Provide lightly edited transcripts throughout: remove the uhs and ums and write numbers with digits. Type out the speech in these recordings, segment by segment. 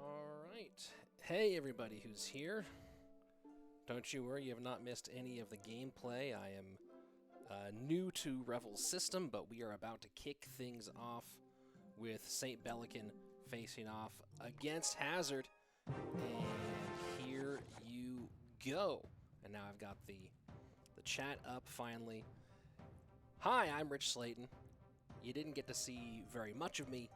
Alright. Hey everybody who's here. Don't you worry, you have not missed any of the gameplay. I am new to Revel's system, but we are about to kick things off with St. Bellican facing off against Hazard. And here you go. And now I've got the chat up finally. Hi, I'm Rich Slaton. You didn't get to see very much of me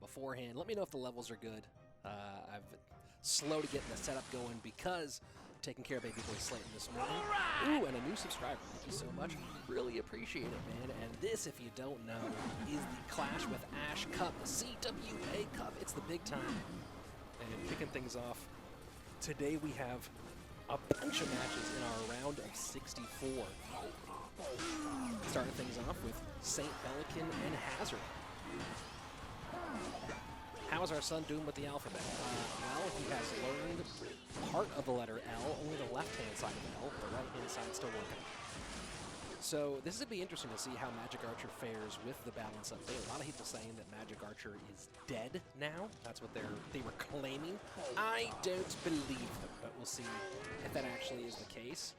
beforehand. Let me know if the levels are good. I've been slow to getting the setup going because I'm taking care of baby boy Slaton this morning. Ooh, and a new subscriber. Thank you so much. Really appreciate it, man. And this, if you don't know, is the Clash with Ash Cup, the CWA Cup. It's the big time. And kicking things off, today we have a bunch of matches in our round of 64. Starting things off with St. Bellican and Hazard. How is our son doing with the alphabet? Well, he has learned part of the letter L, only the left-hand side of L, the right-hand side still working. So this would be interesting to see how Magic Archer fares with the balance update. A lot of people saying that Magic Archer is dead now. That's what they were claiming. I don't believe them, but we'll see if that actually is the case.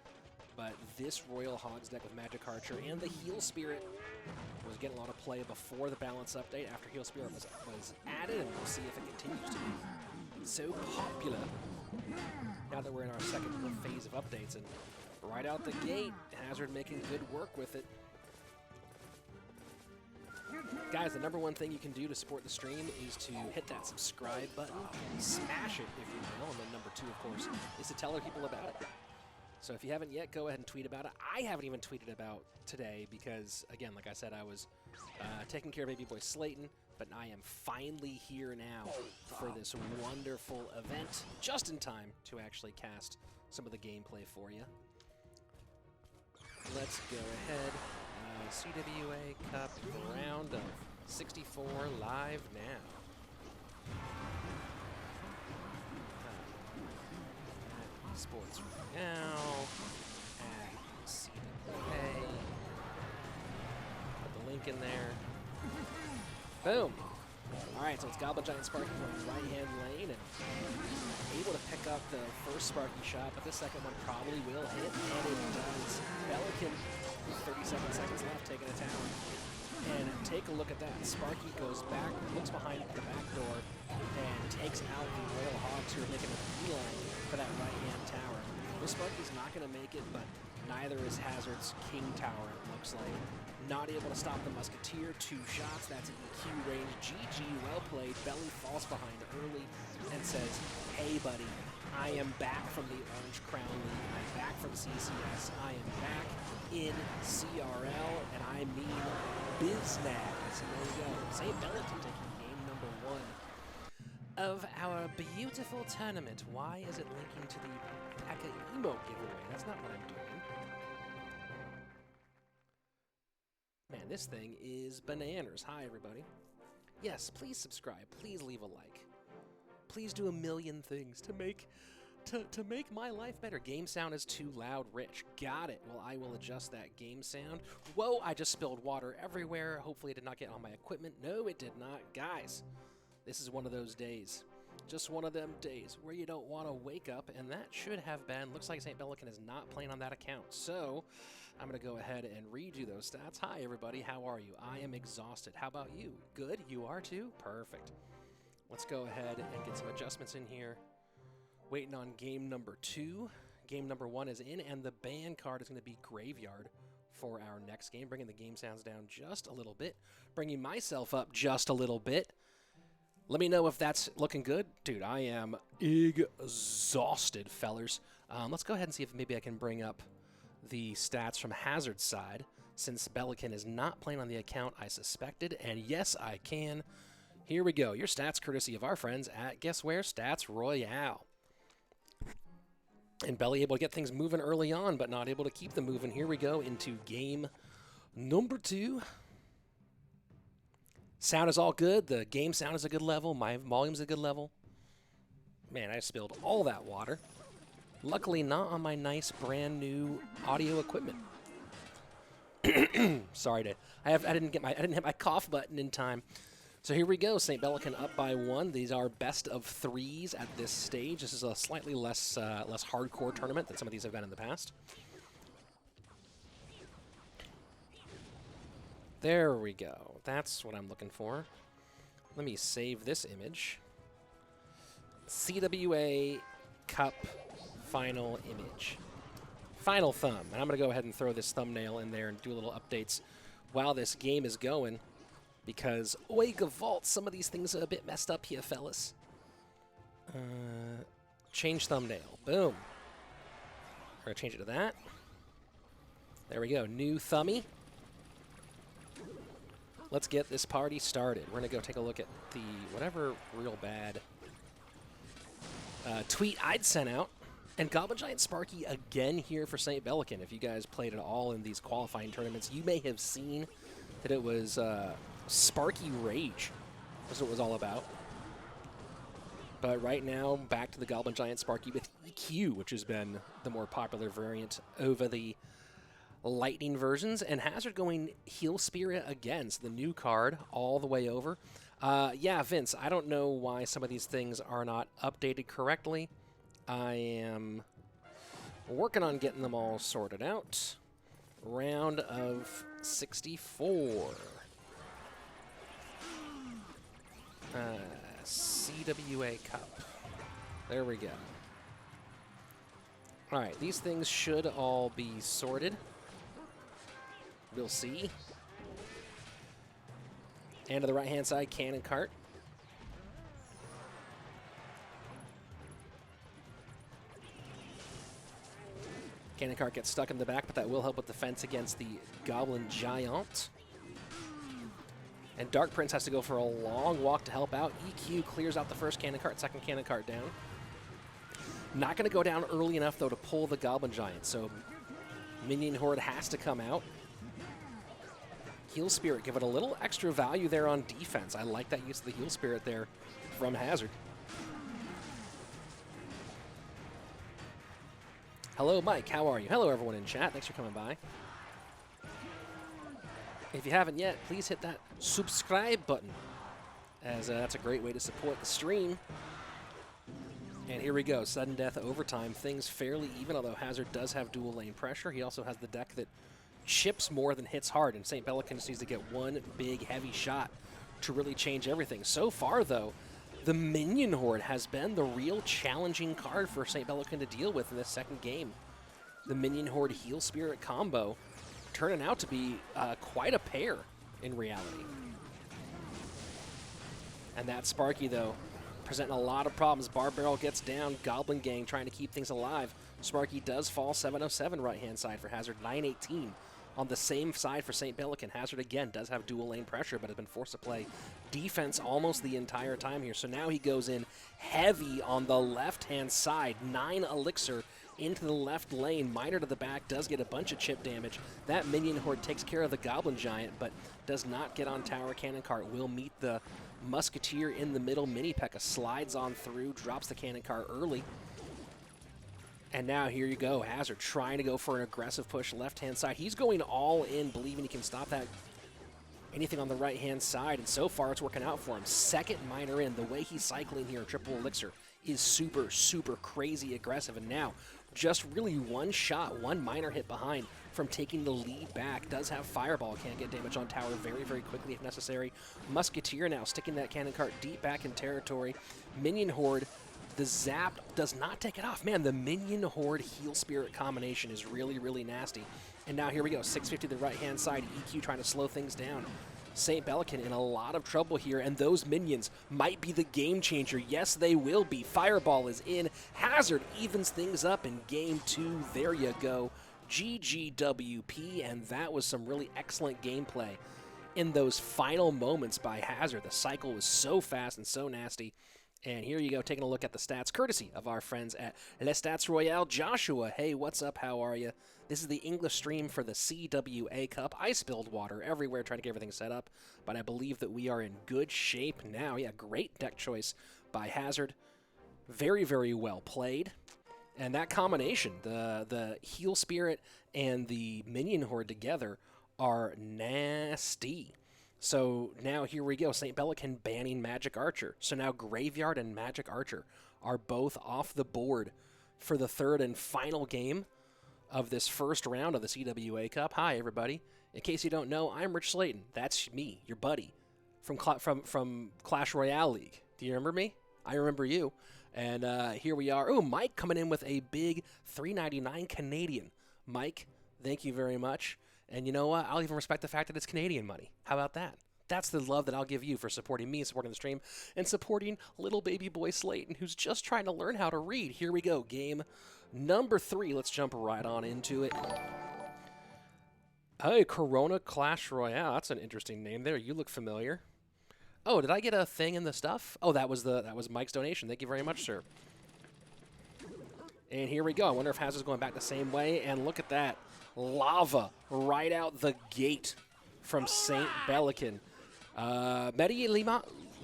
But this Royal Hogs deck with Magic Archer and the Heal Spirit was getting a lot of play before the balance update. After Heal Spirit was added, and we'll see if it continues to be so popular. Now that we're in our second phase of updates, and right out the gate, Hazard making good work with it. Guys, the number one thing you can do to support the stream is to hit that subscribe button, smash it if you will, and then number two, of course, is to tell other people about it. So if you haven't yet, go ahead and tweet about it. I haven't even tweeted about today because, again, like I said, I was taking care of baby boy Slaton, but I am finally here now for this wonderful event, just in time to actually cast some of the gameplay for you. Let's go ahead. CWA Cup round of 64 live now. Sports Royale, add CWA, put the link in there. Boom! Alright, so it's Goblin Giant Sparky from the right-hand lane, and able to pick up the first Sparky shot, but the second one probably will hit, and it does. Bellican, 37 seconds left, taking a tower. And take a look at that. Sparky goes back, looks behind the back door, and takes out the Royal Hogs who are making a beeline for that right-hand tower. This Sparky's not going to make it, but neither is Hazard's King Tower, it looks like. Not able to stop the Musketeer. 2 shots, that's an EQ range. GG, well played. Belly falls behind early and says, hey buddy, I am back from the Orange Crown League. I'm back from CCS. I am back in CRL, and I mean Biznaz. And there you go. St. Bellican taking game number 1 of our beautiful tournament. Why is it linking to the Pekka emote giveaway? That's not what I'm doing. Man, this thing is bananas. Hi, everybody. Yes, please subscribe. Please leave a like. Please do a million things to make my life better. Game sound is too loud, Rich. Got it. Well, I will adjust that game sound. Whoa, I just spilled water everywhere. Hopefully it did not get on my equipment. No, it did not. Guys, this is one of those days. Just one of them days where you don't want to wake up, and that should have been, looks like St. Bellican is not playing on that account. So I'm going to go ahead and read you those stats. Hi, everybody. How are you? I am exhausted. How about you? Good? You are too? Perfect. Let's go ahead and get some adjustments in here. Waiting on game number 2. Game number 1 is in, and the ban card is going to be Graveyard for our next game, bringing the game sounds down just a little bit, bringing myself up just a little bit. Let me know if that's looking good. Dude, I am exhausted, fellers. Let's go ahead and see if maybe I can bring up the stats from Hazard's side, since Bellican is not playing on the account I suspected, and yes, I can. Here we go. Your stats courtesy of our friends at, guess where? Stats Royale. And Belly able to get things moving early on, but not able to keep them moving. Here we go into game number 2. Sound is all good. The game sound is a good level. My volume's a good level. Man, I spilled all that water. Luckily, not on my nice brand new audio equipment. Sorry I didn't hit my cough button in time. So here we go, St. Bellican up by 1. These are best of 3s at this stage. This is a slightly less less hardcore tournament than some of these have been in the past. There we go. That's what I'm looking for. Let me save this image. CWA Cup final image. Final thumb. And I'm going to go ahead and throw this thumbnail in there and do a little updates while this game is going. Because, oi, Gavalt, some of these things are a bit messed up here, fellas. Change thumbnail. Boom. We're going to change it to that. There we go. New thummy. Let's get this party started. We're going to go take a look at the whatever real bad tweet I'd sent out. And Goblin Giant Sparky again here for St. Bellican. If you guys played at all in these qualifying tournaments, you may have seen that it was Sparky Rage. That's what it was all about. But right now, back to the Goblin Giant Sparky with EQ, which has been the more popular variant over the Lightning versions. And Hazard going Heal Spirit again, so the new card all the way over. Yeah, Vince, I don't know why some of these things are not updated correctly. I am working on getting them all sorted out. Round of 64. CWA Cup. There we go. All right, these things should all be sorted. We'll see. And to the right-hand side, cannon cart. Cannon cart gets stuck in the back, but that will help with defense against the Goblin Giant. And Dark Prince has to go for a long walk to help out. EQ clears out the first cannon cart, second cannon cart down. Not going to go down early enough, though, to pull the Goblin Giant, so Minion Horde has to come out. Heal Spirit, give it a little extra value there on defense. I like that use of the Heal Spirit there from Hazard. Hello, Mike. How are you? Hello, everyone in chat. Thanks for coming by. If you haven't yet, please hit that subscribe button, as that's a great way to support the stream. And here we go. Sudden death overtime. Things fairly even, although Hazard does have dual lane pressure. He also has the deck that chips more than hits hard, and St. Bellican just needs to get one big, heavy shot to really change everything. So far, though, the Minion Horde has been the real challenging card for St. Bellican to deal with in this second game. The Minion Horde Heal Spirit combo turning out to be quite a pair in reality. And that Sparky, though, presenting a lot of problems. Bar Barrel gets down, Goblin Gang trying to keep things alive. Sparky does fall 707 right-hand side for Hazard, 918. On the same side for St. Bellican, Hazard again does have dual lane pressure, but has been forced to play defense almost the entire time here. So now he goes in heavy on the left-hand side. 9 Elixir into the left lane. Miner to the back does get a bunch of chip damage. That Minion Horde takes care of the Goblin Giant, but does not get on tower. Cannon cart will meet the Musketeer in the middle. Mini P.E.K.K.A slides on through, drops the cannon cart early. And now here you go, Hazard trying to go for an aggressive push left-hand side. He's going all in, believing he can stop that anything on the right-hand side, and so far it's working out for him. Second miner in. The way he's cycling here, triple elixir, is super, super crazy aggressive. And now just really one shot, one miner hit behind from taking the lead back. Does have Fireball, can't get damage on tower very, very quickly if necessary. Musketeer now sticking that cannon cart deep back in territory. Minion Horde, the zap does not take it off. Man, the Minion Horde Heal Spirit combination is really, really nasty. And now here we go, 650 to the right-hand side. EQ trying to slow things down. St. Bellican in a lot of trouble here, and those minions might be the game changer. Yes, they will be. Fireball is in. Hazard evens things up in game 2. There you go. GGWP, and that was some really excellent gameplay in those final moments by Hazard. The cycle was so fast and so nasty. And here you go, taking a look at the stats, courtesy of our friends at Les Stats Royale. Joshua, hey, what's up? How are you? This is the English stream for the CWA Cup. I spilled water everywhere trying to get everything set up, but I believe that we are in good shape now. Yeah, great deck choice by Hazard. Very, very well played. And that combination, the Heal Spirit and the Minion Horde together, are nasty. So now here we go. St. Belican banning Magic Archer. So now Graveyard and Magic Archer are both off the board for the third and final game of this first round of the CWA Cup. Hi, everybody. In case you don't know, I'm Rich Slaton. That's me, your buddy from Clash Royale League. Do you remember me? I remember you. And here we are. Oh, Mike coming in with a big $3.99 Canadian. Mike, thank you very much. And you know what? I'll even respect the fact that it's Canadian money. How about that? That's the love that I'll give you for supporting me, supporting the stream, and supporting little baby boy Slaton, who's just trying to learn how to read. Here we go. Game number 3. Let's jump right on into it. Hey, Corona Clash Royale. That's an interesting name there. You look familiar. Oh, did I get a thing in the stuff? Oh, that was Mike's donation. Thank you very much, sir. And here we go. I wonder if Hazard's going back the same way. And look at that. Lava right out the gate from St. Belican. Mehdi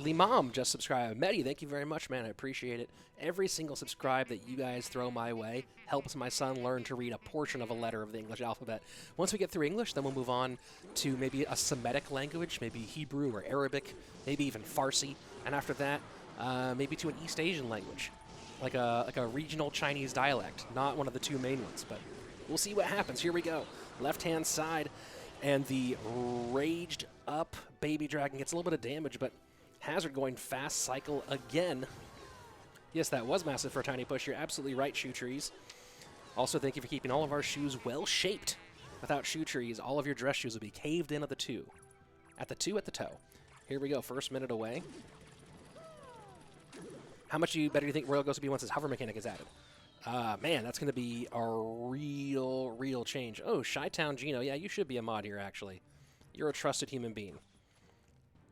Limam just subscribed. Mehdi, thank you very much, man. I appreciate it. Every single subscribe that you guys throw my way helps my son learn to read a portion of a letter of the English alphabet. Once we get through English, then we'll move on to maybe a Semitic language, maybe Hebrew or Arabic, maybe even Farsi. And after that, maybe to an East Asian language, like a regional Chinese dialect, not one of the two main ones, but we'll see what happens. Here we go. Left-hand side, and the raged up Baby Dragon gets a little bit of damage, but Hazard going fast cycle again. Yes, that was massive for a tiny push. You're absolutely right, Shoe Trees. Also, thank you for keeping all of our shoes well-shaped. Without Shoe Trees, all of your dress shoes would be caved in at the two. At the toe. Here we go, first minute away. How much better do you think Royal Ghost will be once his hover mechanic is added? Man, that's going to be a real change. Oh, Chi-Town Gino. Yeah, you should be a mod here, actually. You're a trusted human being.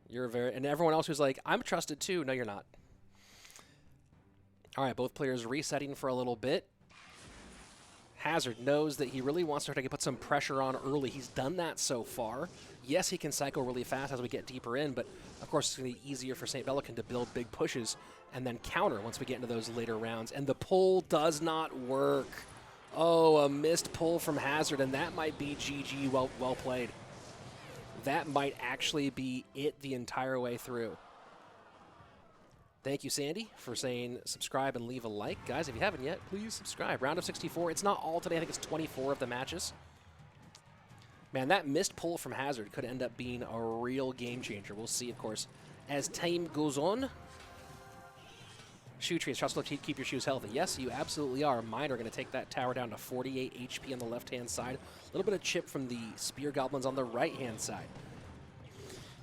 You're and everyone else who's like, I'm trusted too. No, you're not. All right, both players resetting for a little bit. Hazard knows that he really wants to put some pressure on early. He's done that so far. Yes, he can cycle really fast as we get deeper in, but of course it's going to be easier for St. Belican to build big pushes and then counter once we get into those later rounds. And the pull does not work. Oh, a missed pull from Hazard, and that might be GG. Well played. That might actually be it the entire way through. Thank you, Sandy, for saying subscribe and leave a like. Guys, if you haven't yet, please subscribe. Round of 64. It's not all today. I think it's 24 of the matches. Man, that missed pull from Hazard could end up being a real game changer. We'll see, of course, as time goes on. Shoe Trees, trust to keep your shoes healthy. Yes, you absolutely are. Mine are going to take that tower down to 48 HP on the left-hand side. A little bit of chip from the Spear Goblins on the right-hand side.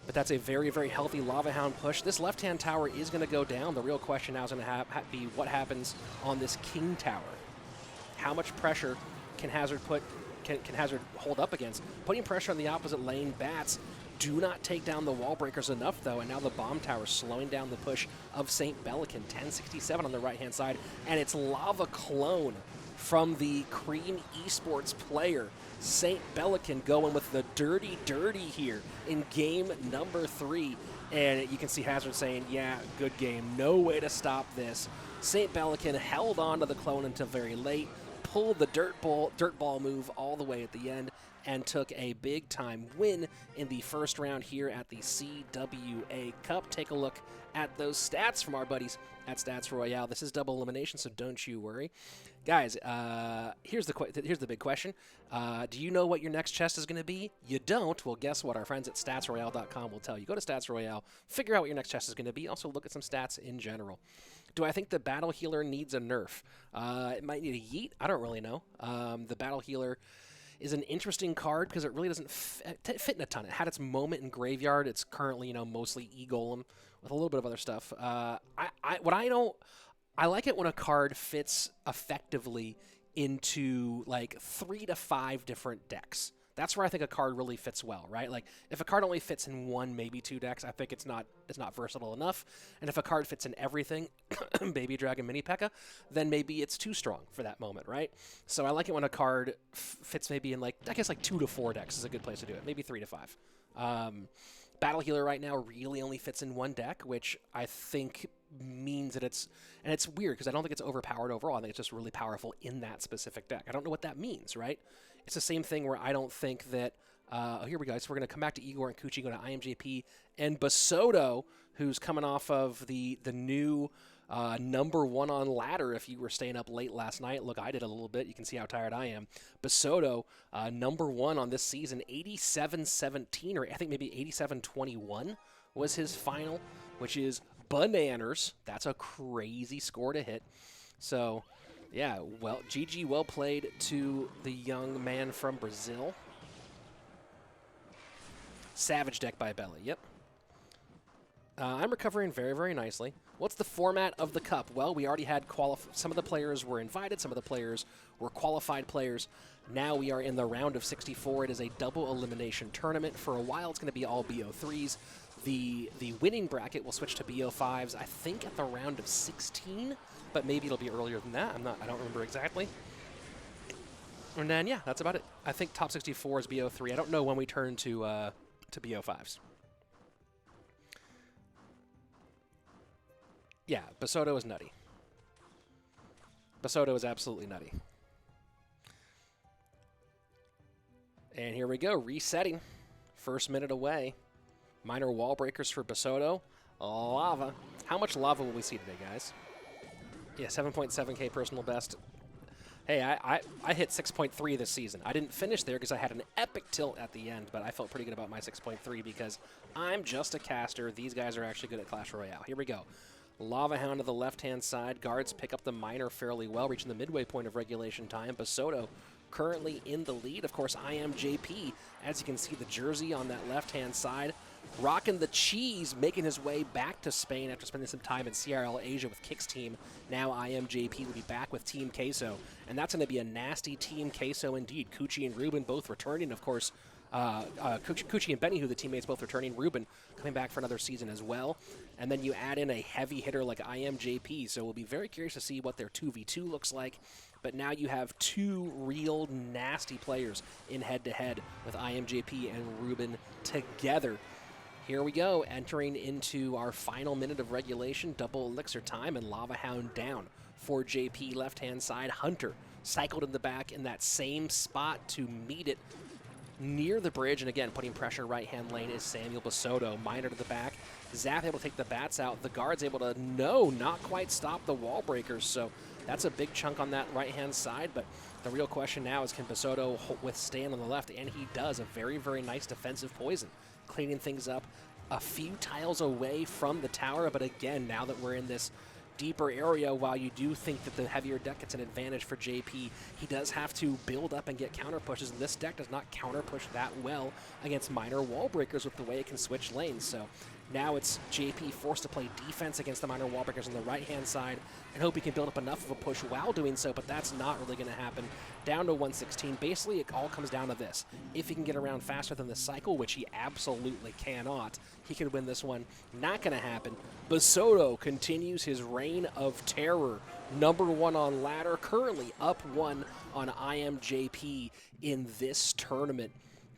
But that's a very, very healthy Lava Hound push. This left-hand tower is going to go down. The real question now is going to be what happens on this King Tower. How much pressure can Hazard can Hazard hold up against? Putting pressure on the opposite lane, Bats do not take down the wall breakers enough, though, and now the bomb tower slowing down the push of St. Belican. 1067 on the right-hand side, and it's Lava Clone from the Cream Esports player. St. Belican going with the dirty here in game number 3. And you can see Hazard saying, yeah, good game. No way to stop this. St. Belican held on to the clone until very late, pulled the dirt ball move all the way at the end, and took a big-time win in the first round here at the CWA Cup. Take a look at those stats from our buddies at Stats Royale. This is double elimination, so don't you worry. Guys, here's the big question. Do you know what your next chest is going to be? You don't? Well, guess what? Our friends at StatsRoyale.com will tell you. Go to Stats Royale, figure out what your next chest is going to be. Also, look at some stats in general. Do I think the Battle Healer needs a nerf? It might need a yeet. I don't really know. The Battle Healer is an interesting card because it really doesn't fit in a ton. It had its moment in Graveyard. It's currently, mostly E-Golem with a little bit of other stuff. I like it when a card fits effectively into like 3 to 5 different decks. That's where I think a card really fits well, right? Like if a card only fits in 1, maybe 2 decks, I think it's not versatile enough. And if a card fits in everything, Baby Dragon, Mini P.E.K.K.A., then maybe it's too strong for that moment, right? So I like it when a card fits maybe in like 2 to 4 decks is a good place to do it. Maybe 3 to 5. Battle Healer right now really only fits in 1 deck, which I think means that it's weird because I don't think it's overpowered overall. I think it's just really powerful in that specific deck. I don't know what that means, right? It's the same thing where I don't think that Here we go. So we're going to come back to Igor and Kuchi, go to IMJP, and Basoto, who's coming off of the new #1 on ladder. If you were staying up late last night, look, I did a little bit. You can see how tired I am. Basoto, #1 on this season, 87-17, or I think maybe 87-21 was his final, which is bananas. That's a crazy score to hit. So, yeah, well, GG, well played to the young man from Brazil. Savage deck by Belly, yep. I'm recovering very, very nicely. What's the format of the Cup? Well, we already had some of the players were invited, some of the players were qualified players. Now we are in the round of 64. It is a double elimination tournament. For a while, it's going to be all BO3s. The winning bracket will switch to BO5s, I think, at the round of 16, but maybe it'll be earlier than that. I don't remember exactly. And then, yeah, that's about it. I think top 64 is BO3. I don't know when we turn to BO5s. Yeah, Basoto is nutty. Basoto is absolutely nutty. And here we go, resetting. First minute away. Minor wall breakers for Basoto. Lava. How much lava will we see today, guys? Yeah, 7.7K personal best. Hey, I hit 6.3 this season. I didn't finish there because I had an epic tilt at the end, but I felt pretty good about my 6.3 because I'm just a caster. These guys are actually good at Clash Royale. Here we go. Lava Hound to the left-hand side. Guards pick up the minor fairly well, reaching the midway point of regulation time. Basoto currently in the lead. Of course, IMJP, as you can see, the jersey on that left-hand side, rocking the cheese, making his way back to Spain after spending some time in CRL Asia with Kick's team. Now IMJP will be back with Team Queso, and that's going to be a nasty Team Queso indeed. Kuchi and Ruben both returning, of course. Kuchi and Benny, who the teammates both returning. Ruben coming back for another season as well. And then you add in a heavy hitter like IMJP, so we'll be very curious to see what their 2v2 looks like. But now you have two real nasty players in head-to-head with IMJP and Ruben together. Here we go, entering into our final minute of regulation, double elixir time, and Lava Hound down for JP left-hand side. Hunter cycled in the back in that same spot to meet it near the bridge, and again, putting pressure right-hand lane is Samuel Basoto. Minor to the back. Zap able to take the bats out. The guard's able to, no, not quite stop the wall breakers, so that's a big chunk on that right-hand side, but the real question now is can Basoto withstand on the left, and he does. A very, very nice defensive poison, cleaning things up a few tiles away from the tower, but again, now that we're in this deeper area, while you do think that the heavier deck gets an advantage for JP, he does have to build up and get counter pushes, and this deck does not counter push that well against minor wall breakers with the way it can switch lanes. So now it's JP forced to play defense against the minor wall breakers on the right-hand side and hope he can build up enough of a push while doing so, but that's not really going to happen. Down to 116. Basically, it all comes down to this. If he can get around faster than the cycle, which he absolutely cannot, he could win this one. Not going to happen. Basoto continues his reign of terror. #1 on ladder, currently up 1 on IMJP in this tournament.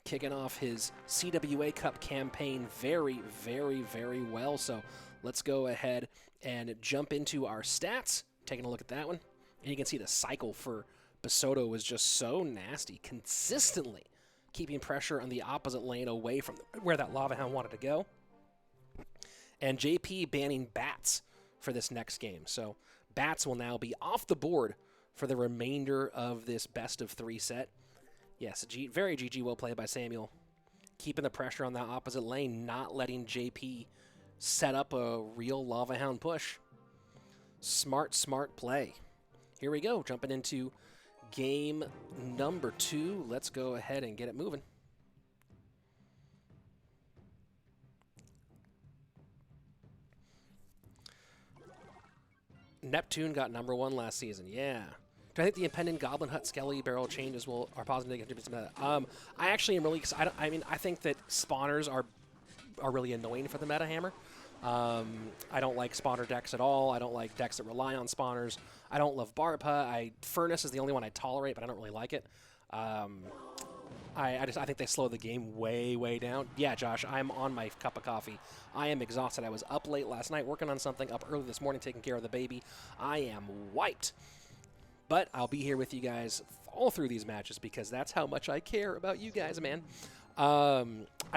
Kicking off his CWA Cup campaign very, very, very well. So let's go ahead and jump into our stats. Taking a look at that one. And you can see the cycle for Basoto was just so nasty. Consistently keeping pressure on the opposite lane away from where that Lava Hound wanted to go. And JP banning bats for this next game. So bats will now be off the board for the remainder of this best-of-3 set. Yes, very GG well played by Samuel. Keeping the pressure on that opposite lane, not letting JP set up a real Lava Hound push. Smart, smart play. Here we go, jumping into game number 2. Let's go ahead and get it moving. Neptune got #1 last season, yeah. Do I think the impending Goblin Hut Skelly barrel changes are positive contribute to meta? I actually am really. I think that spawners are really annoying for the meta hammer. I don't like spawner decks at all. I don't like decks that rely on spawners. I don't love Barpa. Furnace is the only one I tolerate, but I don't really like it. I think they slow the game way, way down. Yeah, Josh, I'm on my cup of coffee. I am exhausted. I was up late last night working on something, up early this morning taking care of the baby. I am wiped. But I'll be here with you guys all through these matches because that's how much I care about you guys, man. I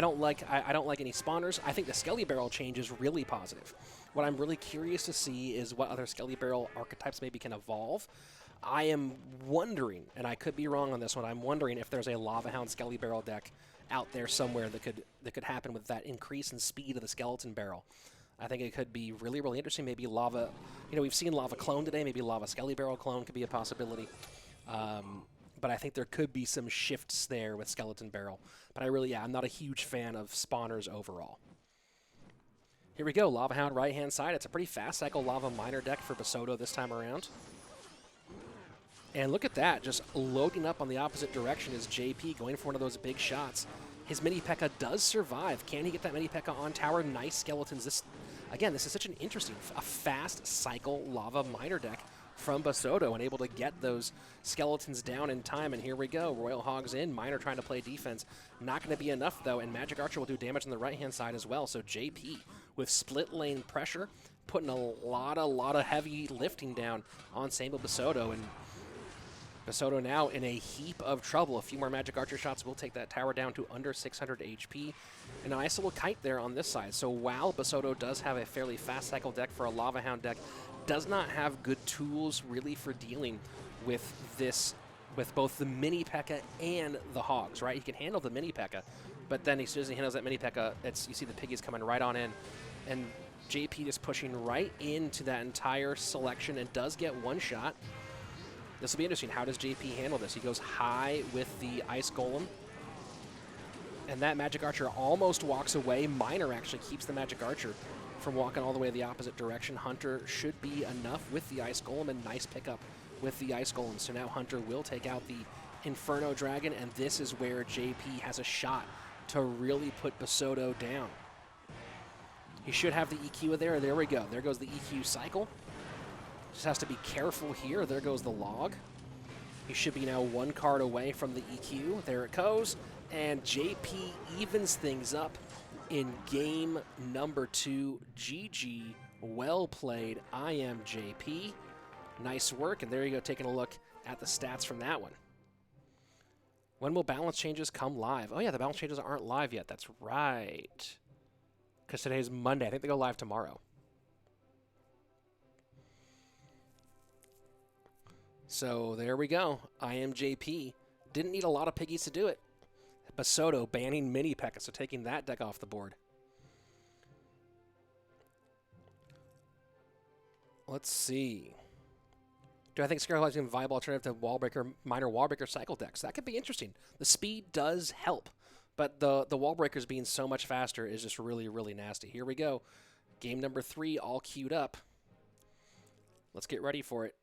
don't like any spawners. I think the Skelly Barrel change is really positive. What I'm really curious to see is what other Skelly Barrel archetypes maybe can evolve. I am wondering, and I could be wrong on this one, I'm wondering if there's a Lava Hound Skelly Barrel deck out there somewhere that could happen with that increase in speed of the Skeleton Barrel. I think it could be really, really interesting. Maybe Lava, we've seen Lava Clone today. Maybe Lava Skelly Barrel Clone could be a possibility. But I think there could be some shifts there with Skeleton Barrel. But I'm not a huge fan of spawners overall. Here we go, Lava Hound right-hand side. It's a pretty fast cycle Lava Miner deck for Basoto this time around. And look at that, just loading up on the opposite direction is JP going for one of those big shots. His Mini P.E.K.K.A. does survive. Can he get that Mini P.E.K.K.A. on tower? Nice skeletons. This is such an interesting, a fast cycle Lava Miner deck from Basoto and able to get those skeletons down in time. And here we go. Royal Hogs in. Miner trying to play defense. Not going to be enough, though. And Magic Archer will do damage on the right-hand side as well. So JP with split lane pressure, putting a lot of heavy lifting down on Samuel Basoto. And Basoto now in a heap of trouble. A few more Magic Archer shots will take that tower down to under 600 HP. And a nice little kite there on this side. So while Basoto does have a fairly fast cycle deck for a Lava Hound deck, does not have good tools really for dealing with this, with both the Mini P.E.K.K.A. and the Hogs, right? He can handle the Mini P.E.K.K.A., but then as soon as he handles that Mini P.E.K.K.A., you see the piggies coming right on in. And JP just pushing right into that entire selection and does get one shot. This will be interesting. How does JP handle this? He goes high with the Ice Golem. And that Magic Archer almost walks away. Miner actually keeps the Magic Archer from walking all the way the opposite direction. Hunter should be enough with the Ice Golem, and nice pickup with the Ice Golem. So now Hunter will take out the Inferno Dragon, and this is where JP has a shot to really put Basoto down. He should have the EQ there. There we go. There goes the EQ cycle. Just has to be careful here. There goes the log. He should be now one card away from the EQ. There it goes. And JP evens things up in game number 2. GG. Well played. I am JP. Nice work. And there you go, taking a look at the stats from that one. When will balance changes come live? Oh, yeah, the balance changes aren't live yet. That's right. Because today's Monday. I think they go live tomorrow. So there we go. I am JP. Didn't need a lot of piggies to do it. Basoto banning Mini P.E.K.K.A., so taking that deck off the board. Let's see. Do I think Scarlet is a viable alternative to Miner Wallbreaker cycle decks? That could be interesting. The speed does help, but the Wallbreakers being so much faster is just really, really nasty. Here we go. Game number 3 all queued up. Let's get ready for it.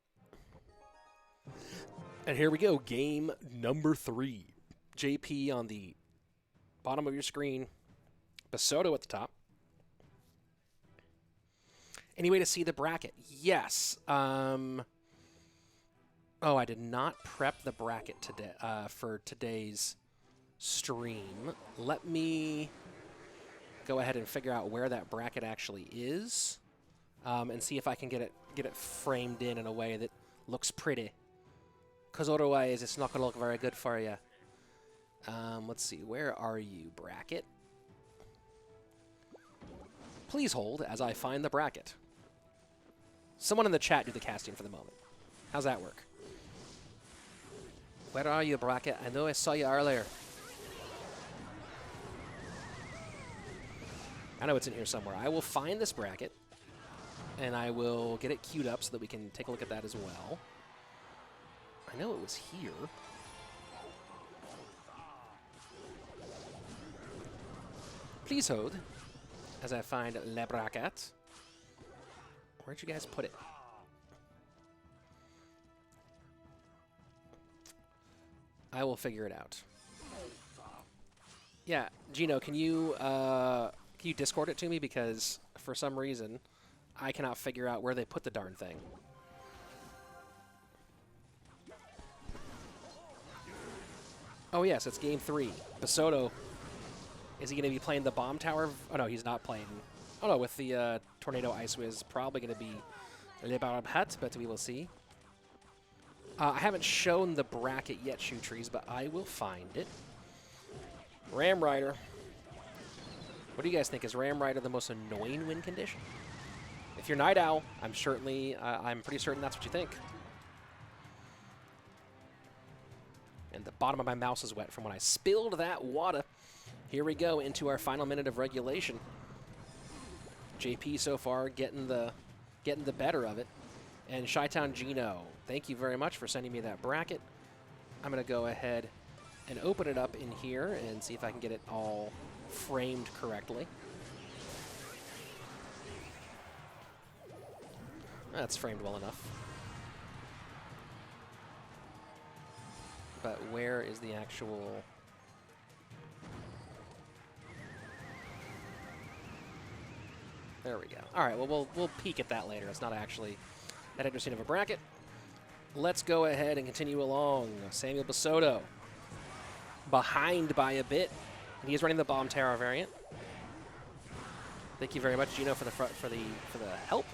And here we go, game number 3. JP on the bottom of your screen, Basoto at the top. Any way to see the bracket? Yes. Oh, I did not prep the bracket today for today's stream. Let me go ahead and figure out where that bracket actually is, and see if I can get it framed in a way that looks pretty. Because otherwise, it's not going to look very good for you. Let's see. Where are you, bracket? Please hold as I find the bracket. Someone in the chat do the casting for the moment. How's that work? Where are you, bracket? I know I saw you earlier. I know it's in here somewhere. I will find this bracket, and I will get it queued up so that we can take a look at that as well. I know it was here. Please hold as I find Le Bracket. Where'd you guys put it? I will figure it out. Yeah, Gino, can you Discord it to me? Because for some reason, I cannot figure out where they put the darn thing. Oh, yes, it's game 3. Basoto, is he going to be playing the bomb tower? Oh, no, he's not playing. Oh, no, with the Tornado Ice Wiz, probably going to be Le Barbat, but we will see. I haven't shown the bracket yet, Shoe Trees, but I will find it. Ram Rider. What do you guys think? Is Ram Rider the most annoying win condition? If you're Night Owl, I'm pretty certain that's what you think. And the bottom of my mouse is wet from when I spilled that water. Here we go into our final minute of regulation. JP so far getting the better of it. And Chi-Town Gino, thank you very much for sending me that bracket. I'm going to go ahead and open it up in here and see if I can get it all framed correctly. That's framed well enough. But where is the actual... There we go. All right, well, we'll peek at that later. It's not actually that interesting of a bracket. Let's go ahead and continue along. Samuel Basoto behind by a bit. And he is running the Bomb Tower variant. Thank you very much, Gino, for the help.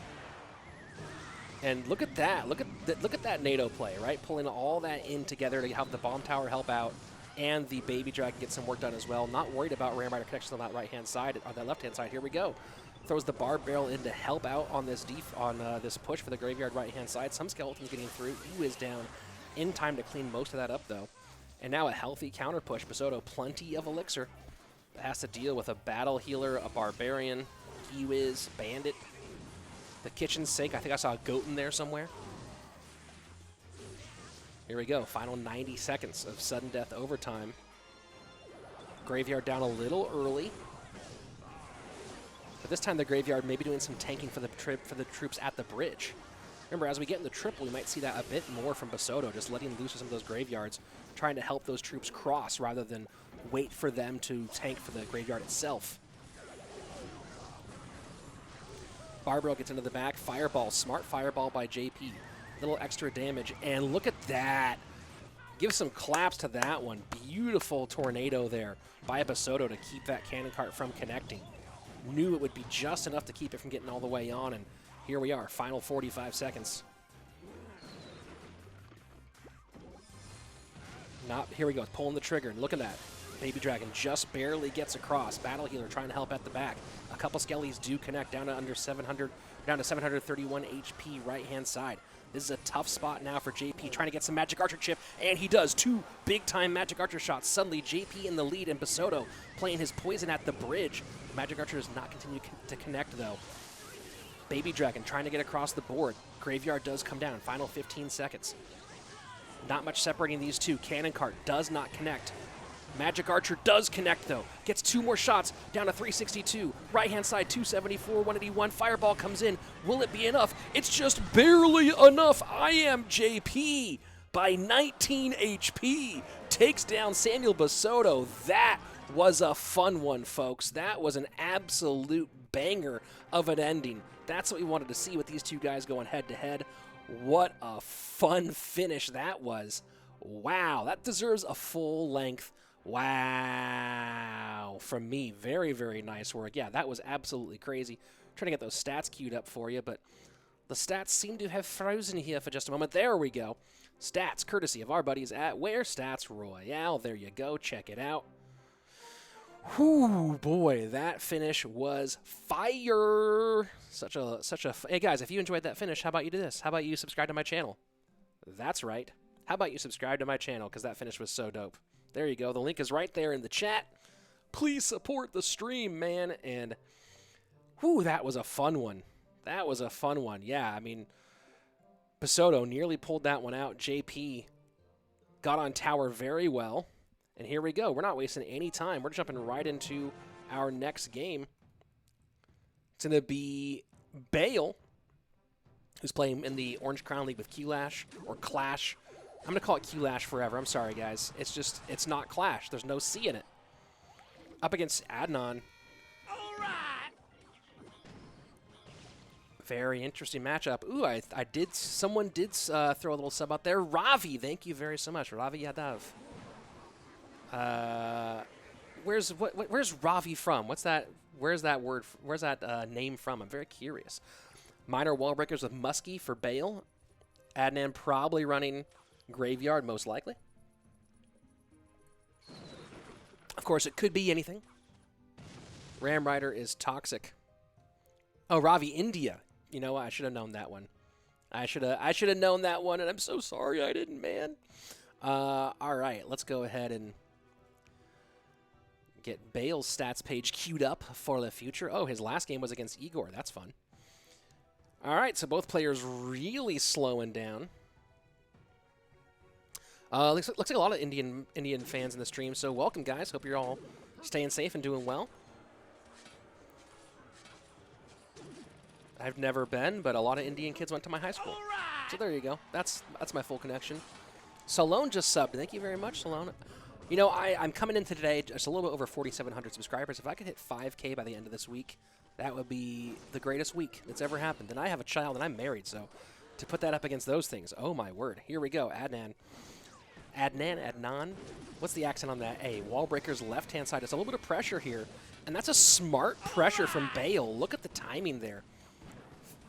And look at that. Look at that NATO play, right? Pulling all that in together to have the Bomb Tower help out and the Baby Dragon get some work done as well. Not worried about Ram Rider connections on that right-hand side, on that left-hand side. Here we go. Throws the Barb Barrel in to help out on this this push for the Graveyard right-hand side. Some Skeletons getting through. Ew is down in time to clean most of that up, though. And now a healthy counter push. Basoto, plenty of Elixir. Has to deal with a Battle Healer, a Barbarian, Ewiz, Bandit. The Kitchen Sink. I think I saw a goat in there somewhere. Here we go. Final 90 seconds of sudden death overtime. Graveyard down a little early. But this time the Graveyard may be doing some tanking for the troops at the bridge. Remember, as we get in the triple, we might see that a bit more from Basoto, just letting loose of some of those Graveyards, trying to help those troops cross rather than wait for them to tank for the Graveyard itself. Barbaro gets into the back. Fireball, smart Fireball by JP. Little extra damage, and look at that. Give some claps to that one. Beautiful tornado there by Basoto to keep that cannon cart from connecting. Knew it would be just enough to keep it from getting all the way on, and here we are, final 45 seconds. Here we go, pulling the trigger, and look at that. Baby Dragon just barely gets across. Battle Healer trying to help at the back. A couple Skellies do connect down to under 700, down to 731 HP right-hand side. This is a tough spot now for JP, trying to get some Magic Archer chip, and he does. 2 big-time Magic Archer shots. Suddenly, JP in the lead, and Basoto playing his poison at the bridge. Magic Archer does not continue to connect, though. Baby Dragon trying to get across the board. Graveyard does come down. Final 15 seconds. Not much separating these two. Cannon Cart does not connect. Magic Archer does connect, though. Gets 2 more shots, down to 362. Right-hand side, 274, 181. Fireball comes in. Will it be enough? It's just barely enough. I am JP by 19 HP. Takes down Samuel Basoto. That was a fun one, folks. That was an absolute banger of an ending. That's what we wanted to see with these two guys going head-to-head. What a fun finish that was. Wow, that deserves a full-length wow from me. Very, very nice work. Yeah, that was absolutely crazy. Trying to get those stats queued up for you, but the stats seem to have frozen here for just a moment. There we go. Stats, courtesy of our buddies at Where Stats Royale. There you go. Check it out. Whew, boy, that finish was fire. Hey, guys, if you enjoyed that finish, how about you do this? How about you subscribe to my channel? That's right. How about you subscribe to my channel, because that finish was so dope. There you go. The link is right there in the chat. Please support the stream, man. And, whew, that was a fun one. That was a fun one. Yeah, I mean, Basoto nearly pulled that one out. JP got on tower very well. And here we go. We're not wasting any time. We're jumping right into our next game. It's going to be Bale, who's playing in the Orange Crown League with Q-Lash, or Clash. I'm going to call it Q-Lash forever. I'm sorry, guys. It's not Clash. There's no C in it. Up against Adnan. All right. Very interesting matchup. Ooh, someone did throw a little sub out there. Ravi, thank you very so much. Ravi Yadav. Where's Ravi from? What's that? Where's that name from? I'm very curious. Minor Wall Breakers with Muskie for Bale. Adnan probably running Graveyard, most likely. Of course, it could be anything. Ram Rider is toxic. Oh, Ravi, India. You know what? I should have known that one. I should have known that one, and I'm so sorry I didn't, man. All right, let's go ahead and get Bale's stats page queued up for the future. Oh, his last game was against Igor. That's fun. All right, so both players really slowing down. Looks like a lot of Indian fans in the stream, so welcome, guys. Hope you're all staying safe and doing well. I've never been, but a lot of Indian kids went to my high school. Right. So there you go. That's my full connection. Salone just subbed. Thank you very much, Salone. You know, I'm coming into today just a little bit over 4,700 subscribers. If I could hit 5K by the end of this week, that would be the greatest week that's ever happened. And I have a child, and I'm married, so to put that up against those things, oh, my word. Here we go. Adnan. What's the accent on that? A wall breaker's left-hand side. It's a little bit of pressure here, and that's a smart pressure from Bale. Look at the timing there.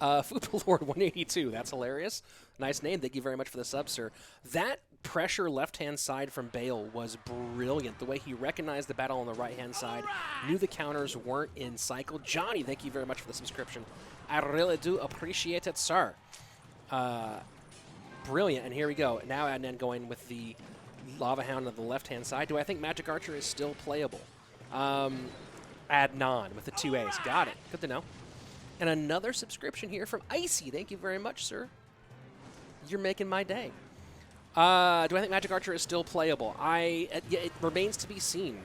Fupa Lord 182. That's hilarious. Nice name. Thank you very much for the sub, sir. That pressure left-hand side from Bale was brilliant. The way he recognized the battle on the right-hand side, knew the counters weren't in cycle. Johnny, thank you very much for the subscription. I really do appreciate it, sir. Brilliant. And here we go. Now Adnan going with the Lava Hound on the left-hand side. Do I think Magic Archer is still playable? Adnan with the 2 A's. Got it. Good to know. And another subscription here from Icy. Thank you very much, sir. You're making my day. Do I think Magic Archer is still playable? It remains to be seen.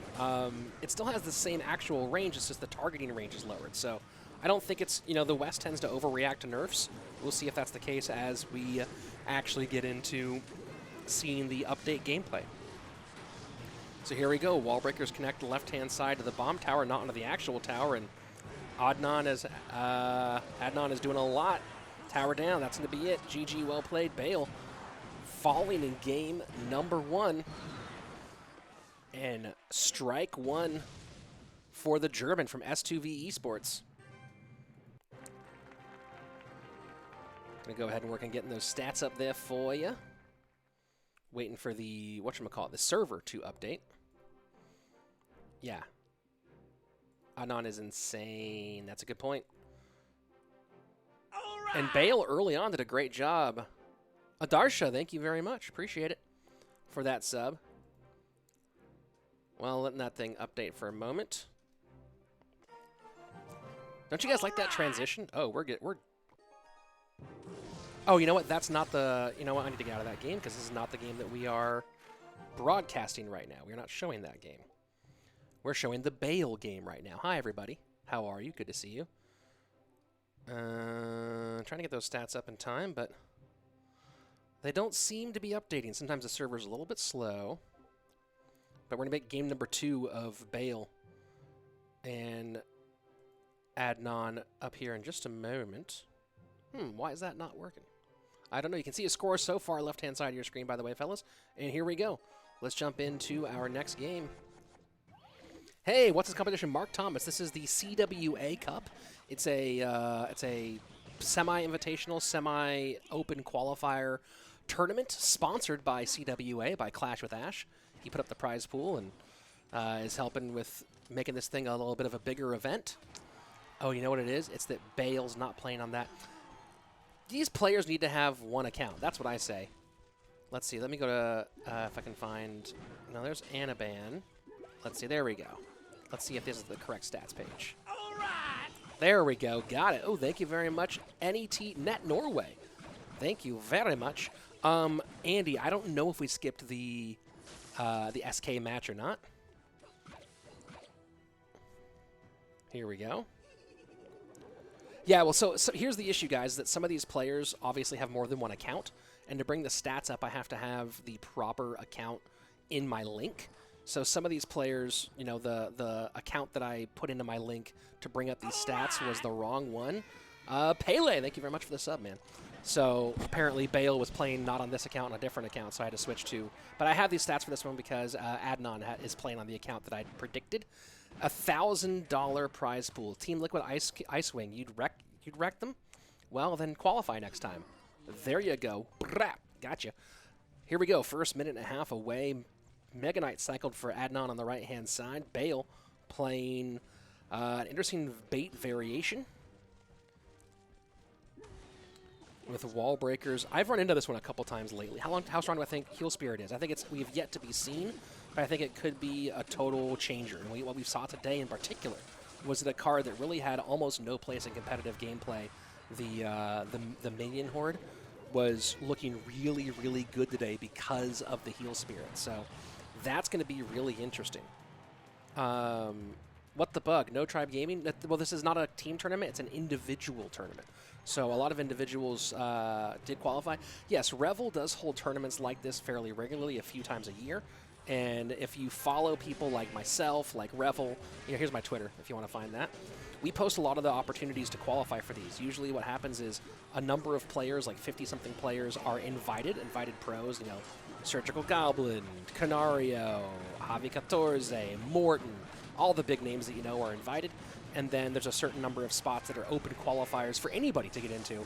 It still has the same actual range. It's just the targeting range is lowered. So I don't think it's, you know, the West tends to overreact to nerfs. We'll see if that's the case as we actually get into seeing the update gameplay. So here we go. Wall breakers connect the left-hand side to the bomb tower, not onto the actual tower, and Adnan is doing a lot. Tower down. That's going to be it. GG, well played. Bale falling in game number 1. And strike 1 for the German from S2V Esports. Going to go ahead and work on getting those stats up there for you. Waiting for the, whatchamacallit, the server to update. Yeah. Adnan is insane. That's a good point. Right. And Bale early on did a great job. Adarsha, thank you very much. Appreciate it for that sub. Well, letting that thing update for a moment. Don't you guys like that transition? Oh, we're good. Oh, you know what? That's not the... You know what? I need to get out of that game because this is not the game that we are broadcasting right now. We're not showing that game. We're showing the Bale game right now. Hi, everybody. How are you? Good to see you. Trying to get those stats up in time, but they don't seem to be updating. Sometimes the server's a little bit slow. But we're going to make game number 2 of Bale and Adnan up here in just a moment. Why is that not working? I don't know. You can see a score so far left-hand side of your screen, by the way, fellas. And here we go. Let's jump into our next game. Hey, what's this competition? Mark Thomas. This is the CWA Cup. It's a semi-invitational, semi-open qualifier tournament sponsored by CWA, by Clash with Ash. He put up the prize pool and is helping with making this thing a little bit of a bigger event. Oh, you know what it is? It's that Bale's not playing on that. These players need to have one account. That's what I say. Let's see. Let me go to, if I can find... No, there's Anaban. Let's see. There we go. Let's see if this is the correct stats page. All right. There we go. Got it. Oh, thank you very much. Net Norway. Thank you very much. Andy, I don't know if we skipped the SK match or not. Here we go. Yeah, well, so here's the issue, guys, that some of these players obviously have more than one account, and to bring the stats up, I have to have the proper account in my link. So some of these players, you know, the account that I put into my link to bring up these stats was the wrong one. Pele, thank you very much for the sub, man. So apparently Bale was playing not on this account, on a different account, so I had to switch to. But I have these stats for this one because Adnan is playing on the account that I predicted. $1,000 prize pool. Team Liquid Icewing. You'd wreck them? Well, then qualify next time. There you go. Brap. Gotcha. Here we go. First minute and a half away. Mega Knight cycled for Adnan on the right-hand side. Bale playing an interesting bait variation with wall breakers. I've run into this one a couple times lately. How strong do I think Heal Spirit is? I think we've yet to be seen, but I think it could be a total changer. And what we saw today in particular was that a card that really had almost no place in competitive gameplay, the Minion Horde, was looking really, really good today because of the Heal Spirit. So that's going to be really interesting. What the bug? No Tribe Gaming? Well, this is not a team tournament. It's an individual tournament. So a lot of individuals did qualify. Yes, Revel does hold tournaments like this fairly regularly, a few times a year. And if you follow people like myself, like Revel, here's my Twitter if you want to find that. We post a lot of the opportunities to qualify for these. Usually what happens is a number of players, like 50-something players, are invited pros, Surgical Goblin, Canario, Javi 14, Morton, all the big names that you know are invited. And then there's a certain number of spots that are open qualifiers for anybody to get into.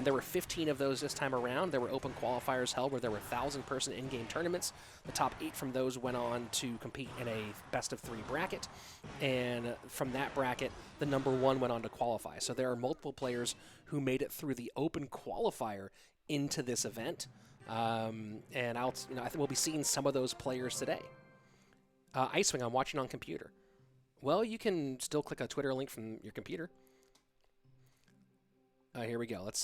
There were 15 of those this time around. There were open qualifiers held where there were 1,000-person in-game tournaments. The top 8 from those went on to compete in a best-of-3 bracket. And from that bracket, the number 1 went on to qualify. So there are multiple players who made it through the open qualifier into this event. And I think we'll be seeing some of those players today. Icewing, I'm watching on computer. Well, you can still click a Twitter link from your computer. Here we go. Let's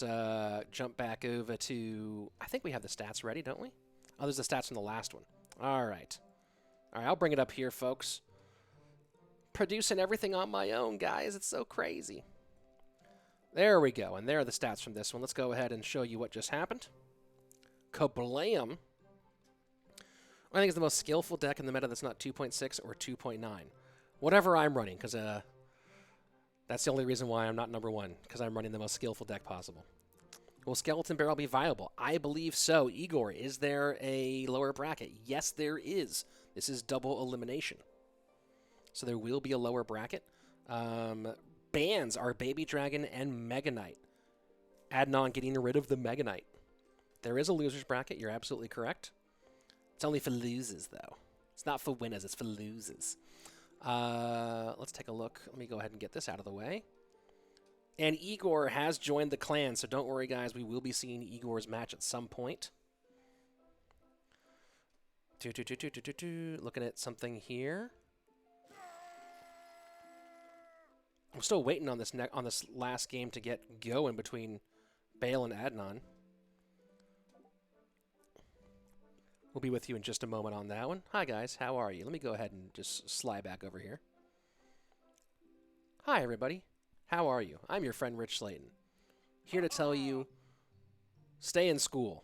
jump back over to... I think we have the stats ready, don't we? Oh, there's the stats from the last one. All right. All right, I'll bring it up here, folks. Producing everything on my own, guys. It's so crazy. There we go. And there are the stats from this one. Let's go ahead and show you what just happened. Kablam. I think it's the most skillful deck in the meta that's not 2.6 or 2.9. Whatever I'm running, because... that's the only reason why I'm not number 1, because I'm running the most skillful deck possible. Will Skeleton Barrel be viable? I believe so. Igor, is there a lower bracket? Yes, there is. This is double elimination. So there will be a lower bracket. Bans are Baby Dragon and Mega Knight. Adnan getting rid of the Mega Knight. There is a loser's bracket. You're absolutely correct. It's only for losers, though. It's not for winners. It's for losers. Let's take a look. Let me go ahead and get this out of the way. And Igor has joined the clan, so don't worry, guys. We will be seeing Igor's match at some point. Looking at something here. I'm still waiting on this last game to get going between Bale and Adnan. We'll be with you in just a moment on that one. Hi, guys. How are you? Let me go ahead and just slide back over here. Hi, everybody. How are you? I'm your friend, Rich Slaton. Here to tell you, stay in school.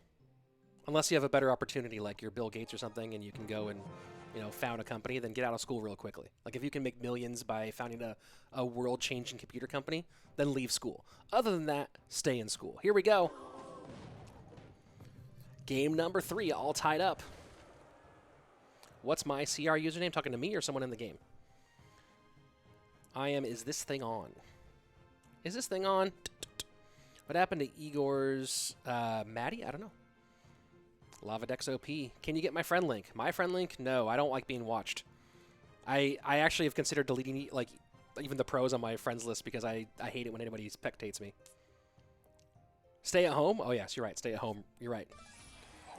Unless you have a better opportunity, like you're Bill Gates or something, and you can go and, found a company, then get out of school real quickly. Like, if you can make millions by founding a world-changing computer company, then leave school. Other than that, stay in school. Here we go. Game number 3, all tied up. What's my CR username? Talking to me or someone in the game? I am, is this thing on? Is this thing on? What happened to Igor's Maddie? I don't know. Lava Dex OP. Can you get my friend link? My friend link? No, I don't like being watched. I actually have considered deleting even the pros on my friends list because I hate it when anybody spectates me. Stay at home? Oh, yes, you're right. Stay at home. You're right.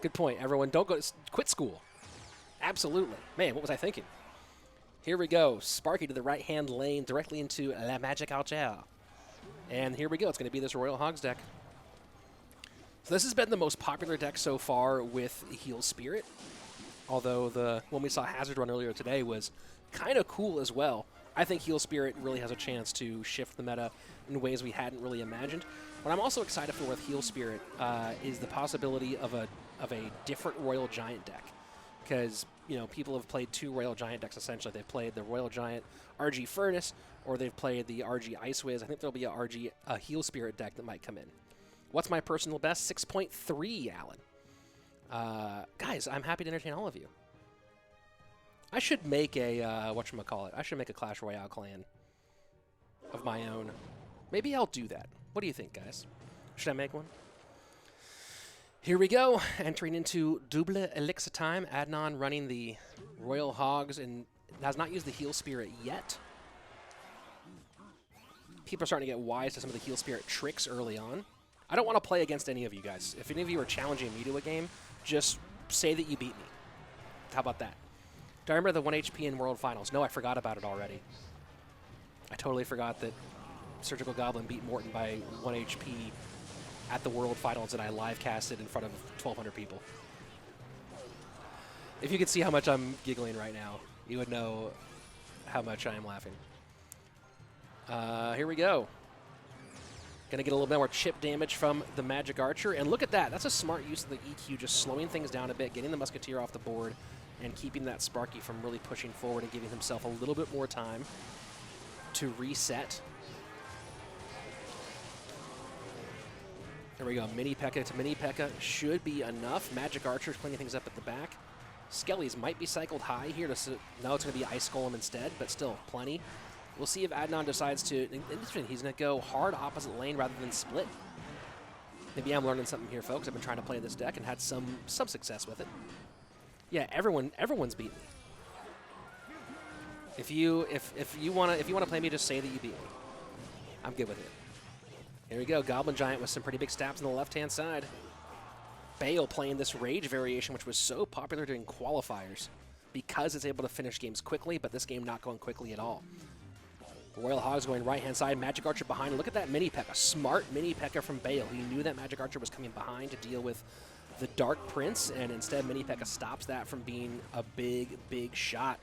Good point. Everyone, don't quit school. Absolutely. Man, what was I thinking? Here we go. Sparky to the right-hand lane, directly into La Magic Alger. And here we go. It's going to be this Royal Hogs deck. So this has been the most popular deck so far with Heal Spirit. Although the one we saw Hazard run earlier today was kind of cool as well. I think Heal Spirit really has a chance to shift the meta in ways we hadn't really imagined. What I'm also excited for with Heal Spirit is the possibility of a different Royal Giant deck. Because, people have played 2 Royal Giant decks, essentially. They've played the Royal Giant RG Furnace, or they've played the RG Ice Wiz. I think there'll be a Heal Spirit deck that might come in. What's my personal best? 6.3, Alan. Guys, I'm happy to entertain all of you. I should make a, whatchamacallit, I should make a Clash Royale clan of my own. Maybe I'll do that. What do you think, guys? Should I make one? Here we go, entering into double elixir time. Adnan running the Royal Hogs and has not used the Heal Spirit yet. People are starting to get wise to some of the Heal Spirit tricks early on. I don't want to play against any of you guys. If any of you are challenging me to a game, just say that you beat me. How about that? Do I remember the 1 HP in World Finals? No, I forgot about it already. I totally forgot that Surgical Goblin beat Morton by 1 HP at the World Finals, and I live casted in front of 1,200 people. If you could see how much I'm giggling right now, you would know how much I am laughing. Here we go. Gonna get a little bit more chip damage from the Magic Archer, and look at that. That's a smart use of the EQ, just slowing things down a bit, getting the Musketeer off the board, and keeping that Sparky from really pushing forward and giving himself a little bit more time to reset. There we go, Mini P.E.K.K.A to Mini P.E.K.K.A should be enough. Magic Archer's cleaning things up at the back. Skellies might be cycled high here to... No, it's going to be Ice Golem instead, but still, plenty. We'll see if Adnan decides to... Interesting, he's going to go hard opposite lane rather than split. Maybe I'm learning something here, folks. I've been trying to play this deck and had some success with it. Yeah, everyone's beaten me. If you want to play me, just say that you beat me. I'm good with it. Here we go, Goblin Giant with some pretty big stabs on the left-hand side. Bale playing this Rage variation, which was so popular during qualifiers because it's able to finish games quickly, but this game not going quickly at all. Royal Hogs going right-hand side, Magic Archer behind. Look at that Mini P.E.K.K.A, smart Mini P.E.K.K.A from Bale. He knew that Magic Archer was coming behind to deal with the Dark Prince, and instead Mini P.E.K.K.A stops that from being a big, big shot.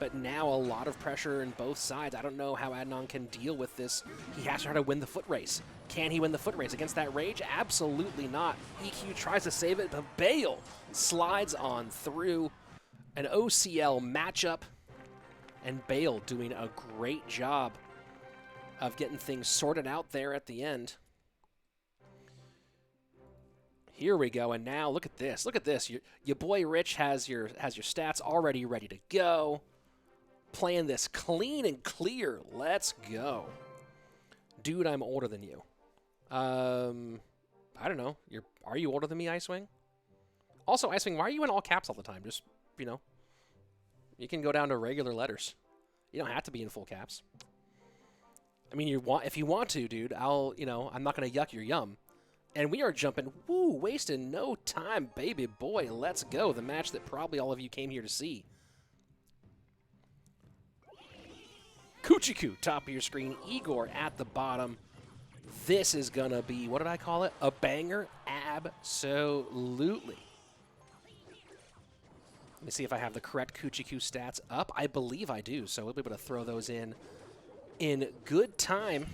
But now a lot of pressure in both sides. I don't know how Adnan can deal with this. He has to try to win the foot race. Can he win the foot race against that Rage? Absolutely not. EQ tries to save it, but Bale slides on through. An OCL matchup, and Bale doing a great job of getting things sorted out there at the end. Here we go, and now look at this. Look at this. Your boy Rich has your stats already ready to go. Playing this clean and clear. Let's go. Dude, I'm older than you. I don't know. Are you older than me, Icewing? Also, Icewing, why are you in all caps all the time? Just, you know, you can go down to regular letters. You don't have to be in full caps. I mean, if you want to, dude, I'm not going to yuck your yum. And we are jumping, wasting no time, baby boy. Let's go. The match that probably all of you came here to see. Kuchiku, top of your screen. Igor at the bottom. This is going to be, what did I call it? A banger? Absolutely. Let me see if I have the correct Kuchiku stats up. I believe I do, so we'll be able to throw those in good time.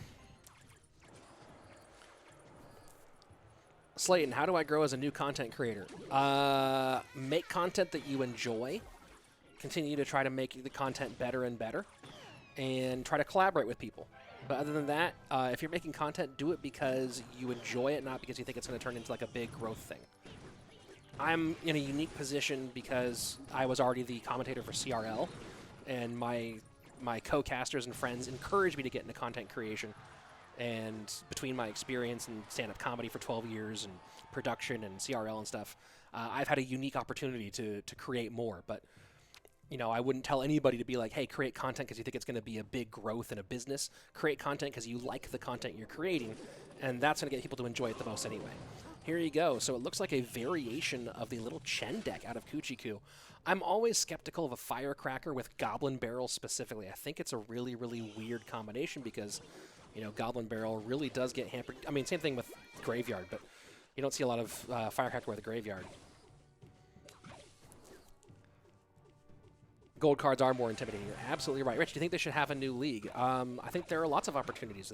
Slaton, how do I grow as a new content creator? Make content that you enjoy. Continue to try to make the content better and better. And try to collaborate with people. But other than that, if you're making content, do it because you enjoy it, not because you think it's going to turn into like a big growth thing. I'm in a unique position because I was already the commentator for CRL, and my co-casters and friends encouraged me to get into content creation. And between my experience in stand-up comedy for 12 years and production and CRL and stuff, I've had a unique opportunity to create more. But, you know, I wouldn't tell anybody to be like, hey, create content because you think it's going to be a big growth in a business. Create content because you like the content you're creating, and that's going to get people to enjoy it the most anyway. Here you go. So it looks like a variation of the little Chen deck out of Kuchiku. I'm always skeptical of a Firecracker with Goblin Barrel specifically. I think it's a really, really weird combination because, you know, Goblin Barrel really does get hampered. I mean, same thing with Graveyard, but you don't see a lot of Firecracker with a Graveyard. Gold cards are more intimidating. You're absolutely right. Rich, do you think they should have a new league? I think there are lots of opportunities.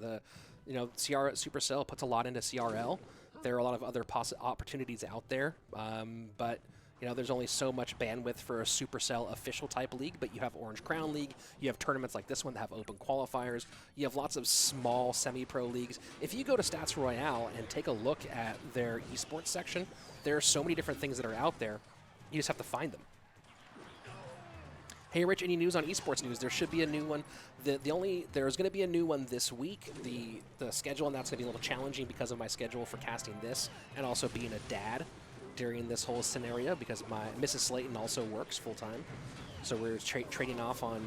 Supercell puts a lot into CRL. There are a lot of other opportunities out there, but you know, there's only so much bandwidth for a Supercell official type league, but you have Orange Crown League, you have tournaments like this one that have open qualifiers, you have lots of small semi-pro leagues. If you go to Stats Royale and take a look at their esports section, there are so many different things that are out there, you just have to find them. Hey, Rich, any news on esports news? There should be a new one. There's going to be a new one this week. The schedule on that's going to be a little challenging because of my schedule for casting this and also being a dad. during this whole scenario because my Mrs. Slaton also works full-time. So we're trading off on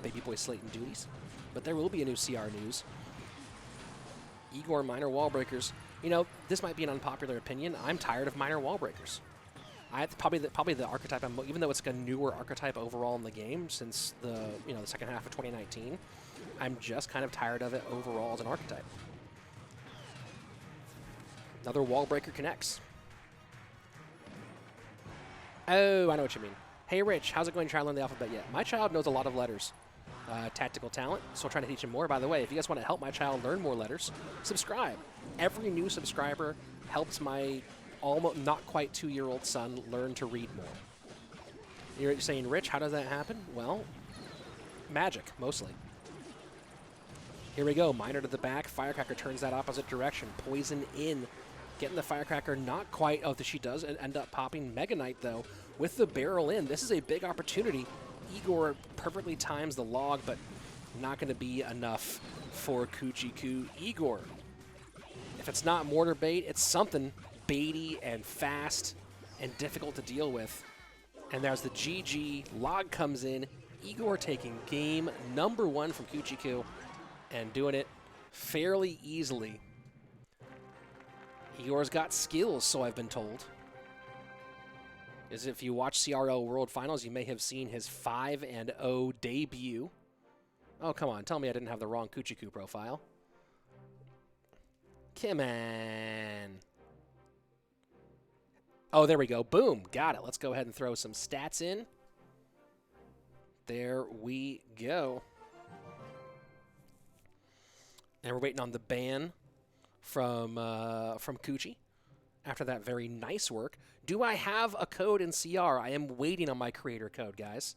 baby boy Slaton duties. But there will be a new CR news. Igor minor wall breakers. You know, this might be an unpopular opinion. I'm tired of minor wall breakers. Probably the archetype, even though it's a newer archetype overall in the game since the second half of 2019, I'm just kind of tired of it overall as an archetype. Another wall breaker connects. Oh, I know what you mean. Hey, Rich, how's it going trying to learn the alphabet yet? My child knows a lot of letters. Tactical talent, so I'll try to teach him more. By the way, if you guys want to help my child learn more letters, subscribe. Every new subscriber helps my almost not quite 2-year-old son learn to read more. You're saying, Rich, how does that happen? Well, magic, mostly. Here we go, miner to the back. Firecracker turns that opposite direction. Poison in. Getting the Firecracker not quite. Oh, she does end up popping. Mega Knight, though, with the barrel in. This is a big opportunity. Igor perfectly times the log, but not going to be enough for Kuchiku. Igor, if it's not mortar bait, it's something baity and fast and difficult to deal with. And there's the GG. Log comes in. Igor taking game number 1 from Kuchiku and doing it fairly easily. Igor's got skills, so I've been told. As if you watch CRO World Finals, you may have seen his 5-0 debut. Oh, come on. Tell me I didn't have the wrong Kuchiku profile. Come on. Oh, there we go. Boom. Got it. Let's go ahead and throw some stats in. There we go. And we're waiting on the ban from Kuchi after that very nice work. Do I have a code in CR? I am waiting on my creator code, guys.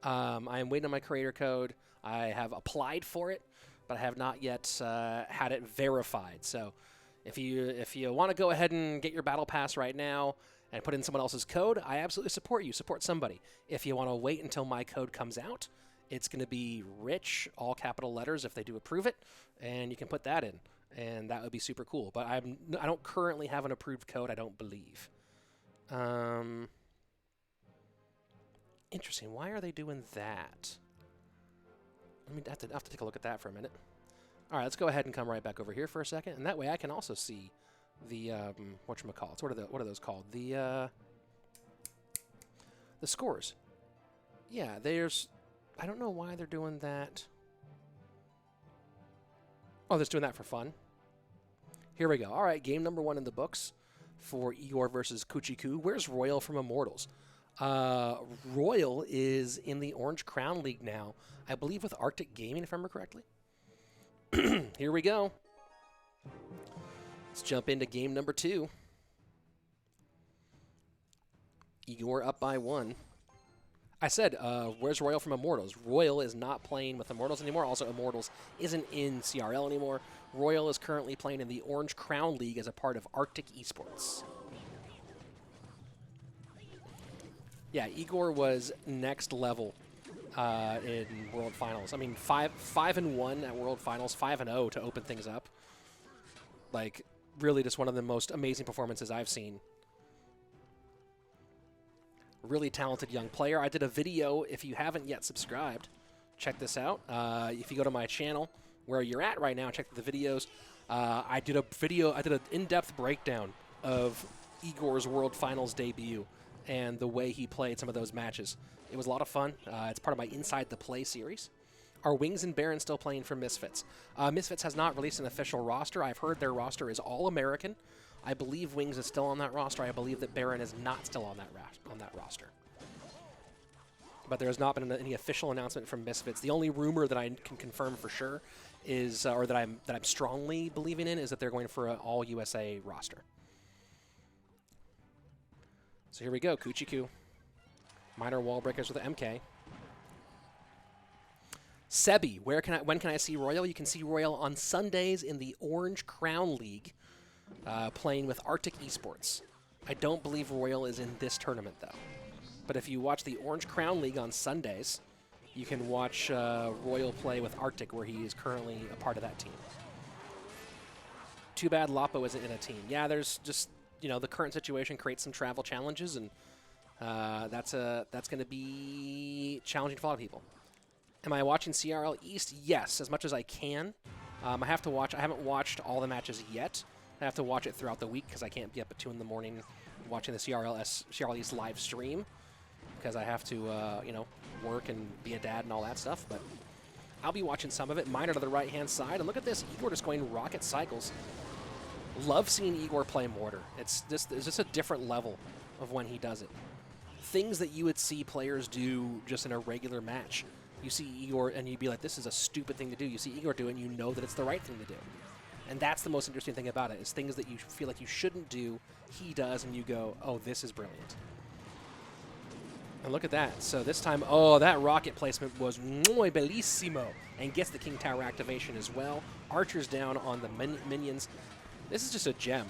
I am waiting on my creator code. I have applied for it, but I have not yet had it verified. So if you want to go ahead and get your battle pass right now and put in someone else's code, I absolutely support you. Support somebody. If you want to wait until my code comes out, it's going to be Rich, all capital letters if they do approve it, and you can put that in, and that would be super cool. But I don't currently have an approved code, I don't believe. Interesting. Why are they doing that? I have to take a look at that for a minute. All right, let's go ahead and come right back over here for a second, and that way I can also see the whatchamacallits. What are those called? The scores. Yeah, I don't know why they're doing that. Oh, they're just doing that for fun. Here we go. All right, game number 1 in the books for Igor versus Kuchiku. Where's Royale from Immortals? Royale is in the Orange Crown League now, I believe with Arctic Gaming, if I remember correctly. Here we go. Let's jump into game number 2. Igor up by 1. I said, where's Royale from Immortals? Royale is not playing with Immortals anymore. Also, Immortals isn't in CRL anymore. Royale is currently playing in the Orange Crown League as a part of Arctic Esports. Yeah, Igor was next level in World Finals. I mean, 5-1 at World Finals, 5-0 to open things up. Like, really just one of the most amazing performances I've seen. Really talented young player. I did a video. If you haven't yet subscribed, check this out. If you go to my channel, where you're at right now, check the videos. I did an in-depth breakdown of Igor's World Finals debut and the way he played some of those matches. It was a lot of fun. It's part of my Inside the Play series. Are Wings and Baron still playing for Misfits? Misfits has not released an official roster. I've heard their roster is all American. I believe Wings is still on that roster. I believe that Baron is not still on that roster. But there has not been any official announcement from Misfits. The only rumor that I can confirm for sure is, or that I'm strongly believing in, is that they're going for an all USA roster. So here we go, Kuchiku. Minor wall breakers with the MK. Sebi, when can I see Royale? You can see Royale on Sundays in the Orange Crown League, playing with Arctic Esports. I don't believe Royale is in this tournament, though. But if you watch the Orange Crown League on Sundays, you can watch Royale play with Arctic, where he is currently a part of that team. Too bad Lapo isn't in a team. Yeah, there's just you know, the current situation creates some travel challenges, and that's going to be challenging for a lot of people. Am I watching CRL East? Yes, as much as I can. I have to watch. I haven't watched all the matches yet. I have to watch it throughout the week because I can't be up at 2 in the morning watching the CRL East live stream because I have to, you know, work and be a dad and all that stuff. But I'll be watching some of it. Miner to the right-hand side. And look at this. Igor just going rocket cycles. Love seeing Igor play Mortar. It's just a different level of when he does it. Things that you would see players do just in a regular match. You see Igor and you'd be like, this is a stupid thing to do. You see Igor do it and you know that it's the right thing to do. And that's the most interesting thing about it, is things that you feel like you shouldn't do, he does, and you go, oh, this is brilliant. And look at that. So this time, oh, that rocket placement was muy bellissimo, and gets the King Tower activation as well. Archer's down on the minions. This is just a gem.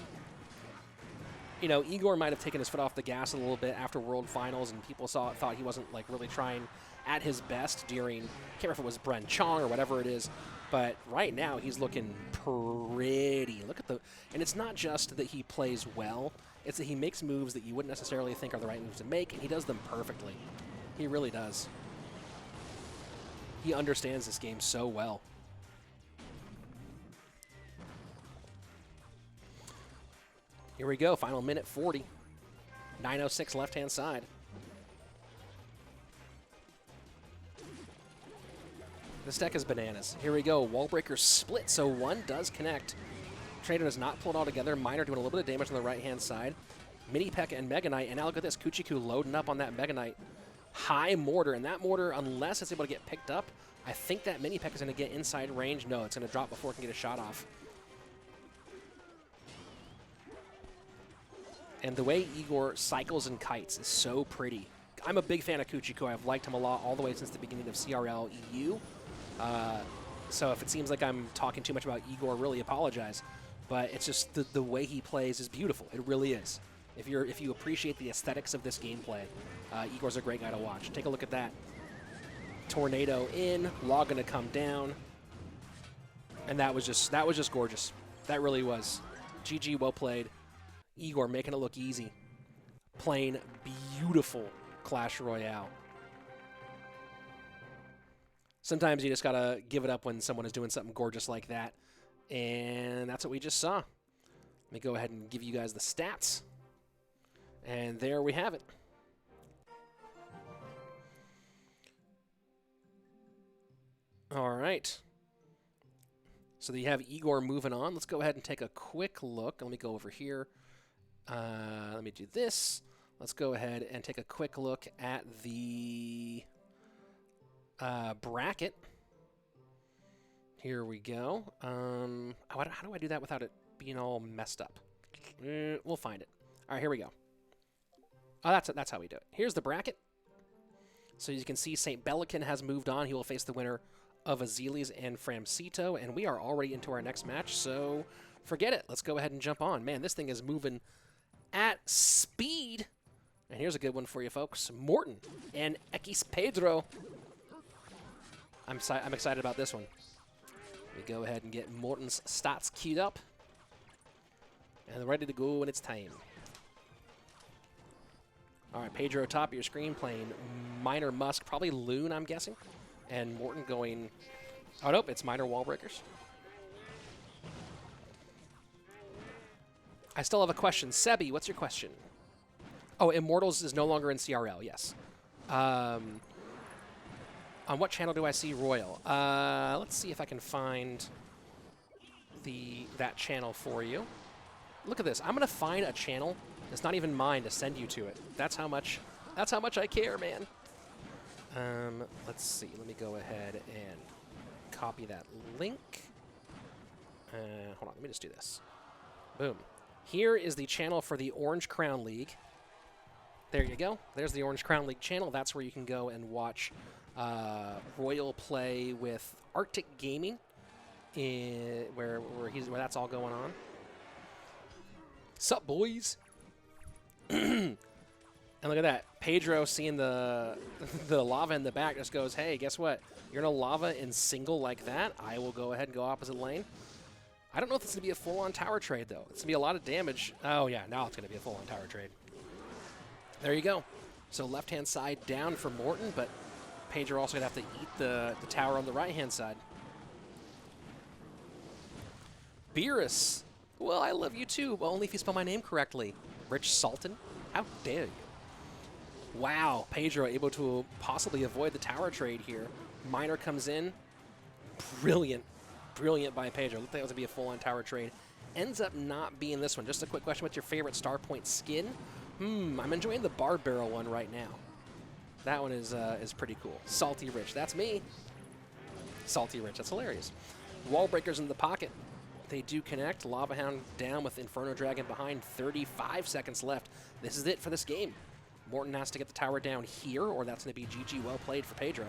You know, Igor might have taken his foot off the gas a little bit after World Finals, and people thought he wasn't like really trying at his best during, can't remember if it was Bren Chong or whatever it is, but right now he's looking pretty. Look at the, and it's not just that he plays well, it's that he makes moves that you wouldn't necessarily think are the right moves to make, and he does them perfectly. He really does. He understands this game so well. Here we go, final minute 40. 9:06 left-hand side. This deck is bananas. Here we go, Wallbreaker split, so one does connect. Trader does not pull it all together. Miner doing a little bit of damage on the right-hand side. Mini P.E.K.K.A and Mega Knight, and now look at this, Kuchiku loading up on that Mega Knight. High Mortar, and that Mortar, unless it's able to get picked up, I think that Mini P.E.K.K.A is going to get inside range. No, it's going to drop before it can get a shot off. And the way Igor cycles and kites is so pretty. I'm a big fan of Kuchiku. I've liked him a lot all the way since the beginning of CRL EU. So if it seems like I'm talking too much about Igor, really apologize. But it's just the way he plays is beautiful. It really is. If you appreciate the aesthetics of this gameplay, Igor's a great guy to watch. Take a look at that. Tornado in, Log gonna come down, and that was just gorgeous. That really was. GG, well played. Igor making it look easy. Playing beautiful Clash Royale. Sometimes you just gotta give it up when someone is doing something gorgeous like that. And that's what we just saw. Let me go ahead and give you guys the stats. And there we have it. All right. So you have Igor moving on. Let's go ahead and take a quick look. Let me go over here. Let me do this. Let's go ahead and take a quick look at the bracket. Here we go. How do I do that without it being all messed up? We'll find it. All right, here we go. Oh, that's how we do it. Here's the bracket. So you can see St. Belican has moved on. He will face the winner of Azelis and Framcito, and we are already into our next match, so forget it. Let's go ahead and jump on. Man, this thing is moving at speed. And here's a good one for you, folks. Morton and X Pedro. I'm excited about this one. We go ahead and get Morton's stats queued up. And ready to go when it's time. All right, Pedro, top of your screen, playing Miner Musk, probably Loon, I'm guessing. And Morton going, oh, nope, it's Miner Wallbreakers. I still have a question. Sebi, what's your question? Oh, Immortals is no longer in CRL, yes. On what channel do I see Royal? Let's see if I can find that channel for you. Look at this. I'm going to find a channel that's not even mine to send you to it. That's how much I care, man. Let's see. Let me go ahead and copy that link. Hold on. Let me just do this. Boom. Here is the channel for the Orange Crown League. There you go. There's the Orange Crown League channel. That's where you can go and watch Royal play with Arctic Gaming, where that's all going on. Sup, boys? And look at that. Pedro, seeing the lava in the back, just goes, hey, guess what? You're in a lava in single like that. I will go ahead and go opposite lane. I don't know if it's going to be a full-on tower trade, though. It's going to be a lot of damage. Oh, yeah, now it's going to be a full-on tower trade. There you go. So left-hand side down for Morton, but Pedro also going to have to eat the tower on the right-hand side. Beerus. Well, I love you too, but only if you spell my name correctly. Rich Slaton? How dare you? Wow, Pedro able to possibly avoid the tower trade here. Miner comes in. Brilliant. Brilliant by Pedro. Looked like it was going to be a full-on tower trade. Ends up not being this one. Just a quick question. What's your favorite Star Point skin? I'm enjoying the Bar Barrel one right now. That one is pretty cool. Salty Rich. That's me. Salty Rich. That's hilarious. Wall breakers in the pocket. They do connect. Lava Hound down with Inferno Dragon behind. 35 seconds left. This is it for this game. Morton has to get the tower down here, or that's going to be GG. Well played for Pedro.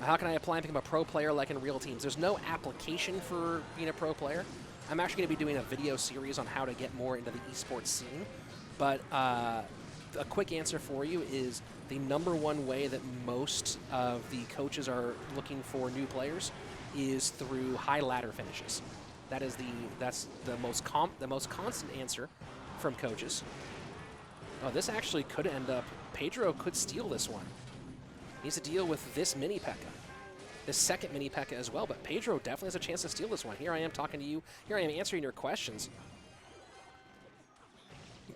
How can I apply and become a pro player like in real teams? There's no application for being a pro player. I'm actually going to be doing a video series on how to get more into the esports scene. But a quick answer for you is the #1 way that most of the coaches are looking for new players is through high ladder finishes. That's the most constant answer from coaches. Oh, this actually could end up. Pedro could steal this one. Needs to deal with this mini P.E.K.K.A. This second mini P.E.K.K.A. as well, but Pedro definitely has a chance to steal this one. Here I am talking to you. Here I am answering your questions.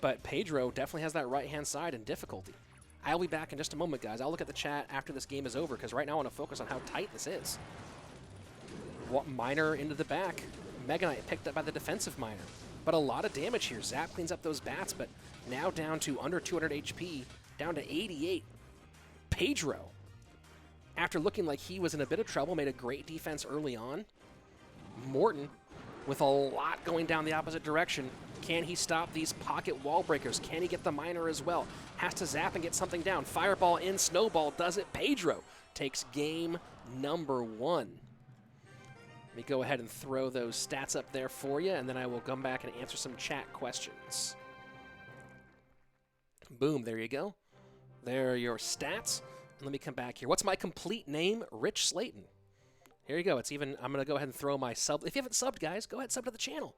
But Pedro definitely has that right-hand side in difficulty. I'll be back in just a moment, guys. I'll look at the chat after this game is over, because right now I want to focus on how tight this is. Miner into the back. Mega Knight picked up by the defensive Miner. But a lot of damage here. Zap cleans up those bats, but now down to under 200 HP, down to 88. Pedro, after looking like he was in a bit of trouble, made a great defense early on. Morton, with a lot going down the opposite direction. Can he stop these pocket wall breakers? Can he get the Miner as well? Has to zap and get something down. Fireball in, Snowball does it. Pedro takes game #1. Let me go ahead and throw those stats up there for you, and then I will come back and answer some chat questions. Boom, there you go. There are your stats. And let me come back here. What's my complete name? Rich Slaton. Here you go. It's even, I'm going to go ahead and throw my sub. If you haven't subbed, guys, go ahead and sub to the channel.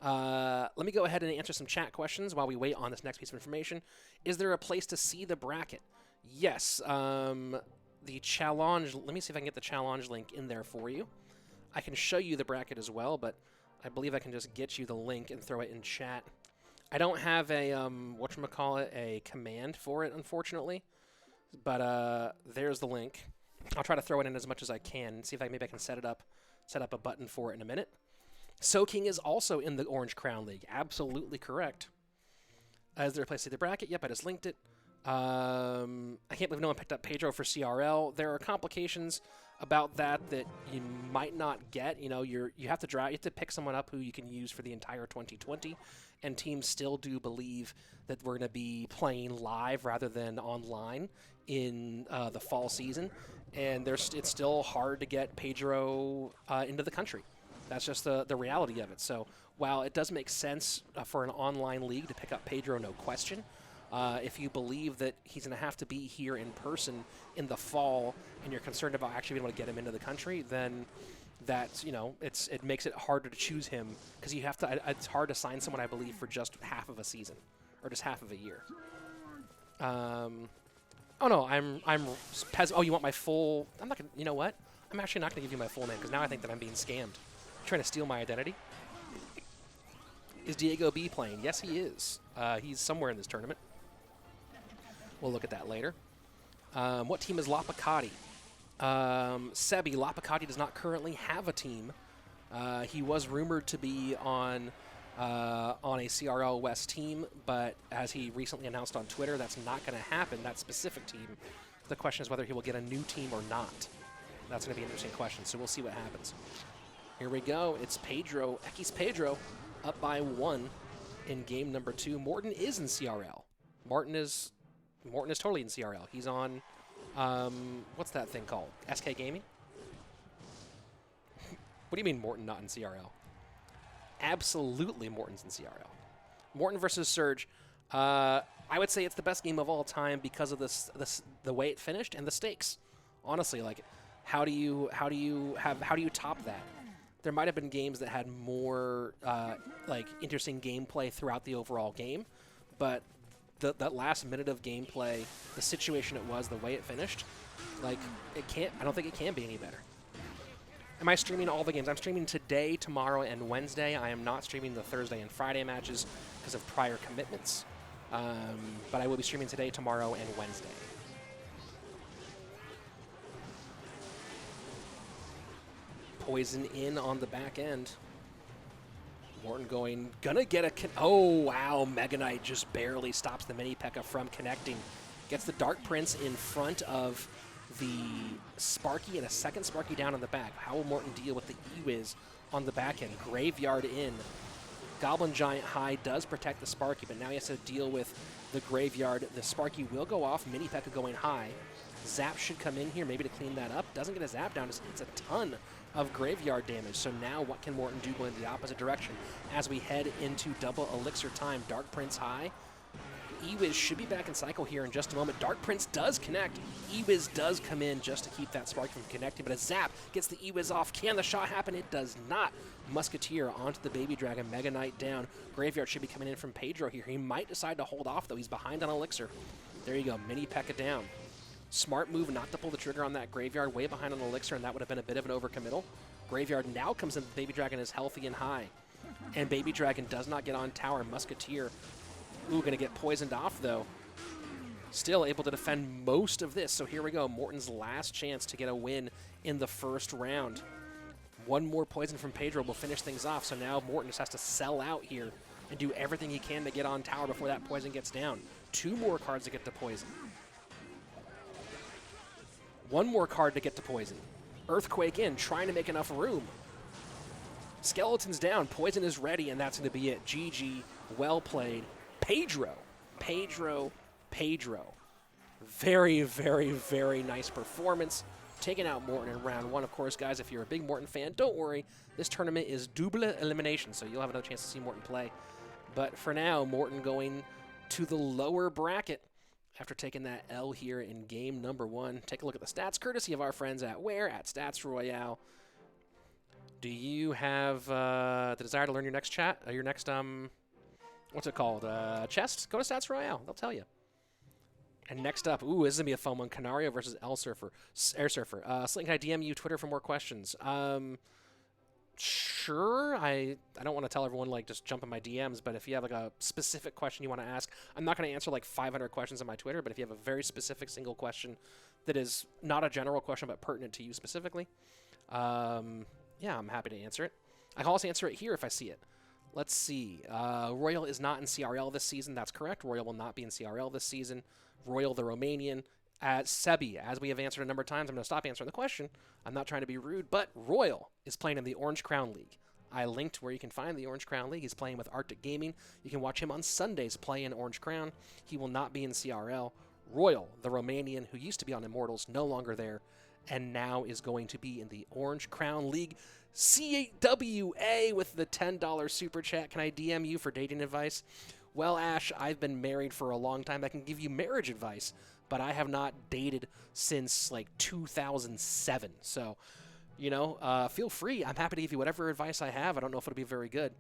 Let me go ahead and answer some chat questions while we wait on this next piece of information. Is there a place to see the bracket? Yes. The challenge, let me see if I can get the challenge link in there for you. I can show you the bracket as well, but I believe I can just get you the link and throw it in chat. I don't have a, whatchamacallit, a command for it, unfortunately. But there's the link. I'll try to throw it in as much as I can and see if maybe I can set up a button for it in a minute. Soaking is also in the Orange Crown League. Absolutely correct. Is there a place to see the bracket? Yep, I just linked it. I can't believe no one picked up Pedro for CRL. There are complications about that you might not get. You know, you have to pick someone up who you can use for the entire 2020, and teams still do believe that we're going to be playing live rather than online in the fall season, and it's still hard to get Pedro into the country. That's just the reality of it. So while it does make sense for an online league to pick up Pedro, no question, if you believe that he's going to have to be here in person in the fall and you're concerned about actually being able to get him into the country, then that's, it makes it harder to choose him, because you have to, it's hard to sign someone, I believe, for just half of a season or just half of a year. Oh no, oh, you want my full, I'm not going to, you know what? I'm actually not going to give you my full name, because now I think that I'm being scammed. You're trying to steal my identity. Is Diego B playing? Yes, he is. He's somewhere in this tournament. We'll look at that later. What team is Lapacati? Sebi, Lapacati does not currently have a team. He was rumored to be on a CRL West team, but as he recently announced on Twitter, that's not going to happen, that specific team. The question is whether he will get a new team or not. That's going to be an interesting question, so we'll see what happens. Here we go. It's Pedro, Ekis Pedro, up by 1 in game #2. Morton is in CRL. Morton is totally in CRL. He's on, what's that thing called? SK Gaming? What do you mean Morton not in CRL? Absolutely Morton's in CRL. Morton versus Surge. I would say it's the best game of all time because of the way it finished and the stakes. Honestly, like, how do you top that? there might have been games that had more like interesting gameplay throughout the overall game, but that last minute of gameplay, the situation it was, the way it finished, like I don't think it can be any better. Am I streaming all the games? I'm streaming today, tomorrow, and Wednesday. I am not streaming the Thursday and Friday matches because of prior commitments. But I will be streaming today, tomorrow, and Wednesday. Poison in on the back end. Morton gonna get a, oh wow, Mega Knight just barely stops the Mini P.E.K.K.A from connecting. Gets the Dark Prince in front of the Sparky and a second Sparky down on the back. How will Morton deal with the E-Wiz on the back end? Graveyard in. Goblin Giant High does protect the Sparky, but now he has to deal with the Graveyard. The Sparky will go off, Mini P.E.K.K.A going high. Zap should come in here maybe to clean that up. Doesn't get a Zap down, it's a ton of Graveyard damage. So now what can Morton do going the opposite direction? As we head into double Elixir time, Dark Prince high. E-Wiz should be back in cycle here in just a moment. Dark Prince does connect. E-Wiz does come in just to keep that Spark from connecting, but a Zap gets the E-Wiz off. Can the shot happen? It does not. Musketeer onto the Baby Dragon. Mega Knight down. Graveyard should be coming in from Pedro here. He might decide to hold off, though. He's behind on Elixir. There you go. Mini P.E.K.K.A down. Smart move not to pull the trigger on that Graveyard. Way behind on Elixir, and that would have been a bit of an overcommittal. Graveyard now comes in. Baby Dragon is healthy and high. And Baby Dragon does not get on tower. Musketeer, ooh, going to get poisoned off, though. Still able to defend most of this. So here we go. Morton's last chance to get a win in the first round. One more poison from Pedro will finish things off. So now Morton just has to sell out here and do everything he can to get on tower before that poison gets down. 2 more cards to get to poison. 1 more card to get to poison. Earthquake in, trying to make enough room. Skeleton's down. Poison is ready, and that's going to be it. GG. Well played. Pedro. Very, very, very nice performance. Taking out Morton in round 1. Of course, guys, if you're a big Morton fan, don't worry. This tournament is double elimination, so you'll have another chance to see Morton play. But for now, Morton going to the lower bracket after taking that L here in game number 1. Take a look at the stats, courtesy of our friends at where? At Stats Royale. Do you have the desire to learn your next what's it called? Chest? Go to Stats Royale. They'll tell you. And next up, ooh, this is going to be a fun one. Canario versus Air Surfer. Slaton, can I DM you Twitter for more questions? Sure. I don't want to tell everyone, like, just jump in my DMs, but if you have, like, a specific question you want to ask, I'm not going to answer, like, 500 questions on my Twitter, but if you have a very specific single question that is not a general question but pertinent to you specifically, yeah, I'm happy to answer it. I can also answer it here if I see it. Let's see. Royale is not in CRL this season. That's correct. Royale will not be in CRL this season. Royale, the Romanian. Sebi, as we have answered a number of times, I'm going to stop answering the question. I'm not trying to be rude, but Royale is playing in the Orange Crown League. I linked where you can find the Orange Crown League. He's playing with Arctic Gaming. You can watch him on Sundays play in Orange Crown. He will not be in CRL. Royale, the Romanian, who used to be on Immortals, no longer there, and now is going to be in the Orange Crown League. CWA with the $10 super chat. Can I DM you for dating advice? Well, Ash, I've been married for a long time. I can give you marriage advice, but I have not dated since, like, 2007. So, you know, feel free. I'm happy to give you whatever advice I have. I don't know if it'll be very good.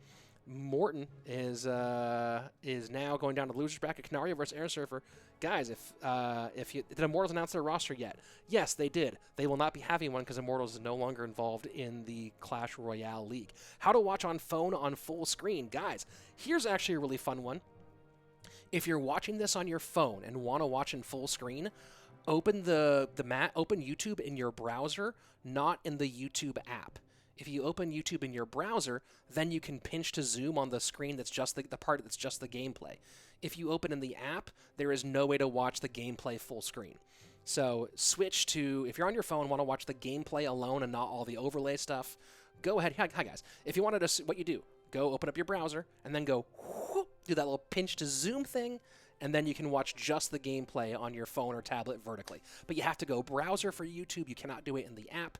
Morton is now going down to the losers bracket. Canario versus Air Surfer. Guys, did Immortals announce their roster yet? Yes, they did. They will not be having one because Immortals is no longer involved in the Clash Royale League. How to watch on phone on full screen. Guys, here's actually a really fun one. If you're watching this on your phone and want to watch in full screen, open open YouTube in your browser, not in the YouTube app. If you open YouTube in your browser, then you can pinch to zoom on the screen that's just the part that's just the gameplay. If you open in the app, there is no way to watch the gameplay full screen. So switch to, if you're on your phone and want to watch the gameplay alone and not all the overlay stuff, go ahead. Hi guys. If you wanted to, what you do, go open up your browser and then go whoop, do that little pinch to zoom thing, and then you can watch just the gameplay on your phone or tablet vertically. But you have to go browser for YouTube. You cannot do it in the app.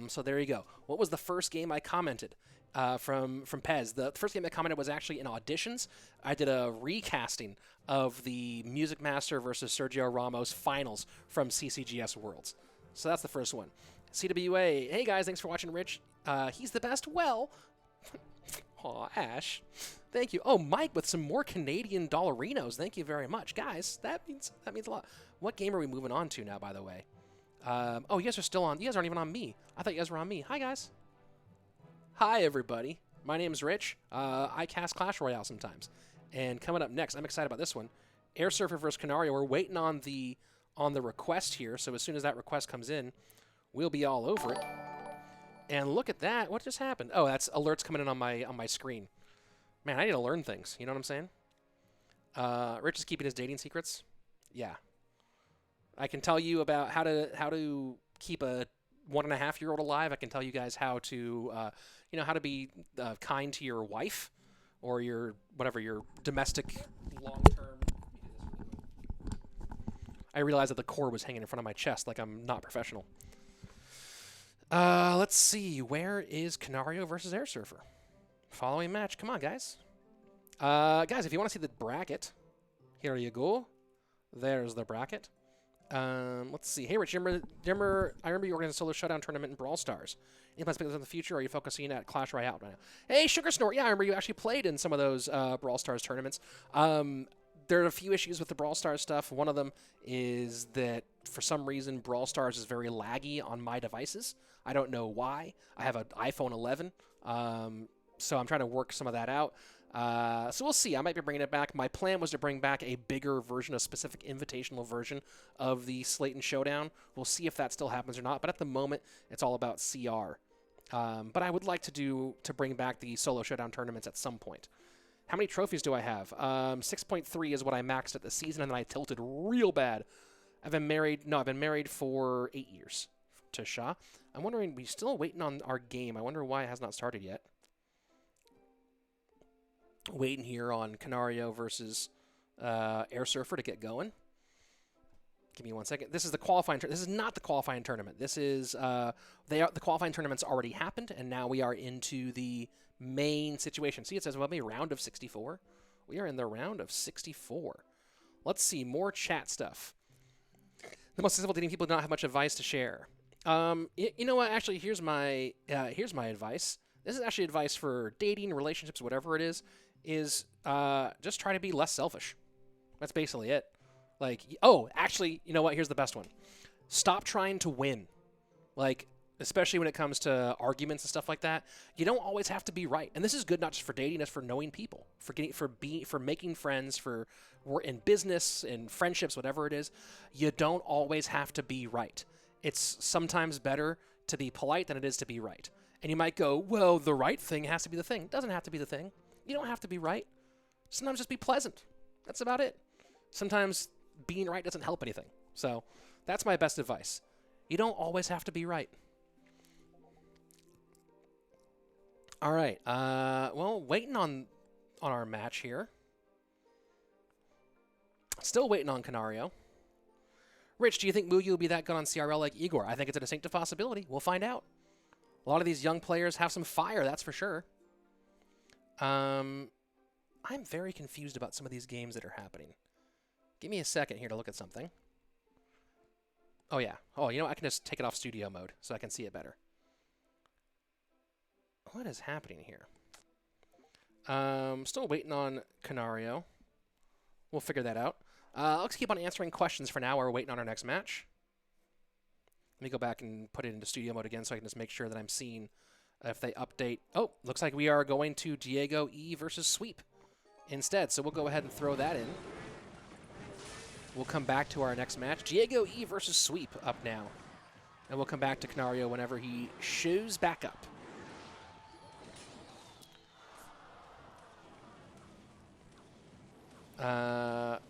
So there you go. What was the first game I commented from Pez? The first game I commented was actually in auditions. I did a recasting of the Music Master versus Sergio Ramos finals from CCGS Worlds. So that's the first one. CWA, hey guys, thanks for watching, Rich. He's the best. Well, aw, Ash. Thank you. Oh, Mike with some more Canadian dollarinos. Thank you very much. Guys, that means a lot. What game are we moving on to now, by the way? Oh, you guys are still on. You guys aren't even on me. I thought you guys were on me. Hi, guys. Hi, everybody. My name's Rich. I cast Clash Royale sometimes. And coming up next, I'm excited about this one. Air Surfer versus Canario. We're waiting on the request here, so as soon as that request comes in, we'll be all over it. And look at that. What just happened? Oh, that's alerts coming in on my screen. Man, I need to learn things. You know what I'm saying? Rich is keeping his dating secrets. Yeah. I can tell you about how to keep a 1.5-year-old alive. I can tell you guys how to how to be kind to your wife or your domestic long-term. I realized that the cord was hanging in front of my chest like I'm not professional. Let's see. Where is Canario versus Air Surfer? Following match. Come on, guys. Guys, if you want to see the bracket, here you go. There's the bracket. Let's see. Hey, Rich, I remember you organized a solo showdown tournament in Brawl Stars. Any plans to pick those in the future, or are you focusing at Clash Royale right now? Hey, Sugar Snort. Yeah, I remember you actually played in some of those Brawl Stars tournaments. There are a few issues with the Brawl Stars stuff. One of them is that, for some reason, Brawl Stars is very laggy on my devices. I don't know why. I have an iPhone 11, so I'm trying to work some of that out. So we'll see. I might be bringing it back. My plan was to bring back a bigger version, a specific invitational version of the Slaton Showdown. We'll see if that still happens or not. But at the moment, it's all about CR. But I would like to bring back the solo showdown tournaments at some point. How many trophies do I have? 6.3 is what I maxed at the season, and then I tilted real bad. I've been married for 8 years to Shah. I'm wondering, we're still waiting on our game. I wonder why it has not started yet. Waiting here on Canario versus Air Surfer to get going. Give me 1 second. This is the qualifying. This is not the qualifying tournament. This is the qualifying tournament's already happened, and now we are into the main situation. See, it says well, maybe round of 64. We are in the round of 64. Let's see more chat stuff. The most successful dating people do not have much advice to share. You know what? Actually, here's my advice. This is actually advice for dating, relationships, whatever it is just try to be less selfish. That's basically it. Like, oh, actually, you know what? Here's the best one. Stop trying to win. Like, especially when it comes to arguments and stuff like that. You don't always have to be right. And this is good not just for dating, it's for knowing people, for making friends, for in business, in friendships, whatever it is. You don't always have to be right. It's sometimes better to be polite than it is to be right. And you might go, well, the right thing has to be the thing. It doesn't have to be the thing. You don't have to be right. Sometimes just be pleasant. That's about it. Sometimes being right doesn't help anything. So that's my best advice. You don't always have to be right. All right. Well, waiting on our match here. Still waiting on Canario. Rich, do you think Mugi will be that good on CRL like Igor? I think it's a distinct possibility. We'll find out. A lot of these young players have some fire, that's for sure. I'm very confused about some of these games that are happening. Give me a second here to look at something. Oh, yeah. Oh, you know, I can just take it off studio mode so I can see it better. What is happening here? Still waiting on Canario. We'll figure that out. Let's keep on answering questions for now while we're waiting on our next match. Let me go back and put it into studio mode again so I can just make sure that I'm seeing if they update. Oh, looks like we are going to Diego E versus Sweep instead. So we'll go ahead and throw that in. We'll come back to our next match. Diego E versus Sweep up now. And we'll come back to Canario whenever he shows back up.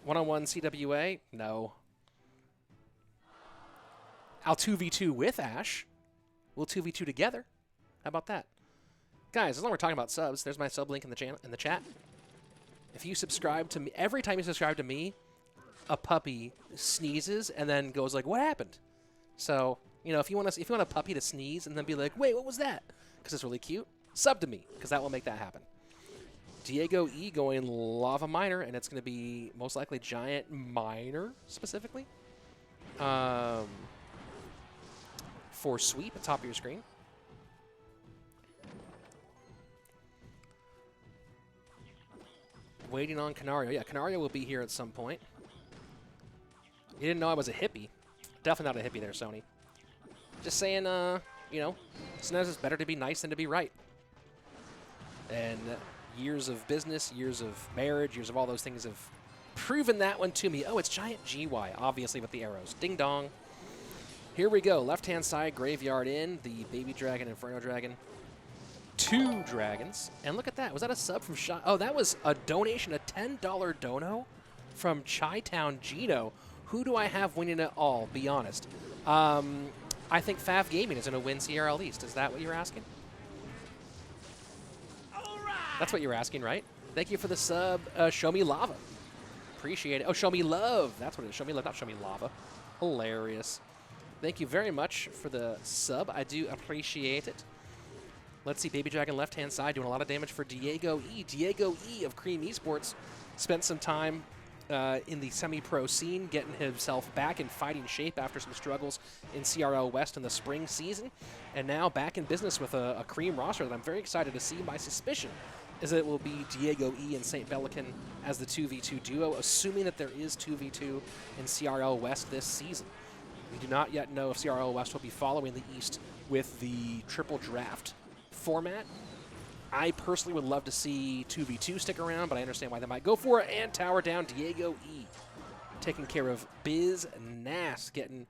One-on-one CWA? No. I'll 2v2 with Ash. We'll 2v2 together. How about that? Guys, as long as we're talking about subs, there's my sub link in the chat. If you subscribe to me, every time you subscribe to me, a puppy sneezes and then goes like, "What happened?" So, you know, if you want a puppy to sneeze and then be like, "Wait, what was that?" Because it's really cute, sub to me because that will make that happen. Diego E going Lava Minor, and it's going to be most likely Giant Minor specifically. For Sweep at top of your screen. Waiting on Canario. Yeah, Canario will be here at some point. You didn't know I was a hippie. Definitely not a hippie there, Sony. Just saying, you know, sometimes it's better to be nice than to be right. And years of business, years of marriage, years of all those things have proven that one to me. Oh, it's Giant GY, obviously, with the arrows. Ding dong. Here we go. Left-hand side, Graveyard in. The Baby Dragon, Inferno Dragon. 2 dragons. And look at that. Was that a sub from Shy? Oh, that was a donation, a $10 dono from Chi-Town Gino. Who do I have winning it all? Be honest. I think Fav Gaming is going to win CRL East. Is that what you're asking? All right. That's what you're asking, right? Thank you for the sub. Show me lava. Appreciate it. Oh, show me love. That's what it is. Show me love, not show me lava. Hilarious. Thank you very much for the sub. I do appreciate it. Let's see. Baby Dragon left-hand side doing a lot of damage for Diego E. Diego E of Cream Esports spent some time in the semi-pro scene, getting himself back in fighting shape after some struggles in CRL West in the spring season, and now back in business with a Cream roster that I'm very excited to see. My suspicion is that it will be Diego E and St. Belican as the 2v2 duo, assuming that there is 2v2 in CRL West this season. We do not yet know if CRL West will be following the East with the triple draft format. I personally would love to see 2v2 stick around, but I understand why they might go for it. And tower down, Diego E. Taking care of Biz Nass, getting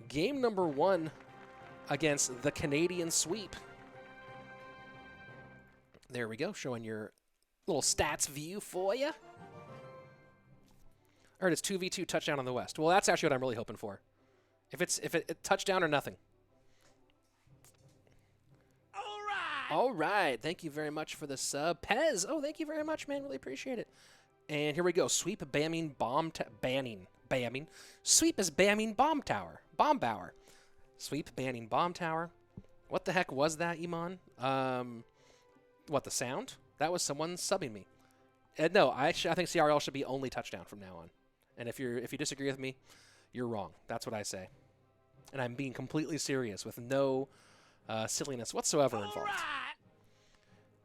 game number 1 against the Canadian sweep. There we go, showing your little stats view for you. I heard it's 2v2 touchdown on the West. Well, that's actually what I'm really hoping for. If it touchdown or nothing. All right. Thank you very much for the sub. Pez. Oh, thank you very much, man. Really appreciate it. And here we go. Sweep bamming bomb banning. Bamming. Sweep is bamming bomb tower. Bomb bower. Sweep banning bomb tower. What the heck was that, Iman? What, the sound? That was someone subbing me. No, I think CRL should be only touchdown from now on. And if you disagree with me, you're wrong. That's what I say. And I'm being completely serious with no silliness whatsoever involved. Right.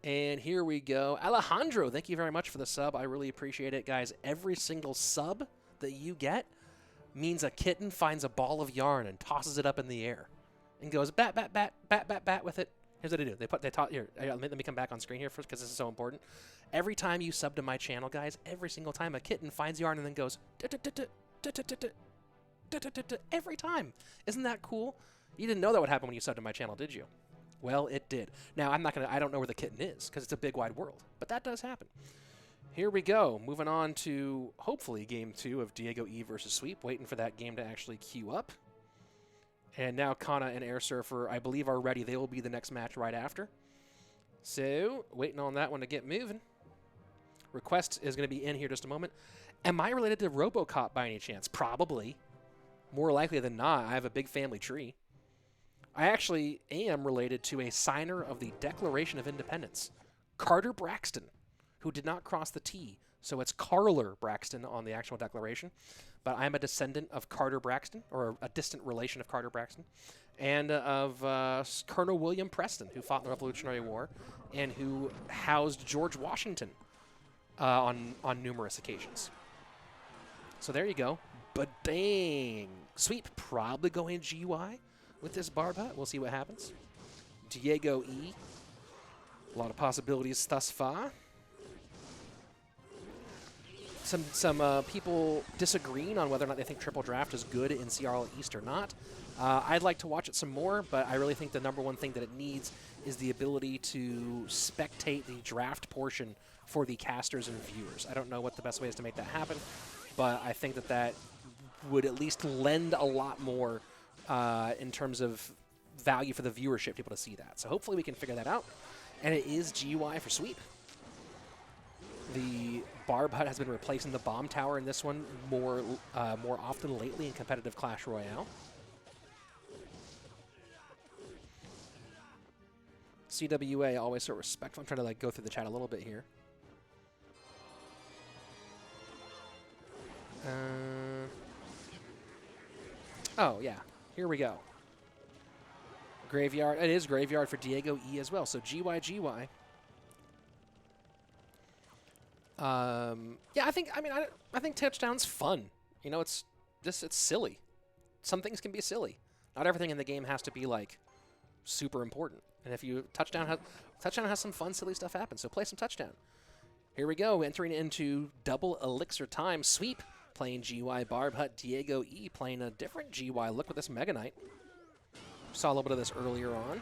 And here we go. Alejandro, thank you very much for the sub. I really appreciate it, guys. Every single sub that you get means a kitten finds a ball of yarn and tosses it up in the air and goes bat, bat, bat, bat, bat, bat with it. Here's what they do. Here, let me come back on screen here first because this is so important. Every time you sub to my channel, guys, every single time a kitten finds yarn and then goes every time. Isn't that cool? You didn't know that would happen when you subbed to my channel, did you? Well, it did. Now, I don't know where the kitten is because it's a big wide world, but that does happen. Here we go. Moving on to, hopefully, Game 2 of Diego E versus Sweep. Waiting for that game to actually queue up. And now Kana and Air Surfer, I believe, are ready. They will be the next match right after. So, waiting on that one to get moving. Request is going to be in here just a moment. Am I related to RoboCop by any chance? Probably. More likely than not. I have a big family tree. I actually am related to a signer of the Declaration of Independence, Carter Braxton, who did not cross the T. So it's Carler Braxton on the actual declaration. But I'm a descendant of Carter Braxton, or a distant relation of Carter Braxton, and of Colonel William Preston, who fought in the Revolutionary War and who housed George Washington on numerous occasions. So there you go. But dang. Sweep probably going GY with this barb hut. We'll see what happens. Diego E. A lot of possibilities thus far. Some people disagreeing on whether or not they think Triple Draft is good in CRL East or not. I'd like to watch it some more, but I really think the number one thing that it needs is the ability to spectate the draft portion for the casters and viewers. I don't know what the best way is to make that happen, but I think that that would at least lend a lot more in terms of value for the viewership to be able to see that. So hopefully we can figure that out. And it is GY for Sweep. The Barb Hut has been replacing the Bomb Tower in this one more often lately in competitive Clash Royale. CWA, always so respectful. I'm trying to go through the chat a little bit here. Oh, yeah. Here we go. Graveyard. It is Graveyard for Diego E as well. So GY. Yeah, I think touchdown's fun. You know, it's silly. Some things can be silly. Not everything in the game has to be like super important. And if you touchdown has some fun, silly stuff happen. So play some touchdown. Here we go, entering into double elixir time. Sweep playing GY Barb Hut. Diego E playing a different GY look with this Mega Knight. Saw a little bit of this earlier on.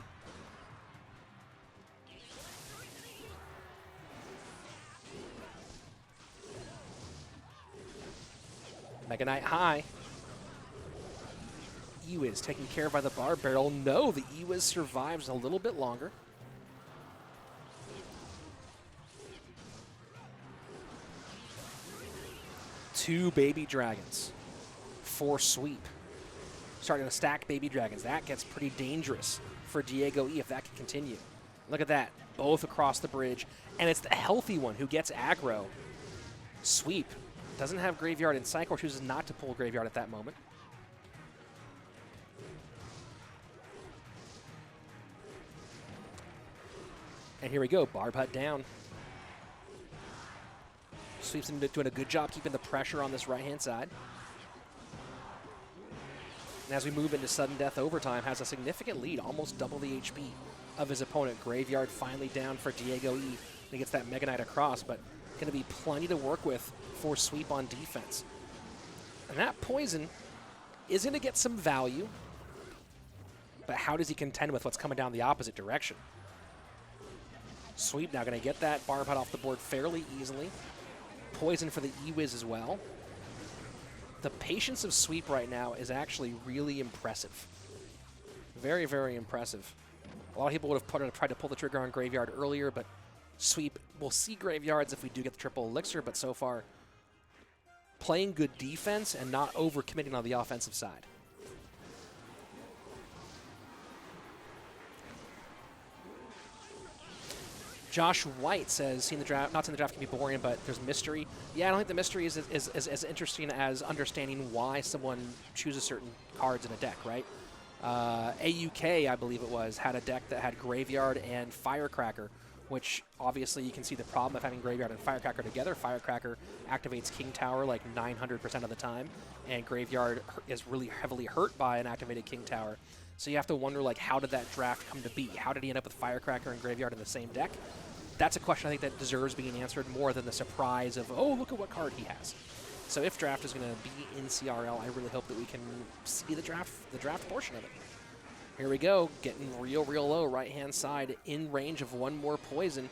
Mega Knight high. Ewiz taken care of by the Barb Barrel. No, the Ewiz survives a little bit longer. Two baby dragons for Sweep. Starting to stack baby dragons. That gets pretty dangerous for Diego E if that can continue. Look at that. Both across the bridge. And it's the healthy one who gets aggro. Sweep doesn't have Graveyard in sight, or chooses not to pull Graveyard at that moment. And here we go. Barb Hut down. Sweep's doing a good job keeping the pressure on this right-hand side. And as we move into sudden death overtime, has a significant lead, almost double the HP of his opponent. Graveyard finally down for Diego E. He gets that Mega Knight across, but going to be plenty to work with for Sweep on defense. And that poison is going to get some value, but how does he contend with what's coming down the opposite direction? Sweep now going to get that Barb Hut off the board fairly easily. Poison for the Ewiz as well. The patience of Sweep right now is actually really impressive. Very, very impressive. A lot of people would have tried to pull the trigger on Graveyard earlier, but Sweep will see Graveyards if we do get the triple elixir, but so far playing good defense and not overcommitting on the offensive side. Josh White says, seeing the draft, not seeing the draft can be boring, but there's mystery. Yeah, I don't think the mystery is as interesting as understanding why someone chooses certain cards in a deck, right? AUK, I believe it was, had a deck that had Graveyard and Firecracker, which obviously you can see the problem of having Graveyard and Firecracker together. Firecracker activates King Tower like 900% of the time, and Graveyard is really heavily hurt by an activated King Tower. So you have to wonder, like, how did that draft come to be? How did he end up with Firecracker and Graveyard in the same deck? That's a question I think that deserves being answered more than the surprise of, oh, look at what card he has. So if draft is going to be in CRL, I really hope that we can see the draft portion of it. Here we go, getting real low, right-hand side, in range of one more poison.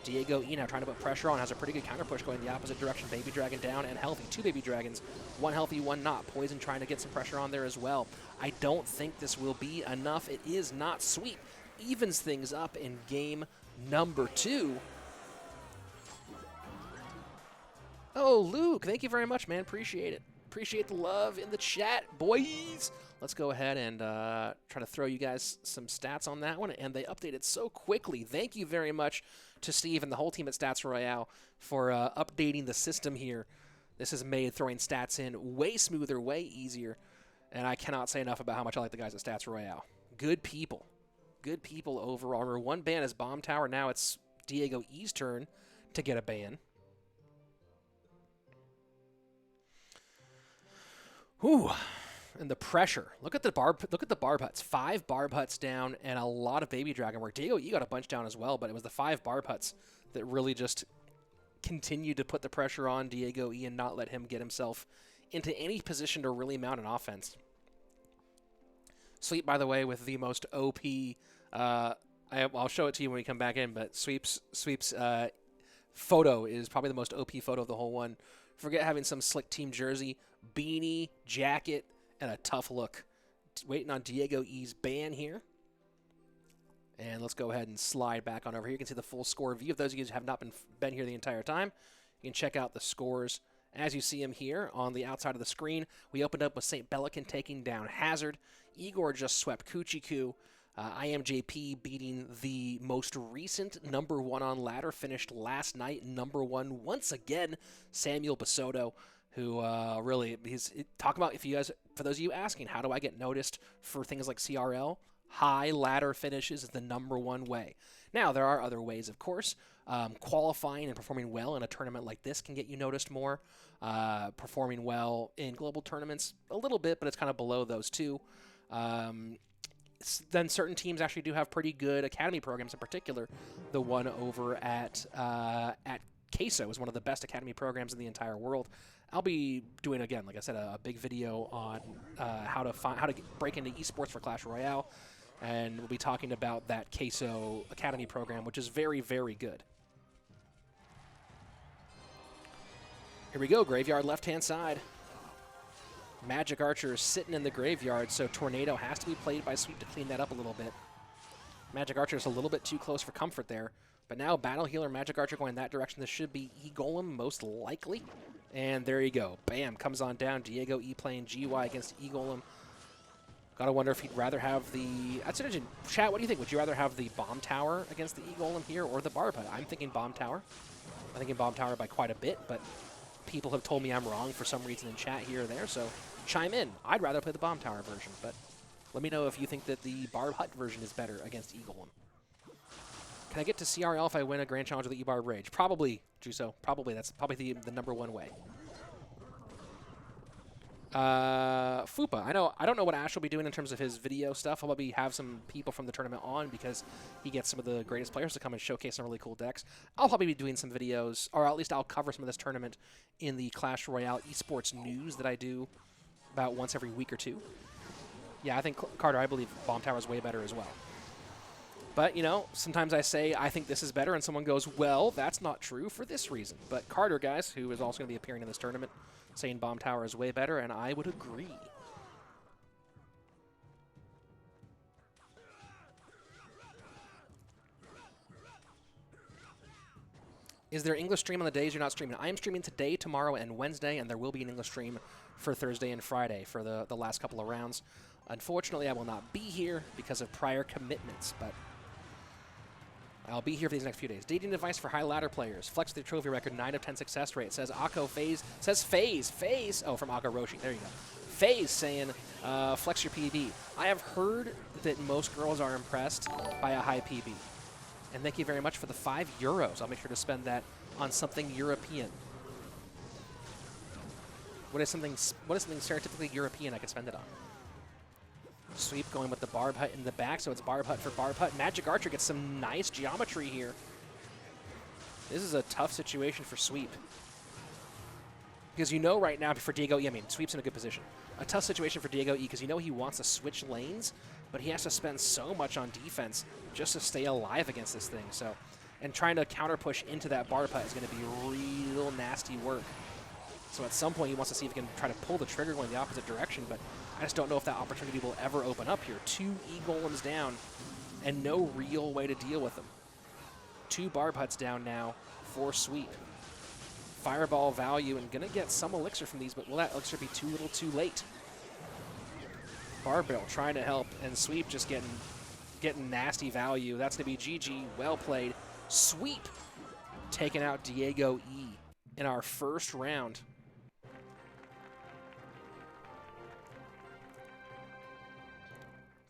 Diego E now trying to put pressure on, has a pretty good counter push going the opposite direction. Baby Dragon down and healthy. Two Baby Dragons, one healthy, one not. Poison trying to get some pressure on there as well. I don't think this will be enough. It is not. Sweep evens things up in game number 2. Oh, Luke, thank you very much, man. Appreciate it. Appreciate the love in the chat, boys. Let's go ahead and try to throw you guys some stats on that one, and they updated so quickly. Thank you very much to Steve and the whole team at Stats Royale for updating the system here. This has made throwing stats in way smoother, way easier, and I cannot say enough about how much I like the guys at Stats Royale. Good people. Good people overall. Remember, one ban is Bomb Tower. Now it's Diego E's turn to get a ban. Whew. And the pressure. Look at the barb huts. 5 barb huts down and a lot of baby dragon work. Diego E got a bunch down as well, but it was the 5 barb huts that really just continued to put the pressure on Diego E and not let him get himself into any position to really mount an offense. Sweep, by the way, with the most OP. I'll show it to you when we come back in, but Sweep's photo is probably the most OP photo of the whole one. Forget having some slick team jersey, beanie, jacket, and a tough look. Waiting on Diego E's ban here. And let's go ahead and slide back on over here. You can see the full score view. If those of you who have not been here the entire time, you can check out the scores as you see them here on the outside of the screen. We opened up with St. Bellican taking down Hazard. Igor just swept Kuchiku. IMJP beating the most recent #1 on ladder, finished last night #1 once again, Samuel Basoto, who he's talking about, if you guys, for those of you asking, how do I get noticed for things like CRL? High ladder finishes is the #1 way. Now, there are other ways, of course. Qualifying and performing well in a tournament like this can get you noticed more. Performing well in global tournaments, a little bit, but it's kind of below those two. Then certain teams actually do have pretty good academy programs. In particular, the one over at Queso is one of the best academy programs in the entire world. I'll be doing, again, like I said, a big video on how to break into esports for Clash Royale, and we'll be talking about that Queso academy program, which is very, very good. Here we go, graveyard left-hand side. Magic Archer is sitting in the graveyard, so Tornado has to be played by Sweep to clean that up a little bit. Magic Archer is a little bit too close for comfort there. But now Battle Healer, Magic Archer going that direction. This should be E-Golem, most likely. And there you go. Bam, comes on down. Diego E playing GY against E-Golem. Gotta wonder if he'd rather have the... That's an interesting... Chat, what do you think? Would you rather have the Bomb Tower against the E-Golem here or the Barb Hut? I'm thinking Bomb Tower. I'm thinking Bomb Tower by quite a bit, but people have told me I'm wrong for some reason in chat here or there, so chime in. I'd rather play the Bomb Tower version, but let me know if you think that the Barb Hut version is better against E-Golem. Can I get to CRL if I win a Grand Challenge of the E-Barb Rage? Probably, Juso. Probably. That's probably the #1 way. Fupa. I don't know what Ash will be doing in terms of his video stuff. I'll probably have some people from the tournament on because he gets some of the greatest players to come and showcase some really cool decks. I'll probably be doing some videos, or at least I'll cover some of this tournament in the Clash Royale esports news that I do about once every week or two. Yeah, I think, Carter, I believe Bomb Tower is way better as well. But, you know, sometimes I say, I think this is better, and someone goes, well, that's not true for this reason. But Carter, guys, who is also going to be appearing in this tournament, saying Bomb Tower is way better, and I would agree. Is there English stream on the days you're not streaming? I am streaming today, tomorrow, and Wednesday, and there will be an English stream for Thursday and Friday for the last couple of rounds. Unfortunately, I will not be here because of prior commitments, but I'll be here for these next few days. Dating device for high ladder players. Flex the trophy record, 9 of 10 success rate. It says Akko Phase. Says Phase. Oh, from Akko Roshi. There you go. Phase saying, flex your PB. I have heard that most girls are impressed by a high PB. And thank you very much for the €5. I'll make sure to spend that on something European. What is something stereotypically European I could spend it on? Sweep going with the Barb Hut in the back, so it's Barb Hut for Barb Hut. Magic Archer gets some nice geometry here. This is a tough situation for Sweep. Because you know right now for Diego E, I mean, Sweep's in a good position. A tough situation for Diego E because you know he wants to switch lanes, but he has to spend so much on defense just to stay alive against this thing. So, and trying to counter push into that Barb Hut is going to be real nasty work. So at some point he wants to see if he can try to pull the trigger going the opposite direction, but I just don't know if that opportunity will ever open up here. 2 E-Golems down and no real way to deal with them. 2 Barb Huts down now for Sweep. Fireball value and going to get some elixir from these, but will that elixir be too little too late? Barbell trying to help, and Sweep just getting nasty value. That's going to be GG. Well played. Sweep taking out Diego E in our first round.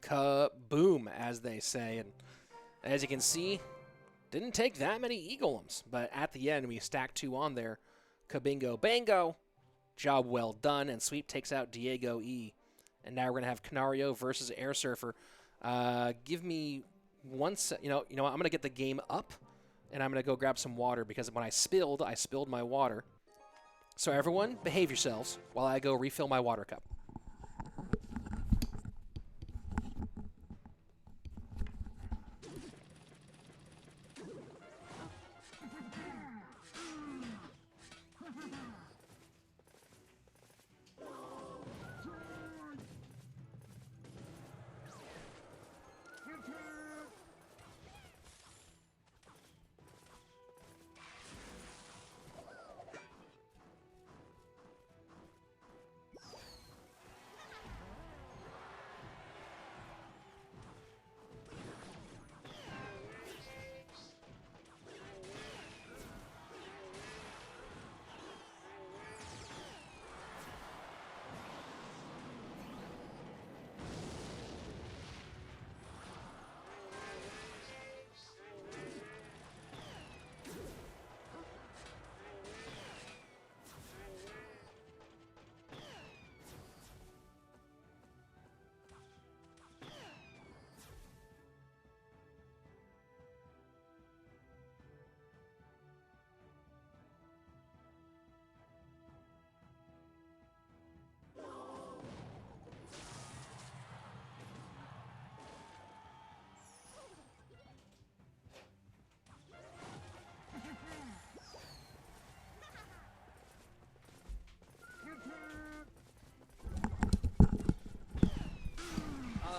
Kaboom, as they say. And as you can see, didn't take that many E-Golems, but at the end we stacked 2 on there. Kabingo bango. Job well done, and Sweep takes out Diego E. And now we're going to have Canario versus Air Surfer. Give me one sec. You know what? I'm going to get the game up, and I'm going to go grab some water, because when I spilled my water. So everyone, behave yourselves while I go refill my water cup.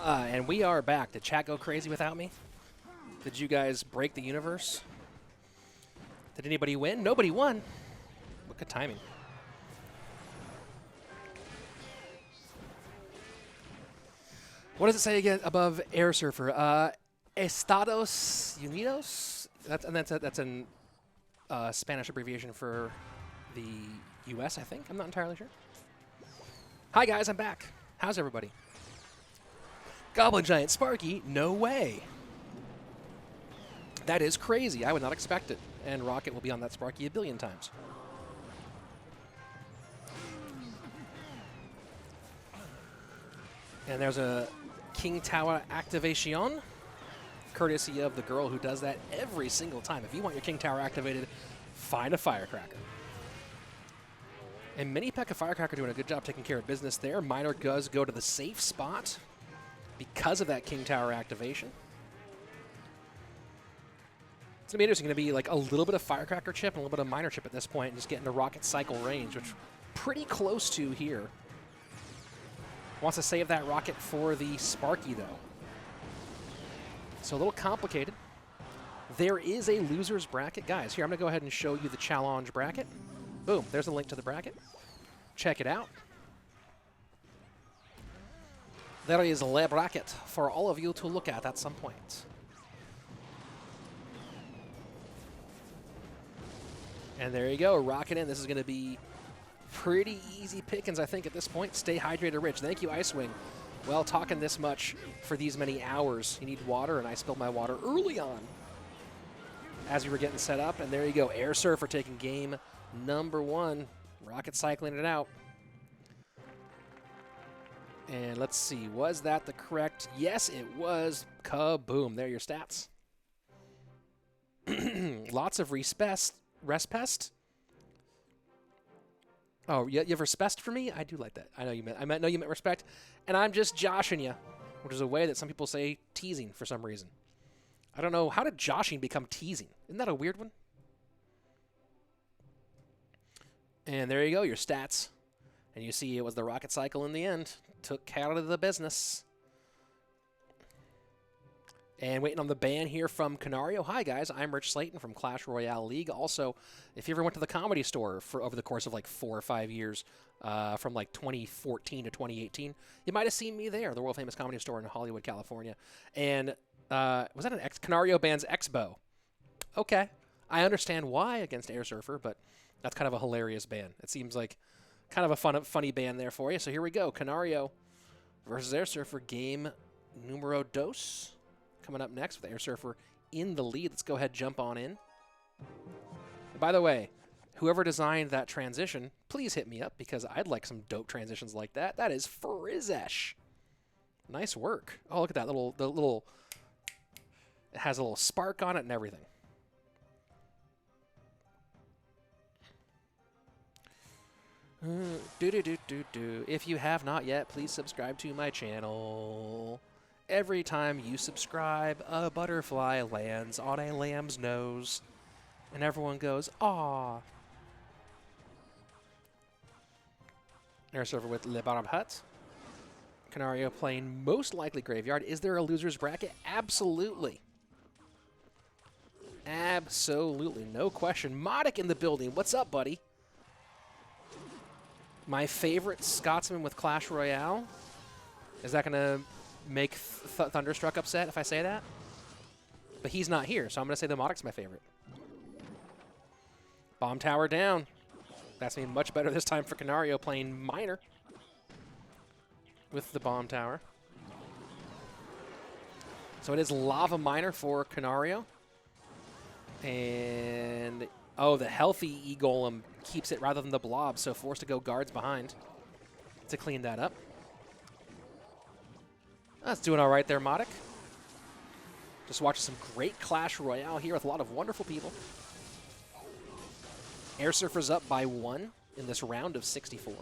And we are back. Did chat go crazy without me? Did you guys break the universe? Did anybody win? Nobody won. What good timing. What does it say again above Air Surfer? Estados Unidos? That's an Spanish abbreviation for the U.S., I think. I'm not entirely sure. Hi, guys. I'm back. How's everybody? Goblin Giant Sparky? No way. That is crazy. I would not expect it. And Rocket will be on that Sparky a billion times. And there's a King Tower activation, courtesy of the girl who does that every single time. If you want your King Tower activated, find a Firecracker. And Mini P.E.K.K.A. Firecracker doing a good job taking care of business there. Miner does go to the safe spot because of that King Tower activation. It's going to be interesting. Going to be like a little bit of Firecracker chip and a little bit of Miner chip at this point, and just getting to Rocket Cycle range, which pretty close to here. Wants to save that Rocket for the Sparky, though. So a little complicated. There is a loser's bracket. Guys, here, I'm going to go ahead and show you the challenge bracket. Boom, there's a link to the bracket. Check it out. There is Le Bracket for all of you to look at some point. And there you go, Rocket in. This is going to be pretty easy pickings, I think, at this point. Stay hydrated, Rich. Thank you, Icewing. Well, talking this much for these many hours, you need water, and I spilled my water early on as we were getting set up. And there you go, Air Surfer taking game number 1. Rocket cycling it out. And let's see, was that the correct? Yes, it was. Kaboom. There are your stats. Lots of respest. Oh, you have respect for me? I do like that. I know you meant respect. And I'm just joshing you, which is a way that some people say teasing for some reason. I don't know. How did joshing become teasing? Isn't that a weird one? And there you go, your stats. And you see it was the Rocket Cycle in the end. Took care of the business. And waiting on the ban here from Canario. Hi, guys. I'm Rich Slaton from Clash Royale League. Also, if you ever went to the Comedy Store for over the course of like 4 or 5 years, from like 2014 to 2018, you might have seen me there, the world-famous Comedy Store in Hollywood, California. And was that an Canario bans Expo? Okay. I understand why against Air Surfer, but that's kind of a hilarious ban. It seems like kind of a funny ban there for you. So here we go. Canario versus Air Surfer, game numero dos. Coming up next with Air Surfer in the lead. Let's go ahead and jump on in. And by the way, whoever designed that transition, please hit me up because I'd like some dope transitions like that. That is Frizesh. Nice work. Oh, look at that little it has a little spark on it and everything. If you have not yet, please subscribe to my channel. Every time you subscribe, a butterfly lands on a lamb's nose, and everyone goes, "Aw." Air Surfer with Le Baron Hut. Canario playing most likely Graveyard. Is there a loser's bracket? Absolutely. Absolutely. No question. Modic in the building. What's up, buddy? My favorite Scotsman with Clash Royale. Is that going to make Thunderstruck upset if I say that? But he's not here, so I'm going to say the Modic's my favorite. Bomb tower down. That's going to be much better this time for Canario playing Miner with the bomb tower. So it is Lava Miner for Canario. And, oh, the healthy E-Golem keeps it rather than the blob, so forced to go guards behind to clean that up. That's doing all right there, Modic. Just watching some great Clash Royale here with a lot of wonderful people. Air Surfer's up by 1 in this round of 64.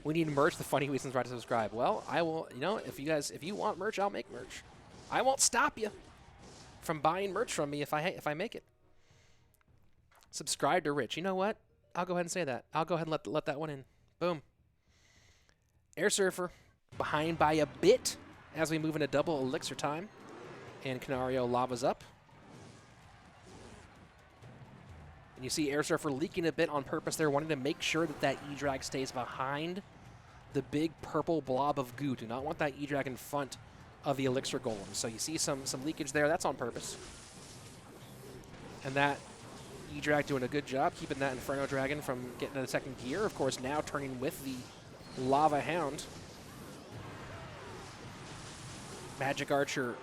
We need merch. The funny reasons right to subscribe. Well, I will, if you want merch, I'll make merch. I won't stop you from buying merch from me if I make it. Subscribe to Rich. You know what? I'll go ahead and say that. I'll go ahead and let that one in. Boom. Air Surfer behind by a bit as we move into double elixir time. And Canario lavas up. And you see Air Surfer leaking a bit on purpose there, wanting to make sure that that E-Drag stays behind the big purple blob of goo. Do not want that E-Drag in front of the elixir golem. So you see some leakage there. That's on purpose. And that E-Drag doing a good job keeping that Inferno Dragon from getting into second gear. Of course, now turning with the Lava Hound. Magic Archer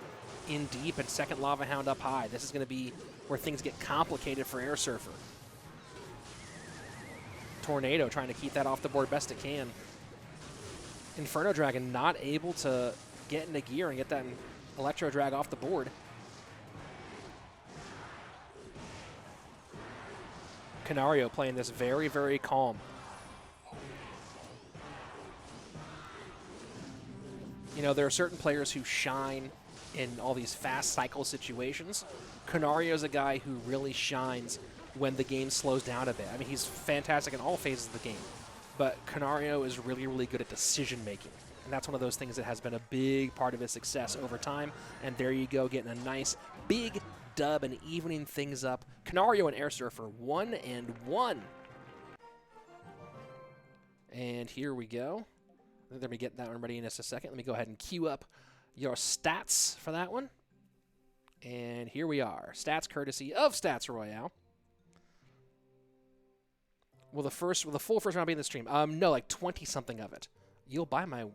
in deep and second Lava Hound up high. This is going to be where things get complicated for Air Surfer. Tornado trying to keep that off the board best it can. Inferno Dragon not able to get into gear and get that Electro Drag off the board. Canario playing this very, very calm. You know, there are certain players who shine in all these fast cycle situations. Canario's a guy who really shines when the game slows down a bit. I mean, he's fantastic in all phases of the game, but Canario is really, really good at decision making. And that's one of those things that has been a big part of his success over time. And there you go, getting a nice big dub and evening things up. Canario and Air Surfer 1-1. And here we go. Let me get that one ready in just a second. Let me go ahead and queue up your stats for that one. And here we are. Stats courtesy of Stats Royale. Will the full first round be in the stream? No, like 20-something of it. You'll buy my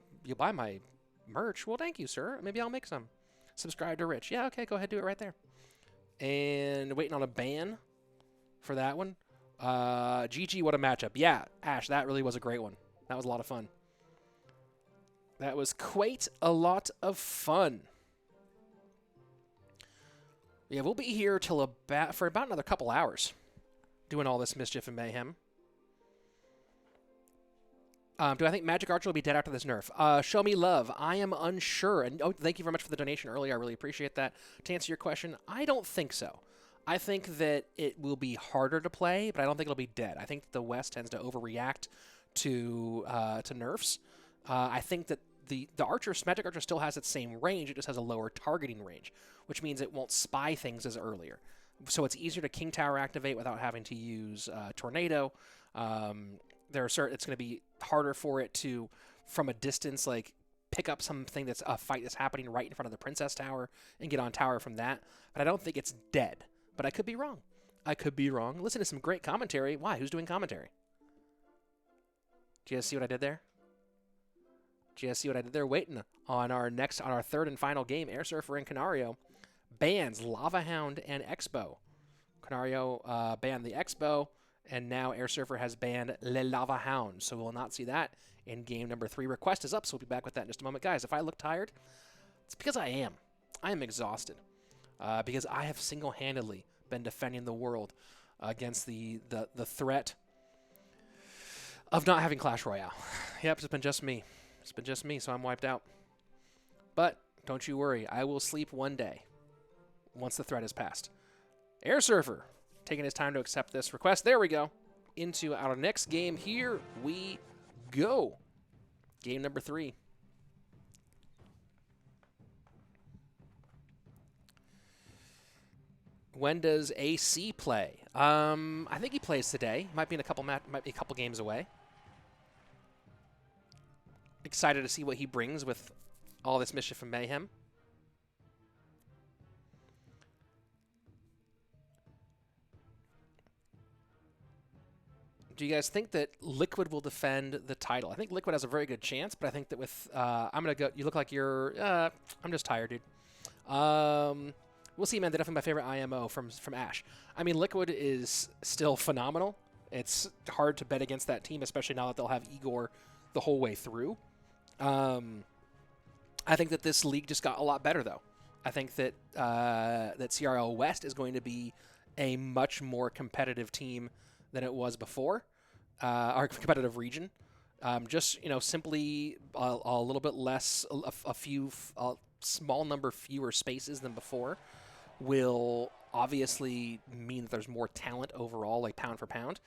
merch. Well, thank you, sir. Maybe I'll make some. Subscribe to Rich. Yeah, okay, go ahead, do it right there. And waiting on a ban for that one. GG, what a matchup. Yeah, Ash, that really was a great one. That was a lot of fun. That was quite a lot of fun. Yeah, we'll be here till for about another couple hours doing all this mischief and mayhem. Do I think Magic Archer will be dead after this nerf? Show me love. I am unsure. And oh, thank you very much for the donation earlier. I really appreciate that. To answer your question, I don't think so. I think that it will be harder to play, but I don't think it'll be dead. I think the West tends to overreact to nerfs. I think that the Magic Archer still has its same range. It just has a lower targeting range, which means it won't spy things as earlier. So it's easier to King Tower activate without having to use Tornado. It's going to be harder for it to, from a distance, like pick up something that's a fight that's happening right in front of the Princess Tower and get on tower from that. But I don't think it's dead. But I could be wrong. I could be wrong. Listen to some great commentary. Why? Who's doing commentary? Do you guys see what I did there? Do you guys see what I did there? Waiting on our third and final game, Air Surfer and Canario bans Lava Hound and Expo. Canario banned the Expo, and now Air Surfer has banned Le Lava Hound. So we will not see that in game number 3. Request is up, so we'll be back with that in just a moment. Guys, if I look tired, it's because I am. I am exhausted. Because I have single-handedly been defending the world against the threat of not having Clash Royale. Yep, it's been just me. It's been just me, so I'm wiped out. But don't you worry. I will sleep one day once the threat is passed. Air Surfer taking his time to accept this request. There we go. Into our next game. Here we go. Game number 3. When does AC play? I think he plays today. Might be in might be a couple games away. Excited to see what he brings with all this mischief and mayhem. Do you guys think that Liquid will defend the title? I think Liquid has a very good chance, but I think that with I'm gonna go. You look like you're. I'm just tired, dude. We'll see, man. They're definitely my favorite IMO from Ash. I mean, Liquid is still phenomenal. It's hard to bet against that team, especially now that they'll have Igor the whole way through. I think that this league just got a lot better, though. I think that that CRL West is going to be a much more competitive team than it was before, our competitive region. Just, simply a little bit less, a small number fewer spaces than before will obviously mean that there's more talent overall, like pound for pound.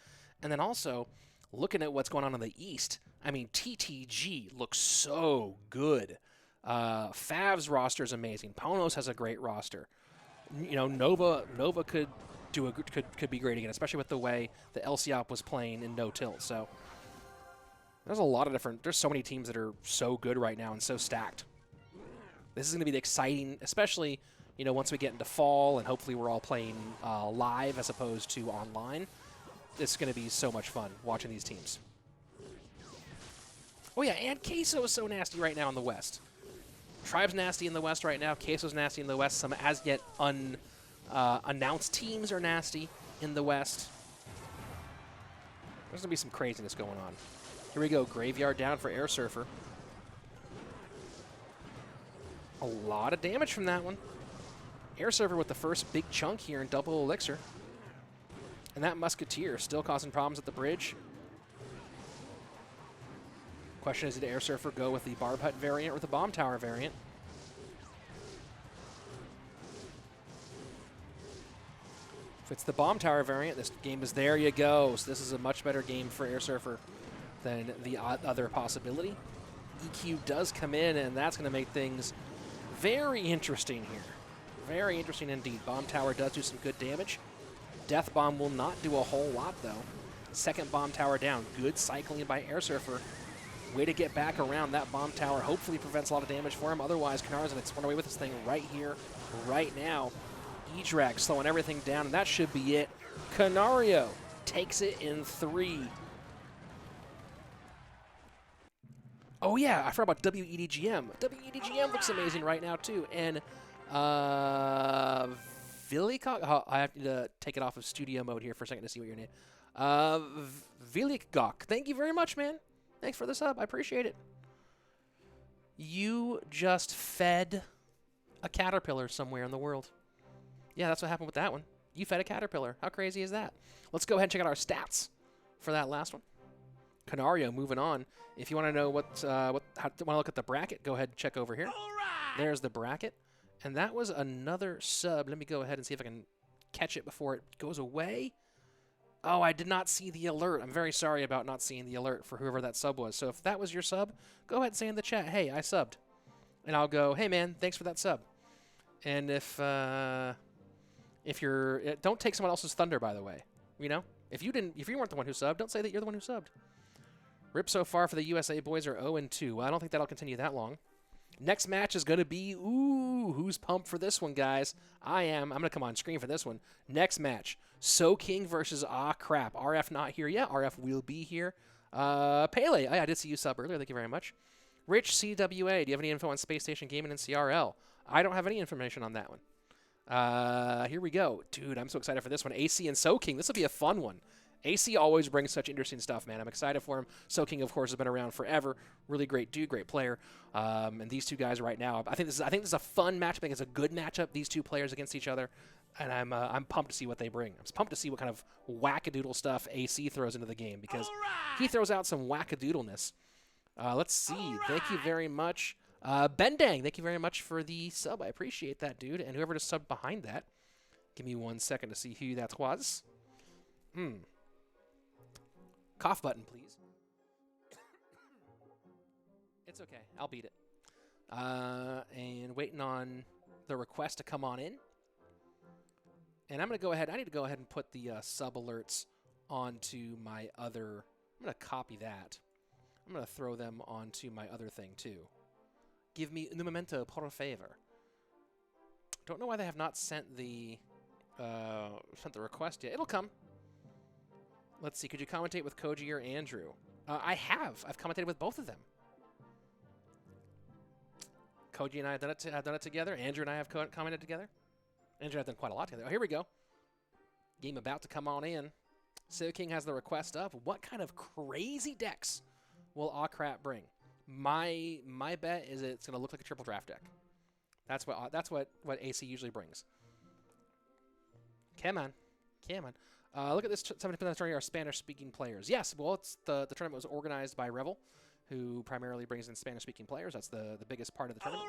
And then also, looking at what's going on in the East, I mean, TTG looks so good. Fav's roster is amazing. Ponos has a great roster. You know, Nova could could be great again, especially with the way the LCOP was playing in no tilt. So there's a lot of different. There's so many teams that are so good right now and so stacked. This is going to be the exciting, especially once we get into fall and hopefully we're all playing live as opposed to online. It's going to be so much fun watching these teams. Oh yeah, and Queso is so nasty right now in the West. Tribe's nasty in the West right now. Queso's nasty in the West. Some as yet unannounced teams are nasty in the West. There's going to be some craziness going on. Here we go. Graveyard down for Air Surfer. A lot of damage from that one. Air Surfer with the first big chunk here in double elixir. And that Musketeer still causing problems at the bridge. Question is, did Air Surfer go with the Barb Hut variant or the Bomb Tower variant? If it's the Bomb Tower variant, this game is there you go. So this is a much better game for Air Surfer than the other possibility. EQ does come in, and that's going to make things very interesting here. Very interesting indeed. Bomb Tower does do some good damage. Death Bomb will not do a whole lot, though. Second Bomb Tower down. Good cycling by Air Surfer. Way to get back around that Bomb Tower. Hopefully prevents a lot of damage for him. Otherwise, Kanara's going to run away with this thing right here, right now. E-Drag slowing everything down, and that should be it. Canario takes it in 3. Oh, yeah, I forgot about WEDGM. WEDGM looks amazing right now, too. And Vilikok, oh, I have to take it off of studio mode here for a second to see what your name. Vilikok, thank you very much, man. Thanks for the sub. I appreciate it. You just fed a caterpillar somewhere in the world. Yeah, that's what happened with that one. You fed a caterpillar. How crazy is that? Let's go ahead and check out our stats for that last one. Canario moving on. If you want to know want to look at the bracket, go ahead and check over here. There's the bracket. And that was another sub. Let me go ahead and see if I can catch it before it goes away. Oh, I did not see the alert. I'm very sorry about not seeing the alert for whoever that sub was. So if that was your sub, go ahead and say in the chat, hey, I subbed. And I'll go, hey, man, thanks for that sub. And if you're, don't take someone else's thunder, by the way. If you weren't the one who subbed, don't say that you're the one who subbed. Rip so far for the USA boys are 0-2. Well, I don't think that'll continue that long. Next match is going to be, who's pumped for this one, guys? I am. I'm going to come on screen for this one. Next match, So King versus Crap. RF not here yet. RF will be here. Pele, I did see you sub earlier. Thank you very much. Rich CWA, do you have any info on Space Station Gaming and CRL? I don't have any information on that one. Here we go. Dude, I'm so excited for this one. AC and So King. This will be a fun one. AC always brings such interesting stuff, man. I'm excited for him. So King, of course, has been around forever. Really great dude, great player. And these two guys right now, I think this is a fun matchup. I think it's a good matchup. These two players against each other, and I'm pumped to see what they bring. I'm pumped to see what kind of wackadoodle stuff AC throws into the game because he throws out some wackadoodleness. Let's see. Thank you very much, Bendang. Thank you very much for the sub. I appreciate that, dude. And whoever just subbed behind that, give me 1 second to see who that was. Cough button, please. It's okay. I'll beat it. And waiting on the request to come on in. And I'm going to go ahead. I need to go ahead and put the sub alerts onto my other. I'm going to copy that. I'm going to throw them onto my other thing, too. Give me un momento, por favor. Don't know why they have not sent the request yet. It'll come. Let's see. Could you commentate with Koji or Andrew? I have. I've commentated with both of them. Koji and I have done it together. Andrew and I have commented together. Andrew and I have done quite a lot together. Oh, here we go. Game about to come on in. So King has the request up. What kind of crazy decks will Crap bring? My bet is it's going to look like a triple draft deck. That's what AC usually brings. Come on. Look at this. 70% of the tournament are Spanish-speaking players. Yes, well, it's the tournament was organized by Revel, who primarily brings in Spanish-speaking players. That's the biggest part of the tournament.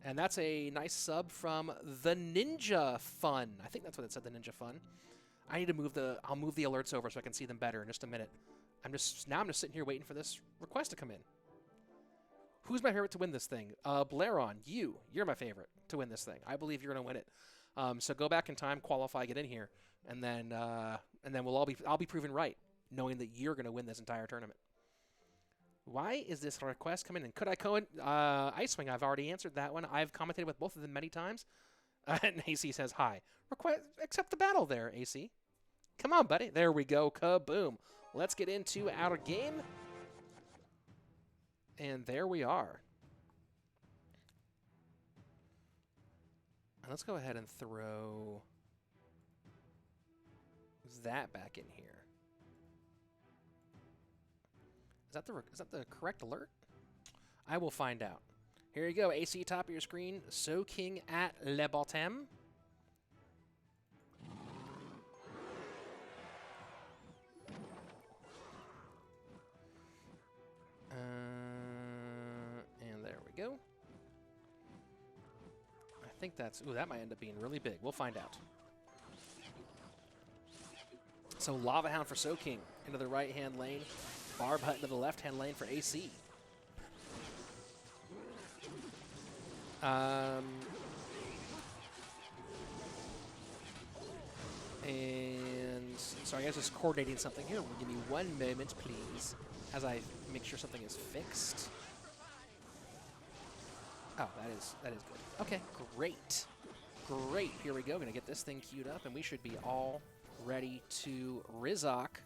And that's a nice sub from the Ninja Fun. I think that's what it said, the Ninja Fun. I need to move I'll move the alerts over so I can see them better in just a minute. Now I'm just sitting here waiting for this request to come in. Who's my favorite to win this thing? Blairon, you're my favorite to win this thing. I believe you're going to win it. So go back in time, qualify, get in here, and then I'll be proven right, knowing that you're going to win this entire tournament. Why is this request coming in? Could I Ice Wing? I've already answered that one. I've commentated with both of them many times. And AC says hi. Accept the battle there, AC. Come on, buddy. There we go. Kaboom. Let's get into our game. And there we are. And let's go ahead and throw that back in here. Is that the correct alert? I will find out. Here you go, AC top of your screen. So King at Le Bottom. And there we go. I think that's... Ooh, that might end up being really big. We'll find out. So Lava Hound for So King into the right-hand lane. Barb Hut into the left-hand lane for AC. And so I guess just coordinating something here. Give me one moment, please, as I make sure something is fixed. Oh, that is good. Okay, great. Great. Here we go. Gonna get this thing queued up, and we should be all ready to Rizok,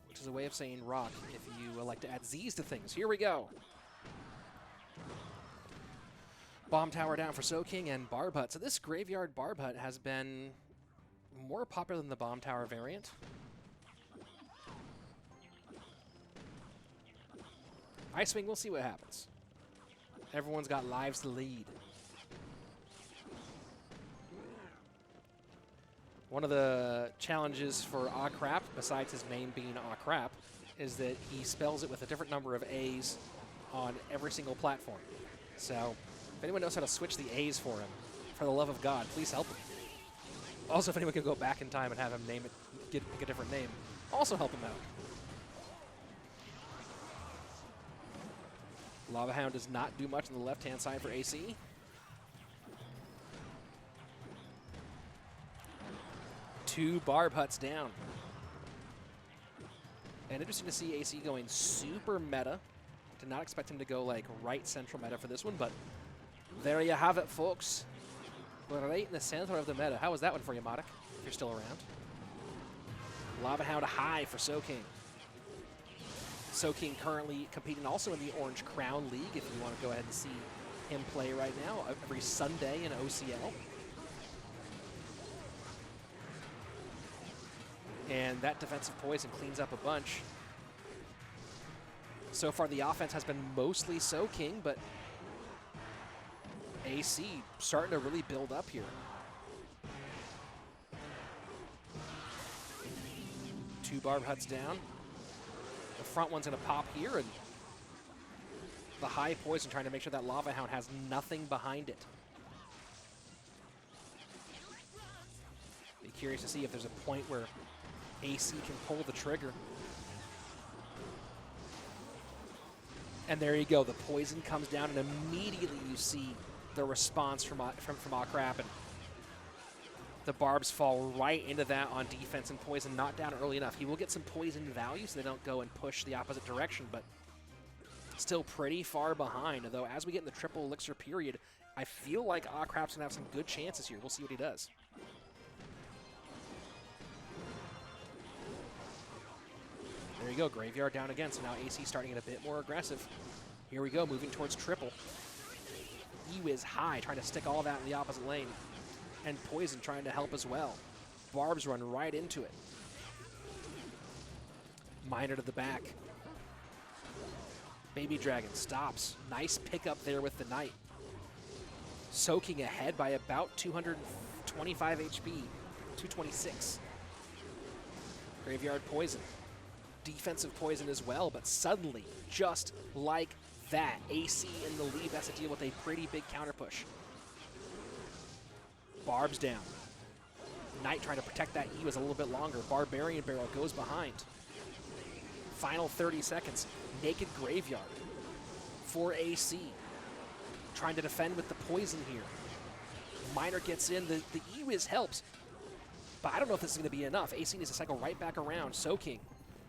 which is a way of saying rock if you like to add Z's to things. Here we go. Bomb Tower down for So King and Barb Hut. So this Graveyard Barb Hut has been more popular than the Bomb Tower variant. Ice Wing, we'll see what happens. Everyone's got lives to lead. One of the challenges for Aw Crap, besides his name being Aw Crap, is that he spells it with a different number of A's on every single platform. So if anyone knows how to switch the A's for him, for the love of God, please help him. Also, if anyone can go back in time and have him name it, pick a different name, also help him out. Lava Hound does not do much on the left-hand side for AC. Two Barb Huts down. And interesting to see AC going super meta. Did not expect him to go like right central meta for this one, but there you have it, folks. We're right in the center of the meta. How was that one for you, Modik, if you're still around? Lava Hound high for So King. So King currently competing also in the Orange Crown League, if you want to go ahead and see him play right now, every Sunday in OCL. And that defensive poison cleans up a bunch. So far, the offense has been mostly So King, but AC starting to really build up here. Two Barb Huts down. The front one's going to pop here, and the high poison trying to make sure that Lava Hound has nothing behind it. Be curious to see if there's a point where AC can pull the trigger. And there you go. The poison comes down, and immediately you see the response from Aw Crap, and the barbs fall right into that on defense, and poison not down early enough. He will get some poison value so they don't go and push the opposite direction, but still pretty far behind. Although as we get in the triple elixir period, I feel like Aw Crap's going to have some good chances here. We'll see what he does. There you go, Graveyard down again, so now AC starting to get a bit more aggressive. Here we go, moving towards triple. E-Wiz high, trying to stick all that in the opposite lane. And Poison trying to help as well. Barbs run right into it. Miner to the back. Baby Dragon stops. Nice pickup there with the Knight. Soaking ahead by about 225 HP, 226. Graveyard Poison. Defensive poison as well, but suddenly, just like that, AC in the lead has to deal with a pretty big counter push. Barb's down. Knight trying to protect that E was a little bit longer. Barbarian Barrel goes behind. Final 30 seconds. Naked Graveyard for AC. Trying to defend with the poison here. Miner gets in. The E-Wiz helps. But I don't know if this is going to be enough. AC needs to cycle right back around. Soaking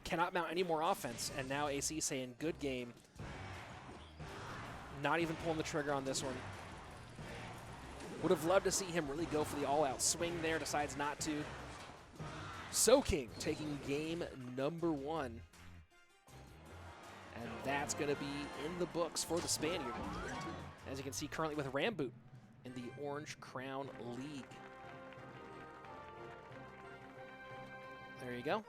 cannot mount any more offense. And now AC saying, good game. Not even pulling the trigger on this one. Would have loved to see him really go for the all-out swing there. Decides not to. Soaking taking game number 1. And that's going to be in the books for the Spaniard. As you can see currently with Ramboot in the Orange Crown League. There you go.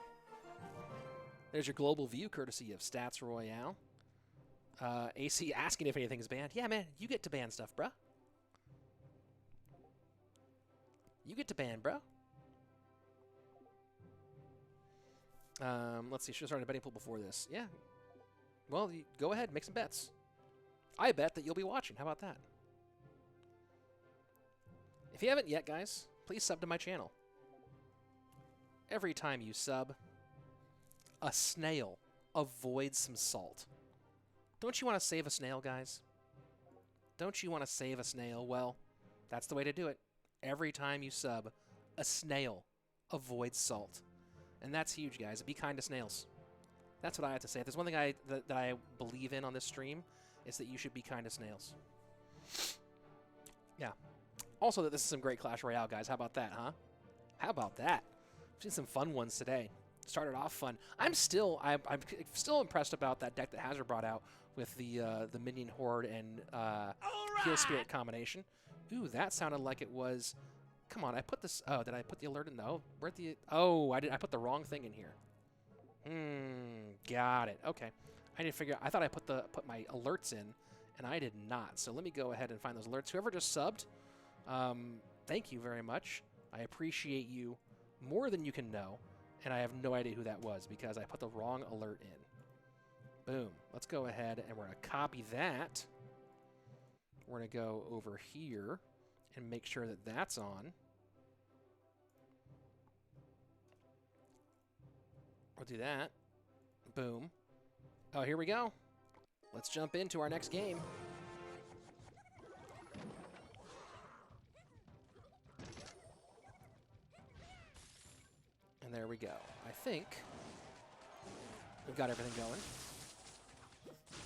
There's your global view courtesy of Stats Royale. AC asking if anything's banned. Yeah, man, you get to ban stuff, bruh. You get to ban, bro. Let's see. Should have started a betting pool before this. Yeah. Well, go ahead. Make some bets. I bet that you'll be watching. How about that? If you haven't yet, guys, please sub to my channel. Every time you sub, a snail avoids some salt. Don't you want to save a snail, guys? Don't you want to save a snail? Well, that's the way to do it. Every time you sub, a snail avoids salt. And that's huge, guys. Be kind to snails. That's what I have to say. If there's one thing that I believe in on this stream, it's that you should be kind to snails. Yeah. Also, that this is some great Clash Royale, guys. How about that, huh? How about that? I've seen some fun ones today. Started off fun. I'm still impressed about that deck that Hazard brought out with the Minion Horde and Heal Spirit combination. Ooh, that sounded like it was. Come on, I put this. Oh, did I put the alert in? No. Where'd the? Oh, I did. I put the wrong thing in here. Got it. Okay. I need to figure. I thought I put my alerts in, and I did not. So let me go ahead and find those alerts. Whoever just subbed, thank you very much. I appreciate you more than you can know, and I have no idea who that was because I put the wrong alert in. Boom. Let's go ahead and we're gonna copy that. We're going to go over here and make sure that that's on. We'll do that. Boom. Oh, here we go. Let's jump into our next game. And there we go. I think we've got everything going.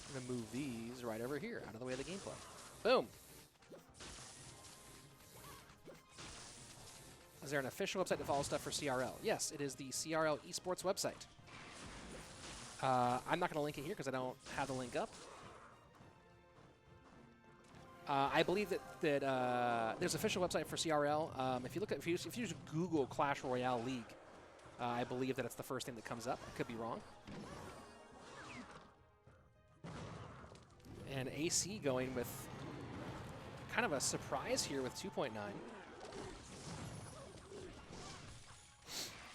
I'm going to move these right over here, out of the way of the gameplay. Boom. Is there an official website to follow stuff for CRL? Yes, it is the CRL Esports website. I'm not going to link it here because I don't have the link up. I believe that there's an official website for CRL. If you just Google Clash Royale League, I believe that it's the first thing that comes up. I could be wrong. And AC going with kind of a surprise here with 2.9.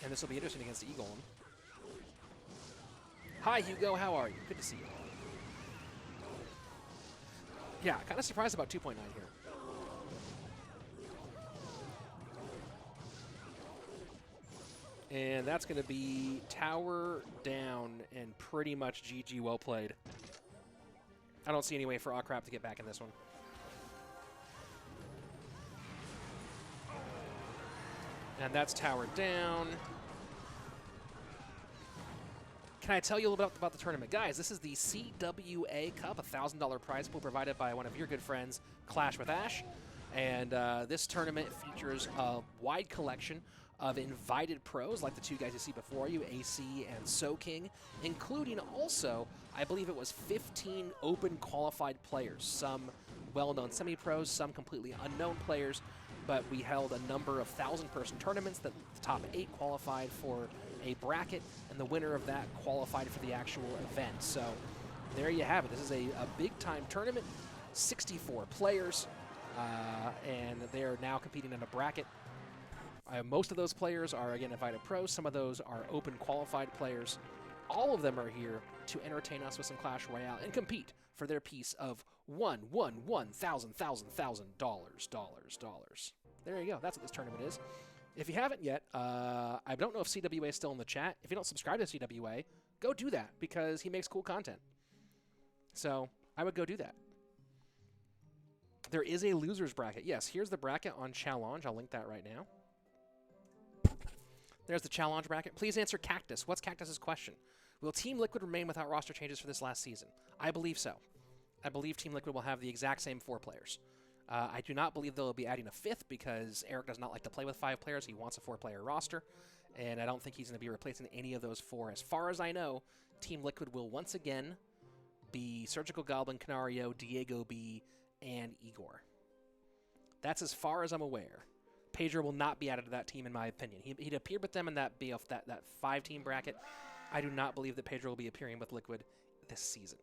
And this will be interesting against Eagle. Hi, Hugo. How are you? Good to see you. Yeah, kind of surprised about 2.9 here. And that's going to be tower down and pretty much GG well played. I don't see any way for Crap to get back in this one. And that's tower down. Can I tell you a little bit about the tournament? Guys, this is the CWA Cup, a $1,000 prize pool provided by one of your good friends, Clash with Ash. And this tournament features a wide collection of invited pros, like the two guys you see before you, AC and Soaking, including also, I believe it was 15 open qualified players, some well-known semi-pros, some completely unknown players, but we held a number of 1,000-person tournaments that the top 8 qualified for a bracket, and the winner of that qualified for the actual event. So there you have it. This is a big-time tournament, 64 players, and they are now competing in a bracket. Most of those players are, again, invited pros. Some of those are open qualified players. all of them are here to entertain us with some Clash Royale and compete for their piece of $1,000. There you go. That's what this tournament is. If you haven't yet, I don't know if CWA is still in the chat. If you don't subscribe to CWA, go do that because he makes cool content. So I would go do that. There is a loser's bracket. Yes, here's the bracket on Challenge. I'll link that right now. There's the Challenge bracket. Please answer Cactus. What's Cactus's question? Will Team Liquid remain without roster changes for this last season? I believe so. I believe Team Liquid will have the exact same 4 players. I do not believe they'll be adding a 5th because Eric does not like to play with 5 players. He wants a 4-player roster, and I don't think he's going to be replacing any of those 4. As far as I know, Team Liquid will once again be Surgical Goblin, Canario, Diego B, and Igor. That's as far as I'm aware. Pedro will not be added to that team, in my opinion. He'd appeared with them in that 5-team bracket. I do not believe that Pedro will be appearing with Liquid this season.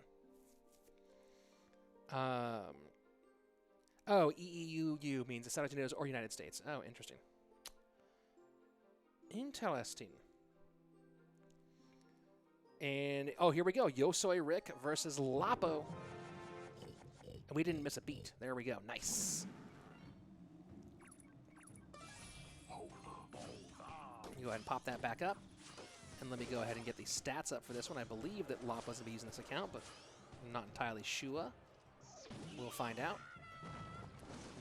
Oh, EEUU means Estados Unidos or United States. Oh, interesting. Interesting. And, oh, here we go. Yosoi Rick versus Lapo. And we didn't miss a beat. There we go. Nice. Go ahead and pop that back up. And let me go ahead and get the stats up for this one. I believe that Lapo's going to be using this account, but I'm not entirely sure. We'll find out.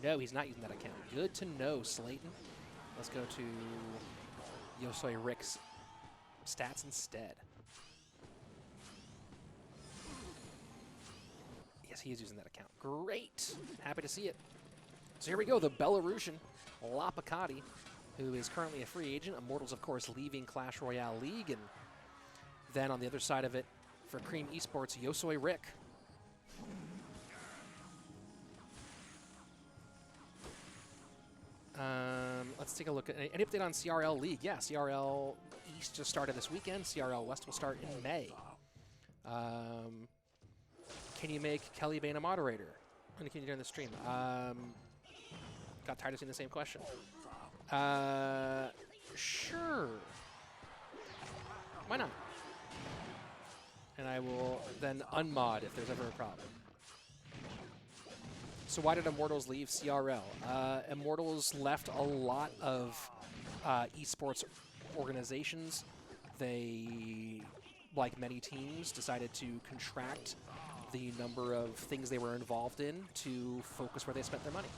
No, he's not using that account. Good to know, Slaton. Let's go to Yosoi Rick's stats instead. Yes, he is using that account. Great. Happy to see it. So here we go, the Belarusian Lapakati, who is currently a free agent. Immortals, of course, leaving Clash Royale League. And then on the other side of it, for Cream Esports, Yosoi Rick. Let's take a look at any update on CRL League. Yeah, CRL East just started this weekend. CRL West will start in May. Can you make Kelly Bain a moderator? When can you during the stream? Got tired of seeing the same question. Sure. Why not? And I will then unmod if there's ever a problem. So why did Immortals leave CRL? Immortals left a lot of esports organizations. They, like many teams, decided to contract the number of things they were involved in to focus where they spent their money.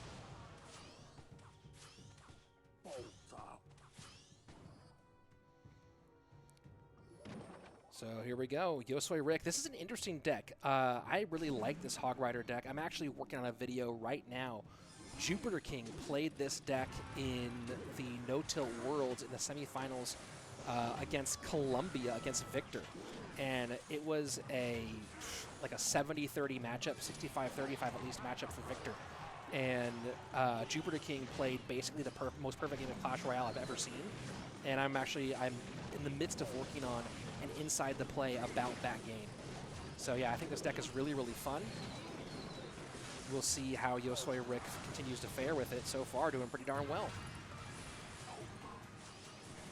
So here we go, Yosoi Rick. This is an interesting deck. I really like this Hog Rider deck. I'm actually working on a video right now. Jupiter King played this deck in the No-Tilt Worlds in the semifinals against Colombia, against Victor. And it was like a 70-30 matchup, 65-35 at least matchup for Victor. And Jupiter King played basically the most perfect game of Clash Royale I've ever seen. And I'm in the midst of working on an inside the play about that game. So yeah, I think this deck is really, really fun. We'll see how Yosoi Rick continues to fare with it. So far, doing pretty darn well.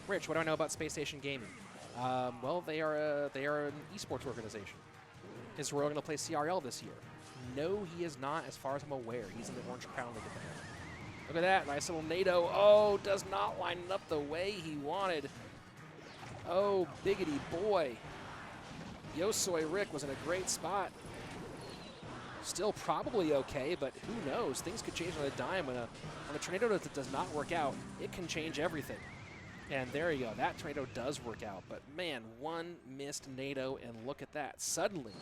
Rich, what do I know about Space Station Gaming? Well, they are an esports organization. Is Royale going to play CRL this year? No, he is not, as far as I'm aware. He's in the Orange Crown League. Look at that, nice little NATO. Oh, does not line it up the way he wanted. Oh, biggity boy. Yosoi Rick was in a great spot. Still probably okay, but who knows? Things could change on a dime. When a tornado does not work out, it can change everything. And there you go. That tornado does work out. But, man, one missed NATO, and look at that. Suddenly,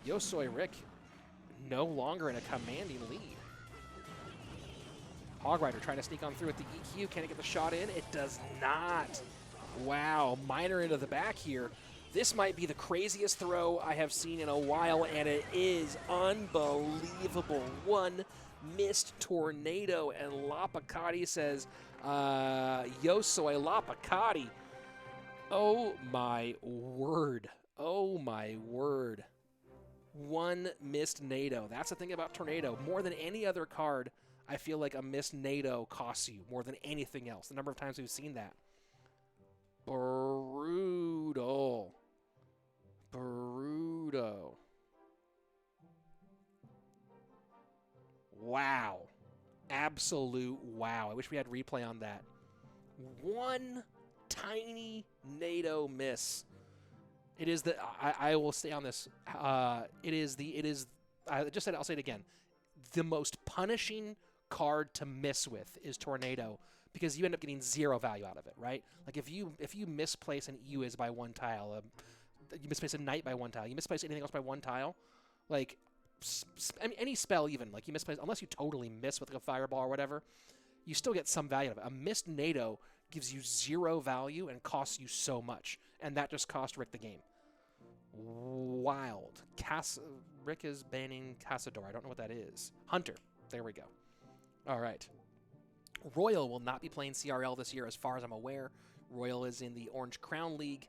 Yosoi Rick no longer in a commanding lead. Hog Rider trying to sneak on through with the EQ. Can it get the shot in? It does not. Wow, Miner into the back here. This might be the craziest throw I have seen in a while, and it is unbelievable. One missed tornado, and Lapakati says, Yosoi Lapakati. Oh, my word. Oh, my word. One missed NATO. That's the thing about Tornado. More than any other card, I feel like a missed NATO costs you more than anything else. The number of times we've seen that. Brutal. go. Wow. Absolute wow. I wish we had replay on that. One tiny NATO miss. It is the, I will stay on this. I'll say it again. The most punishing card to miss with is Tornado, because you end up getting zero value out of it, right? Like if you misplace an EUIS by one tile, you misplace a Knight by one tile, you misplace anything else by one tile, like I mean, any spell even, like you misplace, unless you totally miss with like a fireball or whatever, you still get some value out of it. A missed NATO gives you zero value and costs you so much, and that just cost Rick the game. Wild. Rick is banning Cazador. I don't know what that is. Hunter. There we go. All right. Royale will not be playing CRL this year as far as I'm aware. Royale is in the Orange Crown League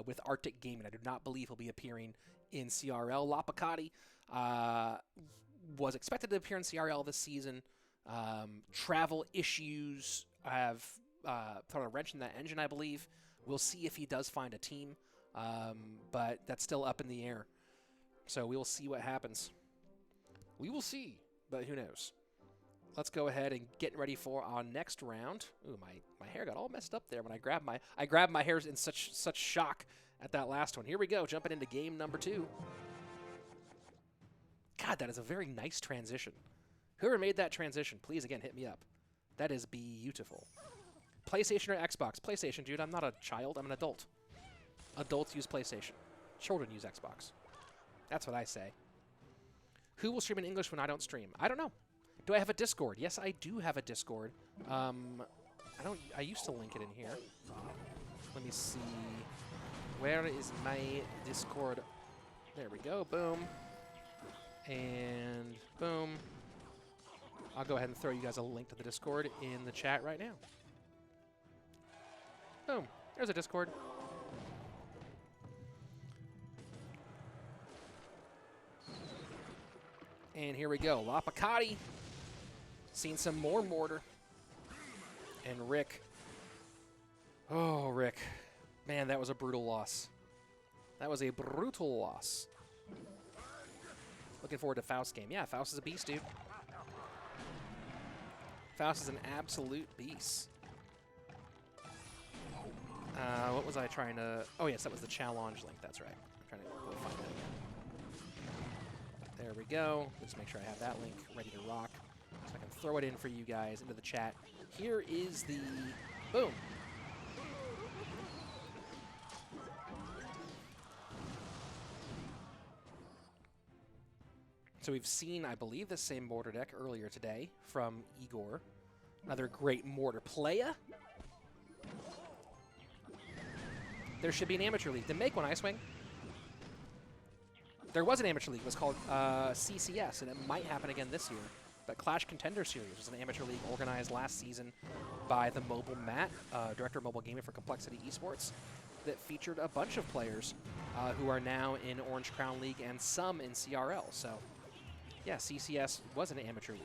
with Arctic Gaming. I do not believe he'll be appearing in CRL. Lapacati was expected to appear in CRL this season. Travel issues have thrown a wrench in that engine, I believe. We'll see if he does find a team, but that's still up in the air. So we will see what happens. We will see, but who knows. Let's go ahead and get ready for our next round. Ooh, my hair got all messed up there when I grabbed my hairs in such shock at that last one. Here we go, jumping into game number 2. God, that is a very nice transition. Whoever made that transition, please again hit me up. That is beautiful. PlayStation or Xbox? PlayStation, dude. I'm not a child. I'm an adult. Adults use PlayStation. Children use Xbox. That's what I say. Who will stream in English when I don't stream? I don't know. Do I have a Discord? Yes, I do have a Discord. I used to link it in here. Let me see. Where is my Discord? There we go. Boom. And boom. I'll go ahead and throw you guys a link to the Discord in the chat right now. Boom. There's a Discord. And here we go. Lapacati. Seen some more mortar. And Rick. Oh, Rick. Man, that was a brutal loss. That was a brutal loss. Looking forward to Faust's game. Yeah, Faust is a beast, dude. Faust is an absolute beast. What was I trying to... Oh, yes, that was the challenge link. That's right. I'm trying to go find that again. There we go. Let's make sure I have that link ready to rock so I can throw it in for you guys into the chat. Here is the... Boom. So we've seen, I believe, the same mortar deck earlier today from Igor. Another great mortar playa. There should be an amateur league. Did make one, Icewing? There was an amateur league. It was called CCS, and it might happen again this year. But Clash Contender Series was an amateur league organized last season by the Mobile Matt, Director of Mobile Gaming for Complexity Esports, that featured a bunch of players who are now in Orange Crown League and some in CRL. So, yeah, CCS was an amateur league.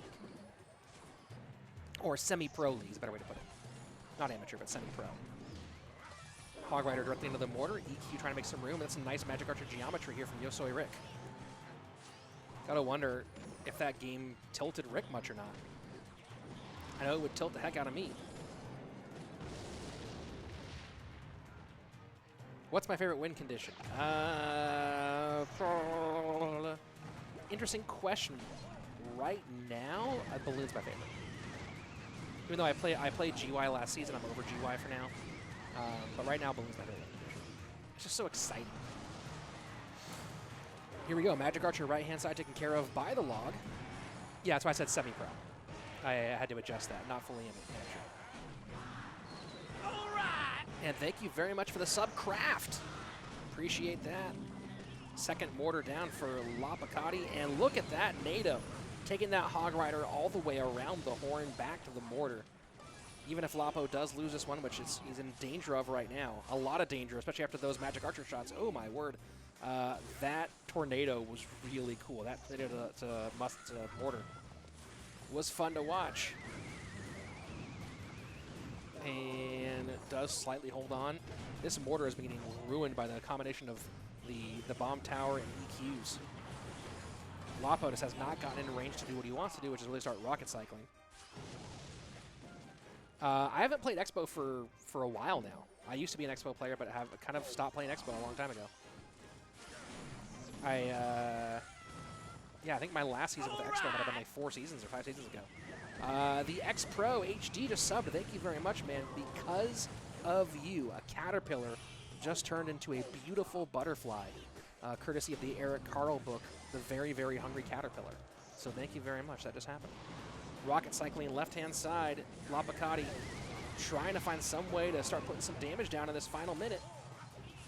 Or semi-pro league is a better way to put it. Not amateur, but semi-pro. Hog Rider directly into the mortar. EQ trying to make some room. That's some nice Magic Archer geometry here from Yosoi Rick. Gotta wonder if that game tilted Rick much or not. I know it would tilt the heck out of me. What's my favorite win condition? Interesting question. Right now, Balloon's my favorite. Even though I played GY last season, I'm over GY for now. But right now, Balloon's my favorite. It's just so exciting. Here we go. Magic Archer right-hand side taken care of by the log. Yeah, that's why I said semi-pro. I had to adjust that. Not fully amateur. All right. And thank you very much for the sub, Craft. Appreciate that. Second mortar down for Lapacati. And look at that, NATO. Taking that Hog Rider all the way around the horn back to the mortar. Even if Lapo does lose this one, which he's in danger of right now. A lot of danger, especially after those Magic Archer shots. Oh, my word. That tornado was really cool. That tornado to mortar was fun to watch. And it does slightly hold on. This mortar has been getting ruined by the combination of the bomb tower and EQs. Lapo just has not gotten in range to do what he wants to do, which is really start rocket cycling. I haven't played Expo for a while now. I used to be an Expo player, but have kind of stopped playing Expo a long time ago. Yeah, I think my last season with Expo might have been like 4 seasons or 5 seasons ago. The X-Pro HD just subbed. Thank you very much, man. Because of you, a caterpillar just turned into a beautiful butterfly, courtesy of the Eric Carle book, The Very, Very Hungry Caterpillar. So thank you very much. That just happened. Rocket cycling left-hand side. Lapacati trying to find some way to start putting some damage down in this final minute.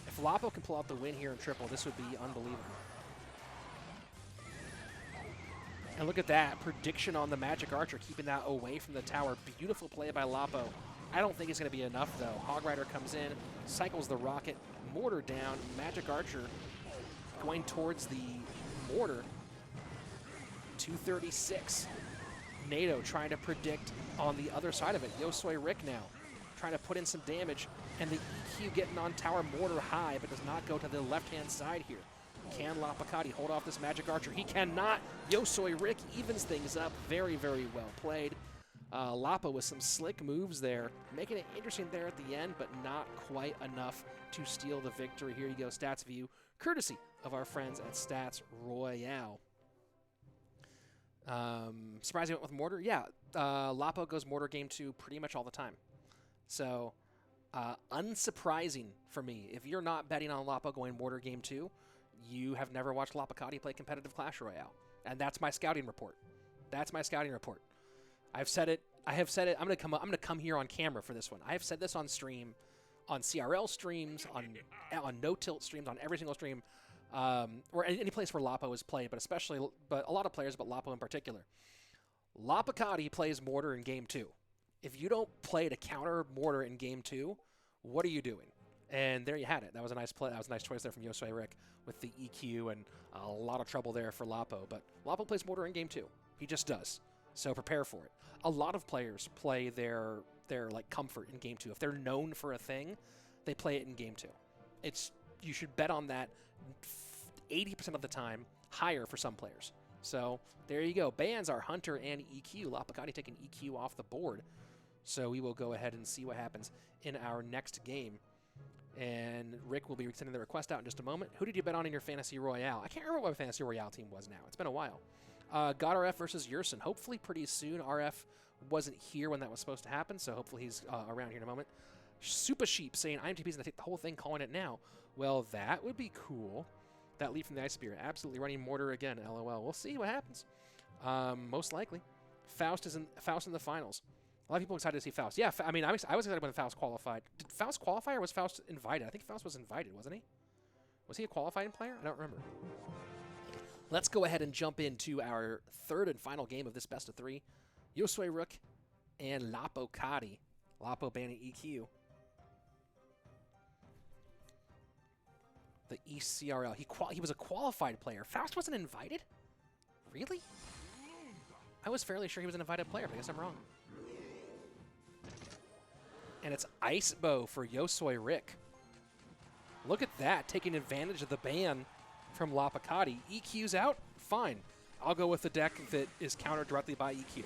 If Lapo can pull out the win here in triple, this would be unbelievable. And look at that. Prediction on the Magic Archer, keeping that away from the tower. Beautiful play by Lapo. I don't think it's going to be enough, though. Hog Rider comes in, cycles the rocket, mortar down. Magic Archer going towards the mortar. 236. NATO trying to predict on the other side of it. Yosoi Rick now trying to put in some damage. And the EQ getting on tower mortar high, but does not go to the left-hand side here. Can Lapacati hold off this Magic Archer? He cannot. Yosoi Rick evens things up. Very, very well played. Lapo with some slick moves there, making it interesting there at the end, but not quite enough to steal the victory. Here you go, stats view, courtesy of our friends at Stats Royale. Surprised he went with Mortar? Yeah, Lapo goes Mortar game 2 pretty much all the time. So, unsurprising for me. If you're not betting on Lapo going Mortar game 2, you have never watched Lapacati play competitive Clash Royale. And that's my scouting report. That's my scouting report. I've said it. I have said it. I'm gonna come here on camera for this one. I have said this on stream, on CRL streams, on no tilt streams, on every single stream, or any place where Lapo is played, but a lot of players, but Lapo in particular. Lapacati plays Mortar in game 2. If you don't play to counter Mortar in game 2, what are you doing? And there you had it. That was a nice play. That was a nice choice there from Yosoi Rick with the EQ and a lot of trouble there for Lapo. But Lapo plays Mortar in game 2. He just does. So prepare for it. A lot of players play their like comfort in game 2. If they're known for a thing, they play it in game 2. You should bet on that 80% of the time, higher for some players. So there you go. Bans are Hunter and EQ. Lapacati taking EQ off the board. So we will go ahead and see what happens in our next game. And Rick will be sending the request out in just a moment. Who did you bet on in your Fantasy Royale? I can't remember what my Fantasy Royale team was now. It's been a while. Got RF versus Yerson. Hopefully pretty soon. RF wasn't here when that was supposed to happen, so hopefully he's around here in a moment. Super Sheep saying IMTP's going to take the whole thing, calling it now. Well, that would be cool. That lead from the Ice Spirit. Absolutely running Mortar again, LOL. We'll see what happens. Most likely. Faust in the finals. A lot of people excited to see Faust. Yeah, I mean, I was excited when Faust qualified. Did Faust qualify or was Faust invited? I think Faust was invited, wasn't he? Was he a qualifying player? I don't remember. Let's go ahead and jump into our third and final game of this best of 3. Yosoi Rook and Lapacati. Lapo banning EQ. The East CRL. He was a qualified player. Faust wasn't invited? Really? I was fairly sure he was an invited player, but I guess I'm wrong. And it's Ice Bow for Yosoi Rick. Look at that, taking advantage of the ban from Lapacati. EQ's out? Fine. I'll go with the deck that is countered directly by EQ.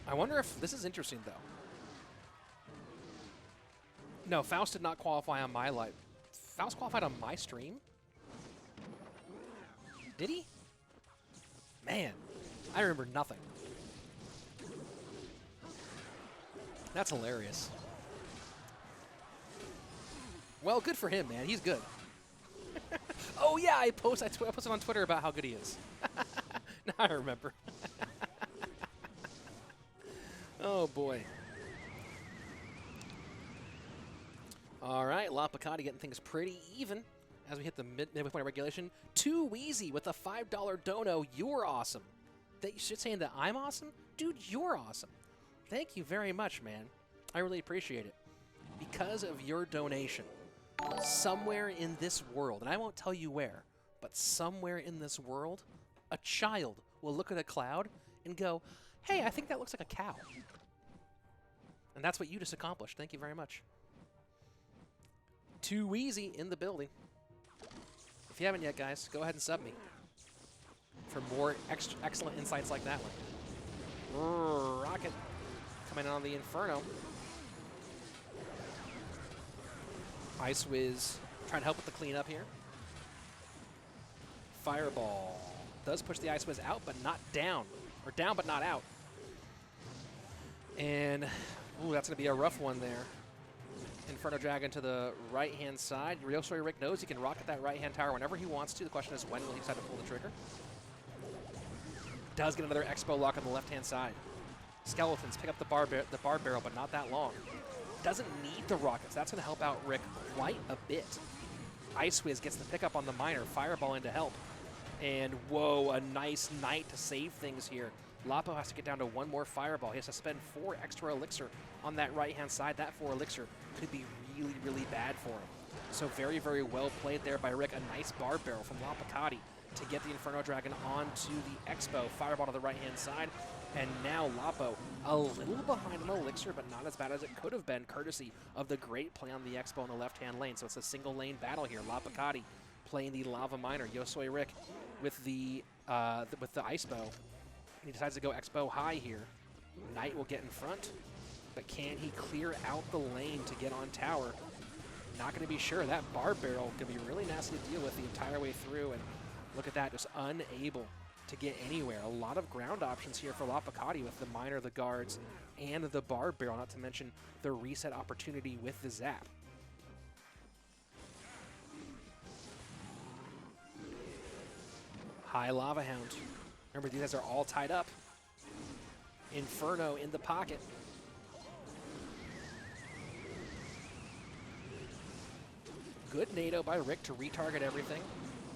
I wonder if this is interesting, though. No, Faust did not qualify on my live. Faust qualified on my stream? Did he? Man, I remember nothing. That's hilarious. Well, good for him, man. He's good. Oh, yeah, I posted on Twitter about how good he is. Now I remember. Oh, boy. All right, Lapacati getting things pretty even as we hit the midway point of regulation. Too Wheezy with a $5 dono. You're awesome. You're saying that I'm awesome? Dude, you're awesome. Thank you very much, man. I really appreciate it. Because of your donation, somewhere in this world, and I won't tell you where, but somewhere in this world, a child will look at a cloud and go, hey, I think that looks like a cow. And that's what you just accomplished. Thank you very much. Too easy in the building. If you haven't yet, guys, go ahead and sub me for more excellent insights like that one. Rocket coming in on the Inferno. Ice Wiz trying to help with the cleanup here. Fireball does push the Ice Wiz out, but not down. Or down, but not out. And, ooh, that's going to be a rough one there. Inferno Dragon to the right-hand side. Yosoi Rick knows he can rocket that right-hand tower whenever he wants to. The question is, when will he decide to pull the trigger? Does get another Expo lock on the left-hand side. Skeletons pick up the bar barrel, but not that long. Doesn't need the rockets. That's going to help out Rick quite a bit. Ice Wiz gets the pickup on the miner. Fireball in to help. And, whoa, a nice Knight to save things here. Lapo has to get down to one more Fireball. He has to spend 4 extra Elixir on that right-hand side. That 4 Elixir could be really, really bad for him. So very, very well played there by Rick. A nice bar barrel from Lapicati to get the Inferno Dragon onto the Expo. Fireball to the right-hand side. And now Lapo a little behind on Elixir, but not as bad as it could have been, courtesy of the great play on the Expo in the left-hand lane. So it's a single-lane battle here. Lapicati playing the Lava Miner. Yosoi Rick with the Ice Bow. He decides to go Expo high here. Knight will get in front, but can he clear out the lane to get on tower? Not going to be sure. That bar barrel could be really nasty to deal with the entire way through, and look at that, just unable to get anywhere. A lot of ground options here for Lapicati with the miner, the guards, and the bar barrel, not to mention the reset opportunity with the zap. High Lava Hound. Remember, these guys are all tied up. Inferno in the pocket. Good NATO by Rick to retarget everything.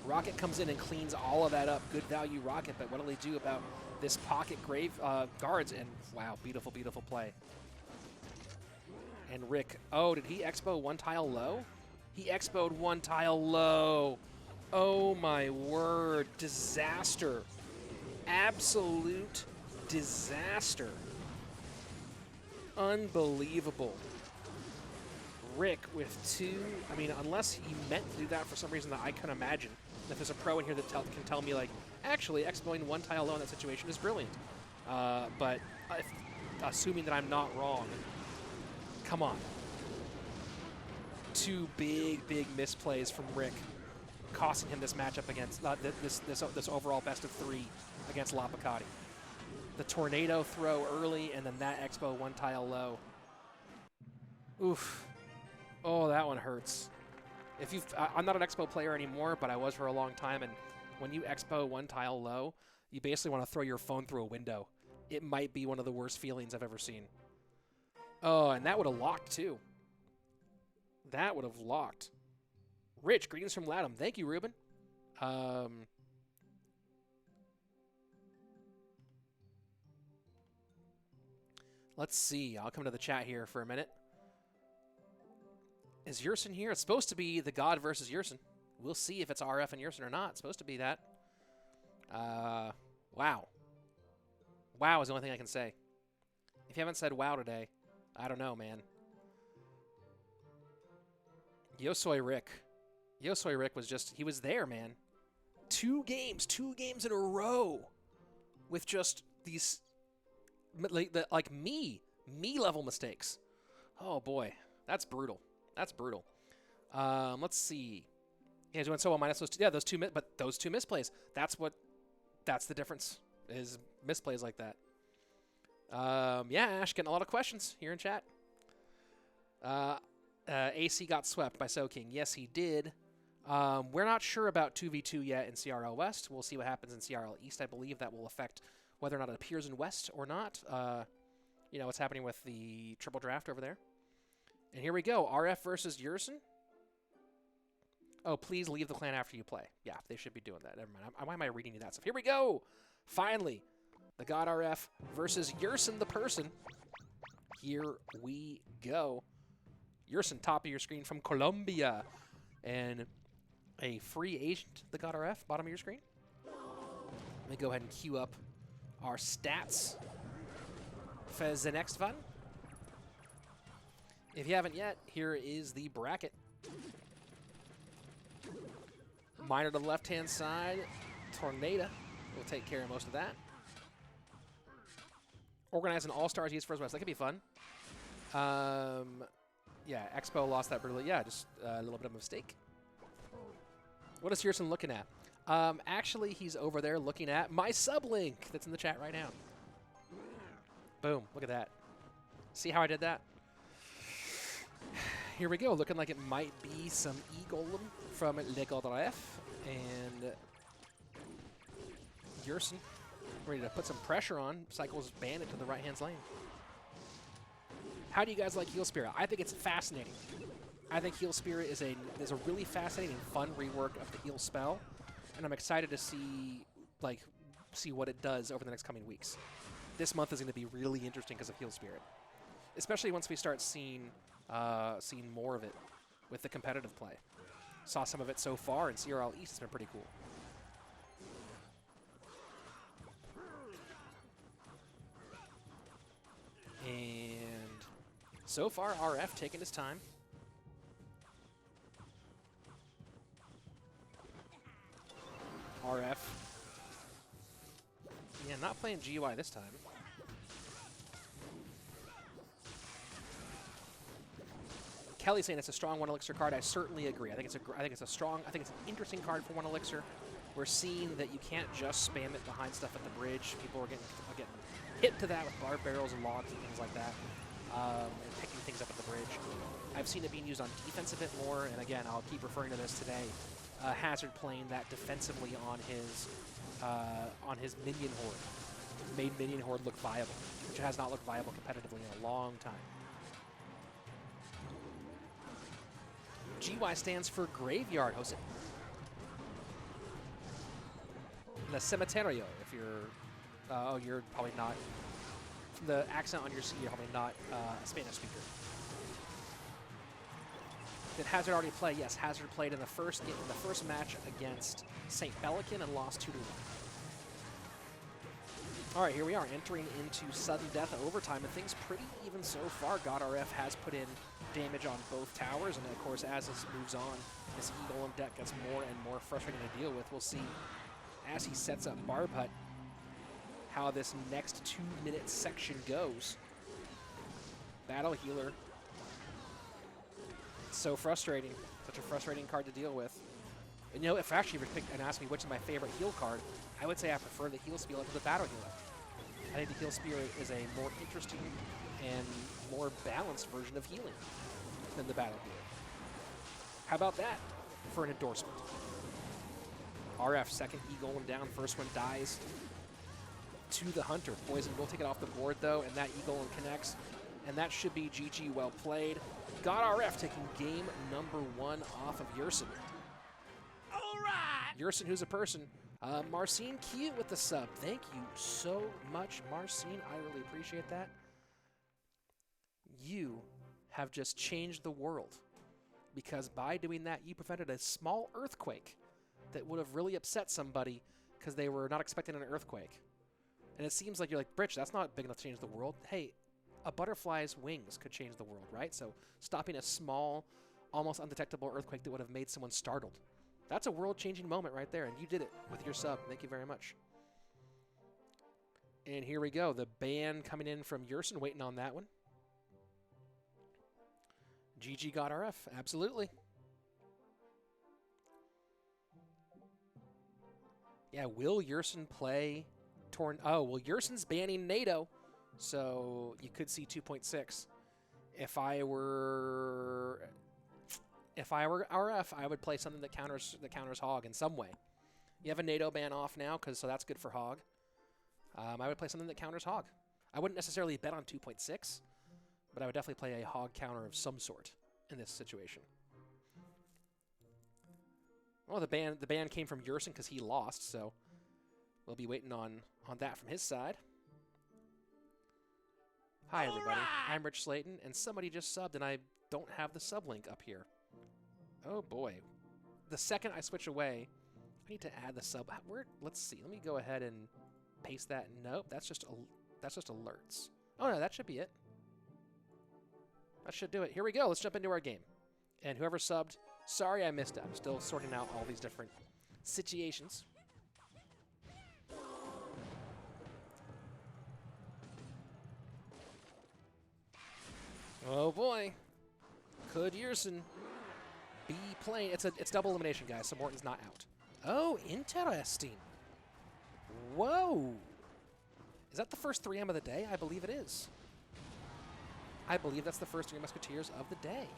Rocket comes in and cleans all of that up. Good value Rocket, but what will he do about this pocket grave guards? And wow, beautiful, beautiful play. And Rick, oh, did he expo one tile low? He expoed one tile low. Oh my word, disaster. Absolute disaster. Unbelievable. Rick with 2, I mean, unless he meant to do that for some reason that I can imagine. If there's a pro in here that can tell me, like, actually, expoing one tile low in that situation is brilliant. But assuming that I'm not wrong, come on. 2 big, big misplays from Rick, costing him this matchup against this overall best of 3 against Lapicati. The tornado throw early, and then that expo one tile low. Oof. Oh, that one hurts. If I'm not an expo player anymore, but I was for a long time, and when you expo one tile low, you basically want to throw your phone through a window. It might be one of the worst feelings I've ever seen. Oh, and that would have locked, too. That would have locked. Rich, greetings from Latham. Thank you, Ruben. Let's see. I'll come to the chat here for a minute. Is Yersin here? It's supposed to be the God versus Yersin. We'll see if it's RF and Yersin or not. It's supposed to be that. Wow. Wow is the only thing I can say. If you haven't said wow today, I don't know, man. Yosoi Rick. Yosoi Rick was just, he was there, man. 2 games in a row with just these, like me level mistakes. Oh boy, that's brutal. That's brutal. Let's see. Yeah, doing so well minus those 2. Yeah, those 2, but those 2 misplays. That's the difference, is misplays like that. Yeah, Ash, getting a lot of questions here in chat. AC got swept by SoKing. Yes, he did. We're not sure about 2v2 yet in CRL West. We'll see what happens in CRL East. I believe that will affect whether or not it appears in West or not. You know, what's happening with the triple draft over there. And here we go. RF versus Yersin. Oh, please leave the clan after you play. Yeah, they should be doing that. Never mind. Why am I reading you that stuff? Here we go. Finally, the God RF versus Yersin the person. Here we go. Yersin, top of your screen from Colombia. And a free agent, the God RF, bottom of your screen. Let me go ahead and queue up our stats for the next one. If you haven't yet, here is the bracket. Miner to the left-hand side. Tornado will take care of most of that. Organize an all-stars East first West. That could be fun. Yeah, Expo lost that brutally. Yeah, just a little bit of a mistake. What is Yerson looking at? Actually, he's over there looking at my sublink that's in the chat right now. Boom. Look at that. See how I did that? Here we go. Looking like it might be some E-Golem from Le Godref. And Yerson ready to put some pressure on. Cycles Bandit to the right-hand lane. How do you guys like Heal Spirit? I think it's fascinating. I think Heal Spirit is a really fascinating and fun rework of the heal spell, and I'm excited to see what it does over the next coming weeks. This month is going to be really interesting because of Heal Spirit, especially once we start seeing more of it with the competitive play. Saw some of it so far in CRL East. It's been pretty cool. And so far, RF taking his time. RF. Yeah, not playing GUI this time. Kelly's saying it's a strong 1 Elixir card. I certainly agree. I think it's an interesting card for 1 Elixir. We're seeing that you can't just spam it behind stuff at the bridge. People are getting hit to that with barb barrels and logs and things like that, and picking things up at the bridge. I've seen it being used on defense a bit more, and again, I'll keep referring to this today. Hazard playing that defensively on his minion horde made minion horde look viable, which has not looked viable competitively in a long time. GY stands for graveyard, Jose. The cementerio, if you're, you're probably not, from the accent on your C, you're probably not a Spanish speaker. Did Hazard already play? Yes, Hazard played in the first match against St. Pelican and lost 2-1. All right, here we are entering into sudden death overtime, and things pretty even so far. GodRF has put in damage on both towers, and of course, as this moves on, this E-Golem deck gets more and more frustrating to deal with. We'll see as he sets up Barb Hut how this next 2-minute section goes. Battle Healer. It's so frustrating. Such a frustrating card to deal with. And, you know, if actually you were picked and asked me which is my favorite heal card, I would say I prefer the Heal Spirit to the Battle Healer. I think the Heal Spirit is a more interesting and more balanced version of healing than the Battle Healer. How about that for an endorsement? RF, second E-Golem down, first one dies to the Hunter. Poison will take it off the board though, and that E-Golem connects, and that should be GG, well played. GodRF taking game number 1 off of Yerson. All right. Yerson, who's a person. Marcin Q with the sub. Thank you so much, Marcin. I really appreciate that. You have just changed the world, because by doing that, you prevented a small earthquake that would have really upset somebody because they were not expecting an earthquake. And it seems like you're like, Britch, that's not big enough to change the world. Hey, a butterfly's wings could change the world, right? So stopping a small, almost undetectable earthquake that would have made someone startled. That's a world-changing moment right there, and you did it with your sub. Thank you very much. And here we go. The ban coming in from Yerson, waiting on that one. GG GodRF, absolutely. Yeah, will Yerson play Oh, well, Yerson's banning NATO, so you could see 2.6. If I were RF, I would play something that counters Hog in some way. You have a NATO ban off now, so that's good for Hog. I would play something that counters Hog. I wouldn't necessarily bet on 2.6, but I would definitely play a Hog counter of some sort in this situation. Well, the ban came from Yerson because he lost, so we'll be waiting on that from his side. Hi, everybody. Right. I'm Rich Slaton, and somebody just subbed, and I don't have the sub link up here. Oh, boy. The second I switch away, I need to add the sub. Let's see. Let me go ahead and paste that. Nope, that's just alerts. Oh, no, that should be it. That should do it. Here we go. Let's jump into our game. And whoever subbed, sorry I missed it. I'm still sorting out all these different situations. Oh boy. Could Yerson be playing? It's double elimination, guys, so Morton's not out. Oh, interesting. Whoa. Is that the first 3M of the day? I believe it is. I believe that's the first 3 Musketeers of the day.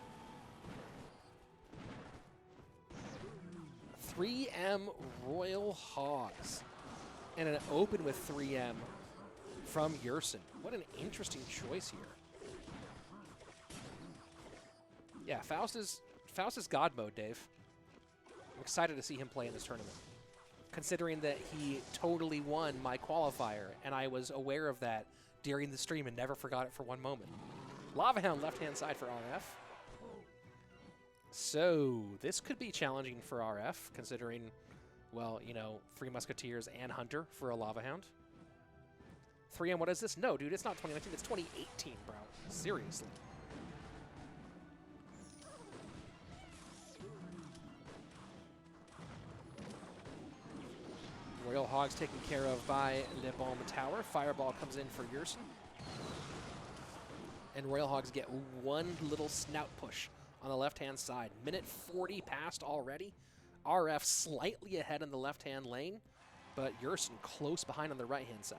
3M Royal Hogs. And an open with 3M from Yerson. What an interesting choice here. Yeah, Faust is God mode, Dave. I'm excited to see him play in this tournament. Considering that he totally won my qualifier, and I was aware of that during the stream and never forgot it for one moment. Lava Hound left-hand side for RF. So, this could be challenging for RF, considering, well, you know, 3 Musketeers and Hunter for a Lava Hound. 3M, what is this? No, dude, it's not 2019, it's 2018, bro. Seriously. Royal Hogs taken care of by Le Bombe Tower. Fireball comes in for Yerson. And Royal Hogs get one little snout push on the left-hand side. Minute 40 passed already. RF slightly ahead in the left-hand lane, but Yerson close behind on the right-hand side.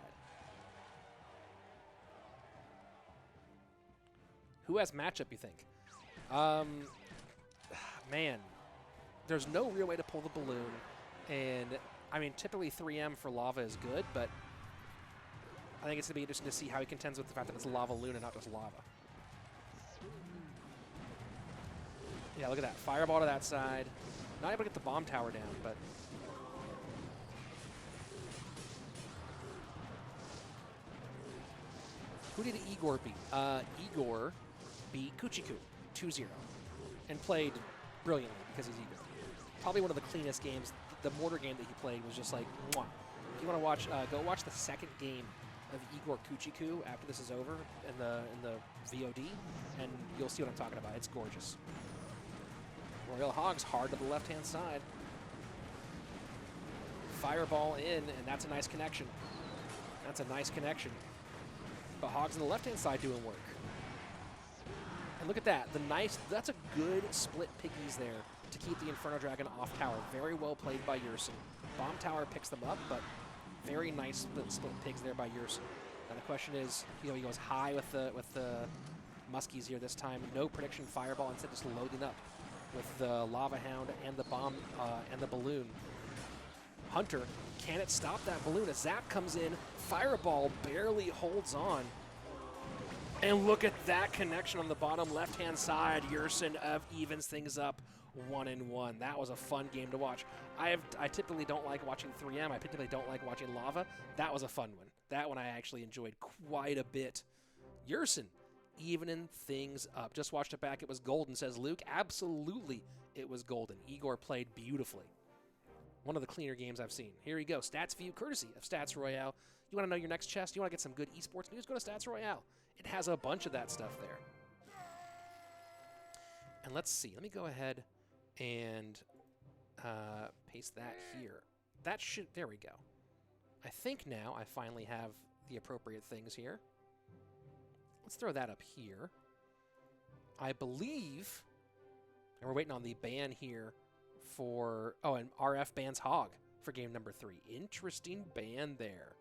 Who has matchup, you think? Man, there's no real way to pull the balloon, and I mean, typically 3M for lava is good, but I think it's going to be interesting to see how he contends with the fact that it's lava loon and not just lava. Yeah, look at that. Fireball to that side. Not able to get the bomb tower down, but... Who did Igor beat? Igor beat Kuchiku 2-0 and played brilliantly because he's Igor. Probably one of the cleanest games. The mortar game that he played was just like, mwah. If you want to watch, go watch the second game of Igor Kuchiku after this is over in the VOD, and you'll see what I'm talking about. It's gorgeous. Royal Hogs hard to the left-hand side. Fireball in, and that's a nice connection. That's a nice connection. But Hogs on the left-hand side doing work. And look at that. That's a good split piggies there to keep the Inferno Dragon off tower. Very well played by Yerson. Bomb tower picks them up, but very nice split pigs there by Yerson. Now the question is, you know, he goes high with the Muskies here this time. No prediction fireball, instead just loading up with the Lava Hound and the bomb and the balloon. Hunter, can it stop that balloon? A zap comes in, fireball barely holds on. And look at that connection on the bottom left-hand side. Yerson evens things up 1-1. That was a fun game to watch. I typically don't like watching 3M. I typically don't like watching Lava. That was a fun one. That one I actually enjoyed quite a bit. Yerson evening things up. Just watched it back. It was golden, says Luke. Absolutely, it was golden. Igor played beautifully. One of the cleaner games I've seen. Here you go. Stats view, courtesy of Stats Royale. You want to know your next chest? You want to get some good esports news? Go to Stats Royale. It has a bunch of that stuff there. And let's see. Let me go ahead and paste that here. That should... There we go. I think now I finally have the appropriate things here. Let's throw that up here. I believe... And we're waiting on the ban here for... Oh, and RF bans Hog for game number 3. Interesting ban there.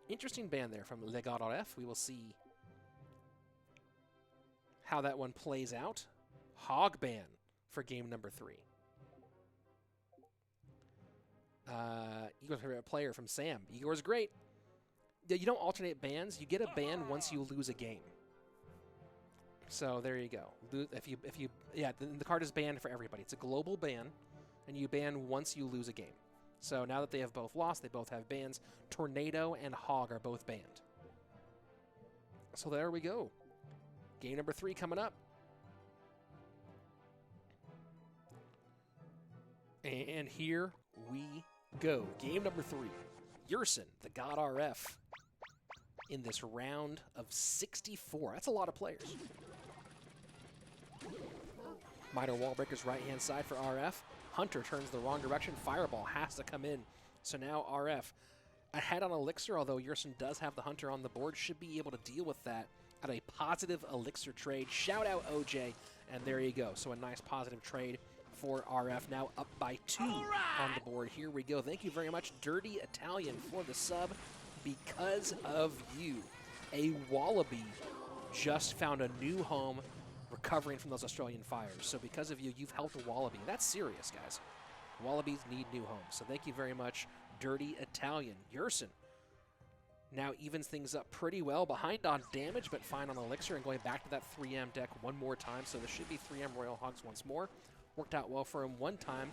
Interesting ban there from Legat RF. We will see how that one plays out. Hog ban for game number 3. Igor's favorite player from Sam. Igor's great. You don't alternate bans. You get a ban once you lose a game. So there you go. Yeah, the card is banned for everybody. It's a global ban, and you ban once you lose a game. So now that they have both lost, they both have bans. Tornado and Hog are both banned. So there we go. Game number 3 coming up. And here we go. Game number 3. Yerson, the God RF, in this round of 64. That's a lot of players. Minor wall breakers right-hand side for RF. Hunter turns the wrong direction. Fireball has to come in. So now RF ahead on Elixir, although Yerson does have the Hunter on the board, should be able to deal with that at a positive Elixir trade. Shout out OJ, and there you go. So a nice positive trade for RF, now up by 2 on the board. Here we go. Thank you very much, Dirty Italian, for the sub. Because of you, a Wallaby just found a new home recovering from those Australian fires. So because of you, you've helped a Wallaby. That's serious, guys. Wallabies need new homes. So thank you very much, Dirty Italian. Yerson now evens things up pretty well. Behind on damage, but fine on Elixir, and going back to that 3M deck one more time. So this should be 3M Royal Hogs once more. Worked out well for him one time.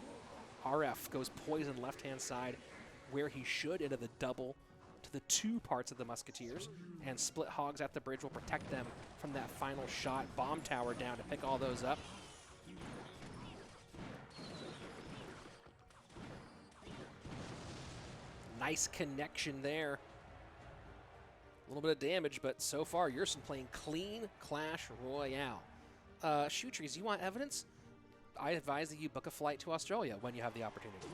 RF goes poison left-hand side where he should into the double to the 2 parts of the Musketeers, and split hogs at the bridge will protect them from that final shot. Bomb tower down to pick all those up. Nice connection there. A little bit of damage, but so far Yerson playing clean Clash Royale. Shootrees, you want evidence? I advise that you book a flight to Australia when you have the opportunity.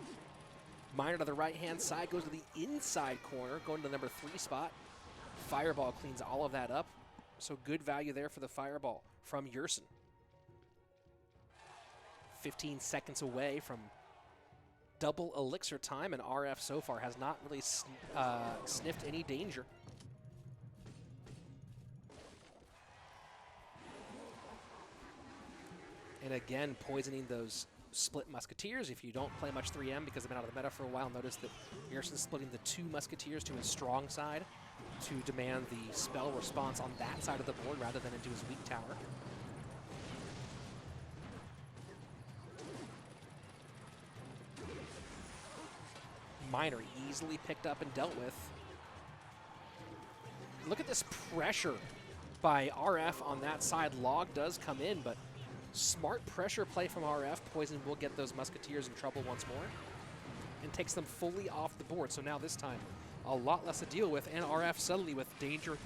Miner to the right-hand side, goes to the inside corner, going to the number 3 spot. Fireball cleans all of that up. So good value there for the Fireball from Yerson. 15 seconds away from double Elixir time, and RF so far has not really sniffed any danger. And again, poisoning those split Musketeers. If you don't play much 3M because they've been out of the meta for a while, notice that Yerson's splitting the 2 Musketeers to his strong side to demand the spell response on that side of the board rather than into his weak tower. Miner easily picked up and dealt with. Look at this pressure by RF on that side. Log does come in, but smart pressure play from RF. Poison will get those Musketeers in trouble once more and takes them fully off the board. So now this time, a lot less to deal with, and RF suddenly with danger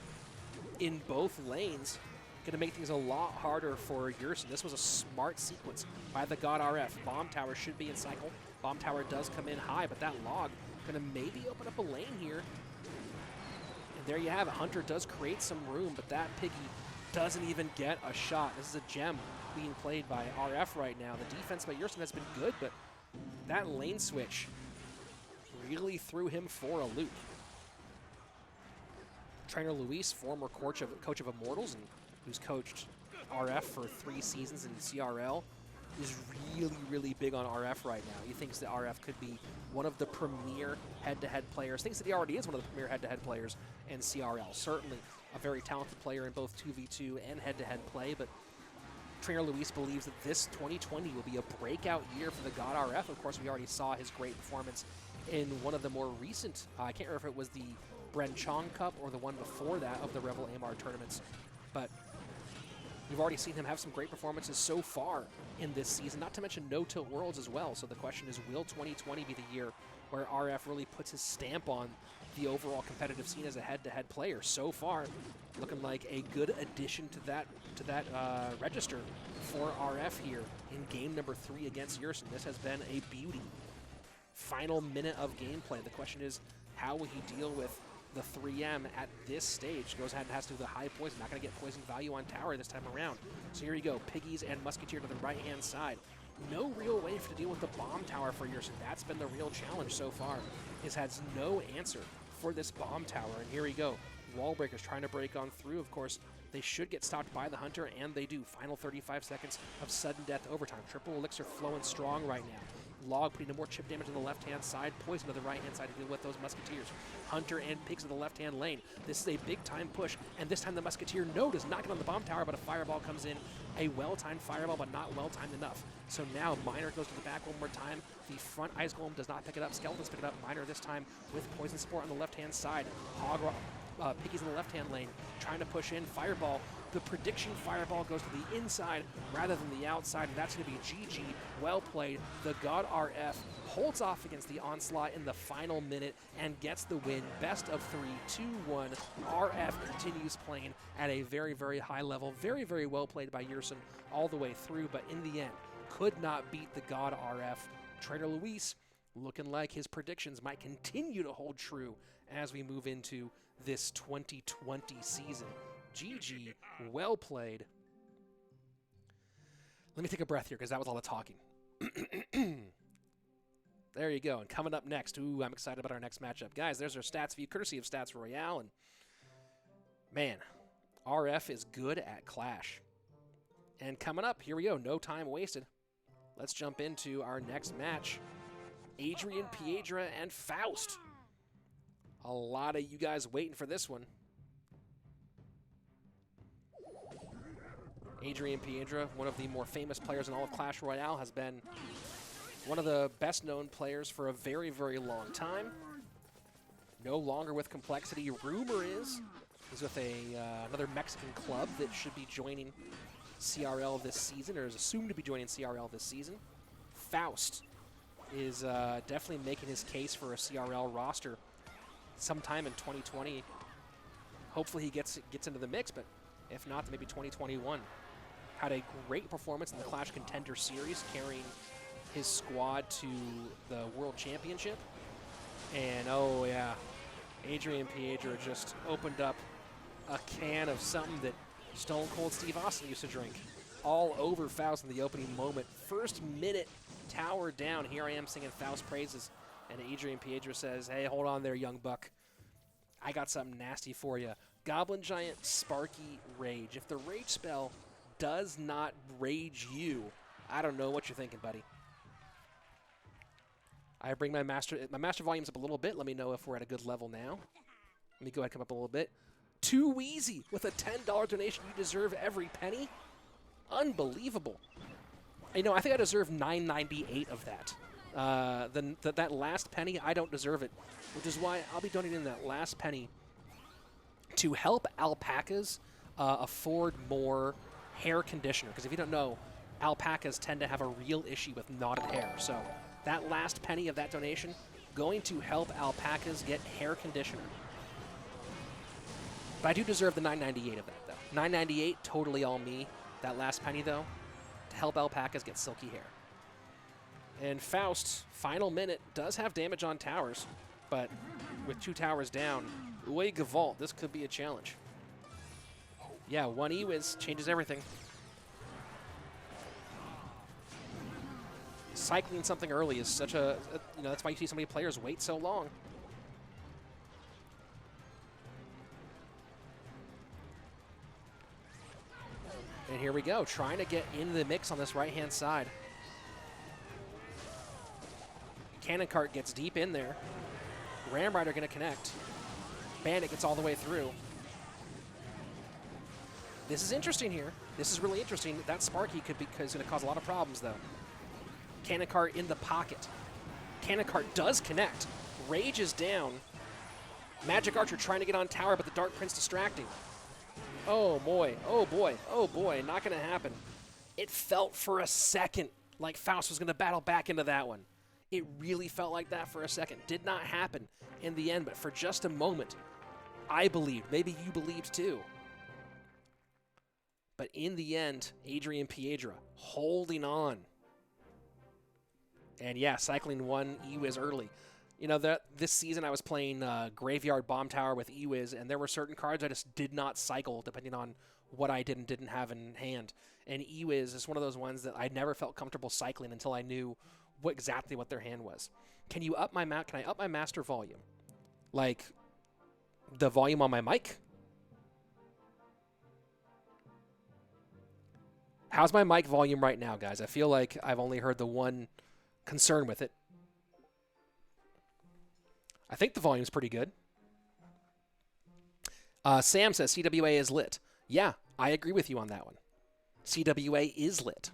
in both lanes. Going to make things a lot harder for Yerson. This was a smart sequence by the God RF. Bomb tower should be in cycle. Bomb tower does come in high, but that log going to maybe open up a lane here. And there you have it. Hunter does create some room, but that Piggy doesn't even get a shot. This is a gem being played by RF right now. The defense by Yerson has been good, but that lane switch really threw him for a loop. Trainer Luis, former coach of Immortals, and who's coached RF for 3 seasons in CRL, is really, really big on RF right now. He thinks that RF could be one of the premier head-to-head players. Thinks that he already is one of the premier head-to-head players in CRL. Certainly a very talented player in both 2v2 and head-to-head play, but Trainer Luis believes that this 2020 will be a breakout year for the God RF. Of course, we already saw his great performance in one of the more recent, I can't remember if it was the Bren Chong Cup or the one before that of the Revel Amar tournaments, but we've already seen him have some great performances so far in this season, not to mention No-Tilt Worlds as well. So the question is, will 2020 be the year where RF really puts his stamp on the overall competitive scene as a head-to-head player? So far, looking like a good addition to that register for RF here in game number 3 against Yerson. This has been a beauty. Final minute of gameplay. The question is, how will he deal with the 3M at this stage? Goes ahead and has to do the high poison. Not going to get poison value on tower this time around. So here you go. Piggies and Musketeer to the right-hand side. No real way to deal with the bomb tower for Yerson. That's been the real challenge so far. He has no answer for this bomb tower. And here we go. Wall breakers trying to break on through. Of course, they should get stopped by the Hunter, and they do. Final 35 seconds of sudden death overtime. Triple Elixir flowing strong right now. Log putting in more chip damage on the left-hand side, poison to the right-hand side to deal with those Musketeers. Hunter and Pigs in the left-hand lane. This is a big-time push, and this time the Musketeer, no, does not get on the bomb tower, but a fireball comes in. A well-timed fireball, but not well-timed enough. So now Miner goes to the back one more time. The front Ice Golem does not pick it up. Skeletons pick it up. Miner this time with poison support on the left-hand side. Piggy's in the left-hand lane, trying to push in. Fireball. The prediction fireball goes to the inside rather than the outside, and that's going to be GG. Well played. The God RF holds off against the onslaught in the final minute and gets the win. Best of 3, 2-1. RF continues playing at a very, very high level. Very, very well played by Yerson all the way through, but in the end, could not beat the God RF. Trainer Luis looking like his predictions might continue to hold true as we move into this 2020 season. GG, well played. Let me take a breath here because that was all the talking. There you go. And coming up next, ooh, I'm excited about our next matchup. Guys, there's our stats view, courtesy of Stats Royale. And man, RF is good at Clash. And coming up, here we go. No time wasted. Let's jump into our next match. Adrian Piedra and Faust. A lot of you guys waiting for this one. Adrian Piedra, one of the more famous players in all of Clash Royale, has been one of the best-known players for a very, very long time. No longer with Complexity. Rumor is he's with another Mexican club that should be joining CRL this season, or is assumed to be joining CRL this season. Faust is definitely making his case for a CRL roster sometime in 2020. Hopefully he gets into the mix, but if not, then maybe 2021. Had a great performance in the Clash Contender Series, carrying his squad to the World Championship. And oh yeah, Adrian Piedra just opened up a can of something that Stone Cold Steve Austin used to drink. All over Faust in the opening moment. First minute, tower down. Here I am singing Faust praises. And Adrian Piedra says, hey, hold on there, young buck. I got something nasty for you. Goblin Giant Sparky Rage. If the Rage spell does not rage you, I don't know what you're thinking, buddy. I bring my master volumes up a little bit. Let me know if we're at a good level now. Let me go ahead and come up a little bit. Too Wheezy with a $10 donation. You deserve every penny. Unbelievable. You know, I think I deserve $9.98 of that. That last penny, I don't deserve it, which is why I'll be donating that last penny to help alpacas afford more hair conditioner. Because if you don't know, alpacas tend to have a real issue with knotted hair. So that last penny of that donation going to help alpacas get hair conditioner. But I do deserve the $9.98 of that, though. $9.98, totally all me. That last penny, though, to help alpacas get silky hair. And Faust, final minute, does have damage on towers, but with 2 towers down, Uwe Gavalt, this could be a challenge. Yeah, 1 E-Wiz changes everything. Cycling something early is such a, you know, that's why you see so many players wait so long. And here we go, trying to get into the mix on this right-hand side. Cannon Cart gets deep in there. Ram Rider going to connect. Bandit gets all the way through. This is interesting here. This is really interesting. That Sparky is going to cause a lot of problems, though. Cannon Cart in the pocket. Cannon Cart does connect. Rage is down. Magic Archer trying to get on tower, but the Dark Prince distracting. Oh boy, oh boy, oh boy, not going to happen. It felt for a second like Faust was going to battle back into that one. It really felt like that for a second. Did not happen in the end, but for just a moment, I believed. Maybe you believed too. But in the end, Adrian Piedra holding on. And yeah, cycling 1 E-Wiz early. You know, this season I was playing Graveyard Bomb Tower with E-Wiz, and there were certain cards I just did not cycle depending on what I did and didn't have in hand. And E-Wiz is one of those ones that I never felt comfortable cycling until I knew exactly what their hand was. Can I up my master volume? Like the volume on my mic? How's my mic volume right now, guys? I feel like I've only heard the one concern with it. I think the volume's pretty good. Sam says CWA is lit. Yeah, I agree with you on that one. CWA is lit.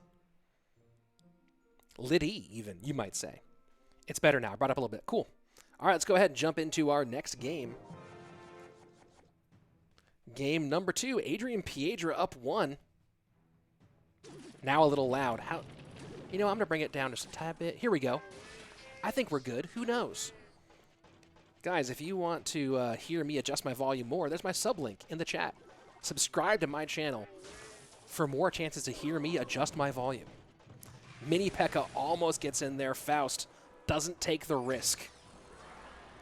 Lit-y, even, you might say. It's better now. I brought up a little bit. Cool. All right, let's go ahead and jump into our next game. Game number 2, Adrian Piedra up 1. Now a little loud. How? You know, I'm going to bring it down just a tad bit. Here we go. I think we're good. Who knows? Guys, if you want to hear me adjust my volume more, there's my sub link in the chat. Subscribe to my channel for more chances to hear me adjust my volume. Mini P.E.K.K.A. almost gets in there. Faust doesn't take the risk.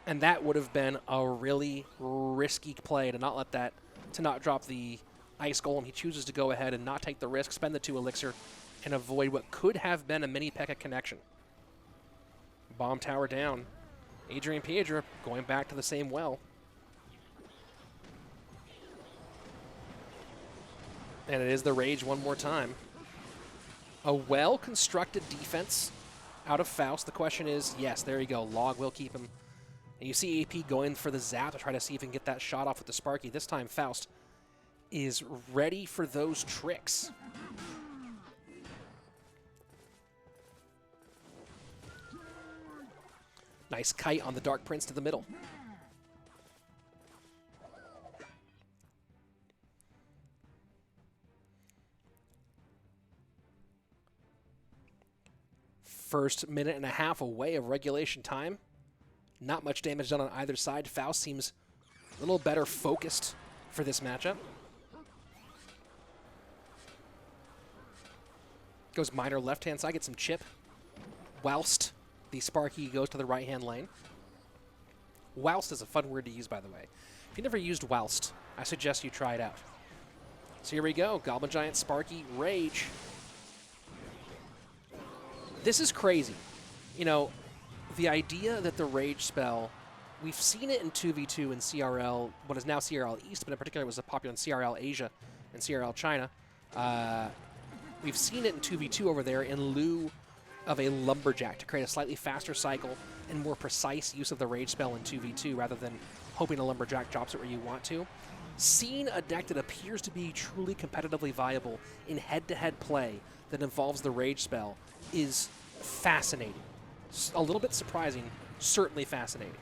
And that would have been a really risky play to not let that, to not drop the Ice Golem. He chooses to go ahead and not take the risk, spend the 2 Elixir, and avoid what could have been a Mini P.E.K.K.A. connection. Bomb tower down. Adrian Piedra going back to the same well. And it is the Rage one more time. A well-constructed defense out of Faust. The question is, yes, there you go. Log will keep him. And you see AP going for the zap to try to see if he can get that shot off with the Sparky. This time, Faust is ready for those tricks. Nice kite on the Dark Prince to the middle. First minute and a half away of regulation time. Not much damage done on either side. Faust seems a little better focused for this matchup. Goes minor left-hand side, gets some chip. Whilst the Sparky goes to the right-hand lane. Whilst is a fun word to use, by the way. If you never used whilst, I suggest you try it out. So here we go. Goblin Giant, Sparky, Rage. This is crazy. You know, the idea that the Rage spell, we've seen it in 2v2 in CRL, what is now CRL East, but in particular it was popular in CRL Asia and CRL China. We've seen it in 2v2 over there in lieu of a Lumberjack to create a slightly faster cycle and more precise use of the Rage spell in 2v2 rather than hoping a Lumberjack drops it where you want to. Seeing a deck that appears to be truly competitively viable in head-to-head play that involves the Rage spell is fascinating. A little bit surprising, certainly fascinating.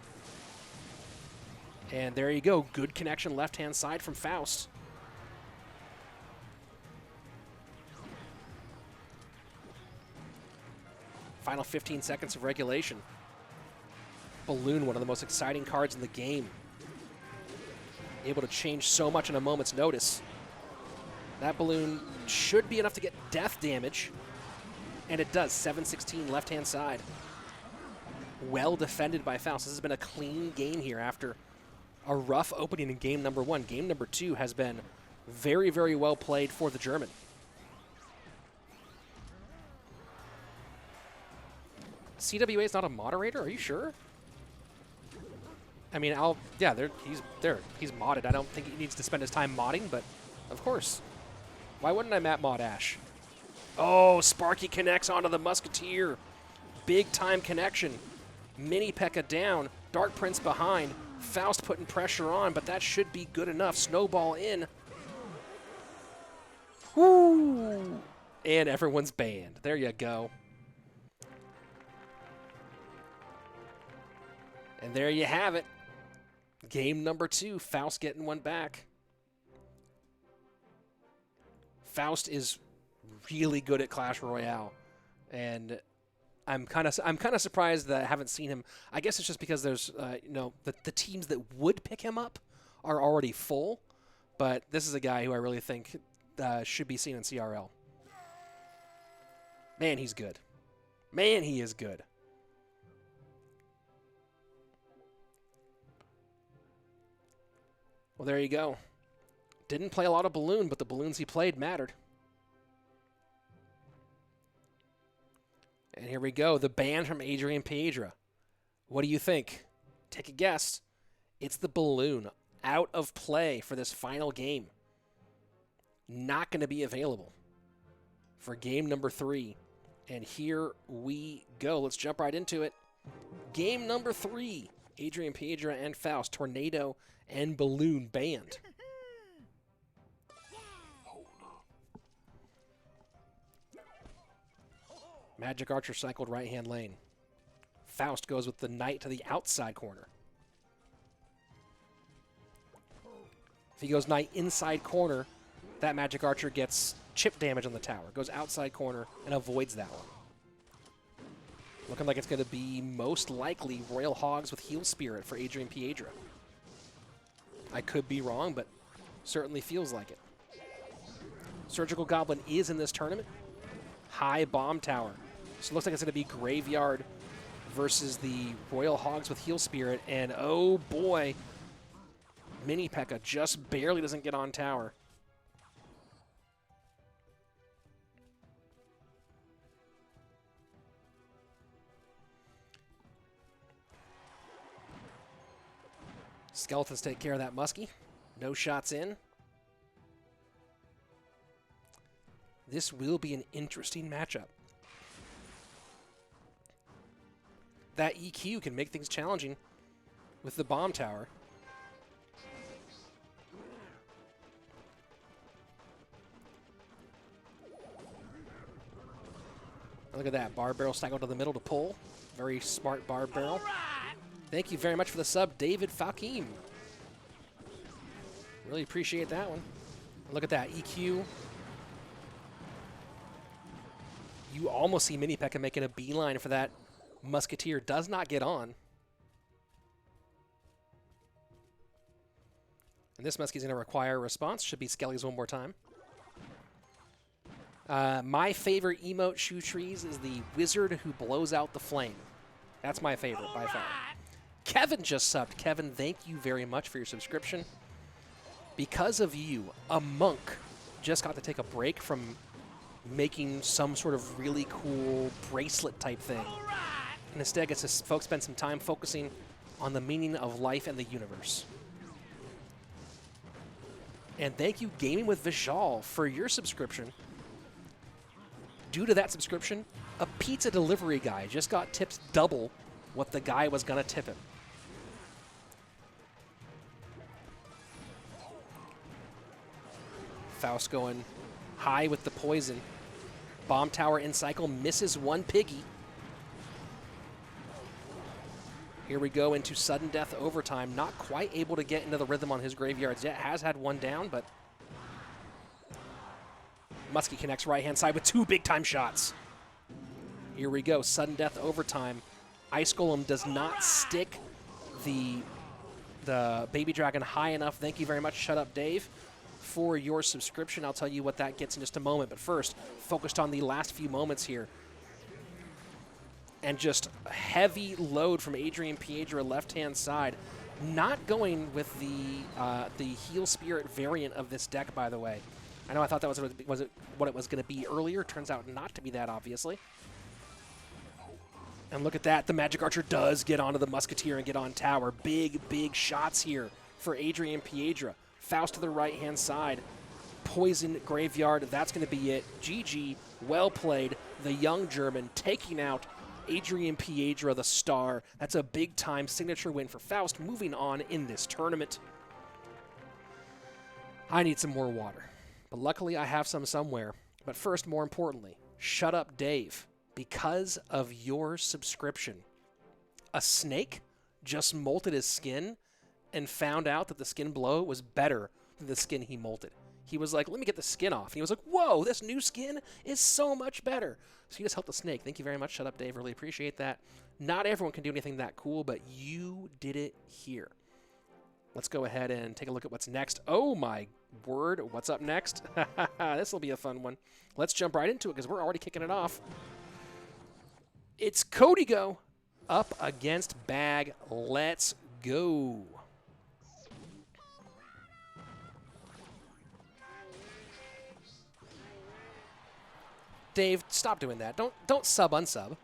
And there you go, good connection left-hand side from Faust. Final 15 seconds of regulation. Balloon, one of the most exciting cards in the game. Able to change so much in a moment's notice. That balloon should be enough to get death damage. And it does, 716 left-hand side. Well defended by Faust. This has been a clean game here after a rough opening in game number 1. Game number 2 has been very, very well played for the German. CWA is not a moderator? Are you sure? I mean, he's modded. I don't think he needs to spend his time modding, but of course. Why wouldn't I map mod Ash? Oh, Sparky connects onto the Musketeer. Big time connection. Mini P.E.K.K.A. down. Dark Prince behind. Faust putting pressure on, but that should be good enough. Snowball in. Woo! And everyone's banned. There you go. And there you have it. Game number 2. Faust getting one back. Faust is really good at Clash Royale, and I'm kind of surprised that I haven't seen him. I guess it's just because there's the teams that would pick him up are already full, but this is a guy who I really think should be seen in CRL. Man, he's good. Man, he is good. Well, there you go. Didn't play a lot of Balloon, but the balloons he played mattered. And here we go, the ban from Adrian Piedra. What do you think? Take a guess. It's the Balloon out of play for this final game. Not going to be available for game number 3. And here we go. Let's jump right into it. Game number 3. Adrian Piedra and Faust. Tornado and Balloon banned. Magic Archer cycled right-hand lane. Faust goes with the Knight to the outside corner. If he goes knight inside corner, that Magic Archer gets chip damage on the tower. Goes outside corner and avoids that one. Looking like it's going to be most likely Royal Hogs with Heal Spirit for Adrian Piedra. I could be wrong, but certainly feels like it. Surgical Goblin is in this tournament. High Bomb Tower. So it looks like it's going to be Graveyard versus the Royal Hogs with Heal Spirit. And oh boy, Mini P.E.K.K.A just barely doesn't get on tower. Skeletons take care of that Muskie. No shots in. This will be an interesting matchup. That EQ can make things challenging with the bomb tower. Look at that. Barb Barrel staggled to the middle to pull. Very smart Barb Barrel. Thank you very much for the sub, David Fakim. Really appreciate that one. Look at that, EQ. You almost see Mini P.E.K.K.A making a beeline for that Musketeer. Does not get on. And this Muskie's going to require a response. Should be Skelly's one more time. My favorite emote Shoe Trees is the Wizard who blows out the flame. That's my favorite by far. Kevin just subbed. Kevin, thank you very much for your subscription. Because of you, a monk just got to take a break from making some sort of really cool bracelet type thing. And instead gets to folks spend some time focusing on the meaning of life and the universe. And thank you, Gaming with Vishal, for your subscription. Due to that subscription, a pizza delivery guy just got tipped double what the guy was going to tip him. Faust going high with the poison. Bomb tower in cycle, misses one piggy. Here we go into sudden death overtime. Not quite able to get into the rhythm on his graveyards yet. Has had one down, but Muskie connects right-hand side with two big-time shots. Here we go, sudden death overtime. Ice Golem does not stick the Baby Dragon high enough. Thank you very much, Shut Up Dave, for your subscription. I'll tell you what that gets in just a moment. But first, focused on the last few moments here. And just a heavy load from Adrian Piedra left-hand side. Not going with the Heal Spirit variant of this deck, by the way. I know I thought that was what it was going to be earlier. Turns out not to be that, obviously. And look at that. The Magic Archer does get onto the Musketeer and get on tower. Big, big shots here for Adrian Piedra. Faust to the right-hand side. Poison Graveyard. That's going to be it. GG. Well played. The young German taking out Adrian Piedra, the star. That's a big-time signature win for Faust. Moving on in this tournament. I need some more water. But luckily I have some somewhere. But first, more importantly, Shut Up Dave. Because of your subscription, a snake just molted his skin and found out that the skin below was better than the skin he molted. He was like, let me get the skin off. And he was like, whoa, this new skin is so much better. So you just helped the snake. Thank you very much, Shut Up Dave. Really appreciate that. Not everyone can do anything that cool, but you did it here. Let's go ahead and take a look at what's next. Oh my word, what's up next? This will be a fun one. Let's jump right into it because we're already kicking it off. It's Cody Go up against Bag. Let's go. Dave, stop doing that. Don't sub unsub.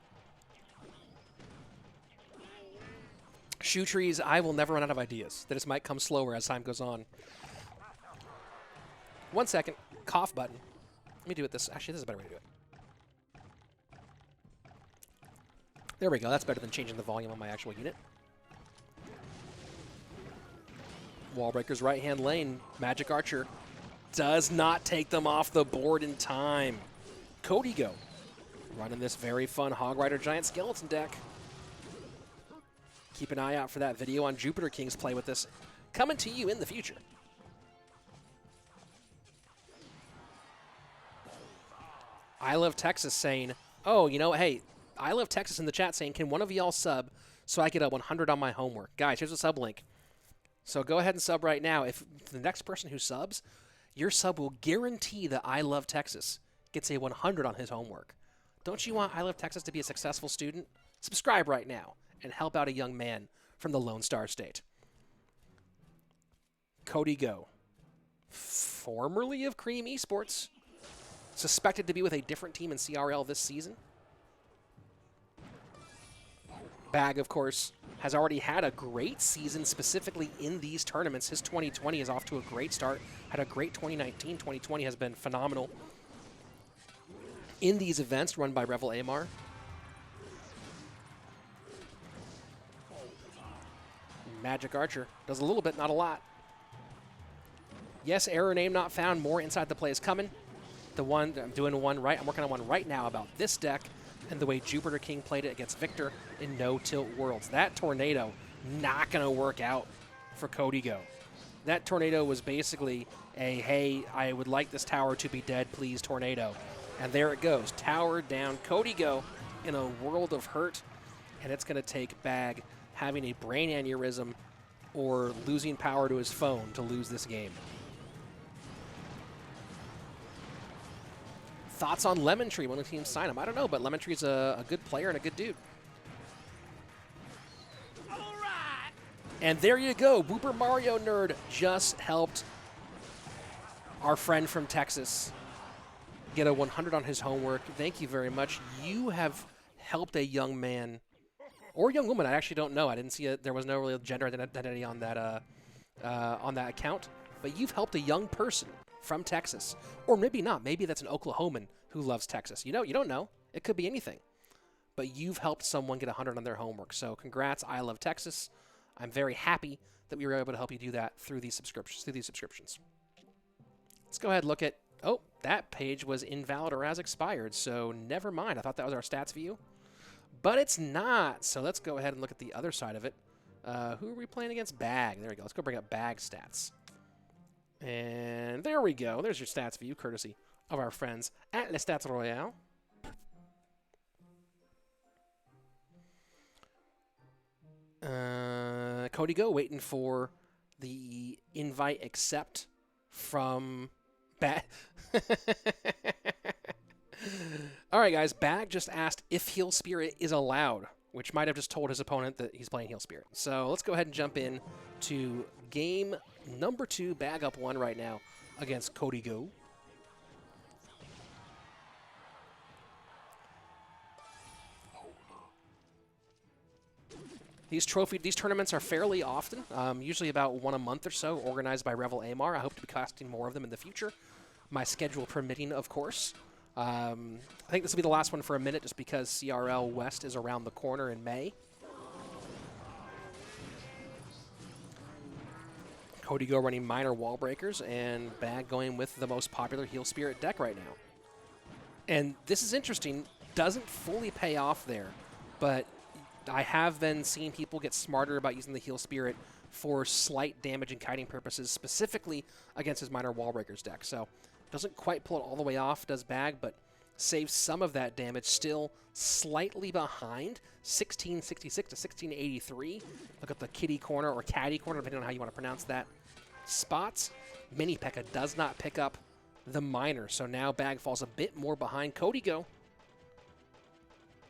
Shoe Trees, I will never run out of ideas. They just might come slower as time goes on. 1 second. Cough button. Let me do it this. Actually, this is a better way to do it. There we go. That's better than changing the volume on my actual unit. Wallbreaker's right-hand lane. Magic Archer does not take them off the board in time. Cody Go running this very fun Hog Rider Giant Skeleton deck. Keep an eye out for that video on Jupiter King's play with this coming to you in the future. I Love Texas saying, oh, you know, hey, I Love Texas in the chat saying, can one of y'all sub so I get a 100 on my homework? Guys, here's a sub link. So go ahead and sub right now. If the next person who subs, your sub will guarantee that I Love Texas gets a 100 on his homework. Don't you want I Love Texas to be a successful student? Subscribe right now and help out a young man from the Lone Star State. Cody Go, formerly of Cream Esports, suspected to be with a different team in CRL this season. Bag, of course, has already had a great season specifically in these tournaments. His 2020 is off to a great start. Had a great 2019. 2020 has been phenomenal in these events run by Revel Amar. Magic Archer does a little bit, not a lot. Yes, error name not found. More inside the play is coming. The one, I'm doing one right. I'm working on one right now about this deck and the way Jupiter King played it against Victor in No Tilt Worlds. That tornado not going to work out for Cody Go. That tornado was basically a, hey, I would like this tower to be dead, please, tornado. And there it goes. Tower down. Cody Go in a world of hurt. And it's going to take Bag having a brain aneurysm or losing power to his phone to lose this game. Thoughts on Lemon Tree when the team sign him? I don't know, but Lemon Tree's a good player and a good dude. All right. And there you go. Whooper Mario Nerd just helped our friend from Texas get a 100 on his homework. Thank you very much. You have helped a young man or young woman. I actually don't know. I didn't see it. There was no real gender identity on that account. But you've helped a young person from Texas, or maybe not. Maybe that's an Oklahoman who loves Texas. You know, you don't know. It could be anything. But you've helped someone get 100 on their homework. So congrats, I Love Texas. I'm very happy that we were able to help you do that through these subscriptions. Let's go ahead and look at. Oh, that page was invalid or has expired. So never mind. I thought that was our stats view, but it's not. So let's go ahead and look at the other side of it. Who are we playing against? Bag. There we go. Let's go bring up Bag stats. And there we go. There's your stats view, courtesy of our friends at Les Stats Royale. Cody Go waiting for the invite accept from Bag. All right, guys. Bag just asked if Heal Spirit is allowed, which might have just told his opponent that he's playing Heal Spirit. So let's go ahead and jump in to game number 2. Bag up 1 right now against Cody Go. These tournaments are fairly often, usually about one a month or so, organized by Revel Amar. I hope to be casting more of them in the future, my schedule permitting, of course. I think this will be the last one for a minute just because CRL West is around the corner in May. Cody Go running minor wall breakers and Bag going with the most popular Heal Spirit deck right now. And this is interesting. Doesn't fully pay off there, but I have been seeing people get smarter about using the Heal Spirit for slight damage and kiting purposes, specifically against his minor wall breakers deck. So doesn't quite pull it all the way off, does Bag, but saves some of that damage. Still slightly behind, 1666 to 1683. Look at the kitty corner or caddy corner, depending on how you want to pronounce that. Spots. Mini P.E.K.K.A does not pick up the minor, so now Bag falls a bit more behind. Cody Go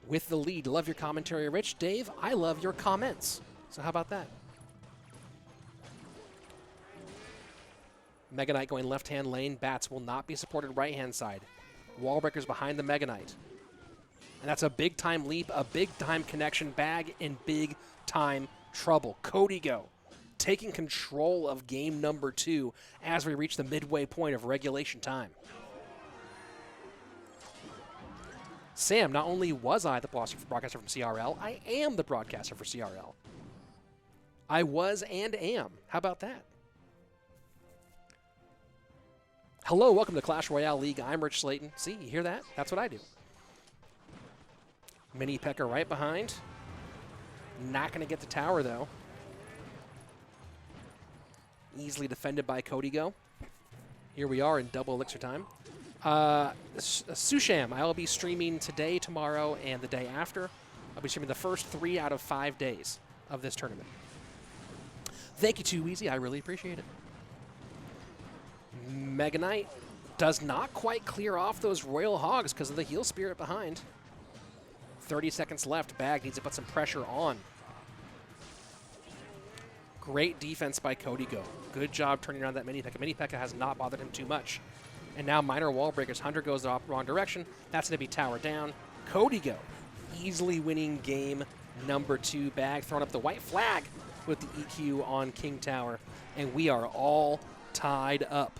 with the lead. Love your commentary, Rich. Dave, I love your comments. So how about that? Mega Knight going left-hand lane. Bats will not be supported right-hand side. Wall breakers behind the Mega Knight. And that's a big-time leap, a big-time connection. Bag in big-time trouble. Cody Go taking control of game number 2 as we reach the midway point of regulation time. Sam, not only was I the broadcaster from CRL, I am the broadcaster for CRL. I was and am. How about that? Hello, welcome to Clash Royale League. I'm Rich Slaton. See, you hear that? That's what I do. Mini P.E.K.K.A right behind. Not going to get the tower, though. Easily defended by Cody Go. Here we are in double elixir time. Susham, I will be streaming today, tomorrow, and the day after. I'll be streaming the first 3 out of 5 days of this tournament. Thank you, Too Easy. I really appreciate it. Mega Knight does not quite clear off those Royal Hogs because of the Heal Spirit behind. 30 seconds left. Bag needs to put some pressure on. Great defense by Cody Go. Good job turning around that Mini P.E.K.K.A. Mini P.E.K.K.A. has not bothered him too much. And now minor wall breakers. Hunter goes the wrong direction. That's going to be tower down. Cody Go easily winning game number 2. Bag throwing up the white flag with the EQ on King Tower. And we are all tied up.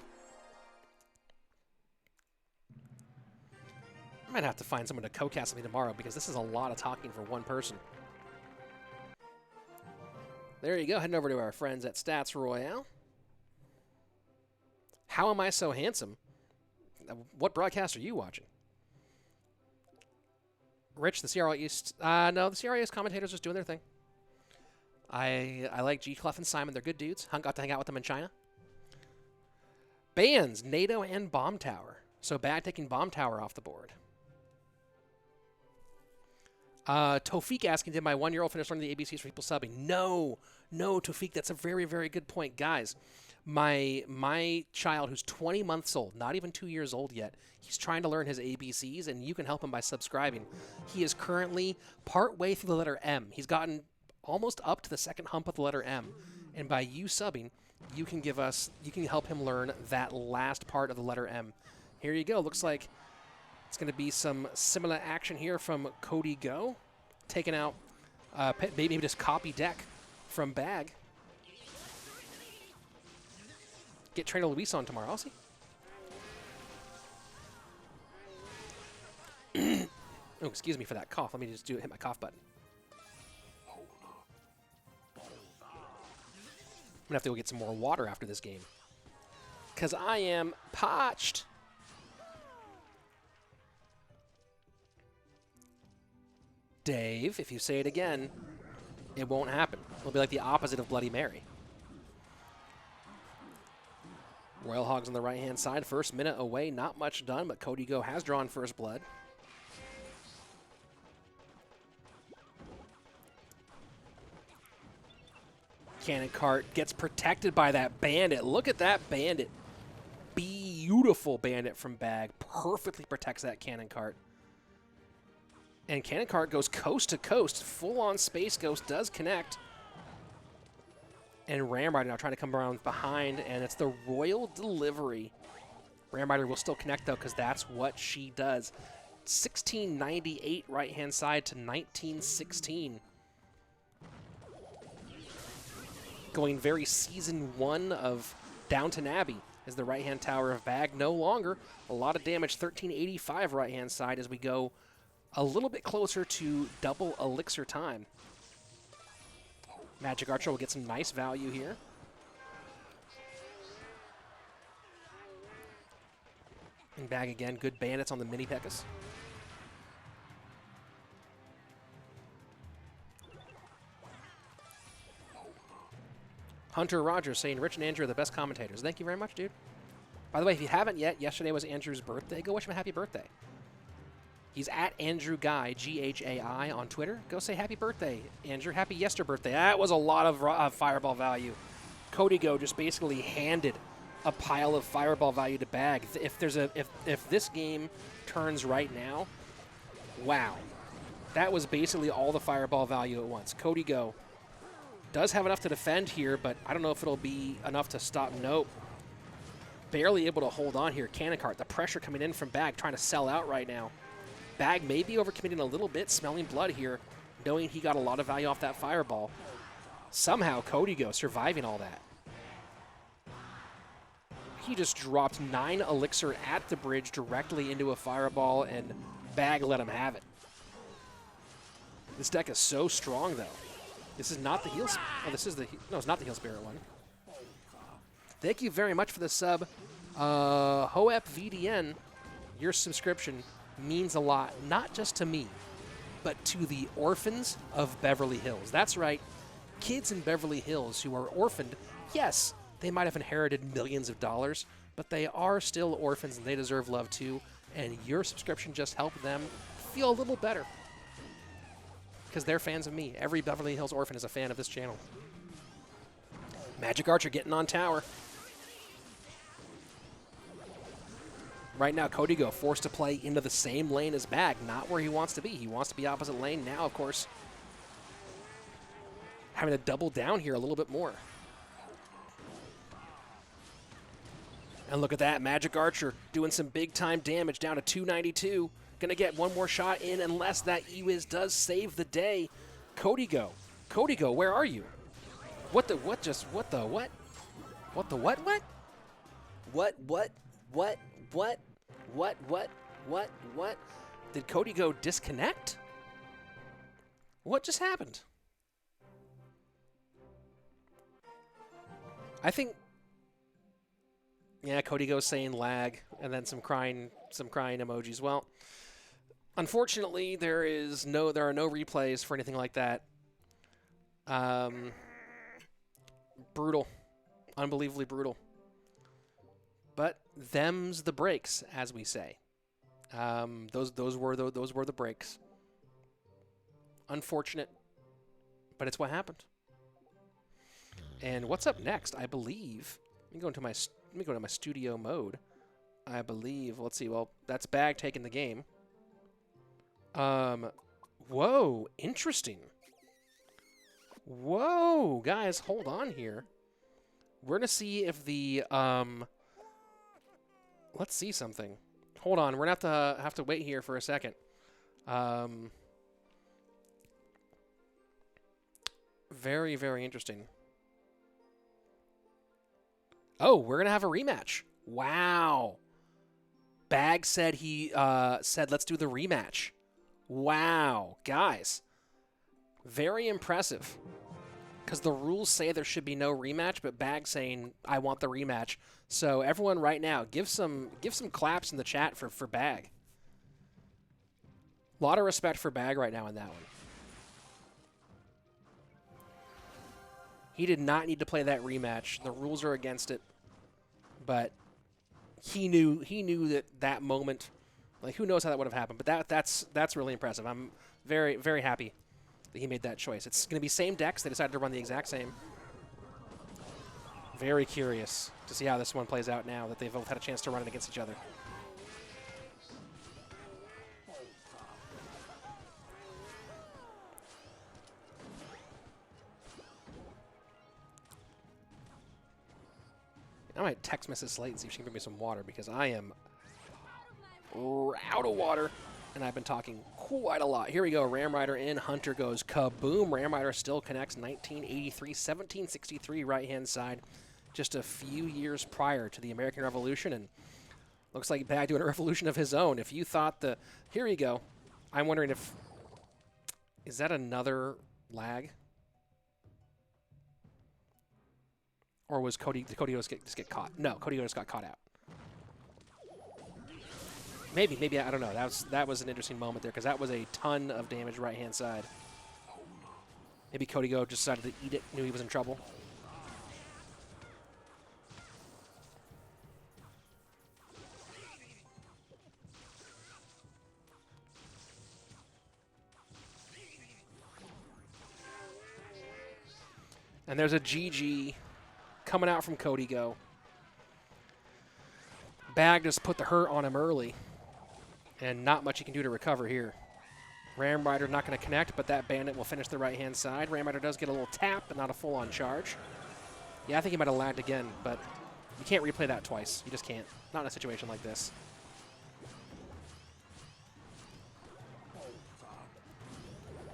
I might have to find someone to co-cast with me tomorrow because this is a lot of talking for one person. There you go. Heading over to our friends at Stats Royale. How am I so handsome? What broadcast are you watching? Rich, the CRL East. No, the CRL East commentators just doing their thing. I like G. Clef and Simon. They're good dudes. Got to hang out with them in China. Bans, NATO and Bomb Tower. So Bad taking Bomb Tower off the board. Tofik asking, did my 1-year-old finish learning the ABCs for people subbing? No, Tofik, that's a very, very good point. Guys, my child who's 20 months old, not even 2 years old yet, he's trying to learn his ABCs, and you can help him by subscribing. He is currently part way through the letter M. He's gotten almost up to the second hump of the letter M. And by you subbing, you can help him learn that last part of the letter M. Here you go. Looks like it's going to be some similar action here from Cody Go. Taking out, maybe just copy deck from Bag. Get Trainer Luis on tomorrow. I'll see. Oh, excuse me for that cough. Let me just hit my cough button. I'm going to have to go get some more water after this game. Because I am parched. Dave, if you say it again, it won't happen. It'll be like the opposite of Bloody Mary. Royal Hogs on the right-hand side. First minute away. Not much done, but Cody Go has drawn first blood. Cannon Cart gets protected by that Bandit. Look at that Bandit. Beautiful Bandit from Bag. Perfectly protects that Cannon Cart. And Cannon Cart goes coast to coast. Full-on Space Ghost does connect. And Ram Rider now trying to come around behind, and it's the Royal Delivery. Ram Rider will still connect, though, because that's what she does. 1698 right-hand side to 1916. Going very Season 1 of Downton Abbey is the right-hand tower of Bag. No longer. A lot of damage, 1385 right-hand side as we go a little bit closer to double elixir time. Magic Archer will get some nice value here. And Bag again, good bandits on the mini P.E.K.K.A.s. Hunter Rogers saying Rich and Andrew are the best commentators. Thank you very much, dude. By the way, if you haven't yet, yesterday was Andrew's birthday. Go wish him a happy birthday. He's at Andrew Guy, G-H-A-I, on Twitter. Go say happy birthday, Andrew. Happy yester birthday. That was a lot of fireball value. Cody Go just basically handed a pile of fireball value to Bag. If this game turns right now, wow. That was basically all the fireball value at once. Cody Go does have enough to defend here, but I don't know if it'll be enough to stop. Nope. Barely able to hold on here. Cannon Cart, the pressure coming in from Bag, trying to sell out right now. Bag may be overcommitting a little bit, smelling blood here, knowing he got a lot of value off that fireball. Somehow, Cody Go surviving all that. He just dropped 9 elixir at the bridge directly into a fireball, and Bag let him have it. This deck is so strong, though. This is not the heal. Oh, this is the. No, it's not the Heal Spirit one. Thank you very much for the sub. Hoep VDN, your subscription means a lot, not just to me, but to the orphans of Beverly Hills. That's right. Kids in Beverly Hills who are orphaned, yes, they might have inherited millions of dollars, but they are still orphans and they deserve love too, and your subscription just helped them feel a little better. Because they're fans of me. Every Beverly Hills orphan is a fan of this channel. Magic Archer getting on tower. Right now, Codigo forced to play into the same lane as Bag, not where he wants to be. He wants to be opposite lane now, of course. Having to double down here a little bit more. And look at that, Magic Archer doing some big-time damage down to 292. Gonna get one more shot in unless that E-Wiz does save the day. Codigo. Codigo, where are you? What the what? What the what? What the what? What? What? Did Codigo disconnect? What just happened? I think, yeah, Codigo's saying lag, and then some crying emojis. Well, unfortunately, there are no replays for anything like that. Brutal, unbelievably brutal. But them's the breaks, as we say. Those were the breaks. Unfortunate, but it's what happened. And what's up next? I believe. Let me go into my studio mode. I believe. Let's see. Well, that's Bag taking the game. Whoa, interesting. Whoa, guys, hold on here. We're gonna see if the let's see something. Hold on, we're gonna have to wait here for a second. Very, very interesting. Oh, we're gonna have a rematch. Wow. Bag said said let's do the rematch. Wow, guys. Very impressive. Because the rules say there should be no rematch, but Bag saying I want the rematch. So everyone right now, give some claps in the chat for Bag. A lot of respect for Bag right now in that one. He did not need to play that rematch. The rules are against it. But he knew that moment, like, who knows how that would have happened. But that's really impressive. I'm very, very happy that he made that choice. It's going to be same decks. They decided to run the exact same. Very curious to see how this one plays out now that they've both had a chance to run it against each other. I might text Mrs. Slaton and see if she can bring me some water because I am out of water. And I've been talking quite a lot. Here we go. Ram Rider in. Hunter goes kaboom. Ram Rider still connects 1983, 1763 right-hand side. Just a few years prior to the American Revolution. And looks like Bag doing a revolution of his own. If you thought the... Here we go. I'm wondering if... Is that another lag? Or was Cody... Did Cody just get caught? No, Cody just got caught out. Maybe I don't know. That was an interesting moment there because that was a ton of damage right-hand side. Maybe Codigo just decided to eat it, knew he was in trouble. And there's a GG coming out from Codigo. Bag just put the hurt on him early. And not much he can do to recover here. Ram Rider not going to connect, but that Bandit will finish the right-hand side. Ram Rider does get a little tap, but not a full-on charge. Yeah, I think he might have lagged again, but you can't replay that twice. You just can't. Not in a situation like this.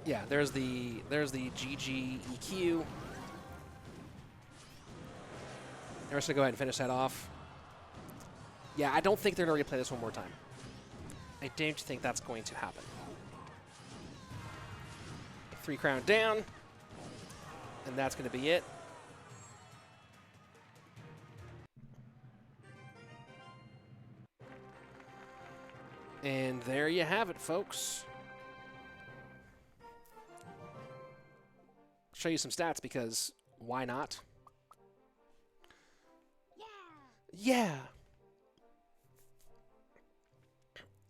Yeah, there's the GG EQ. They're just going to go ahead and finish that off. Yeah, I don't think they're going to replay this one more time. I don't think that's going to happen. 3 crown down. And that's going to be it. And there you have it, folks. I'll show you some stats because why not? Yeah.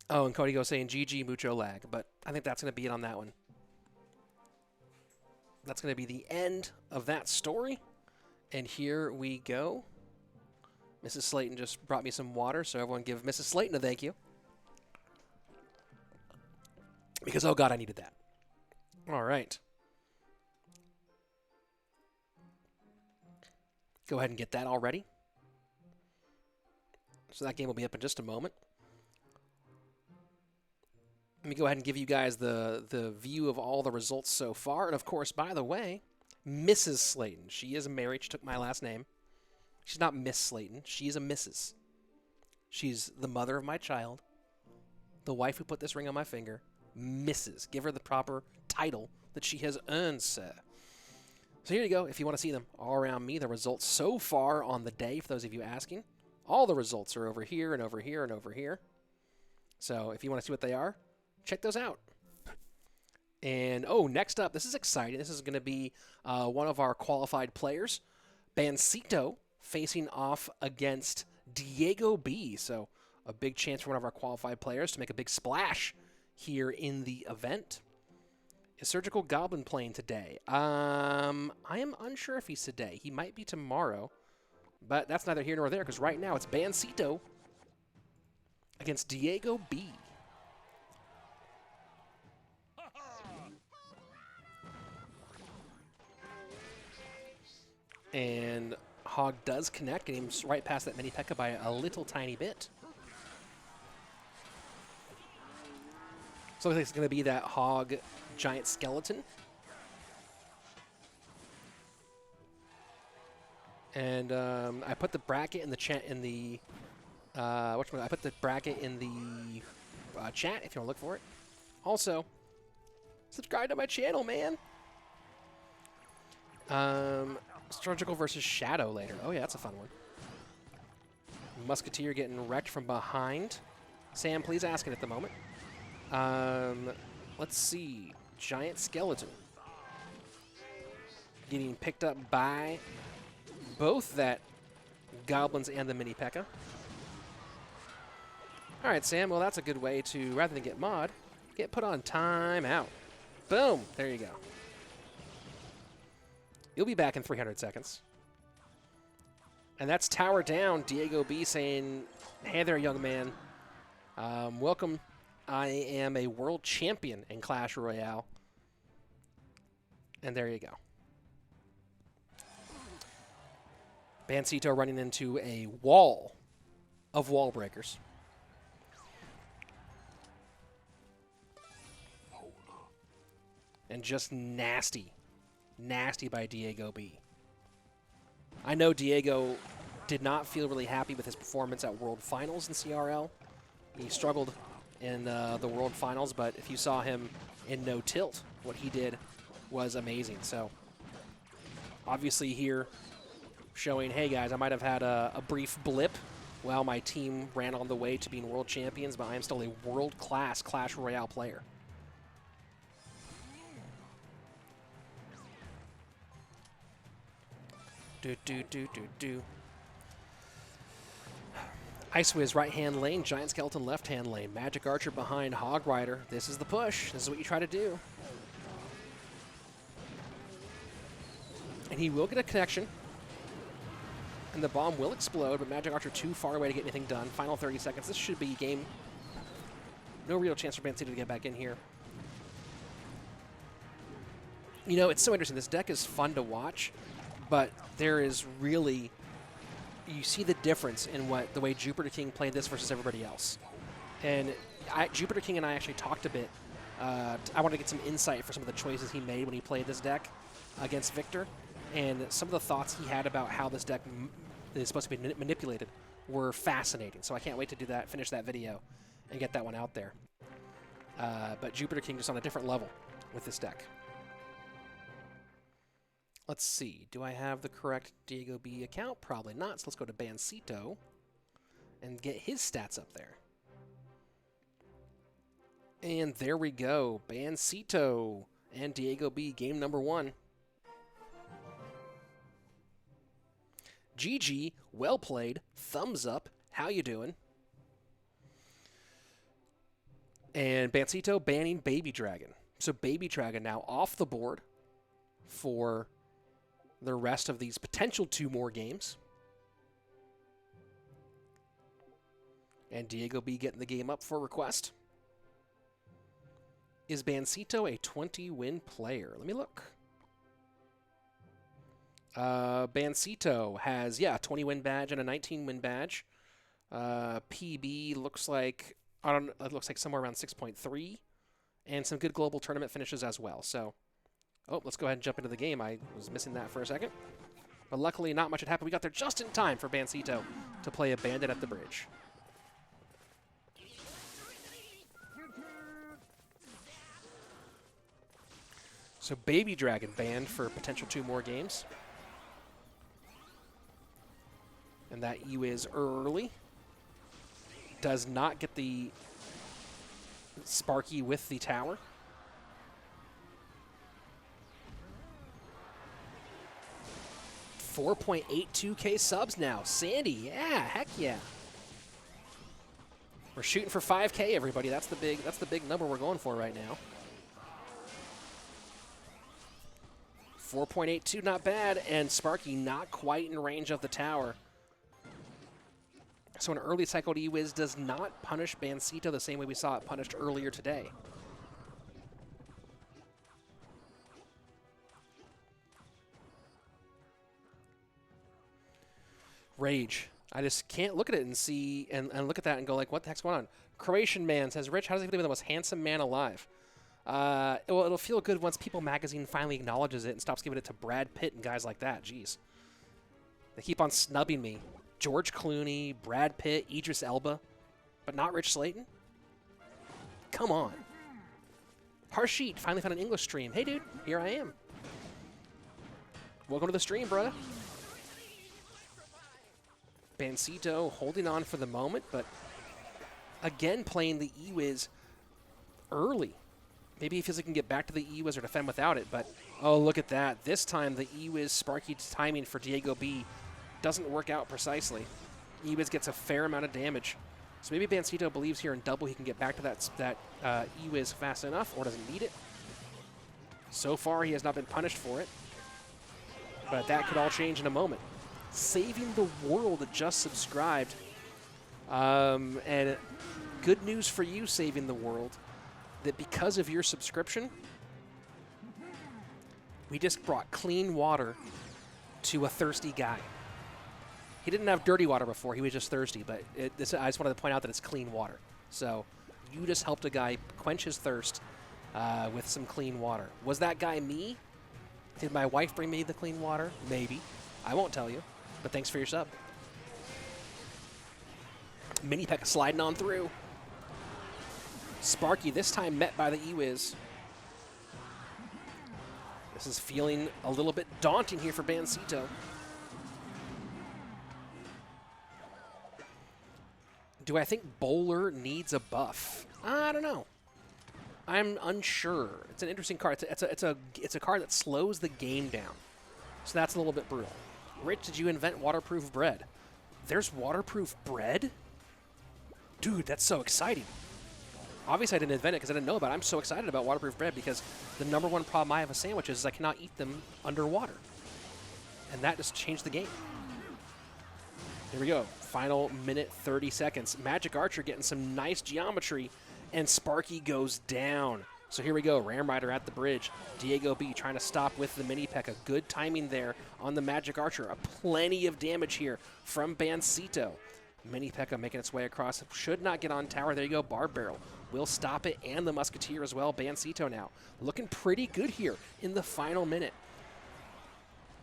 Oh, and Cody goes saying GG mucho lag, but I think that's going to be it on that one. That's going to be the end of that story. And here we go. Mrs. Slaton just brought me some water, so everyone give Mrs. Slaton a thank you. Because, oh God, I needed that. All right. Go ahead and get that all ready. So that game will be up in just a moment. Let me go ahead and give you guys the view of all the results so far. And, of course, by the way, Mrs. Slaton. She is married. She took my last name. She's not Miss Slaton. She's a Mrs. She's the mother of my child, the wife who put this ring on my finger, Mrs. Give her the proper title that she has earned, sir. So here you go. If you want to see them all around me, the results so far on the day, for those of you asking, all the results are over here and over here and over here. So if you want to see what they are, check those out. And, oh, next up, this is exciting. This is going to be one of our qualified players, Bancito, facing off against Diego B. So a big chance for one of our qualified players to make a big splash here in the event. Is Surgical Goblin playing today? I am unsure if he's today. He might be tomorrow, but that's neither here nor there because right now it's Bancito against Diego B. And Hog does connect, getting him right past that mini P.E.K.K.A by a little tiny bit. So it's going to be that Hog giant skeleton. And I put the bracket in the chat in the I put the bracket in the chat if you want to look for it. Also, subscribe to my channel, man. Surgical versus Shadow later. Oh yeah, that's a fun one. Musketeer getting wrecked from behind. Sam, please ask it at the moment. Let's see. Giant Skeleton. Getting picked up by both that Goblins and the mini P.E.K.K.A. All right, Sam. Well, that's a good way to, rather than get mod, get put on timeout. Boom. There you go. You'll be back in 300 seconds. And that's Tower Down, Diego B saying, hey there, young man. Welcome. I am a world champion in Clash Royale. And there you go. Bancito running into a wall of wall breakers. And just nasty. Nasty by Diego B. I know Diego did not feel really happy with his performance at World Finals in CRL. He struggled in the World Finals, but if you saw him in No Tilt, what he did was amazing. So obviously here showing, hey guys, I might have had a brief blip while my team ran on the way to being world champions, but I am still a world-class Clash Royale player. Do. Ice Wiz right-hand lane, Giant Skeleton left-hand lane, Magic Archer behind Hog Rider. This is the push. This is what you try to do. And he will get a connection. And the bomb will explode, but Magic Archer too far away to get anything done. Final 30 seconds. This should be game. No real chance for Bancito to get back in here. You know, it's so interesting. This deck is fun to watch, but there is really, you see the difference in the way Jupiter King played this versus everybody else. And Jupiter King and I actually talked a bit. I wanted to get some insight for some of the choices he made when he played this deck against Victor. And some of the thoughts he had about how this deck is supposed to be manipulated were fascinating. So I can't wait to do that, finish that video, and get that one out there. But Jupiter King just on a different level with this deck. Let's see. Do I have the correct Diego B account? Probably not. So let's go to Bancito and get his stats up there. And there we go. Bancito and Diego B, game number 1. GG, well played, thumbs up, how you doing? And Bancito banning Baby Dragon. So Baby Dragon now off the board for the rest of these potential 2 more games. And Diego B getting the game up for request. Is Bancito a 20-win player? Let me look. Bancito has, a 20-win badge and a 19-win badge. PB looks like, it looks like somewhere around 6.3. And some good global tournament finishes as well. So, let's go ahead and jump into the game. I was missing that for a second. But luckily, not much had happened. We got there just in time for Bancito to play a bandit at the bridge. So Baby Dragon banned for potential 2 more games. And that U is early. Does not get the Sparky with the tower. $4.82K subs now. Sandy, yeah, heck yeah. We're shooting for 5K, everybody. That's the big number we're going for right now. 4.82, not bad, and Sparky not quite in range of the tower. So an early cycled E-Wiz does not punish Bancito the same way we saw it punished earlier today. Rage. I just can't look at it and see and look at that and go like, what the heck's going on? Croatian man says, Rich, how does he feel to be the most handsome man alive? Well, it'll feel good once People Magazine finally acknowledges it and stops giving it to Brad Pitt and guys like that. Jeez. They keep on snubbing me. George Clooney, Brad Pitt, Idris Elba, but not Rich Slaton? Come on. Harshit finally found an English stream. Hey, dude, here I am. Welcome to the stream, brother. Bancito holding on for the moment, but again playing the E-Wiz early. Maybe he feels he can get back to the E-Wiz or defend without it, but oh, look at that. This time the E-Wiz Sparky timing for Diego B doesn't work out precisely. E-Wiz gets a fair amount of damage. So maybe Bancito believes here in double he can get back to that E-Wiz fast enough or doesn't need it. So far he has not been punished for it, but that could all change in a moment. Saving the World just subscribed. And good news for you, Saving the World, that because of your subscription, we just brought clean water to a thirsty guy. He didn't have dirty water before. He was just thirsty, but I just wanted to point out that it's clean water. So you just helped a guy quench his thirst with some clean water. Was that guy me? Did my wife bring me the clean water? Maybe. I won't tell you, but thanks for your sub. Mini Pekka sliding on through. Sparky this time met by the E-Wiz. This is feeling a little bit daunting here for Bancito. Do I think Bowler needs a buff? I don't know. I'm unsure. It's an interesting card. It's a card that slows the game down. So that's a little bit brutal. Rich, did you invent waterproof bread? There's waterproof bread? Dude, that's so exciting. Obviously, I didn't invent it because I didn't know about it. I'm so excited about waterproof bread because the #1 problem I have with sandwiches is I cannot eat them underwater. And that just changed the game. Here we go. Final minute, 30 seconds. Magic Archer getting some nice geometry, and Sparky goes down. So here we go. Ram Rider at the bridge. Diego B trying to stop with the Mini Pekka. Good timing there on the Magic Archer. Plenty of damage here from Bancito. Mini Pekka making its way across. Should not get on tower. There you go. Barb Barrel will stop it, and the Musketeer as well. Bancito now looking pretty good here in the final minute.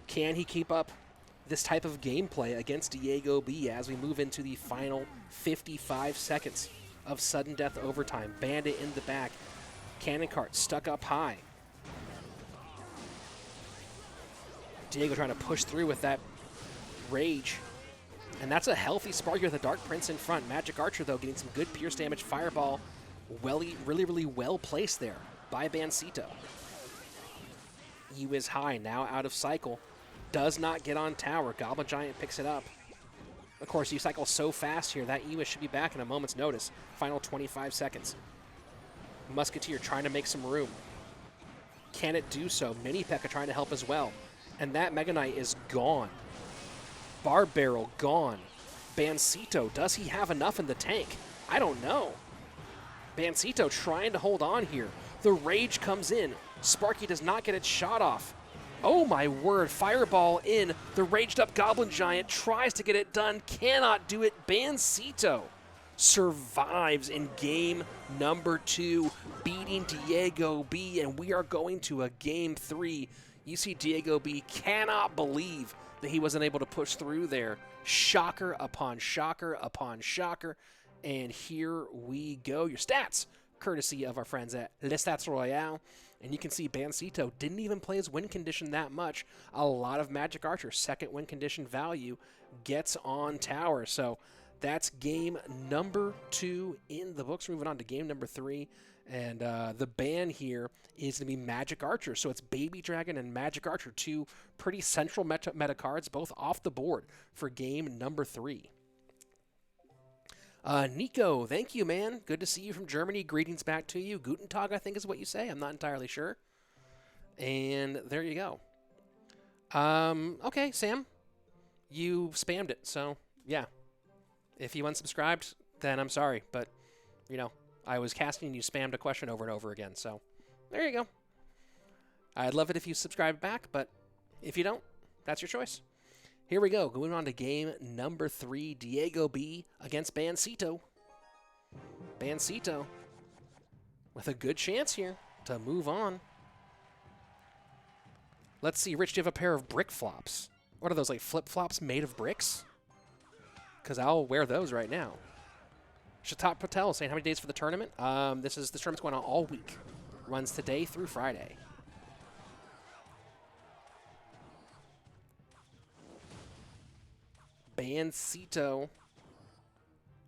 Can he keep up this type of gameplay against Diego B as we move into the final 55 seconds of sudden death overtime? Bandit in the back. Cannon cart stuck up high. Diego trying to push through with that rage. And that's a healthy Sparky with a Dark Prince in front. Magic Archer, though, getting some good pierce damage. Fireball, really well placed there by Bancito. E-Wiz high, now out of cycle. Does not get on tower. Goblin Giant picks it up. Of course, you cycle so fast here, that E-Wiz should be back in a moment's notice. Final 25 seconds. Musketeer trying to make some room. Can it do so? Mini P.E.K.K.A trying to help as well. And that Mega Knight is gone. Barb Barrel gone. Bancito, does he have enough in the tank? I don't know. Bancito trying to hold on here. The Rage comes in. Sparky does not get its shot off. Oh my word, Fireball in. The raged up Goblin Giant tries to get it done, cannot do it. Bancito survives in game number 2, beating Diego B, and we are going to a game 3. You see Diego B cannot believe that he wasn't able to push through there. Shocker upon shocker upon shocker, and here we go. Your stats, courtesy of our friends at Les Stats Royale. And you can see Bancito didn't even play his win condition that much. A lot of Magic Archer, second win condition value, gets on tower. So that's game number 2 in the books. Moving on to game number 3. And the ban here is going to be Magic Archer. So it's Baby Dragon and Magic Archer, 2 pretty central meta cards, both off the board for game number 3. Nico, thank you, man. Good to see you from Germany. Greetings back to you. Guten Tag, I think is what you say. I'm not entirely sure. And there you go. Okay, Sam. You spammed it, so yeah. If you unsubscribed, then I'm sorry. But, you know, I was casting and you spammed a question over and over again. So there you go. I'd love it if you subscribed back, but if you don't, that's your choice. Here we go, going on to game number 3, Diego B against Bancito. Bancito with a good chance here to move on. Let's see, Rich, do you have a pair of brick flops? What are those, like flip-flops made of bricks? Because I'll wear those right now. Shatat Patel saying how many days for the tournament? This tournament's going on all week. Runs today through Friday. Bancito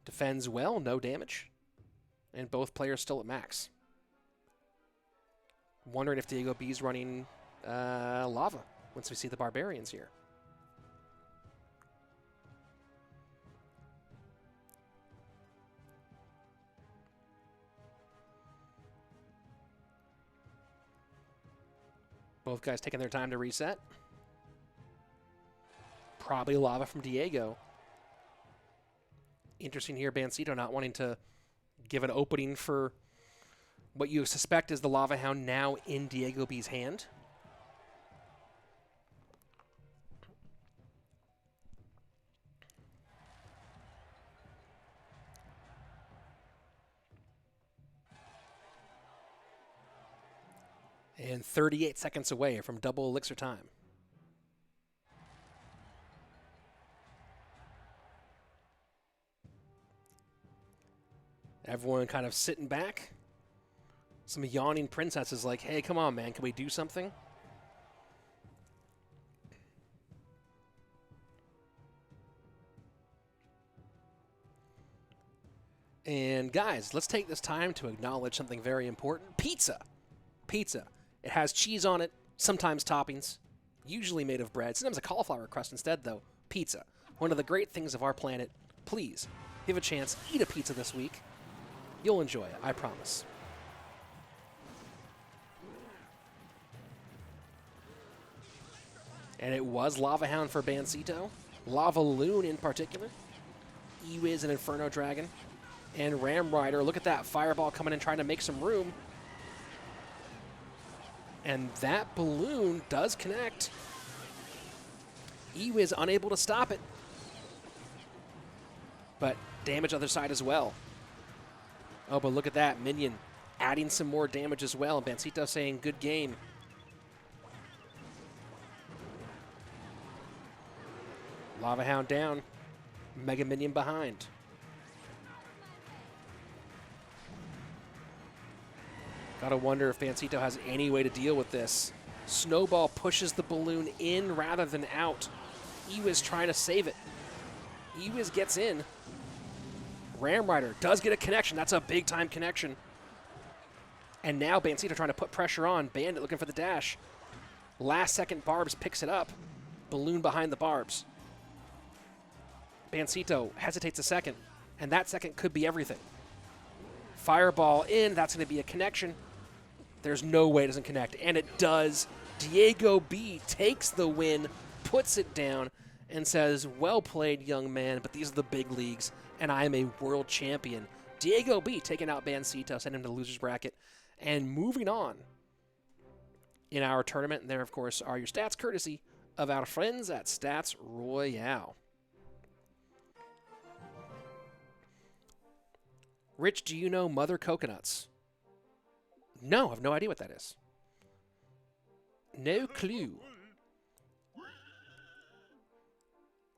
defends well, no damage. And both players still at max. Wondering if Diego B's running lava once we see the barbarians here. Both guys taking their time to reset. Probably lava from Diego. Interesting here, Bancito not wanting to give an opening for what you suspect is the Lava Hound now in Diego B's hand. And 38 seconds away from double elixir time. Everyone kind of sitting back. Some yawning princesses like, hey, come on, man, can we do something? And guys, let's take this time to acknowledge something very important. Pizza. Pizza. It has cheese on it, sometimes toppings, usually made of bread. Sometimes a cauliflower crust instead, though. Pizza. One of the great things of our planet. Please, give a chance, eat a pizza this week. You'll enjoy it, I promise. And it was Lava Hound for Bancito. Lava Loon in particular. Ewiz and Inferno Dragon. And Ram Rider. Look at that Fireball coming in trying to make some room. And that balloon does connect. Ewiz unable to stop it. But damage other side as well. Oh, but look at that. Minion adding some more damage as well. Bancito saying good game. Lava Hound down. Mega Minion behind. Gotta wonder if Bancito has any way to deal with this. Snowball pushes the balloon in rather than out. Ewiz trying to save it. Ewiz gets in. Ram Rider does get a connection. That's a big-time connection. And now Bancito trying to put pressure on. Bandit looking for the dash. Last second, Barbs picks it up. Balloon behind the Barbs. Bancito hesitates a second, and that second could be everything. Fireball in. That's going to be a connection. There's no way it doesn't connect, and it does. Diego B takes the win, puts it down, and says, well played, young man, but these are the big leagues, and I am a world champion. Diego B taking out Bancito, sending him to the loser's bracket, and moving on in our tournament. And there, of course, are your stats courtesy of our friends at Stats Royale. Rich, do you know Mother Coconuts? No, I have no idea what that is. No clue.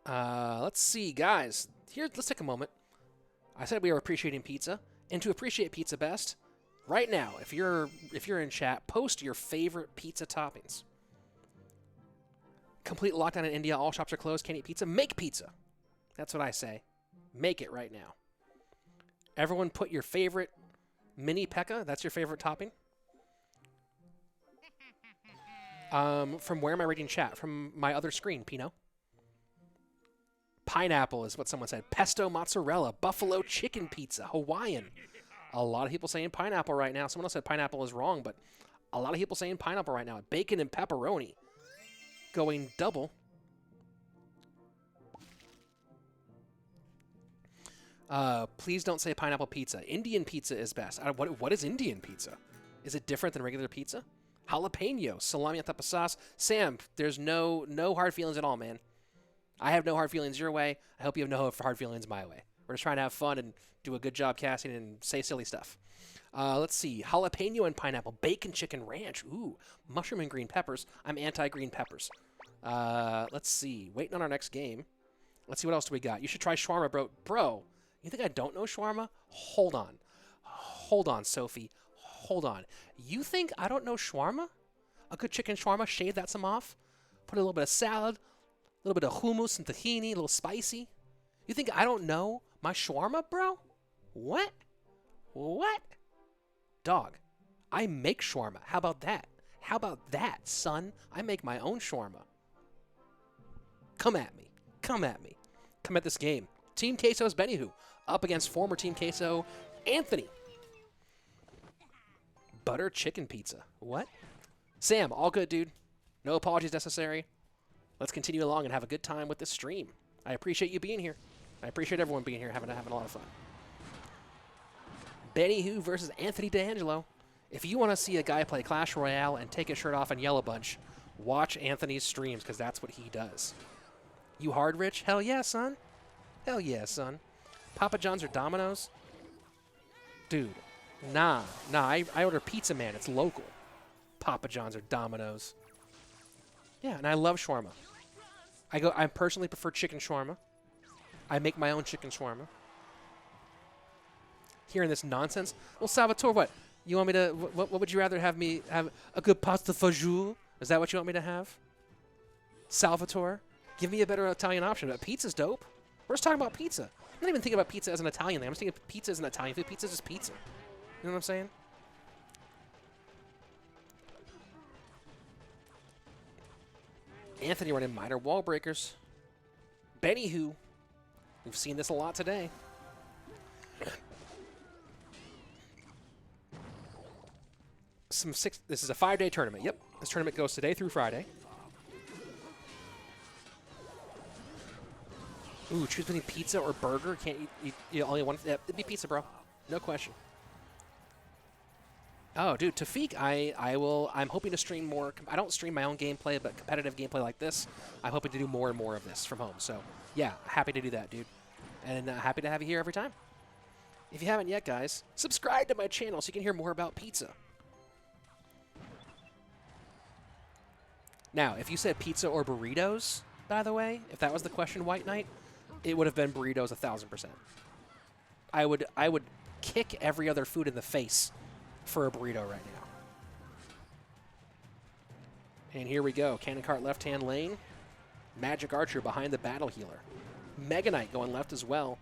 Let's see, guys. Here, let's take a moment. I said we were appreciating pizza, and to appreciate pizza best, right now, if you're in chat, post your favorite pizza toppings. Complete lockdown in India. All shops are closed. Can't eat pizza. Make pizza. That's what I say. Make it right now. Everyone, put your favorite mini pekka. That's your favorite topping. From where am I reading chat? From my other screen, Pino. Pineapple is what someone said. Pesto mozzarella, buffalo chicken pizza, Hawaiian. A lot of people saying pineapple right now. Someone else said pineapple is wrong, but a lot of people saying pineapple right now. Bacon and pepperoni. Going double. Please don't say pineapple pizza. Indian pizza is best. What is Indian pizza? Is it different than regular pizza? Jalapeno, salami on top of sauce. Sam, there's no hard feelings at all, man. I have no hard feelings your way. I hope you have no hard feelings my way. We're just trying to have fun and do a good job casting and say silly stuff. Let's see. Jalapeno and pineapple. Bacon chicken ranch. Ooh. Mushroom and green peppers. I'm anti-green peppers. Let's see. Waiting on our next game. Let's see what else do we got. You should try shawarma, bro. Bro, you think I don't know shawarma? Hold on. Hold on, Sophie. Hold on. You think I don't know shawarma? A good chicken shawarma, shave that some off. Put a little bit of salad, a little bit of hummus and tahini, a little spicy. You think I don't know my shawarma, bro? What? What? Dog, I make shawarma. How about that? How about that, son? I make my own shawarma. Come at me. Come at me. Come at this game. Team Queso's Bennyhu up against former Team Queso Anthony. Butter chicken pizza. What? Sam, all good, dude. No apologies necessary. Let's continue along and have a good time with this stream. I appreciate you being here. I appreciate everyone being here, having a lot of fun. Bennyhu versus Anthony D'Angelo. If you want to see a guy play Clash Royale and take his shirt off and yell a bunch, watch Anthony's streams, because that's what he does. You hard, Rich? Hell yeah, son. Hell yeah, son. Papa John's or Domino's? Dude, nah. I order Pizza Man. It's local. Papa John's or Domino's. Yeah, and I love shawarma. I personally prefer chicken shawarma. I make my own chicken shawarma. Hearing this nonsense. Well, Salvatore, what? You want me to... What would you rather have me have? A good pasta fagioli? Is that what you want me to have? Salvatore? Give me a better Italian option. But pizza's dope. We're just talking about pizza. I'm not even thinking about pizza as an Italian thing. I'm just thinking pizza as an Italian food. Pizza's just pizza. You know what I'm saying? Anthony running minor wall breakers. Bennyhu. We've seen this a lot today. This is a 5-day tournament. Yep. This tournament goes today through Friday. Ooh, choose between pizza or burger. Can't eat only one. Yeah, it'd be pizza, bro. No question. Oh, dude, Tafiq, I'm hoping to stream more. I don't stream my own gameplay, but competitive gameplay like this, I'm hoping to do more and more of this from home. So, yeah, happy to do that, dude. And happy to have you here every time. If you haven't yet, guys, subscribe to my channel so you can hear more about pizza. Now, if you said pizza or burritos, by the way, if that was the question, White Knight, it would have been burritos 1,000%. I would kick every other food in the face for a burrito right now. And here we go. Cannon Cart left-hand lane. Magic Archer behind the Battle Healer. Mega Knight going left as well.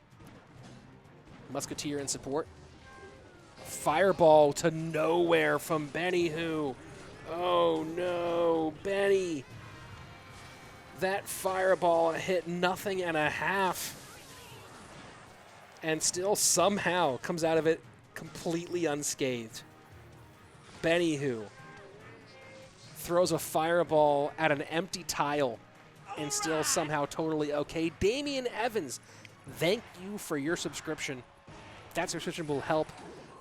Musketeer in support. Fireball to nowhere from Bennyhu. Oh no, Benny. That fireball hit nothing and a half. And still somehow comes out of it completely unscathed. Benny throws a fireball at an empty tile and still somehow totally okay. Damian Evans, thank you for your subscription. That subscription will help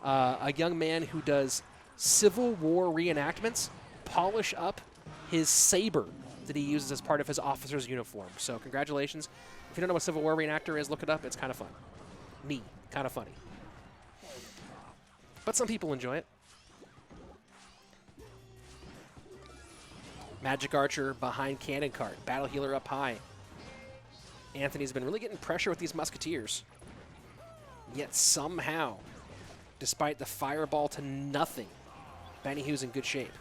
a young man who does Civil War reenactments polish up his saber that he uses as part of his officer's uniform. So congratulations. If you don't know what Civil War reenactor is, look it up. It's kind of fun. Me, kind of funny. But some people enjoy it. Magic Archer behind Cannon Cart. Battle Healer up high. Anthony's been really getting pressure with these Musketeers. Yet somehow, despite the fireball to nothing, Benny Hu's in good shape.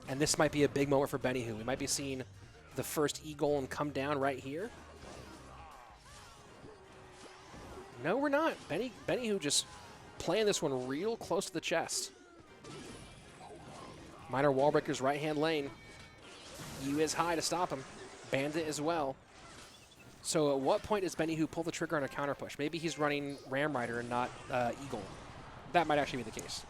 And this might be a big moment for Benny Hu. We might be seeing the first E-Golem come down right here. No, we're not. Benny Hu just playing this one real close to the chest. Minor Wallbreaker's right-hand lane. Yu is high to stop him. Bandit as well. So at what point does Benny Hu pull the trigger on a counter push? Maybe he's running Ram Rider and not Eagle. That might actually be the case.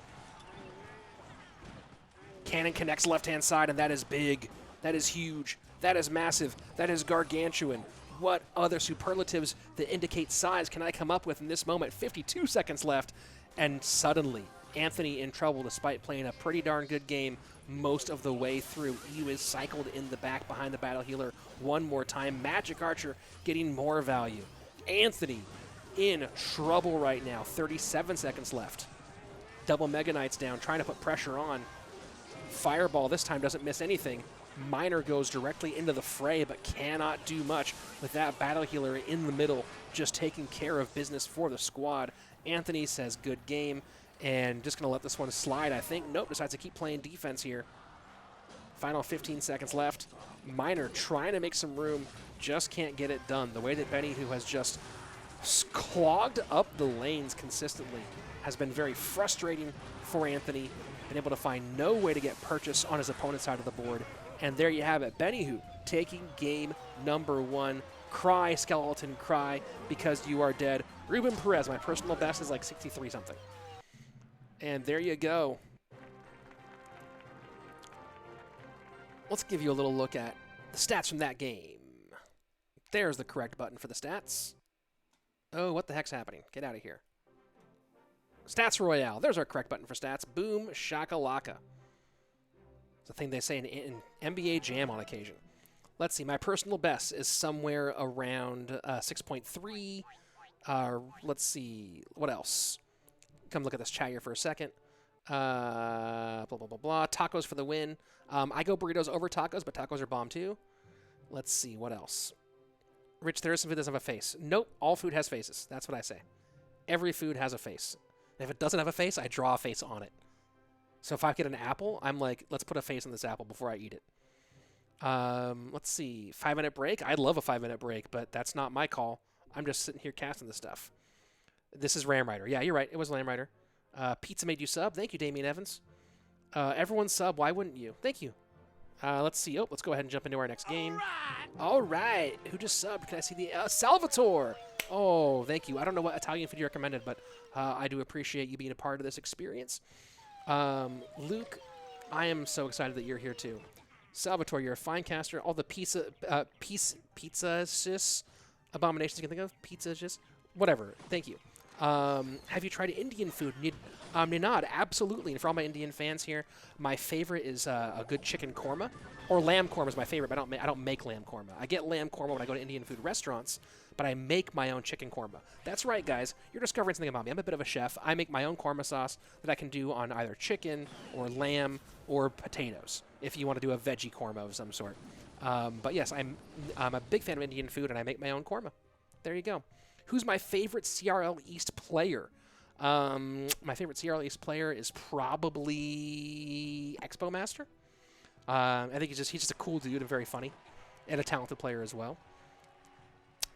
Cannon connects left-hand side, and that is big. That is huge. That is massive. That is gargantuan. What other superlatives that indicate size can I come up with in this moment? 52 seconds left, and suddenly Anthony in trouble despite playing a pretty darn good game most of the way through. Yu is cycled in the back behind the Battle Healer one more time. Magic Archer getting more value. Anthony in trouble right now. 37 seconds left. Double Mega Knights down, trying to put pressure on. Fireball this time doesn't miss anything. Miner goes directly into the fray, but cannot do much with that Battle Healer in the middle, just taking care of business for the squad. Anthony says good game, and just going to let this one slide, I think. Nope, decides to keep playing defense here. Final 15 seconds left. Miner trying to make some room, just can't get it done. The way that Benny, who has just clogged up the lanes consistently, has been very frustrating for Anthony. Been able to find no way to get purchase on his opponent's side of the board. And there you have it. Benny Hu taking game number 1. Cry, Skeleton, cry, because you are dead. Ruben Perez, my personal best is like 63-something. And there you go. Let's give you a little look at the stats from that game. There's the correct button for the stats. Oh, what the heck's happening? Get out of here. Stats Royale. There's our correct button for stats. Boom, shakalaka. It's a thing they say in NBA Jam on occasion. Let's see. My personal best is somewhere around 6.3. Let's see. What else? Come look at this chat here for a second. Blah, blah, blah, blah. Tacos for the win. I go burritos over tacos, but tacos are bomb too. Let's see. What else? Rich, there is some food that doesn't have a face. Nope. All food has faces. That's what I say. Every food has a face. And if it doesn't have a face, I draw a face on it. So if I get an apple, I'm like, let's put a face on this apple before I eat it. Let's see. 5-minute break. I love a 5-minute break, but that's not my call. I'm just sitting here casting the stuff. This is Ram Rider. Yeah, you're right. It was Ram Rider. Pizza made you sub. Thank you, Damian Evans. Everyone sub. Why wouldn't you? Thank you. Let's see. Oh, let's go ahead and jump into our next game. All right. Who just subbed? Can I see the Salvatore? Oh, thank you. I don't know what Italian food you recommended, but I do appreciate you being a part of this experience. Luke, I am so excited that you're here too. Salvatore, you're a fine caster. All the pizza abominations you can think of. Pizza just whatever. Thank you. Have you tried Indian food? Ninad, absolutely. And for all my Indian fans here, my favorite is a good chicken korma. Or lamb korma is my favorite, but I don't make lamb korma. I get lamb korma when I go to Indian food restaurants, but I make my own chicken korma. That's right, guys. You're discovering something about me. I'm a bit of a chef. I make my own korma sauce that I can do on either chicken or lamb or potatoes, if you want to do a veggie korma of some sort. But yes, I'm a big fan of Indian food, and I make my own korma. There you go. Who's my favorite CRL East player? My favorite CRL East player is probably Expo Master. I think he's just a cool dude and very funny, and a talented player as well.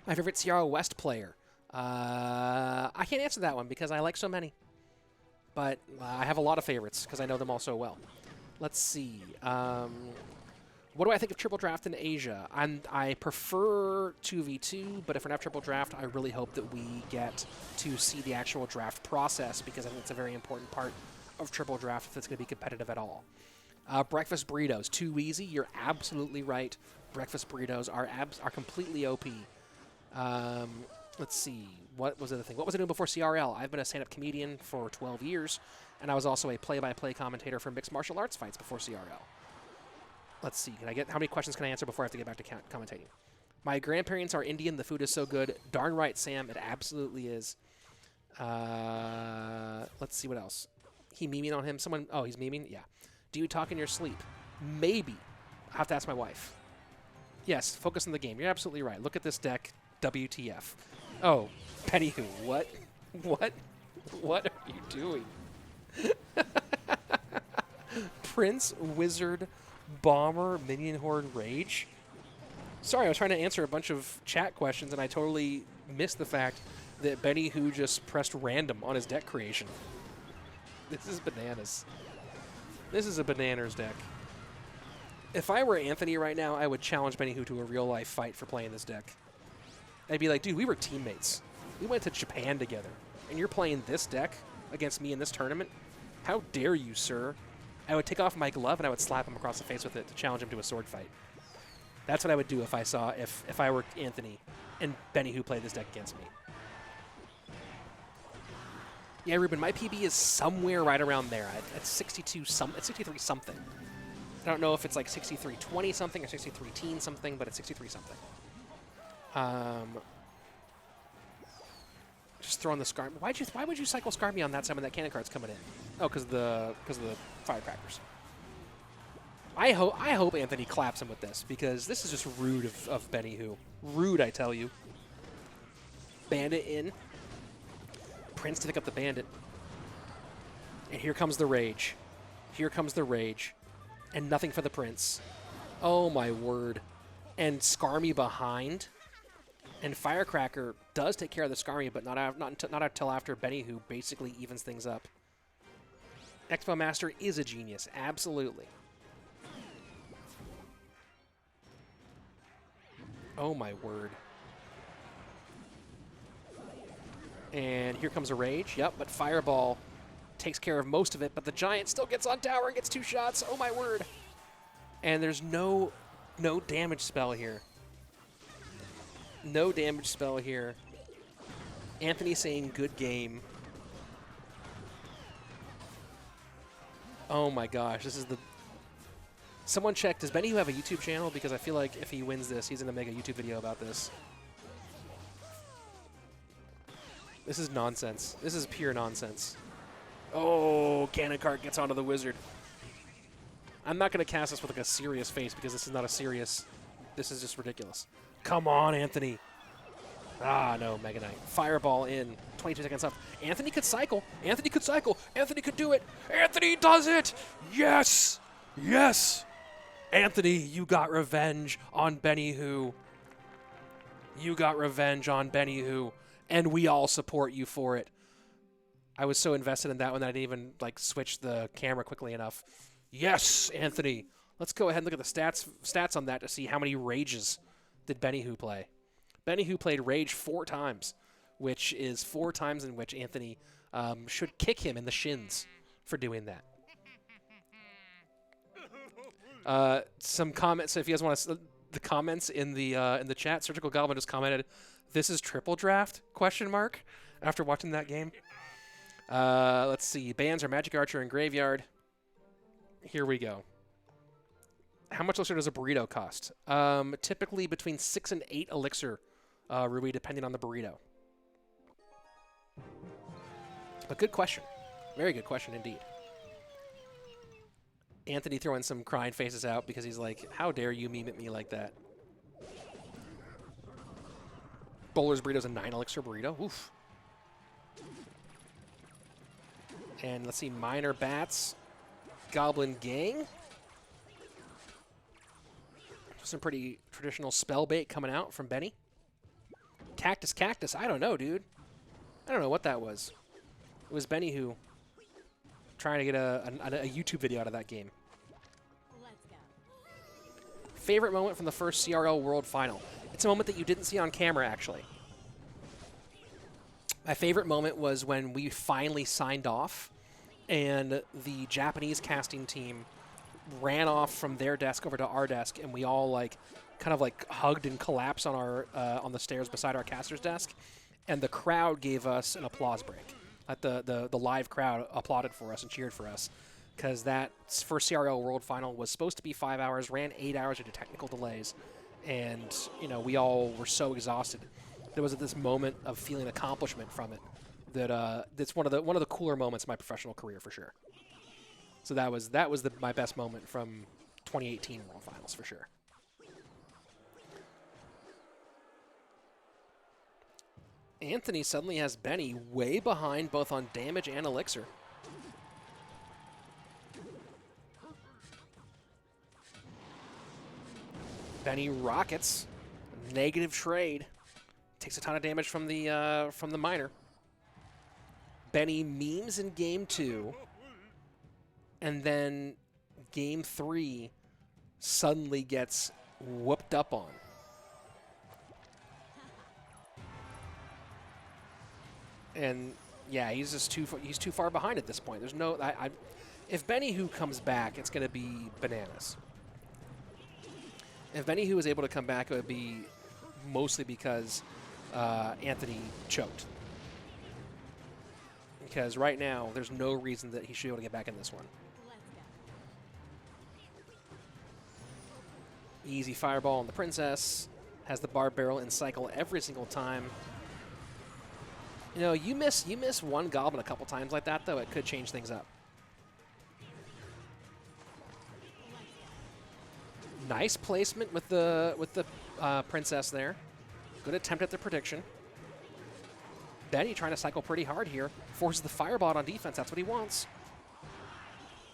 My favorite CRL West player. I can't answer that one because I like so many. But I have a lot of favorites because I know them all so well. Let's see. What do I think of triple draft in Asia? I prefer 2v2, but if we're not triple draft, I really hope that we get to see the actual draft process, because I think it's a very important part of triple draft if it's going to be competitive at all. Breakfast burritos, too easy. You're absolutely right. Breakfast burritos are completely OP. Let's see. What was the other thing? What was I doing before CRL? I've been a stand-up comedian for 12 years, and I was also a play-by-play commentator for mixed martial arts fights before CRL. Let's see. How many questions can I answer before I have to get back to commentating? My grandparents are Indian. The food is so good. Darn right, Sam. It absolutely is. Let's see what else. He memeing on him. Oh, he's memeing? Yeah. Do you talk in your sleep? Maybe. I have to ask my wife. Yes, focus on the game. You're absolutely right. Look at this deck. WTF. Oh, Penny who? What? What? What are you doing? Prince, Wizard, Bomber, Minion Horde, Rage? Sorry, I was trying to answer a bunch of chat questions, and I totally missed the fact that Benny Who just pressed random on his deck creation. This is bananas. This is a bananas deck. If I were Anthony right now, I would challenge Benny Who to a real-life fight for playing this deck. I'd be like, dude, we were teammates. We went to Japan together, and you're playing this deck against me in this tournament? How dare you, sir? I would take off my glove, and I would slap him across the face with it to challenge him to a sword fight. That's what I would do if I were Anthony and Benny Who played this deck against me. Yeah, Ruben, my PB is somewhere right around there. It's 62 it's 63 something. I don't know if it's like 63-20 something or 63-teen something, but it's 63 something. Just throwing the Scar. Why would you cycle Scarmy on that side when that cannon card's coming in? Oh, because of the firecrackers. I hope Anthony claps him with this, because this is just rude of Benny Who. Rude, I tell you. Bandit in. Prince to pick up the bandit. And here comes the rage. Here comes the rage. And nothing for the Prince. Oh my word. And Scarmy behind. And Firecracker does take care of the Scarmy, but not until after Benny Who basically evens things up. Expo Master is a genius, absolutely. Oh my word. And here comes a Rage. Yep, but Fireball takes care of most of it, but the Giant still gets on tower and gets 2 shots. Oh my word. And there's no damage spell here. No damage spell here. Anthony saying good game. Oh my gosh, this is the... Someone check, does Benny Who have a YouTube channel? Because I feel like if he wins this, he's going to make a YouTube video about this. This is nonsense. This is pure nonsense. Oh, Cannon Cart gets onto the Wizard. I'm not going to cast this with like a serious face, because this is not a serious... This is just ridiculous. Come on, Anthony. Ah, no, Mega Knight. Fireball in. 22 seconds left. Anthony could cycle. Anthony could cycle. Anthony could do it. Anthony does it. Yes. Yes. Anthony, you got revenge on Benny Who. You got revenge on Benny Who. And we all support you for it. I was so invested in that one that I didn't even like switch the camera quickly enough. Yes, Anthony. Let's go ahead and look at the stats on that to see how many rages did Benny Who play. Benny Who played Rage 4 times, which is 4 times in which Anthony should kick him in the shins for doing that. Some comments, if you guys want to, the comments in the chat. Surgical Goblin just commented, "This is triple draft?" ? After watching that game. Let's see. Bans are Magic Archer and Graveyard. Here we go. How much elixir does a burrito cost? Typically between 6 and 8 elixir, Ruby, depending on the burrito. A good question. Very good question indeed. Anthony throwing some crying faces out because he's like, how dare you meme at me like that? Bowler's Burrito's a 9 elixir burrito. Oof. And let's see, Minor Bats, Goblin Gang. Some pretty traditional spell bait coming out from Benny. Cactus, Cactus. I don't know, dude. I don't know what that was. It was Benny Who trying to get a YouTube video out of that game. Let's go. favorite moment from the first CRL World Final. It's a moment that you didn't see on camera, actually. My favorite moment was when we finally signed off, and the Japanese casting team ran off from their desk over to our desk, and we all kind of hugged and collapsed on our on the stairs beside our caster's desk, and the crowd gave us an applause break. The live crowd applauded for us and cheered for us, because that first CRL World Final was supposed to be 5 hours, ran 8 hours due to technical delays, and we all were so exhausted. There was this moment of feeling accomplishment from it that's one of the cooler moments of my professional career for sure. So that was my best moment from 2018 World Finals for sure. Anthony suddenly has Benny way behind both on damage and elixir. Benny rockets, negative trade, takes a ton of damage from the miner. Benny memes in game 2, and then game 3 suddenly gets whooped up on. And yeah, he's just too far behind at this point. There's no if Benny Who comes back, it's going to be bananas. If Benny Who is able to come back, it would be mostly because Anthony choked. Because right now, there's no reason that he should be able to get back in this one. Easy fireball on the princess. Has the bar barrel in cycle every single time. You miss one goblin a couple times like that, though. It could change things up. Nice placement with the princess there. Good attempt at the prediction. Benny trying to cycle pretty hard here. Forces the fireball on defense. That's what he wants.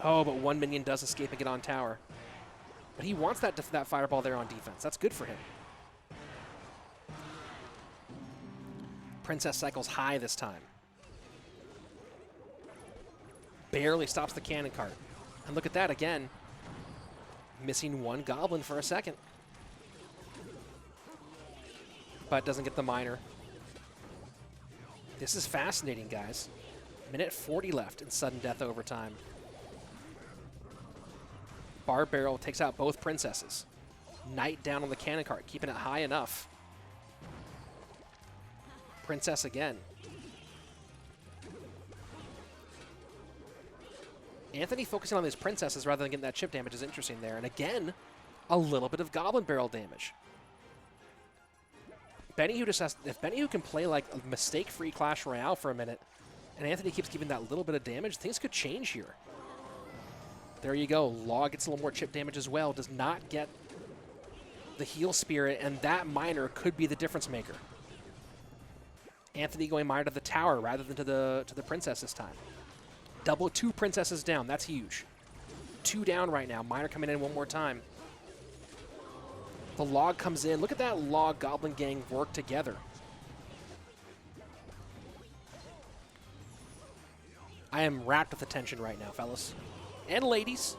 Oh, but one minion does escape and get on tower. But he wants that fireball there on defense. That's good for him. Princess cycles high this time. Barely stops the cannon cart. And look at that again. Missing one goblin for a second. But doesn't get the miner. This is fascinating, guys. Minute 40 left in sudden death overtime. Bar barrel takes out both princesses. Knight down on the cannon cart, keeping it high enough. Princess again. Anthony focusing on his princesses rather than getting that chip damage is interesting there. And again, a little bit of goblin barrel damage. Benny Who if Benny Who can play like a mistake-free Clash Royale for a minute, and Anthony keeps giving that little bit of damage, things could change here. There you go. Law gets a little more chip damage as well. Does not get the heal spirit, and that miner could be the difference maker. Anthony going miner to the tower rather than to the princess this time. Double 2 princesses down. That's huge. 2 down right now. Miner coming in one more time. The log comes in. Look at that log goblin gang work together. I am wrapped with attention right now, fellas. And ladies.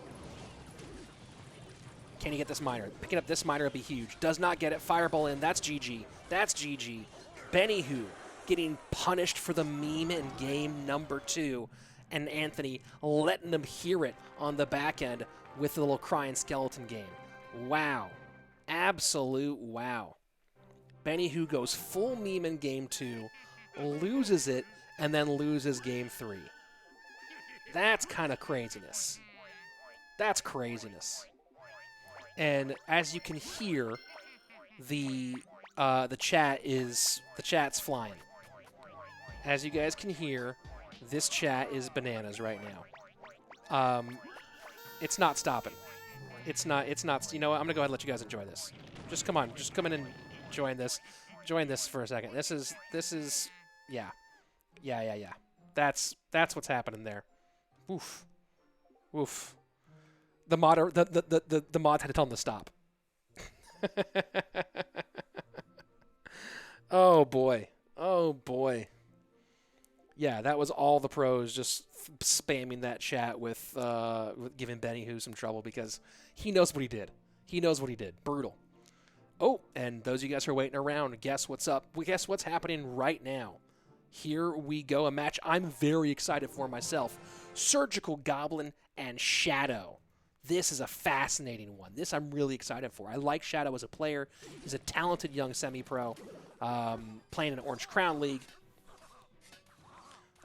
Can you get this miner? Picking up this miner would be huge. Does not get it. Fireball in. That's GG. That's GG. Benny Who getting punished for the meme in game number 2. And Anthony letting them hear it on the back end with the little crying skeleton game. Wow. Absolute wow. Benny Who goes full meme in game 2, loses it, and then loses game 3. That's kind of craziness. That's craziness. And as you can hear, the chat's flying. As you guys can hear, this chat is bananas right now. It's not stopping. It's not, you know what, I'm going to go ahead and let you guys enjoy this. Just come on, just come in and join this. Join this for a second. This is, yeah. Yeah. That's what's happening there. Oof. Oof. The mod had to tell him to stop. Oh boy. Oh boy. Yeah, that was all the pros just spamming that chat with giving Benny Who some trouble because he knows what he did. He knows what he did. Brutal. Oh, and those of you guys who are waiting around, guess what's up? Guess what's happening right now? Here we go, a match I'm very excited for myself. Surgical Goblin and Shadow. This is a fascinating one. This I'm really excited for. I like Shadow as a player. He's a talented young semi-pro, playing in an Orange Crown League.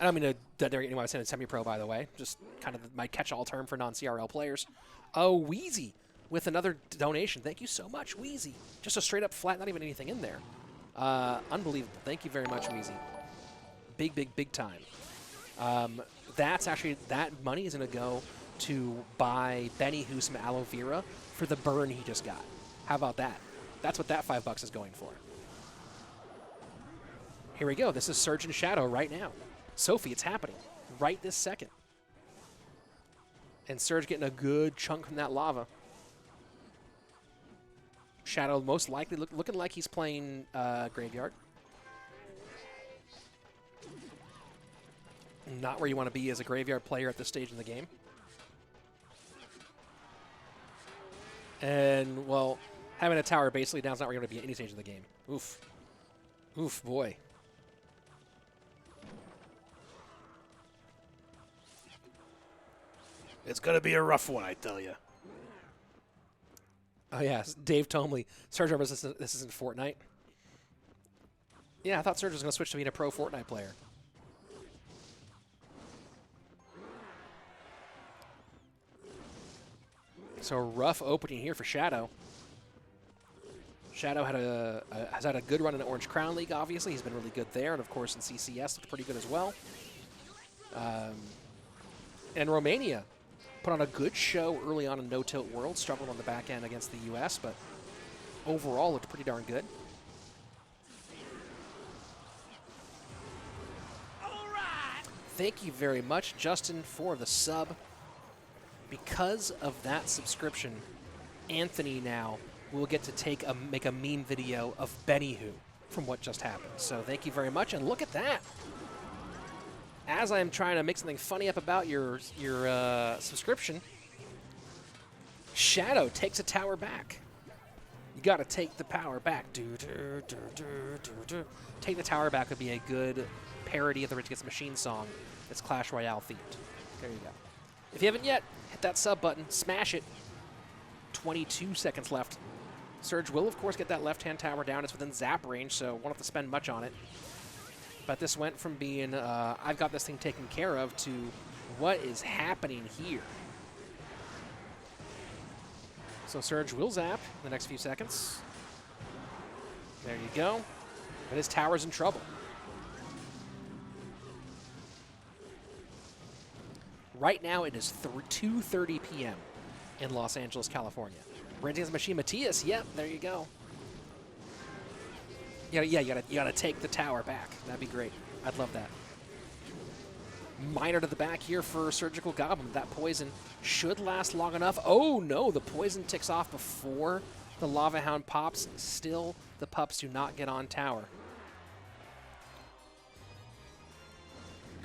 I don't mean to denigrate anyone saying semi-pro, by the way. Just kind of my catch-all term for non-CRL players. Oh, Wheezy with another donation. Thank you so much, Wheezy. Just a straight-up flat, not even anything in there. Unbelievable. Thank you very much, Wheezy. Big, big, big time. That's actually, that money is going to go to buy Benny Who some aloe vera for the burn he just got. How about that? That's what that $5 is going for. Here we go. This is Surge and Shadow right now. Sophie, it's happening right this second. And Surge getting a good chunk from that lava. Shadow most likely looking like he's playing Graveyard. Not where you want to be as a Graveyard player at this stage in the game. And, well, having a tower basically down is not where you're going to be at any stage of the game. Oof. Oof, boy. It's going to be a rough one, I tell you. Oh, yeah. Dave Tomley. Surge, this isn't Fortnite. Yeah, I thought Surge was going to switch to being a pro Fortnite player. So rough opening here for Shadow. Shadow has had a good run in the Orange Crown League, obviously. He's been really good there. And, of course, in CCS, looked pretty good as well. And Romania put on a good show early on in No Tilt World. Struggled on the back end against the U.S., but overall looked pretty darn good. All right. Thank you very much, Justin, for the sub. Because of that subscription, Anthony now will get to make a meme video of Benny Who from what just happened. So thank you very much, and look at that. As I am trying to make something funny up about your subscription, Shadow takes a tower back. You got to take the power back. Take the tower back would be a good parody of the Rage Against the Machine song that's Clash Royale themed. There you go. If you haven't yet, hit that sub button, smash it. 22 seconds left. Surge will, of course, get that left-hand tower down. It's within zap range, so won't have to spend much on it. But this went from being, I've got this thing taken care of, to what is happening here. So Surge will zap in the next few seconds. There you go. But his tower's in trouble. Right now, it is 2:30 p.m. in Los Angeles, California. Rage Against the Machine Matthias, yep, there you go. Yeah, you gotta take the tower back. That'd be great. I'd love that. Miner to the back here for Surgical Goblin. That poison should last long enough. Oh no, the poison ticks off before the Lava Hound pops. Still, the pups do not get on tower.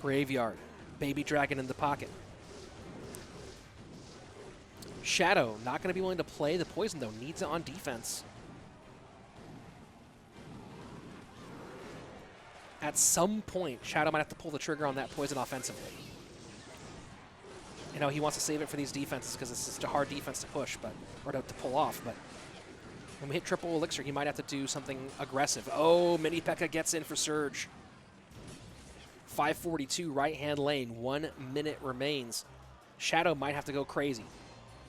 Graveyard. Baby Dragon in the pocket. Shadow, not going to be willing to play the poison, though. Needs it on defense. At some point, Shadow might have to pull the trigger on that poison offensively. You know, he wants to save it for these defenses because it's just a hard defense to push, or to pull off. But when we hit triple elixir, he might have to do something aggressive. Oh, Mini P.E.K.K.A gets in for Surge. 5:42 right-hand lane. 1 minute remains. Shadow might have to go crazy.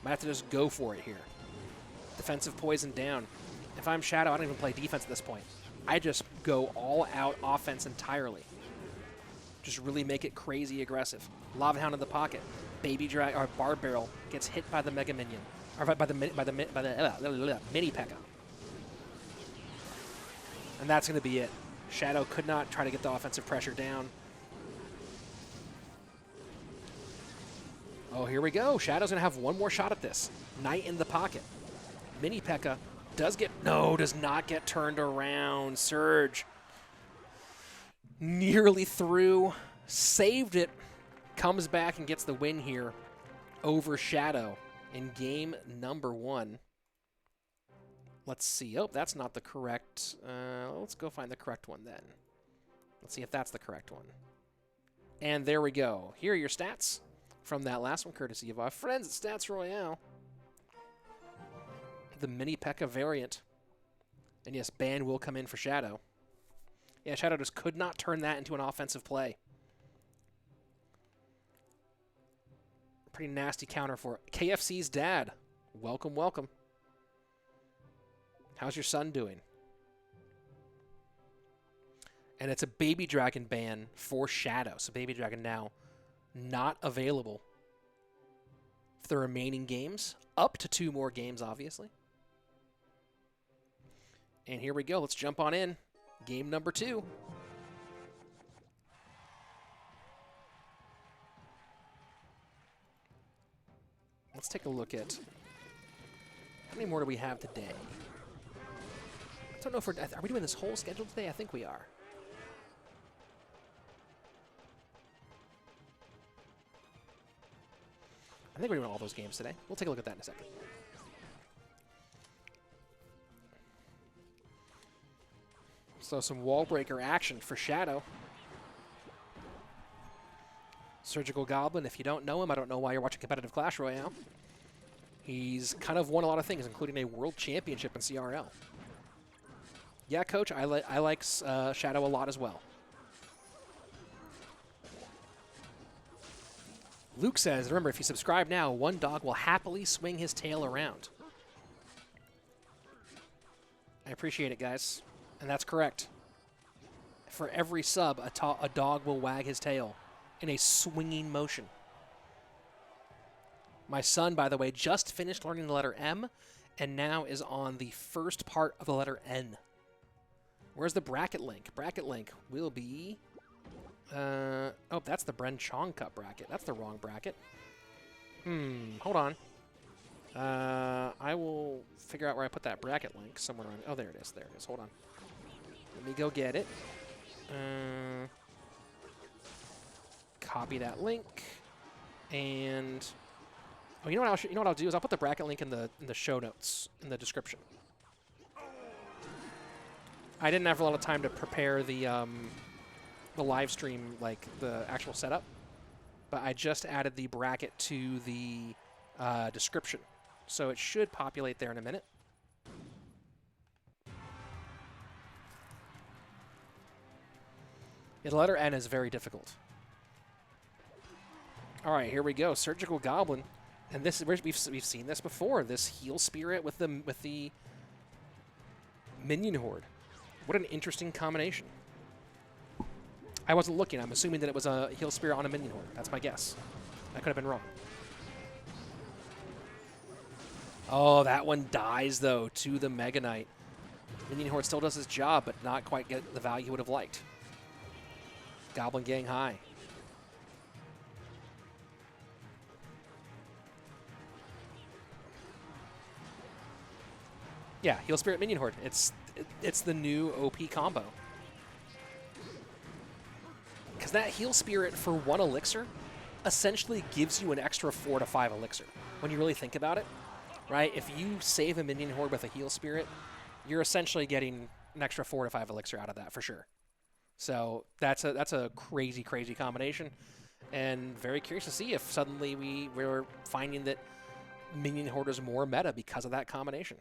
Might have to just go for it here. Defensive poison down. If I'm Shadow, I don't even play defense at this point. I just go all-out offense entirely. Just really make it crazy aggressive. Lava Hound in the pocket. Baby Drag or Barb Barrel gets hit by the Mega Minion, or by the Mini P.E.K.K.A. And that's going to be it. Shadow could not try to get the offensive pressure down. Oh, here we go. Shadow's going to have one more shot at this. Knight in the pocket. Mini P.E.K.K.A does not get turned around. Surge nearly through. Saved it. Comes back and gets the win here over Shadow in game number 1. Let's see. Oh, that's not the correct. Let's go find the correct one then. Let's see if that's the correct one. And there we go. Here are your stats from that last one, courtesy of our friends at Stats Royale. The mini P.E.K.K.A variant. And yes, ban will come in for Shadow. Yeah, Shadow just could not turn that into an offensive play. Pretty nasty counter for KFC's dad. Welcome, welcome. How's your son doing? And it's a Baby Dragon ban for Shadow. So Baby Dragon now not available for the remaining games. Up to 2 more games, obviously. And here we go. Let's jump on in. Game number 2. Let's take a look at how many more do we have today. I don't know if are we doing this whole schedule today? I think we are. I think we're doing all those games today. We'll take a look at that in a second. So some wall breaker action for Shadow. Surgical Goblin, if you don't know him, I don't know why you're watching competitive Clash Royale. He's kind of won a lot of things, including a world championship in CRL. Yeah, Coach, I like Shadow a lot as well. Luke says, remember, if you subscribe now, one dog will happily swing his tail around. I appreciate it, guys. And that's correct. For every sub, a dog will wag his tail in a swinging motion. My son, by the way, just finished learning the letter M and now is on the first part of the letter N. Where's the bracket link? Bracket link will be... oh, that's the Bren Chong Cup bracket. That's the wrong bracket. Hold on. I will figure out where I put that bracket link somewhere around. Oh, there it is. There it is. Hold on. Let me go get it. Copy that link. And... oh, you know what I'll do is I'll put the bracket link in the show notes, in the description. I didn't have a lot of time to prepare the live stream, like the actual setup, but I just added the bracket to the description, so it should populate there in a minute. Yeah, the letter N is very difficult. All right, here we go. Surgical Goblin, and this we've seen this before. This Heal Spirit with the Minion Horde. What an interesting combination. I wasn't looking. I'm assuming that it was a Heal Spirit on a Minion Horde. That's my guess. I could have been wrong. Oh, that one dies, though, to the Mega Knight. Minion Horde still does his job, but not quite get the value he would have liked. Goblin Gang high. Yeah, Heal Spirit Minion Horde. It's the new OP combo. Because that Heal Spirit for 1 elixir essentially gives you an extra 4 to 5 elixir. When you really think about it, right? If you save a Minion Horde with a Heal Spirit, you're essentially getting an extra 4 to 5 elixir out of that for sure. So that's a crazy, crazy combination. And very curious to see if suddenly we're finding that Minion Horde is more meta because of that combination.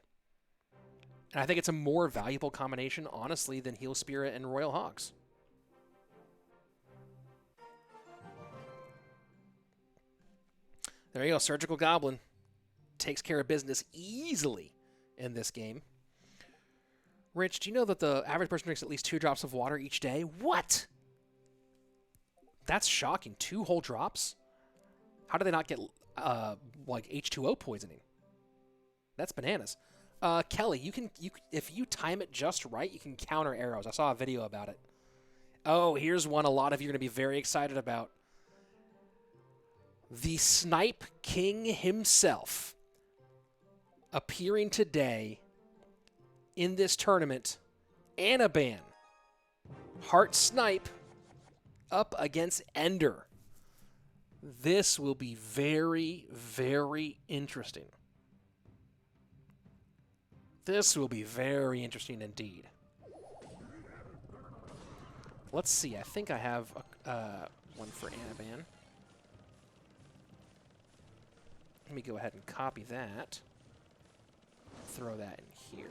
And I think it's a more valuable combination, honestly, than Heal Spirit and Royal Hogs. There you go. Surgical Goblin takes care of business easily in this game. Rich, do you know that the average person drinks at least 2 drops of water each day? What? That's shocking. 2 whole drops? How do they not get, like, H2O poisoning? That's bananas. Kelly, if you time it just right, you can counter arrows. I saw a video about it. Oh, here's one a lot of you are going to be very excited about. The Snipe King himself appearing today in this tournament. Anaban. Heart Snipe up against Ender. This will be very, very interesting. This will be very interesting indeed. Let's see. I think I have one for Anaban. Let me go ahead and copy that. Throw that in here.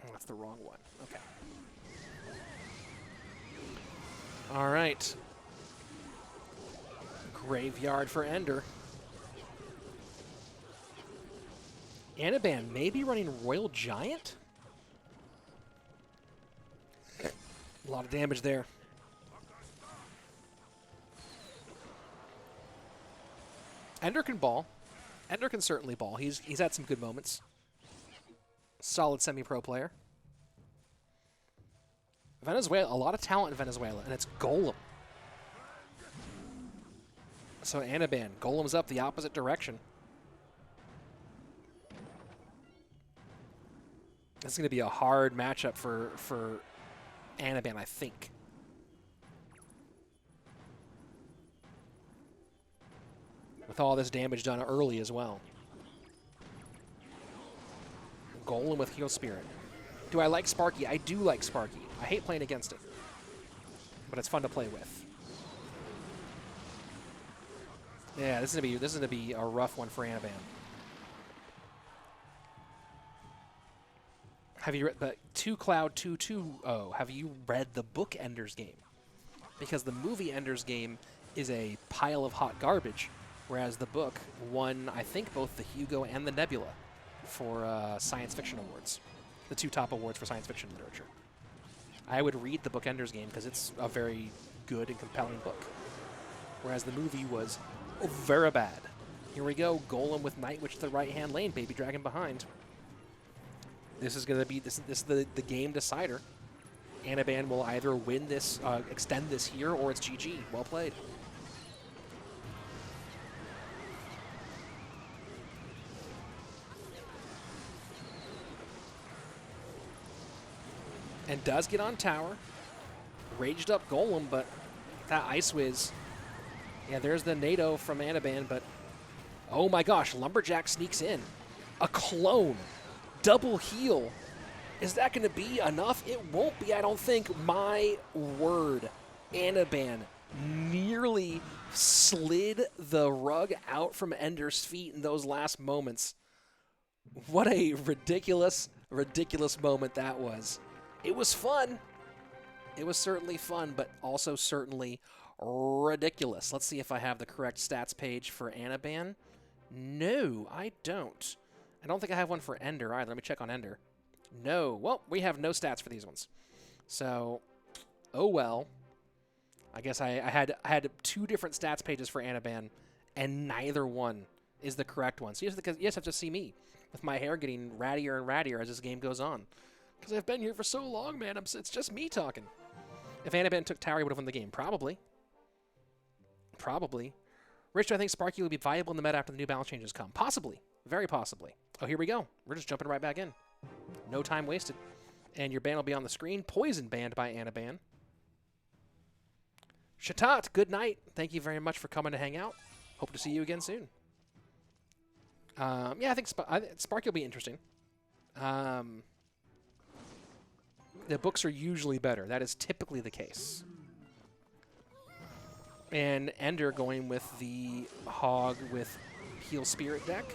Oh, that's the wrong one. Okay. All right. Graveyard for Ender. Anaban maybe running Royal Giant? A lot of damage there. Ender can ball. Ender can certainly ball. He's had some good moments. Solid semi-pro player. Venezuela, a lot of talent in Venezuela, and it's Golem. So Anaban, Golem's up the opposite direction. This is going to be a hard matchup for Anaban, I think. With all this damage done early as well. Golem with Heal Spirit. Do I like Sparky? I do like Sparky. I hate playing against it. But it's fun to play with. Yeah, this is gonna be a rough one for Anaban. Have you read the 2Cloud220? Have you read the book Ender's Game? Because the movie Ender's Game is a pile of hot garbage, whereas the book won, I think, both the Hugo and the Nebula for science fiction awards, the two top awards for science fiction literature. I would read the book Ender's Game because it's a very good and compelling book, whereas the movie was very bad. Here we go, Golem with Night Witch to the right-hand lane, Baby Dragon behind. This is going to be this the game decider. Anaban will either win this, extend this here, or it's GG. Well played. And does get on tower. Raged up Golem, but that Ice Whiz. Yeah, there's the NATO from Anaban, but oh my gosh, Lumberjack sneaks in. A clone. Double heal. Is that going to be enough? It won't be, I don't think. My word. Anaban nearly slid the rug out from Ender's feet in those last moments. What a ridiculous, ridiculous moment that was. It was fun. It was certainly fun, but also certainly ridiculous. Let's see if I have the correct stats page for Anaban. No, I don't. I don't think I have one for Ender either. Let me check on Ender. No. Well, we have no stats for these ones. So, oh well. I guess I had two different stats pages for Anaban, and neither one is the correct one. So you just have to see me with my hair getting rattier and rattier as this game goes on. Because I've been here for so long, man. It's just me talking. If Anaban took tower, he would have won the game. Probably. Probably. Rich, do I think Sparky will be viable in the meta after the new balance changes come? Possibly. Very possibly. Oh, here we go. We're just jumping right back in. No time wasted. And your ban will be on the screen. Poison banned by Anaban. Shatat, good night. Thank you very much for coming to hang out. Hope to see you again soon. Yeah, I think Sparky will be interesting. The books are usually better. That is typically the case. And Ender going with the Hog with Heal Spirit deck.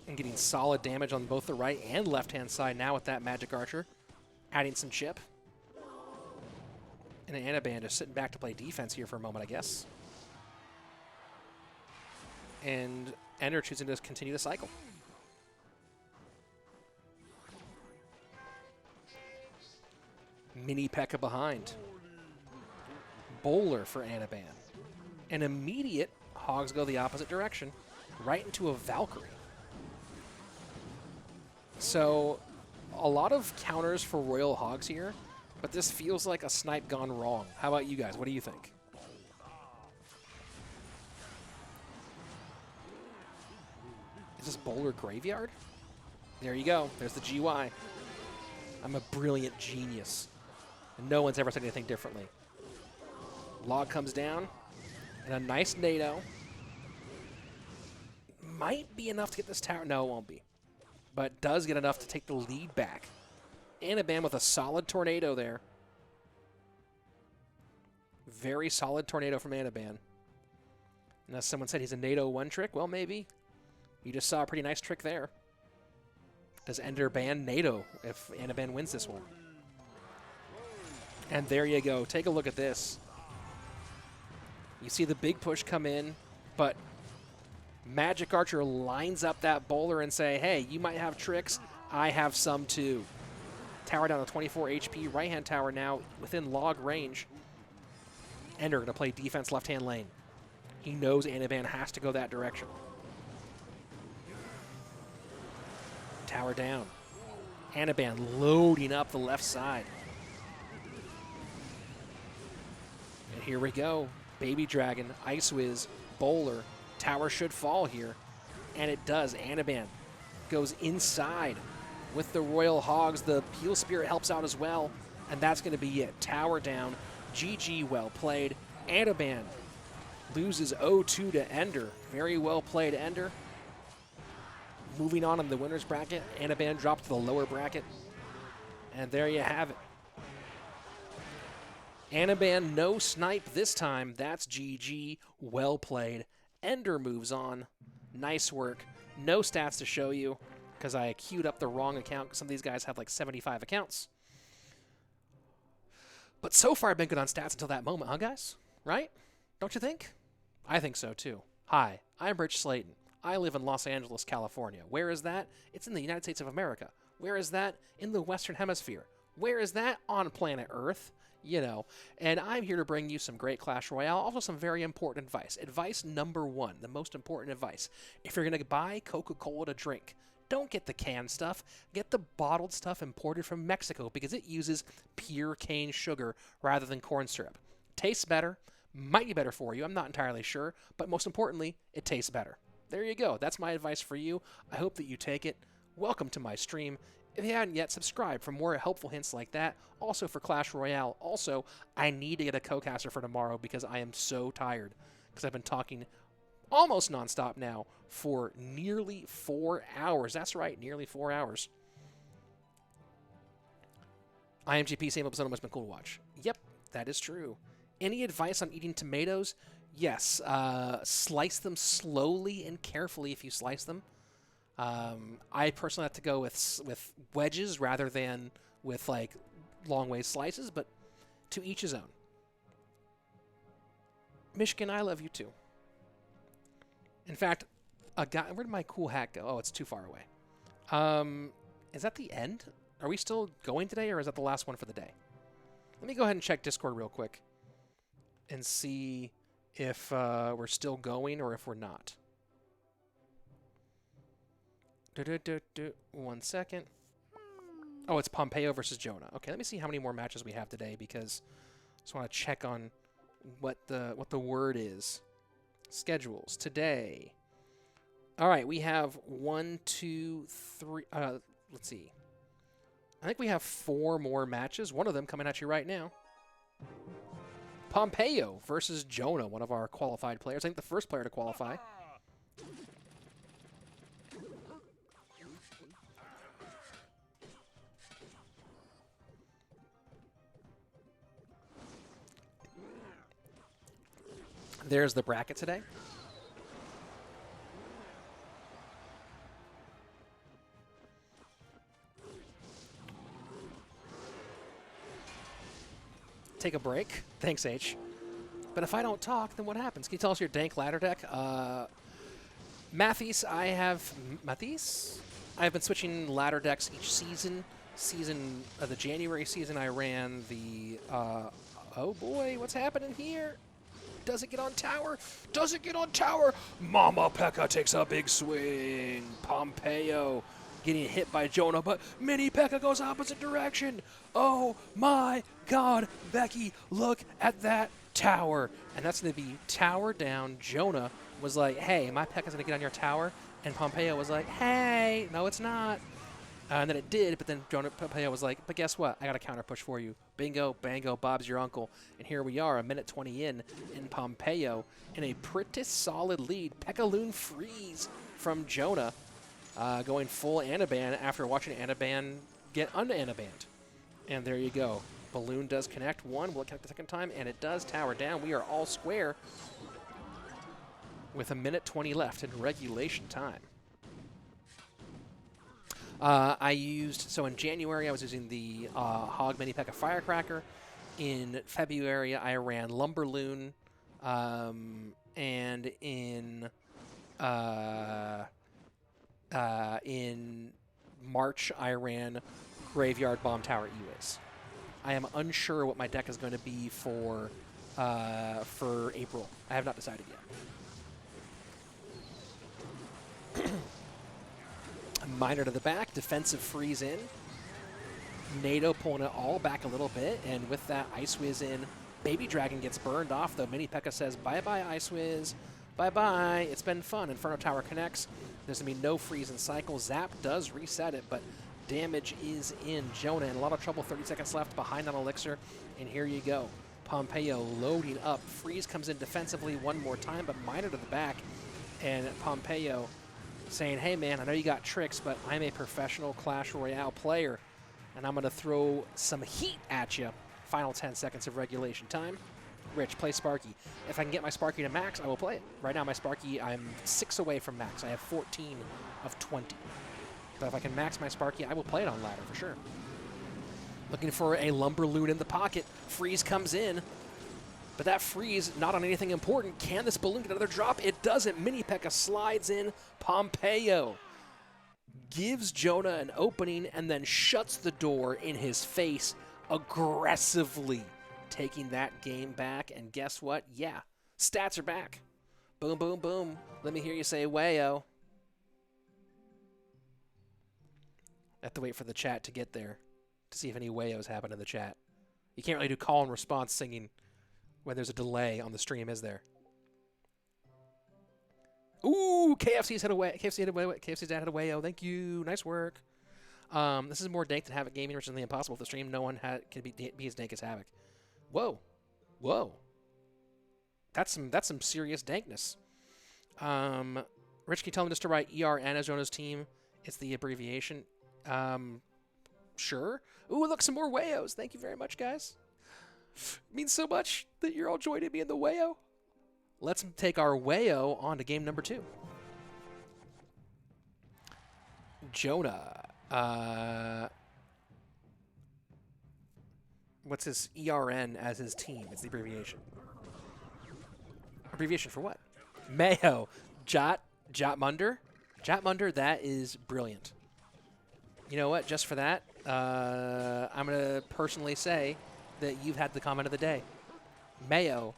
And getting solid damage on both the right and left-hand side now with that Magic Archer. Adding some chip. And Anaban just sitting back to play defense here for a moment, I guess. And Ender choosing to continue the cycle. Mini P.E.K.K.A behind. Bowler for Anaban. An immediate Hogs go the opposite direction. Right into a Valkyrie. So, a lot of counters for Royal Hogs here, but this feels like a snipe gone wrong. How about you guys? What do you think? Is this Bowler Graveyard? There you go. There's the GY. I'm a brilliant genius. And no one's ever said anything differently. Log comes down, and a nice NATO. Might be enough to get this tower. No, it won't be. But does get enough to take the lead back. Anaban with a solid tornado there. Very solid tornado from Anaban. And as someone said, he's a NATO one trick. Well, maybe. You just saw a pretty nice trick there. Does Ender ban NATO if Anaban wins this one? And there you go. Take a look at this. You see the big push come in, but Magic Archer lines up that bowler and say, hey, you might have tricks. I have some too. Tower down to 24 HP. Right-hand tower now within log range. Ender going to play defense left-hand lane. He knows Anaban has to go that direction. Tower down. Anaban loading up the left side. And here we go. Baby Dragon, Ice Wiz, Bowler. Tower should fall here. And it does. Anaban goes inside with the Royal Hogs. The Peel Spirit helps out as well. And that's going to be it. Tower down. GG, well played. Anaban loses 0-2 to Ender. Very well played, Ender. Moving on in the winner's bracket, Anaban dropped to the lower bracket. And there you have it. Anaban, no snipe this time. That's GG. Well played. Ender moves on. Nice work. No stats to show you because I queued up the wrong account because some of these guys have like 75 accounts. But so far I've been good on stats until that moment, huh, guys? Right? Don't you think? I think so, too. Hi, I'm Rich Slaton. I live in Los Angeles, California. Where is that? It's in the United States of America. Where is that? In the Western Hemisphere. Where is that? On planet Earth. You know, and I'm here to bring you some great Clash Royale, also some very important advice. Advice number one, the most important advice. If you're going to buy Coca-Cola to drink, don't get the canned stuff. Get the bottled stuff imported from Mexico because it uses pure cane sugar rather than corn syrup. Tastes better, might be better for you, I'm not entirely sure, but most importantly, it tastes better. There you go. That's my advice for you. I hope that you take it. Welcome to my stream. If you hadn't yet, subscribe for more helpful hints like that. Also for Clash Royale. Also, I need to get a co-caster for tomorrow because I am so tired. Because I've been talking almost nonstop now for nearly 4 hours. That's right, nearly 4 hours. IMGP, same episode, must have been cool to watch. Yep, that is true. Any advice on eating tomatoes? Yes. Slice them slowly and carefully if you slice them. I personally have to go with wedges rather than with like long way slices, but to each his own. Michigan, I love you too. In fact, a guy, where did my cool hat go? Oh, it's too far away. Is that the end? Are we still going today, or is that the last one for the day? Let me go ahead and check Discord real quick and see if we're still going or if we're not. 1 second. Oh, it's Pompeo versus Jonah. Okay, let me see how many more matches we have today because I just want to check on what the word is. Schedules today. All right, we have 1, 2, 3. Let's see. I think we have 4 more matches. One of them coming at you right now. Pompeo versus Jonah, one of our qualified players. I think the first player to qualify. There's the bracket today. Take a break. Thanks, H. But if I don't talk, then what happens? Can you tell us your dank ladder deck? Matthis, I've been switching ladder decks each season. The January season, I ran the... oh boy, what's happening here? Does it get on tower? Does it get on tower? Mama Pekka takes a big swing. Pompeo getting hit by Jonah, but Mini Pekka goes opposite direction. Oh my God, Becky, look at that tower. And that's going to be tower down. Jonah was like, hey, my Pekka's going to get on your tower. And Pompeo was like, hey, no, it's not. And then it did, but then Jonah Pompeo was like, but guess what? I got a counter push for you. Bingo, bango, Bob's your uncle. And here we are, a minute 20 in Pompeo in a pretty solid lead. Pekka-Loon freeze from Jonah, going full Anaban after watching Anaban get un-Anabanned. And there you go. Balloon does connect one. Will it connect the second time? And it does tower down. We are all square with a minute 20 left in regulation time. So in January, I was using the Hog Mini P.E.K.K.A Firecracker. In February, I ran Lumberloon. And in March, I ran Graveyard Bomb Tower Eways. I am unsure what my deck is going to be for April. I have not decided yet. Miner to the back, defensive freeze in. NATO pulling it all back a little bit, and with that, Ice Whiz in. Baby Dragon gets burned off, though. Mini P.E.K.K.A says, bye-bye, Ice Whiz. Bye-bye. It's been fun. Inferno Tower connects. There's going to be no freeze in cycle. Zap does reset it, but damage is in. Jonah in a lot of trouble. 30 seconds left behind on Elixir, and here you go. Pompeo loading up. Freeze comes in defensively one more time, but Miner to the back, and Pompeo saying, hey, man, I know you got tricks, but I'm a professional Clash Royale player, and I'm going to throw some heat at you. Final 10 seconds of regulation time. Rich, play Sparky. If I can get my Sparky to max, I will play it. Right now, my Sparky, I'm 6 away from max. I have 14 of 20. But if I can max my Sparky, I will play it on ladder for sure. Looking for a Lumberloon in the pocket. Freeze comes in. But that freeze, not on anything important. Can this balloon get another drop? It doesn't. Mini P.E.K.K.A slides in. Pompeo gives Jonah an opening and then shuts the door in his face aggressively, taking that game back. And guess what? Yeah, stats are back. Boom, boom, boom. Let me hear you say wayo. I have to wait for the chat to get there to see if any wayos happen in the chat. You can't really do call and response singing when there's a delay on the stream, is there? Ooh, KFC's hit away. KFC's dad hit away. Oh, thank you. Nice work. This is more dank than Havoc Gaming, which is impossible with the stream. No one can be as dank as Havoc. Whoa, whoa. That's some serious dankness. Rich, can you tell him just to write ERN as Jonah's team? It's the abbreviation. Sure. Ooh, look, some more wayos. Thank you very much, guys. It means so much that you're all joining me in the wayo. Let's take our wayo on to game number 2. Jonah. What's his ERN as his team? It's the abbreviation. Abbreviation for what? Mayo. Jotmunder. Jotmunder, that is brilliant. You know what? Just for that, I'm going to personally say that you've had the comment of the day. Mayo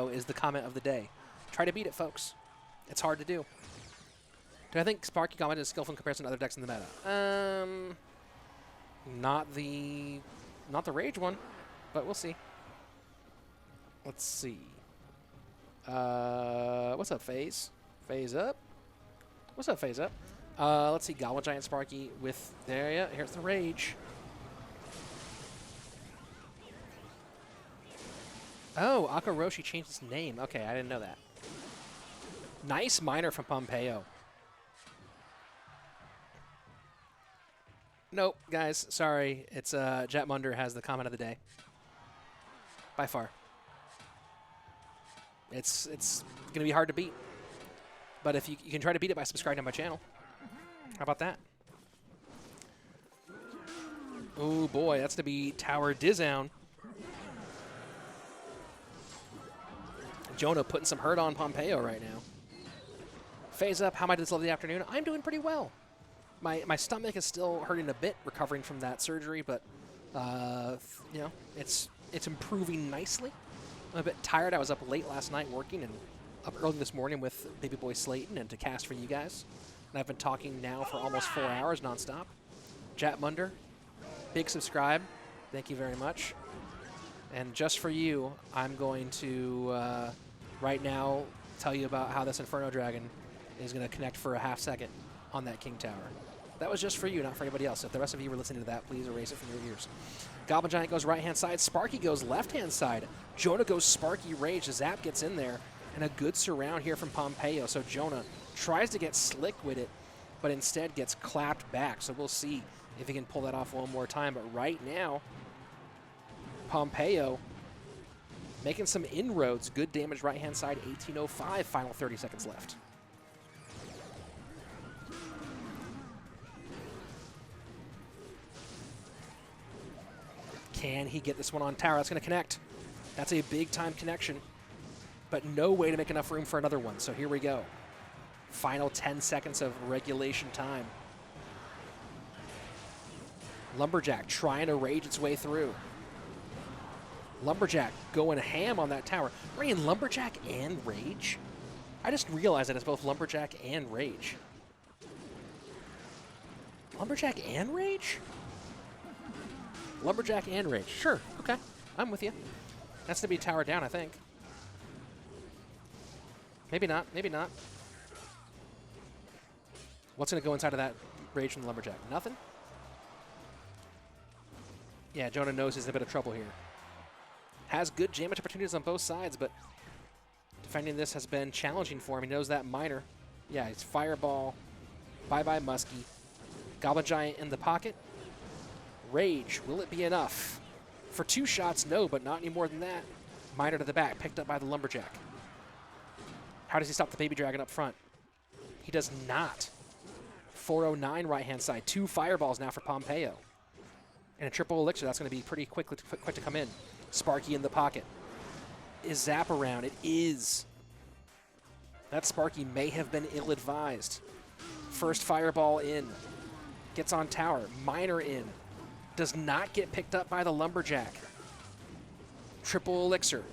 is the comment of the day. Try to beat it, folks. It's hard to do. Do I think Sparky comment is skillful in comparison to other decks in the meta? Not the Rage one, but we'll see. Let's see. What's up, FaZe? FaZe up? What's up, FaZe up? Let's see, Goblin Giant Sparky with, there, yeah, here's the Rage. Oh, Akaroshi changed his name. Okay, I didn't know that. Nice miner from Pompeo. Nope, guys, sorry. It's Jetmunder has the comment of the day. By far. It's going to be hard to beat. But if you can try to beat it by subscribing to my channel. How about that? Oh boy, that's to be Tower Dizown. Jonah putting some hurt on Pompeo right now. FaZe up, how am I this lovely afternoon? I'm doing pretty well. My stomach is still hurting a bit, recovering from that surgery, but you know, it's improving nicely. I'm a bit tired. I was up late last night working and up early this morning with baby boy Slaton and to cast for you guys. And I've been talking now for almost 4 hours nonstop. Jatmunder, big subscribe. Thank you very much. And just for you, I'm going to right now tell you about how this Inferno Dragon is going to connect for a half second on that King Tower. That was just for you, not for anybody else. If the rest of you were listening to that, please erase it from your ears. Goblin Giant goes right-hand side. Sparky goes left-hand side. Jonah goes Sparky Rage. Zap gets in there. And a good surround here from Pompeo. So Jonah tries to get slick with it, but instead gets clapped back. So we'll see if he can pull that off one more time. But right now, Pompeo making some inroads. Good damage right-hand side, 1805. Final 30 seconds left. Can he get this one on tower? That's going to connect. That's a big-time connection, but no way to make enough room for another one. So here we go. Final 10 seconds of regulation time. Lumberjack trying to rage its way through. Lumberjack going ham on that tower. Ryan, Lumberjack and Rage? I just realized that it's both Lumberjack and Rage. Lumberjack and Rage? Lumberjack and Rage. Sure, okay. I'm with you. That's to be tower down, I think. Maybe not, maybe not. What's going to go inside of that Rage from the Lumberjack? Nothing? Yeah, Jonah knows he's in a bit of trouble here. Has good damage opportunities on both sides, but defending this has been challenging for him. He knows that minor. Yeah, it's Fireball. Bye-bye, Muskie. Goblin Giant in the pocket. Rage, will it be enough? For 2 shots, no, but not any more than that. Minor to the back, picked up by the Lumberjack. How does he stop the Baby Dragon up front? He does not. 409 right-hand side. 2 fireballs now for Pompeo. And a triple elixir, that's going to be pretty quick to come in. Sparky in the pocket. Is Zap around? It is. That Sparky may have been ill-advised. First fireball in. Gets on tower. Minor in. Does not get picked up by the Lumberjack. Triple elixir.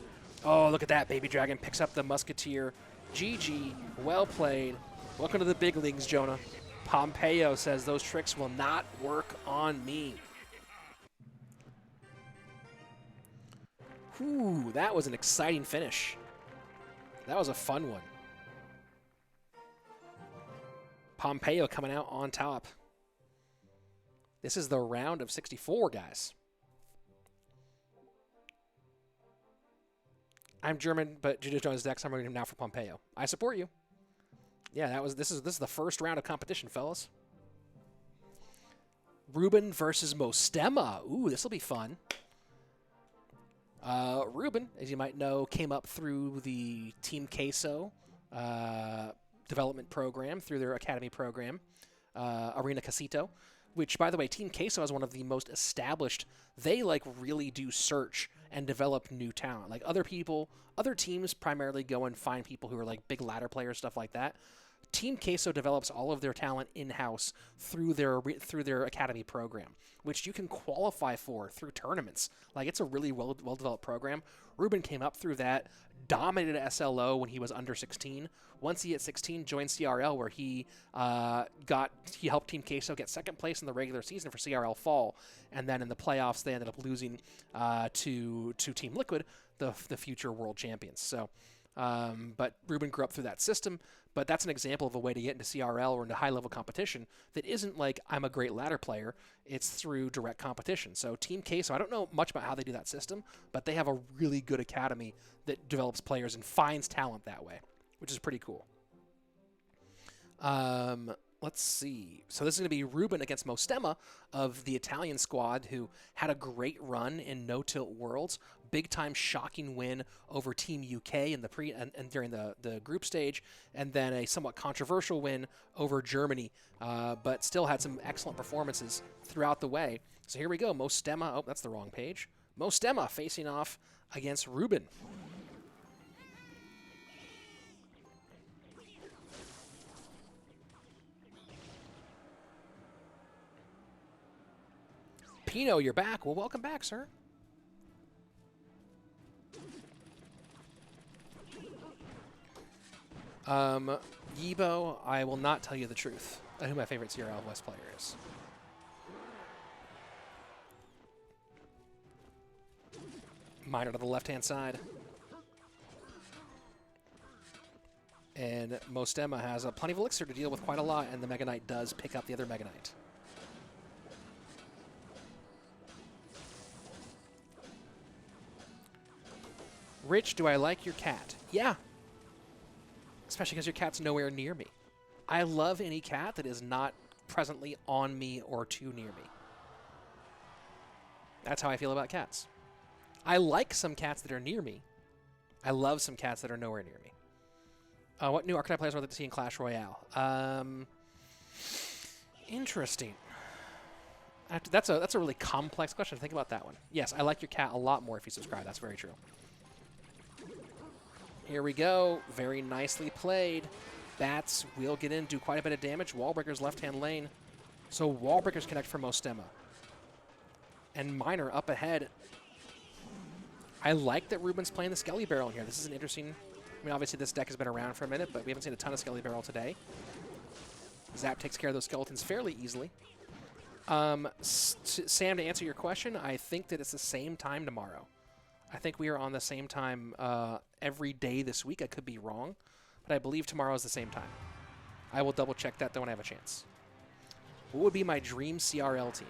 Oh, look at that. Baby Dragon picks up the Musketeer. GG. Well played. Welcome to the big leagues, Jonah. Pompeo says those tricks will not work on me. Whew, that was an exciting finish. That was a fun one. Pompeo coming out on top. This is the round of 64, guys. I'm German, but Judas Jones decks. I'm running him now for Pompeo. I support you. Yeah, this is the first round of competition, fellas. Ruben versus Mostema. Ooh, this will be fun. Ruben, as you might know, came up through the Team Queso development program, through their academy program, Arena Casito, which, by the way, Team Queso is one of the most established. They, like, really do search and develop new talent. Like, other teams primarily go and find people who are, like, big ladder players, stuff like that. Team Queso develops all of their talent in-house through their academy program, which you can qualify for through tournaments. Like, it's a really well-developed program. Ruben came up through that, dominated SLO when he was under 16. Once he hit 16, joined CRL, where he helped Team Queso get second place in the regular season for CRL Fall, and then in the playoffs they ended up losing to Team Liquid, the future world champions. So, but Ruben grew up through that system. But that's an example of a way to get into CRL or into high-level competition that isn't like, I'm a great ladder player. It's through direct competition. So Team Queso, I don't know much about how they do that system, but they have a really good academy that develops players and finds talent that way, which is pretty cool. Let's see. So this is going to be Ruben against Mostema of the Italian squad, who had a great run in No Tilt Worlds. Big time shocking win over Team UK in the and during the group stage, and then a somewhat controversial win over Germany, but still had some excellent performances throughout the way. So here we go. Mostema. Oh, that's the wrong page. Mostema facing off against Ruben. Pino, you're back. Well, welcome back, sir. Yibo, I will not tell you the truth on who my favorite CRL West player is. Minor to the left-hand side. And Mostema has plenty of elixir to deal with quite a lot, and the Mega Knight does pick up the other Mega Knight. Rich, do I like your cat? Yeah. Especially because your cat's nowhere near me. I love any cat that is not presently on me or too near me. That's how I feel about cats. I like some cats that are near me. I love some cats that are nowhere near me. What new archetype players would I like to see in Clash Royale? Interesting. That's a really complex question. Think about that one. Yes, I like your cat a lot more if you subscribe. That's very true. Here we go. Very nicely played. Bats will get in, do quite a bit of damage. Wallbreaker's left-hand lane. So Wallbreakers connect for Mostema. And Miner up ahead. I like that Ruben's playing the Skelly Barrel in here. This is an interesting... I mean, obviously this deck has been around for a minute, but we haven't seen a ton of Skelly Barrel today. Zap takes care of those skeletons fairly easily. Sam, to answer your question, I think that it's the same time tomorrow. I think we are on the same time every day this week. I could be wrong, but I believe tomorrow is the same time. I will double-check that, though, when I have a chance. What would be my dream CRL team?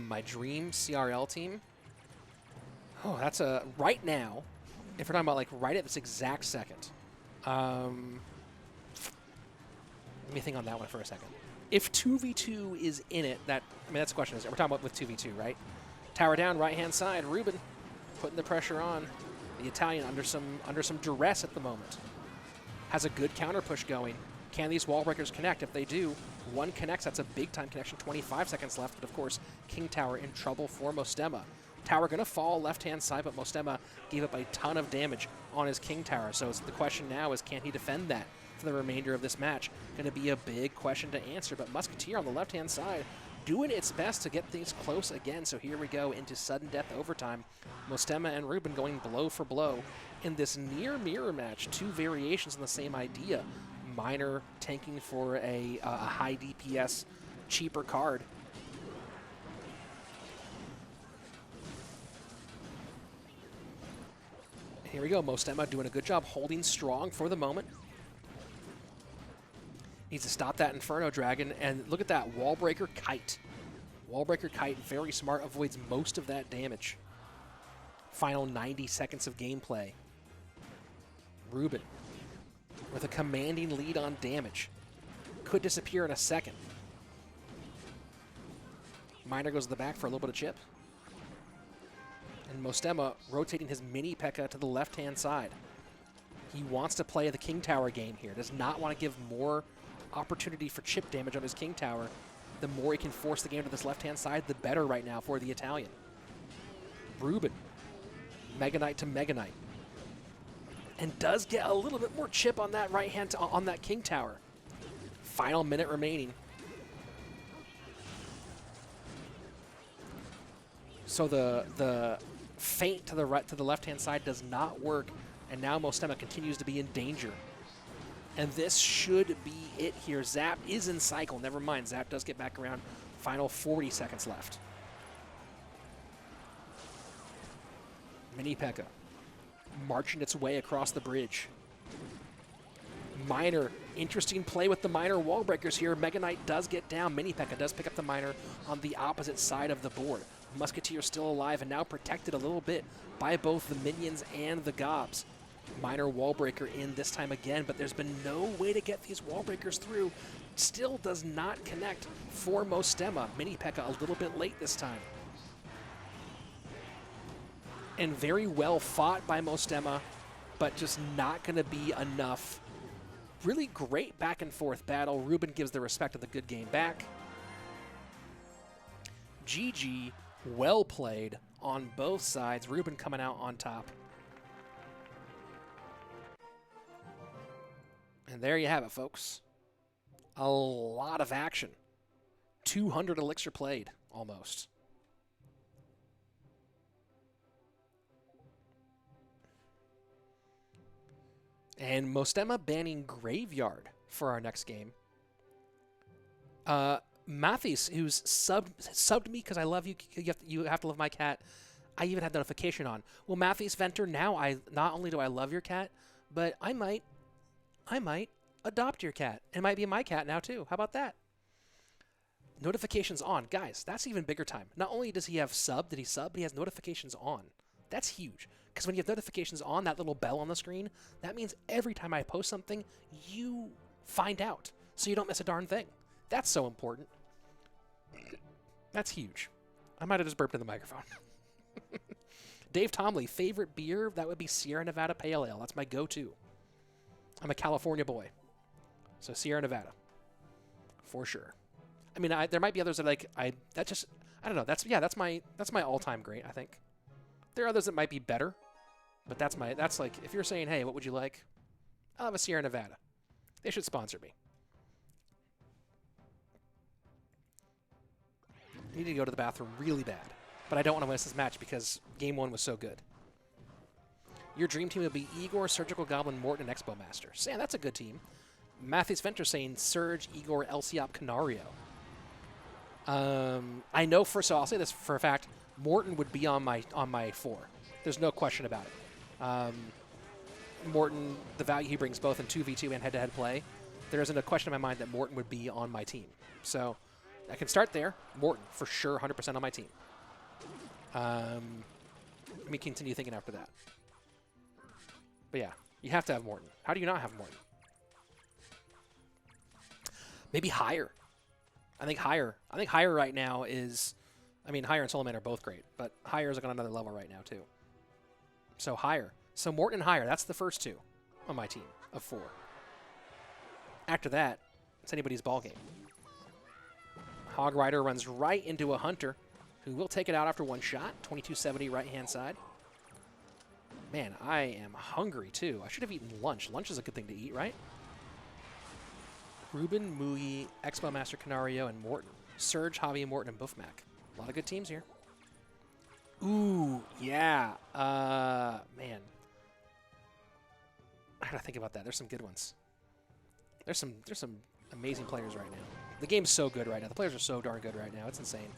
My dream CRL team? Oh, that's a... Right now, if we're talking about, like, right at this exact second. Let me think on that one for a second. If 2v2 is in it, that... I mean, that's the question. We're talking about with 2v2, right? Tower down, right-hand side. Ruben putting the pressure on. The Italian under some duress at the moment. Has a good counter push going. Can these wall breakers connect? If they do, one connects. That's a big-time connection. 25 seconds left. But, of course, King Tower in trouble for Mostema. Tower going to fall left-hand side, but Mostema gave up a ton of damage on his King Tower. So the question now is, can he defend that for the remainder of this match? Going to be a big question to answer. But Musketeer on the left-hand side doing its best to get things close again. So here we go into sudden death overtime. Mostema and Ruben going blow for blow in this near mirror match. Two variations on the same idea. Miner tanking for a high DPS, cheaper card. Here we go. Mostema doing a good job holding strong for the moment. Needs to stop that Inferno Dragon, and look at that, Wallbreaker Kite. Wallbreaker Kite, very smart, avoids most of that damage. Final 90 seconds of gameplay. Ruben with a commanding lead on damage. Could disappear in a second. Miner goes to the back for a little bit of chip. And Mostema rotating his mini P.E.K.K.A. to the left-hand side. He wants to play the King Tower game here. Does not want to give more opportunity for chip damage on his King Tower. The more he can force the game to this left-hand side, the better right now for the Italian. Ruben, Mega Knight to Mega Knight. And does get a little bit more chip on that right-hand, on that King Tower. Final minute remaining. So the feint to the right, to the left-hand side does not work, and now Mostema continues to be in danger. And this should be it here. Zap is in cycle. Never mind. Zap does get back around. Final 40 seconds left. Mini P.E.K.K.A. marching its way across the bridge. Miner, interesting play with the Miner wall breakers here. Mega Knight does get down. Mini P.E.K.K.A. does pick up the Miner on the opposite side of the board. Musketeer still alive and now protected a little bit by both the minions and the gobs. Miner wall breaker in this time again, but there's been no way to get these wall breakers through. Still does not connect for Mostema. Mini P.E.K.K.A. a little bit late this time. And very well fought by Mostema, but just not going to be enough. Really great back and forth battle. Ruben gives the respect of the good game back. GG, well played on both sides. Ruben coming out on top. And there you have it, folks. A lot of action. 200 elixir played, almost. And Mostema banning Graveyard for our next game. Mathis, who's subbed me because I love you. You have to love my cat. I even had notification on. Well, Mathis Venter, now not only do I love your cat, but I might adopt your cat. It might be my cat now too. How about that? Notifications on. Guys, that's even bigger time. Not only does he have did he sub, but he has notifications on. That's huge. Because when you have notifications on, that little bell on the screen, that means every time I post something, you find out. So you don't miss a darn thing. That's so important. That's huge. I might have just burped in the microphone. Dave Tomley, favorite beer? That would be Sierra Nevada Pale Ale. That's my go-to. I'm a California boy. So Sierra Nevada. For sure. I mean, there might be others that I don't know. That's my all-time great, I think. There are others that might be better, but that's like, if you're saying, hey, what would you like? I'll have a Sierra Nevada. They should sponsor me. I need to go to the bathroom really bad, but I don't want to miss this match because Game 1 was so good. Your dream team would be Igor, Surgical Goblin, Morton, and Expo Master. Sam, that's a good team. Matthews Venter saying Surge, Igor, Elsiop, Canario. I know so I'll say this for a fact. Morton would be on my 4. There's no question about it. Morton, the value he brings both in 2v2 and head-to-head play, there isn't a question in my mind that Morton would be on my team. So I can start there. Morton, for sure, 100% on my team. Let me continue thinking after that. But yeah, you have to have Morton. How do you not have Morton? Maybe higher. I think higher right now is, I mean, higher and Solomon are both great, but higher is like on another level right now too. So higher. So Morton and higher, that's the first 2 on my team of 4. After that, it's anybody's ball game. Hog Rider runs right into a Hunter, who will take it out after one shot. 2270 right-hand side. Man, I am hungry too. I should have eaten lunch. Lunch is a good thing to eat, right? Ruben, Muyi, Expo Master Canario, and Morton. Surge, Javi, Morton, and Buffmac. A lot of good teams here. Ooh, yeah. Man. I gotta think about that. There's some good ones. There's some amazing players right now. The game's so good right now. The players are so darn good right now. It's insane.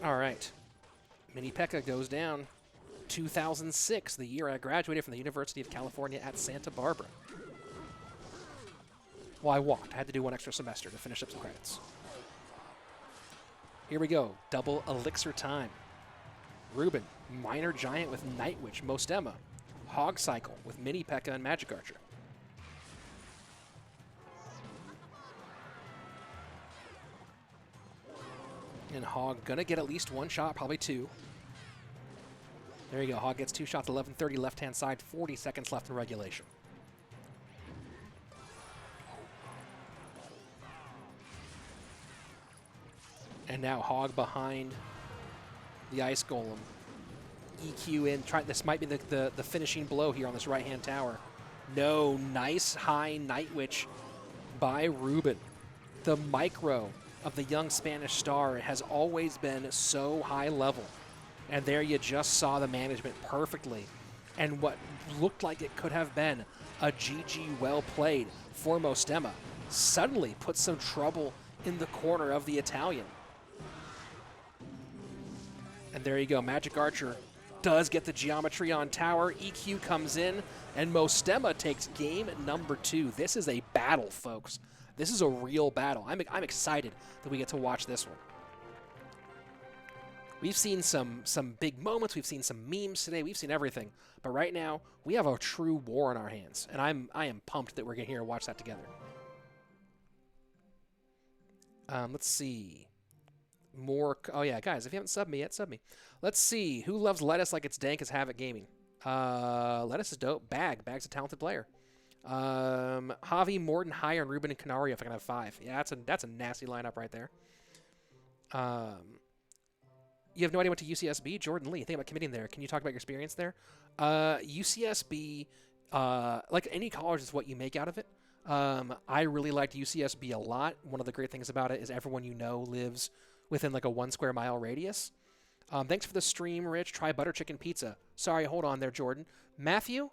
All right. Mini Pekka goes down. 2006, the year I graduated from the University of California at Santa Barbara. Well, I walked. I had to do one extra semester to finish up some credits. Here we go. Double elixir time. Ruben, Minor Giant with Night Witch, Mostema. Hog Cycle with Mini Pekka and Magic Archer. And Hog gonna get at least one shot, probably 2. There you go. Hog gets 2 shots, 11:30 left-hand side, 40 seconds left in regulation. And now Hog behind the Ice Golem. EQ in. This might be the finishing blow here on this right-hand tower. No, nice high Night Witch by Ruben. The micro of the young Spanish star has always been so high level. And there you just saw the management perfectly. And what looked like it could have been a GG well played for Mostema suddenly put some trouble in the corner of the Italian. And there you go. Magic Archer does get the geometry on tower. EQ comes in, and Mostema takes game number 2. This is a battle, folks. This is a real battle. I'm excited that we get to watch this one. We've seen some big moments. We've seen some memes today. We've seen everything. But right now, we have a true war on our hands, and I am pumped that we're going to here and watch that together. Let's see. More. Oh, yeah, guys, if you haven't subbed me yet, sub me. Let's see. Who loves Lettuce like it's dank as Havoc Gaming? Lettuce is dope. Bag's a talented player. Javi, Morton, Higher, and Ruben and Canario if I can have 5. Yeah, that's a nasty lineup right there. You have no idea what to UCSB? Jordan Lee, think about committing there. Can you talk about your experience there? UCSB, like any college, is what you make out of it. I really liked UCSB a lot. One of the great things about it is everyone you know lives within like a 1 square mile radius. Thanks for the stream, Rich. Try butter chicken pizza. Sorry, hold on there, Jordan. Matthew,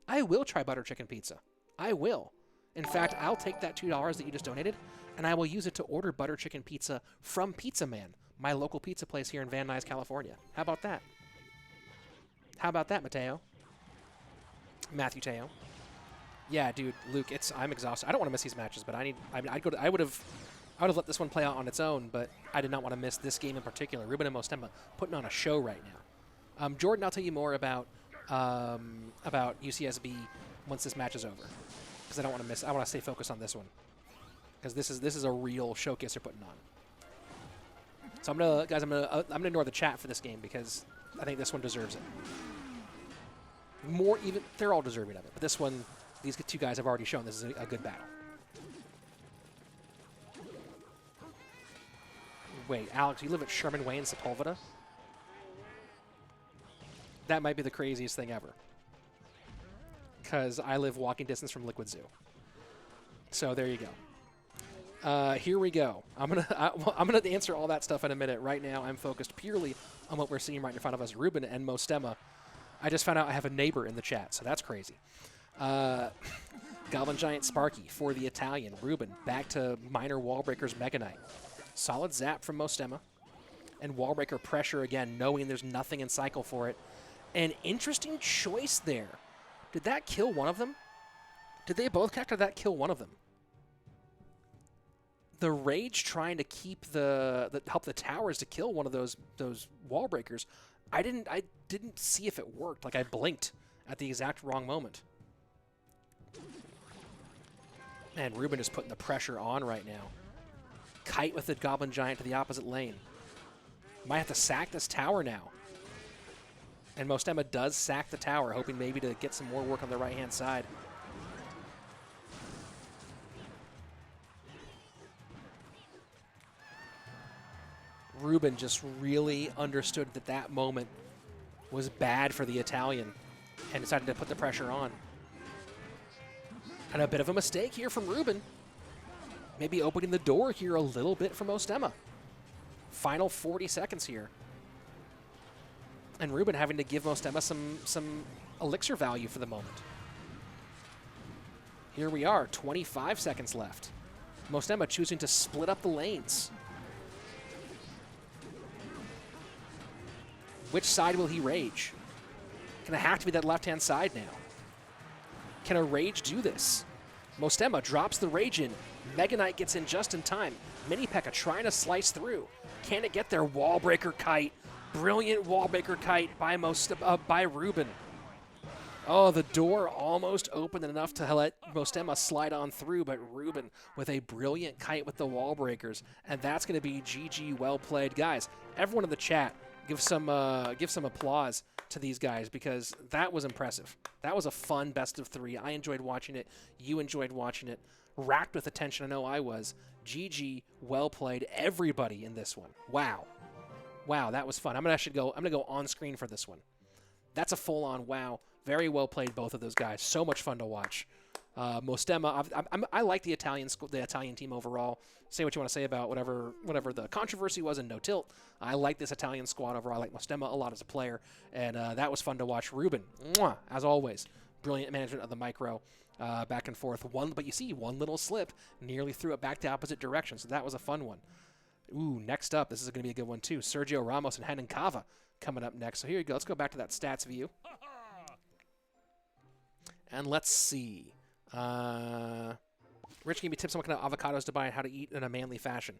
I will try butter chicken pizza. I will. In fact, I'll take that $2 that you just donated, and I will use it to order butter chicken pizza from Pizza Man, my local pizza place here in Van Nuys, California. How about that? How about that, Mateo? Matthew Teo. Yeah, dude, Luke, I'm exhausted. I don't want to miss these matches, but I would have let this one play out on its own, but I did not want to miss this game in particular. Ruben and Mostema putting on a show right now. Jordan, I'll tell you more about UCSB once this match is over, because I don't want to miss. I want to stay focused on this one, because this is a real showcase they're putting on. So I'm gonna ignore the chat for this game because I think this one deserves it. They're all deserving of it, but this one. These two guys have already shown this is a good battle. Wait, Alex, you live at Sherman Way in Sepulveda? That might be the craziest thing ever. Because I live walking distance from Liquid Zoo. So there you go. Here we go. I'm gonna answer all that stuff in a minute. Right now, I'm focused purely on what we're seeing right in front of us, Ruben and Mostema. I just found out I have a neighbor in the chat, so that's crazy. Goblin Giant Sparky for the Italian. Ruben back to minor Wallbreaker's Mega Knight. Solid zap from Mostema. And Wallbreaker pressure again, knowing there's nothing in cycle for it. An interesting choice there. Did that kill one of them? Did they both connect or did that kill one of them? The Rage trying to keep help the towers to kill one of those Wallbreakers. I didn't see if it worked. Like I blinked at the exact wrong moment. Man, Ruben is putting the pressure on right now. Kite with the Goblin Giant to the opposite lane. Might have to sack this tower now. And Mostema does sack the tower, hoping maybe to get some more work on the right-hand side. Ruben just really understood that that moment was bad for the Italian and decided to put the pressure on. And a bit of a mistake here from Ruben. Maybe opening the door here a little bit for Mostema. Final 40 seconds here. And Ruben having to give Mostema some elixir value for the moment. Here we are, 25 seconds left. Mostema choosing to split up the lanes. Which side will he rage? Gonna have to be that left-hand side now. Can a Rage do this? Mostema drops the Rage in. Mega Knight gets in just in time. Mini P.E.K.K.A trying to slice through. Can it get there? Wallbreaker Kite. Brilliant Wallbreaker Kite by Ruben. Oh, the door almost opened enough to let Mostema slide on through, but Ruben with a brilliant kite with the Wallbreakers. And that's going to be GG, well played. Guys, everyone in the chat, give some applause to these guys because that was impressive. That was a fun best of three. I enjoyed watching it. You enjoyed watching it. Racked with attention. I know I was. GG, well played. Everybody in this one. Wow. Wow, that was fun. I'm gonna go on screen for this one. That's a full-on wow. Very well played, both of those guys. So much fun to watch. Mostema, I like the Italian team overall. Say what you want to say about whatever the controversy was in No Tilt. I like this Italian squad overall. I like Mostema a lot as a player, and that was fun to watch. Ruben, mwah, as always, brilliant management of the micro, back and forth. But you see, one little slip nearly threw it back the opposite direction, so that was a fun one. Ooh, next up, this is going to be a good one too. Sergio Ramos and Henan Kava coming up next. So here you go. Let's go back to that stats view. And let's see. Rich, give me tips on what kind of avocados to buy and how to eat in a manly fashion.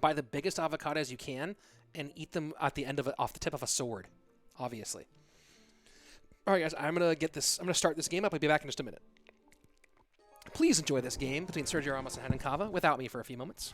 Buy the biggest avocados you can and eat them at the end of off the tip of a sword, obviously. All right, guys, I'm gonna start this game up. I'll be back in just a minute. Please enjoy this game between Sergio Ramos and Henan Kava without me for a few moments.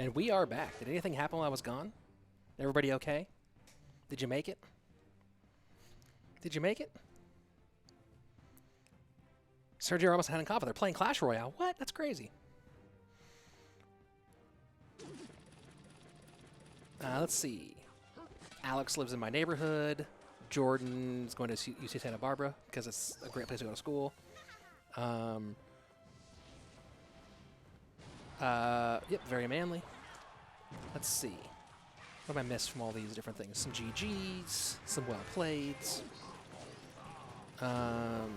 And we are back. Did anything happen while I was gone? Everybody okay? Did you make it? Did you make it? Sergio Ramos and Hanenkava, they're playing Clash Royale. What? That's crazy. Let's see. Alex lives in my neighborhood. Jordan's going to UC Santa Barbara because it's a great place to go to school. Yep, very manly. Let's see. What have I missed from all these different things? Some GGs, some well playeds. I'm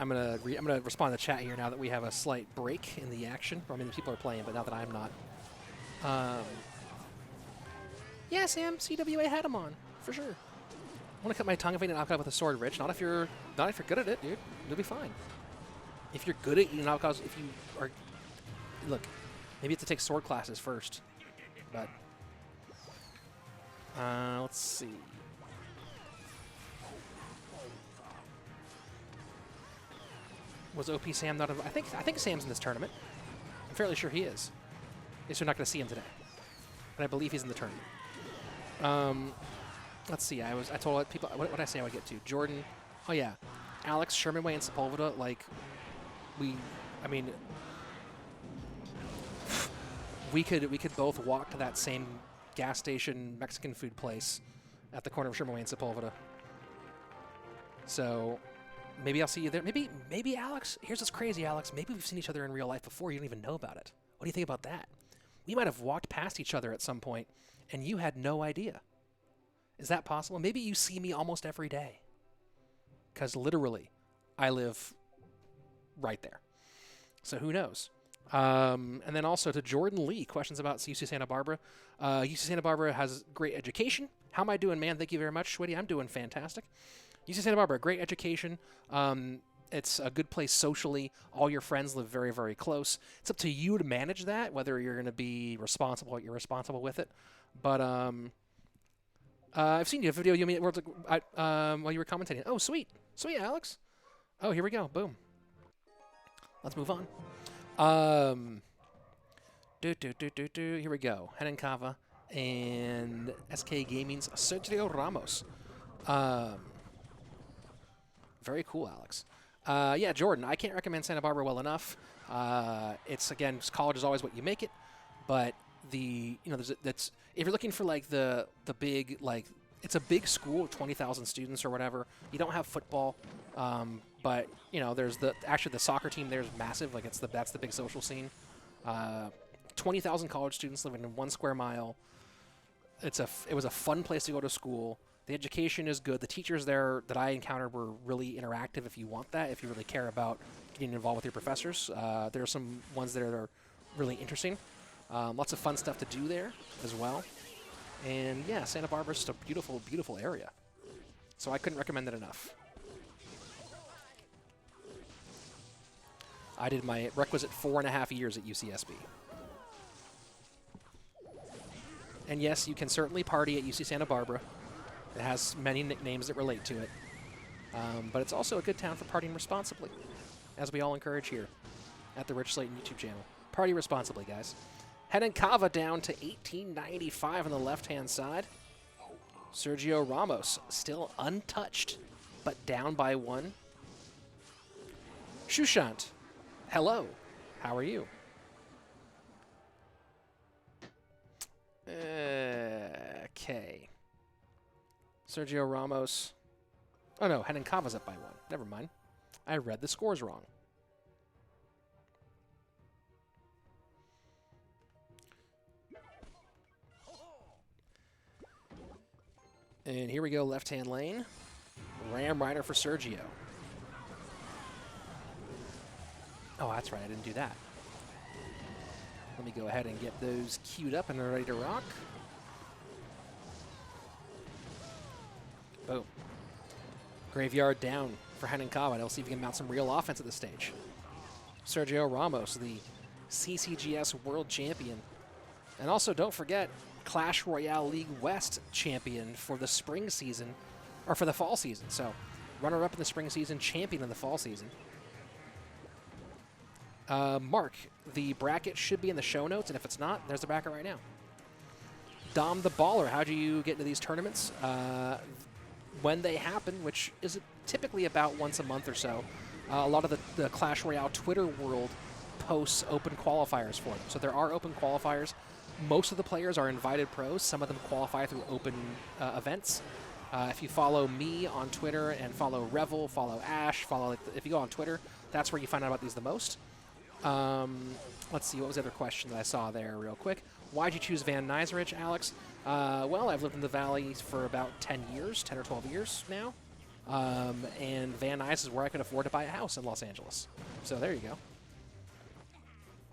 gonna respond to the chat here now that we have a slight break in the action. I mean, people are playing, but now that I'm not. Yeah, Sam, CWA had him on for sure. I want to cut my tongue if I eat an avocado with a sword, Rich. Not if you're good at it, dude. You'll be fine. If you're good at eating avocados, if you are, look, maybe you have to take sword classes first. But let's see. Was OP Sam not? I think Sam's in this tournament. I'm fairly sure he is. Guess we're not going to see him today, but I believe he's in the tournament. Let's see. I told people. What did I say I would get to? Jordan. Oh yeah, Alex, Sherman Way, and Sepulveda. Like I mean, we could both walk to that same gas station Mexican food place at the corner of Sherman Way and Sepulveda. So maybe I'll see you there. Maybe Alex. Here's what's crazy, Alex. Maybe we've seen each other in real life before. You don't even know about it. What do you think about that? We might have walked past each other at some point, and you had no idea. Is that possible? Maybe you see me almost every day. Because literally, I live right there. So who knows? And then also to Jordan Lee, questions about UC Santa Barbara. UC Santa Barbara has great education. How am I doing, man? Thank you very much, Schwitty. I'm doing fantastic. UC Santa Barbara, great education. It's a good place socially. All your friends live very, very close. It's up to you to manage that, whether you're going to be responsible or you're responsible with it. But I've seen your video while you were commentating. Oh, sweet. Sweet, Alex. Oh, here we go. Boom. Let's move on. Here we go. Hanenkava and SK Gaming's Sergio Ramos. Very cool, Alex. Yeah, Jordan, I can't recommend Santa Barbara well enough. It's, again, college is always what you make it. But that's if you're looking for like the big, like, it's a big school, 20,000 students or whatever. You don't have football, but there's the soccer team there is massive. Like that's the big social scene. 20,000 college students living in 1 square mile. It was a fun place to go to school. The education is good. The teachers there that I encountered were really interactive. If you want that, if you really care about getting involved with your professors, there are some ones that are really interesting. Lots of fun stuff to do there as well. And yeah, Santa Barbara's just a beautiful, beautiful area. So I couldn't recommend it enough. I did my requisite 4.5 years at UCSB. And yes, you can certainly party at UC Santa Barbara. It has many nicknames that relate to it. But it's also a good town for partying responsibly, as we all encourage here at the Rich Slaton YouTube channel. Party responsibly, guys. Hanenkava down to 1895 on the left-hand side. Sergio Ramos still untouched, but down by 1. Shushant, hello. How are you? Okay. Sergio Ramos. Oh, no. Hanenkava's up by 1. Never mind. I read the scores wrong. And here we go, left-hand lane. Ram Rider for Sergio. Oh, that's right. I didn't do that. Let me go ahead and get those queued up and ready to rock. Boom. Graveyard down for Hanenkava. They'll see if he can mount some real offense at this stage. Sergio Ramos, the CCGS World Champion. And also, don't forget, Clash Royale League West champion for the spring season, or for the fall season. So Runner-up in the spring season, champion in the fall season. Mark, the bracket should be in the show notes, and if it's not, there's the bracket right now. Dom the Baller, how do you get into these tournaments? When they happen, which is typically about once a month or so, a lot of the Clash Royale Twitter world posts open qualifiers for them. So there are open qualifiers. Most of the players are invited pros. Some of them qualify through open events. If you follow me on Twitter and follow Revel, follow Ash, if you go on Twitter, that's where you find out about these the most. Let's see, what was the other question that I saw there real quick? Why'd you choose Van Nuys, Alex? Well, I've lived in the Valley for about 10 years, 10 or 12 years now. And Van Nuys is where I could afford to buy a house in Los Angeles. So there you go.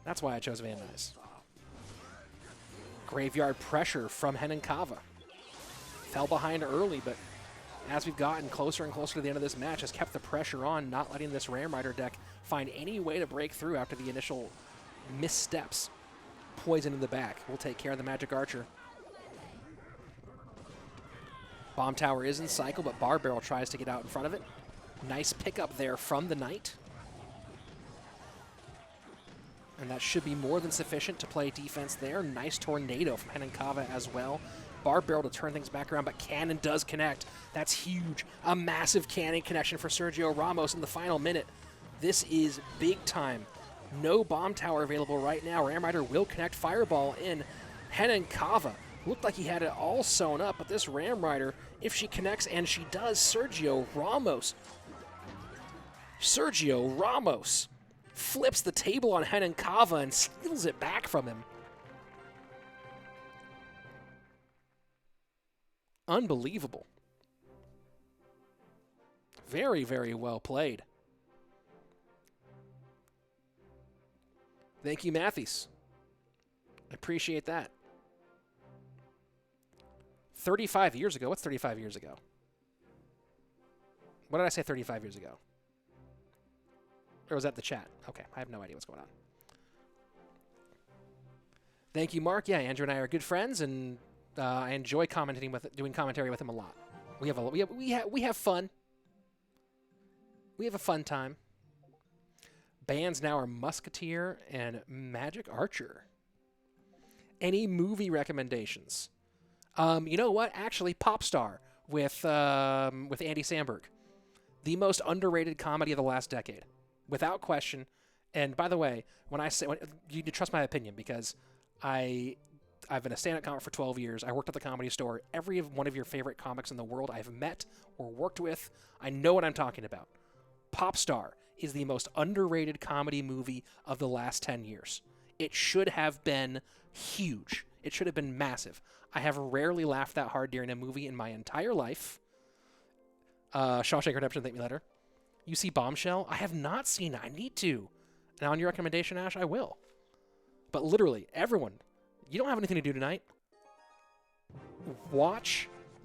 That's why I chose Van Nuys. Graveyard pressure from Henenkava. Fell behind early, but as we've gotten closer and closer to the end of this match, has kept the pressure on, not letting this Ram Rider deck find any way to break through after the initial missteps. Poison in the back. We'll take care of the Magic Archer. Bomb Tower is in cycle, but Bar Barrel tries to get out in front of it. Nice pickup there from the Knight. And that should be more than sufficient to play defense there. Nice Tornado from Henenkava as well. Bar Barrel to turn things back around, but Cannon does connect. That's huge. A massive Cannon connection for Sergio Ramos in the final minute. This is big time. No Bomb Tower available right now. Ram Rider will connect Fireball in. Henenkava looked like he had it all sewn up, but this Ram Rider, if she connects, and she does, Sergio Ramos flips the table on Henenkava and steals it back from him. Unbelievable. Very, very well played. Thank you, Matthews. I appreciate that. 35 years ago? What's 35 years ago? What did I say 35 years ago? Or was that the chat? Okay, I have no idea what's going on. Thank you, Mark. Yeah, Andrew and I are good friends, and I enjoy doing commentary with him a lot. We have fun. We have a fun time. Bands now are Musketeer and Magic Archer. Any movie recommendations? You know what? Actually, Popstar with Andy Samberg. The most underrated comedy of the last decade. Without question. And by the way, you need to trust my opinion, because I've been a stand-up comic for 12 years. I worked at the Comedy Store. Every one of your favorite comics in the world I've met or worked with. I know what I'm talking about. Popstar is the most underrated comedy movie of the last 10 years. It should have been huge. It should have been massive. I have rarely laughed that hard during a movie in my entire life. Shawshank Redemption, thank me later. You see Bombshell? I have not seen it. I need to. Now, on your recommendation, Ash, I will. But literally, everyone, you don't have anything to do tonight.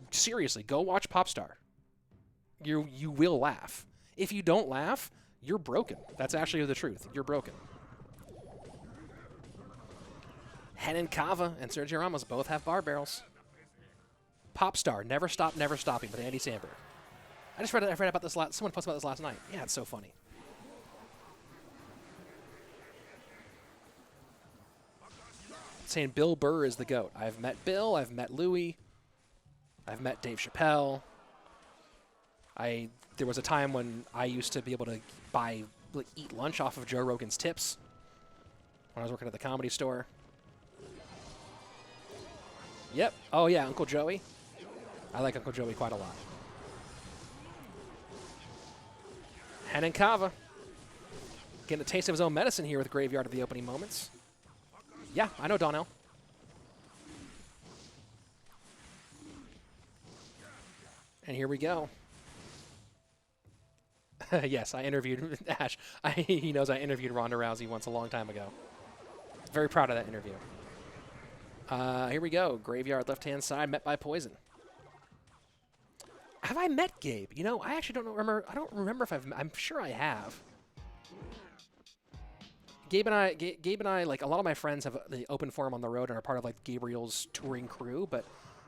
Seriously, go watch Popstar. You will laugh. If you don't laugh, you're broken. That's actually the truth. You're broken. Henenkava and Sergio Ramos both have bar barrels. Popstar, Never Stop, Never Stopping, with Andy Samberg. I read about this someone posted about this last night. Yeah, it's so funny. Saying Bill Burr is the GOAT. I've met Bill, I've met Louis, I've met Dave Chappelle. There was a time when I used to be able to eat lunch off of Joe Rogan's tips when I was working at the Comedy Store. Yep. Oh, yeah, Uncle Joey. I like Uncle Joey quite a lot. Henenkava getting a taste of his own medicine here with Graveyard of the opening moments. Yeah, I know Donnell. And here we go. Yes, I interviewed Ash. He knows I interviewed Ronda Rousey once a long time ago. Very proud of that interview. Here we go. Graveyard left-hand side, met by Poison. Have I met Gabe? You know, I actually don't remember. I don't remember if I'm sure I have. Gabe and I, like, a lot of my friends have the open forum on the road and are part of, like, Gabriel's touring crew, but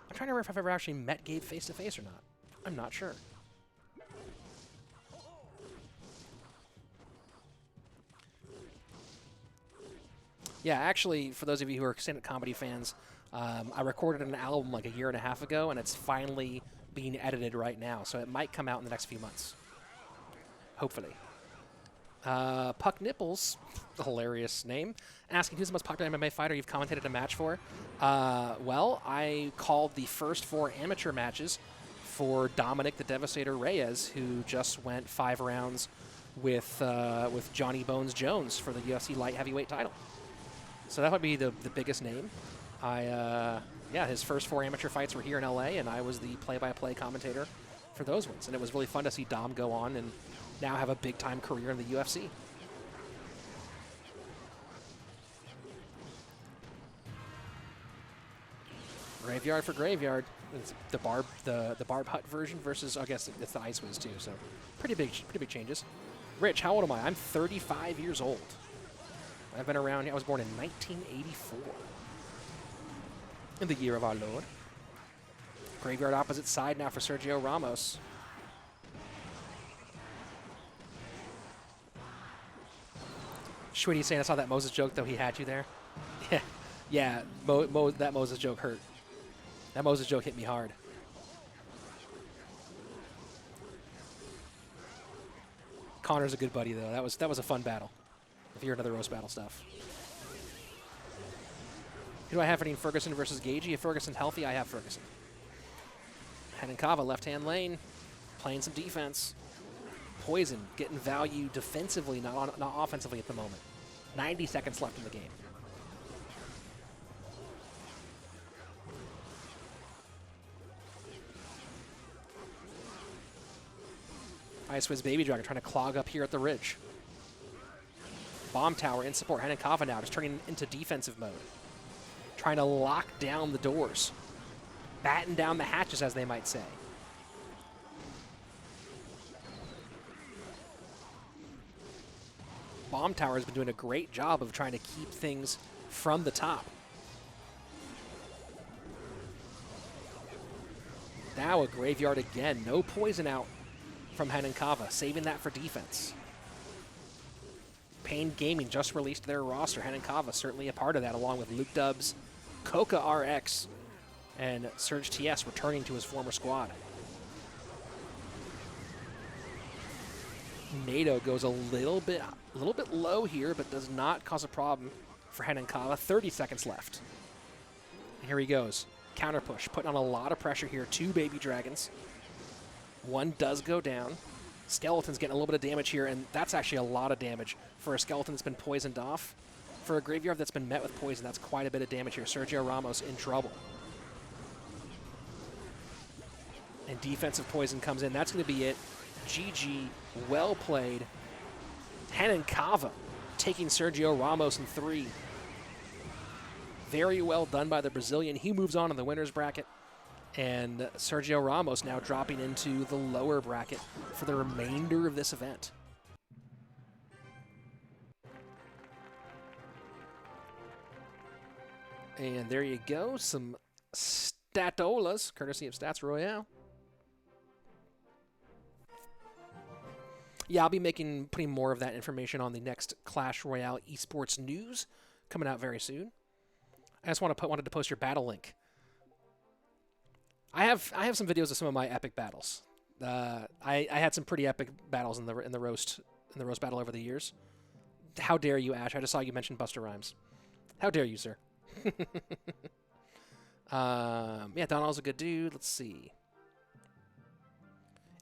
I'm trying to remember if I've ever actually met Gabe face-to-face or not. I'm not sure. Yeah, actually, for those of you who are stand-up comedy fans, I recorded an album like a year and a half ago, and it's finally being edited right now, so it might come out in the next few months. Hopefully. Puck Nipples, a hilarious name, asking who's the most popular MMA fighter you've commentated a match for. Well, I called the first 4 amateur matches for Dominic the Devastator Reyes, who just went 5 rounds with Johnny Bones Jones for the UFC light heavyweight title. So that would be the biggest name. Yeah, his first 4 amateur fights were here in LA, and I was the play-by-play commentator for those ones. And it was really fun to see Dom go on and now have a big-time career in the UFC. Graveyard for Graveyard. It's the Barb Hut version versus, I guess it's the Ice Wiz too. So pretty big changes. Rich, how old am I? I'm 35 years old. I've been around. I was born in 1984. In the year of our Lord. Graveyard opposite side now for Sergio Ramos. Schwitty saying I saw that Moses joke, though he had you there. Yeah, that Moses joke hurt. That Moses joke hit me hard. Connor's a good buddy, though. That was a fun battle. If you're into the roast battle stuff. Who do I have for Ferguson versus Gagey? If Ferguson's healthy, I have Ferguson. Hanenkava, left-hand lane, playing some defense. Poison getting value defensively, not offensively at the moment. 90 seconds left in the game. Ice Wiz Baby Dragon trying to clog up here at the ridge. Bomb Tower in support. Hanenkava now just turning into defensive mode. Trying to lock down the doors. Batten down the hatches, as they might say. Bomb Tower has been doing a great job of trying to keep things from the top. Now a Graveyard again. No poison out from Hanenkava, saving that for defense. Pain Gaming just released their roster. Hanenkava certainly a part of that, along with Luke Dubs, Coca RX, and Surge TS returning to his former squad. NATO goes a little bit low here, but does not cause a problem for Hanenkava. 30 seconds left. Here he goes. Counter push, putting on a lot of pressure here. 2 Baby Dragons. One does go down. Skeleton's getting a little bit of damage here, and that's actually a lot of damage for a Skeleton that's been poisoned off. For a Graveyard that's been met with poison, that's quite a bit of damage here. Sergio Ramos in trouble. And defensive poison comes in. That's going to be it. GG, well played. Hanenkava taking Sergio Ramos in 3. Very well done by the Brazilian. He moves on in the winner's bracket. And Sergio Ramos now dropping into the lower bracket for the remainder of this event. And there you go, some statolas, courtesy of Stats Royale. Yeah, I'll be putting more of that information on the next Clash Royale esports news coming out very soon. I just wanted to post your battle link. I have some videos of some of my epic battles. I had some pretty epic battles in the roast battle over the years. How dare you, Ash? I just saw you mention Busta Rhymes. How dare you, sir? Yeah, Donald's a good dude. Let's see.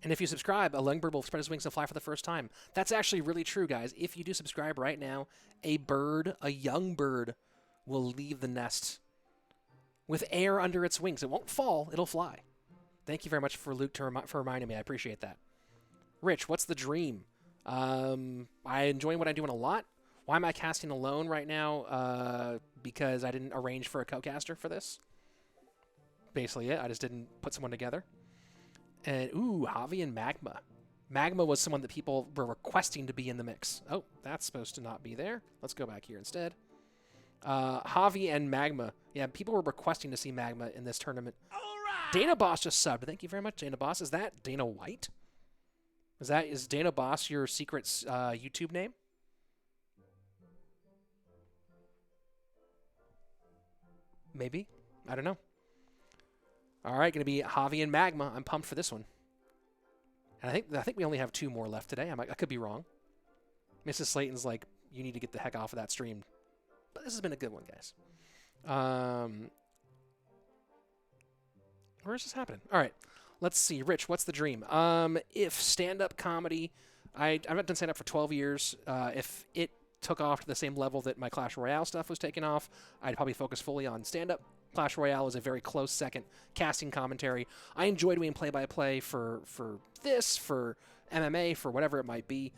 And if you subscribe, a Lungbird will spread his wings and fly for the first time. That's actually really true, guys. If you do subscribe right now, a young bird, will leave the nest with air under its wings. It won't fall. It'll fly. Thank you very much for Luke for reminding me. I appreciate that. Rich, what's the dream? I enjoy what I'm doing a lot. Why am I casting alone right now? Because I didn't arrange for a co-caster for this. Basically it. I just didn't put someone together. And, ooh, Javi and Magma. Magma was someone that people were requesting to be in the mix. Oh, that's supposed to not be there. Let's go back here instead. Javi and Magma. Yeah, people were requesting to see Magma in this tournament. All right. Dana Boss just subbed. Thank you very much, Dana Boss. Is that Dana White? Is Dana Boss your secret YouTube name? Maybe. I don't know. All right, going to be Javi and Magma. I'm pumped for this one. And I think we only have 2 more left today. I could be wrong. Mrs. Slaton's like, you need to get the heck off of that stream. But this has been a good one, guys. Where is this happening? All right. Let's see. Rich, what's the dream? If stand-up comedy, I've done stand-up for 12 years. If it took off to the same level that my Clash Royale stuff was taking off, I'd probably focus fully on stand-up. Clash Royale is a very close second. Casting commentary. I enjoy doing play-by-play for this, for MMA, for whatever it might be.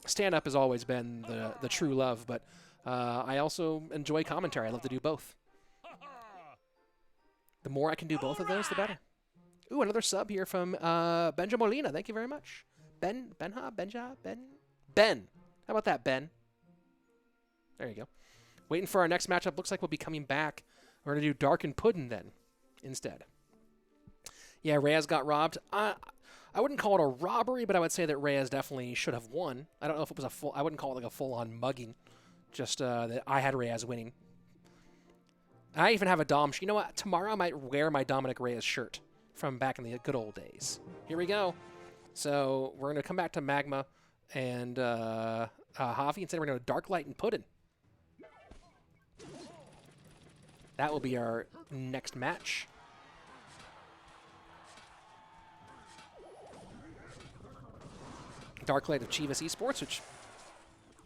Stand-up has always been the true love, but I also enjoy commentary. I love to do both. The more I can do both of those, the better. Ooh, another sub here from Benja Molina. Thank you very much. Ben. How about that, Ben? There you go. Waiting for our next matchup. Looks like we'll be coming back. We're going to do Dark and Puddin' then, instead. Yeah, Reyes got robbed. I wouldn't call it a robbery, but I would say that Reyes definitely should have won. I don't know if it was I wouldn't call it like a full-on mugging. Just that I had Reyes winning. I even have a Dom. You know what? Tomorrow I might wear my Dominic Reyes shirt from back in the good old days. Here we go. So we're going to come back to Magma and Javi. Instead, we're going to Dark Light and Puddin'. That will be our next match. Dark Light of Chivas Esports, which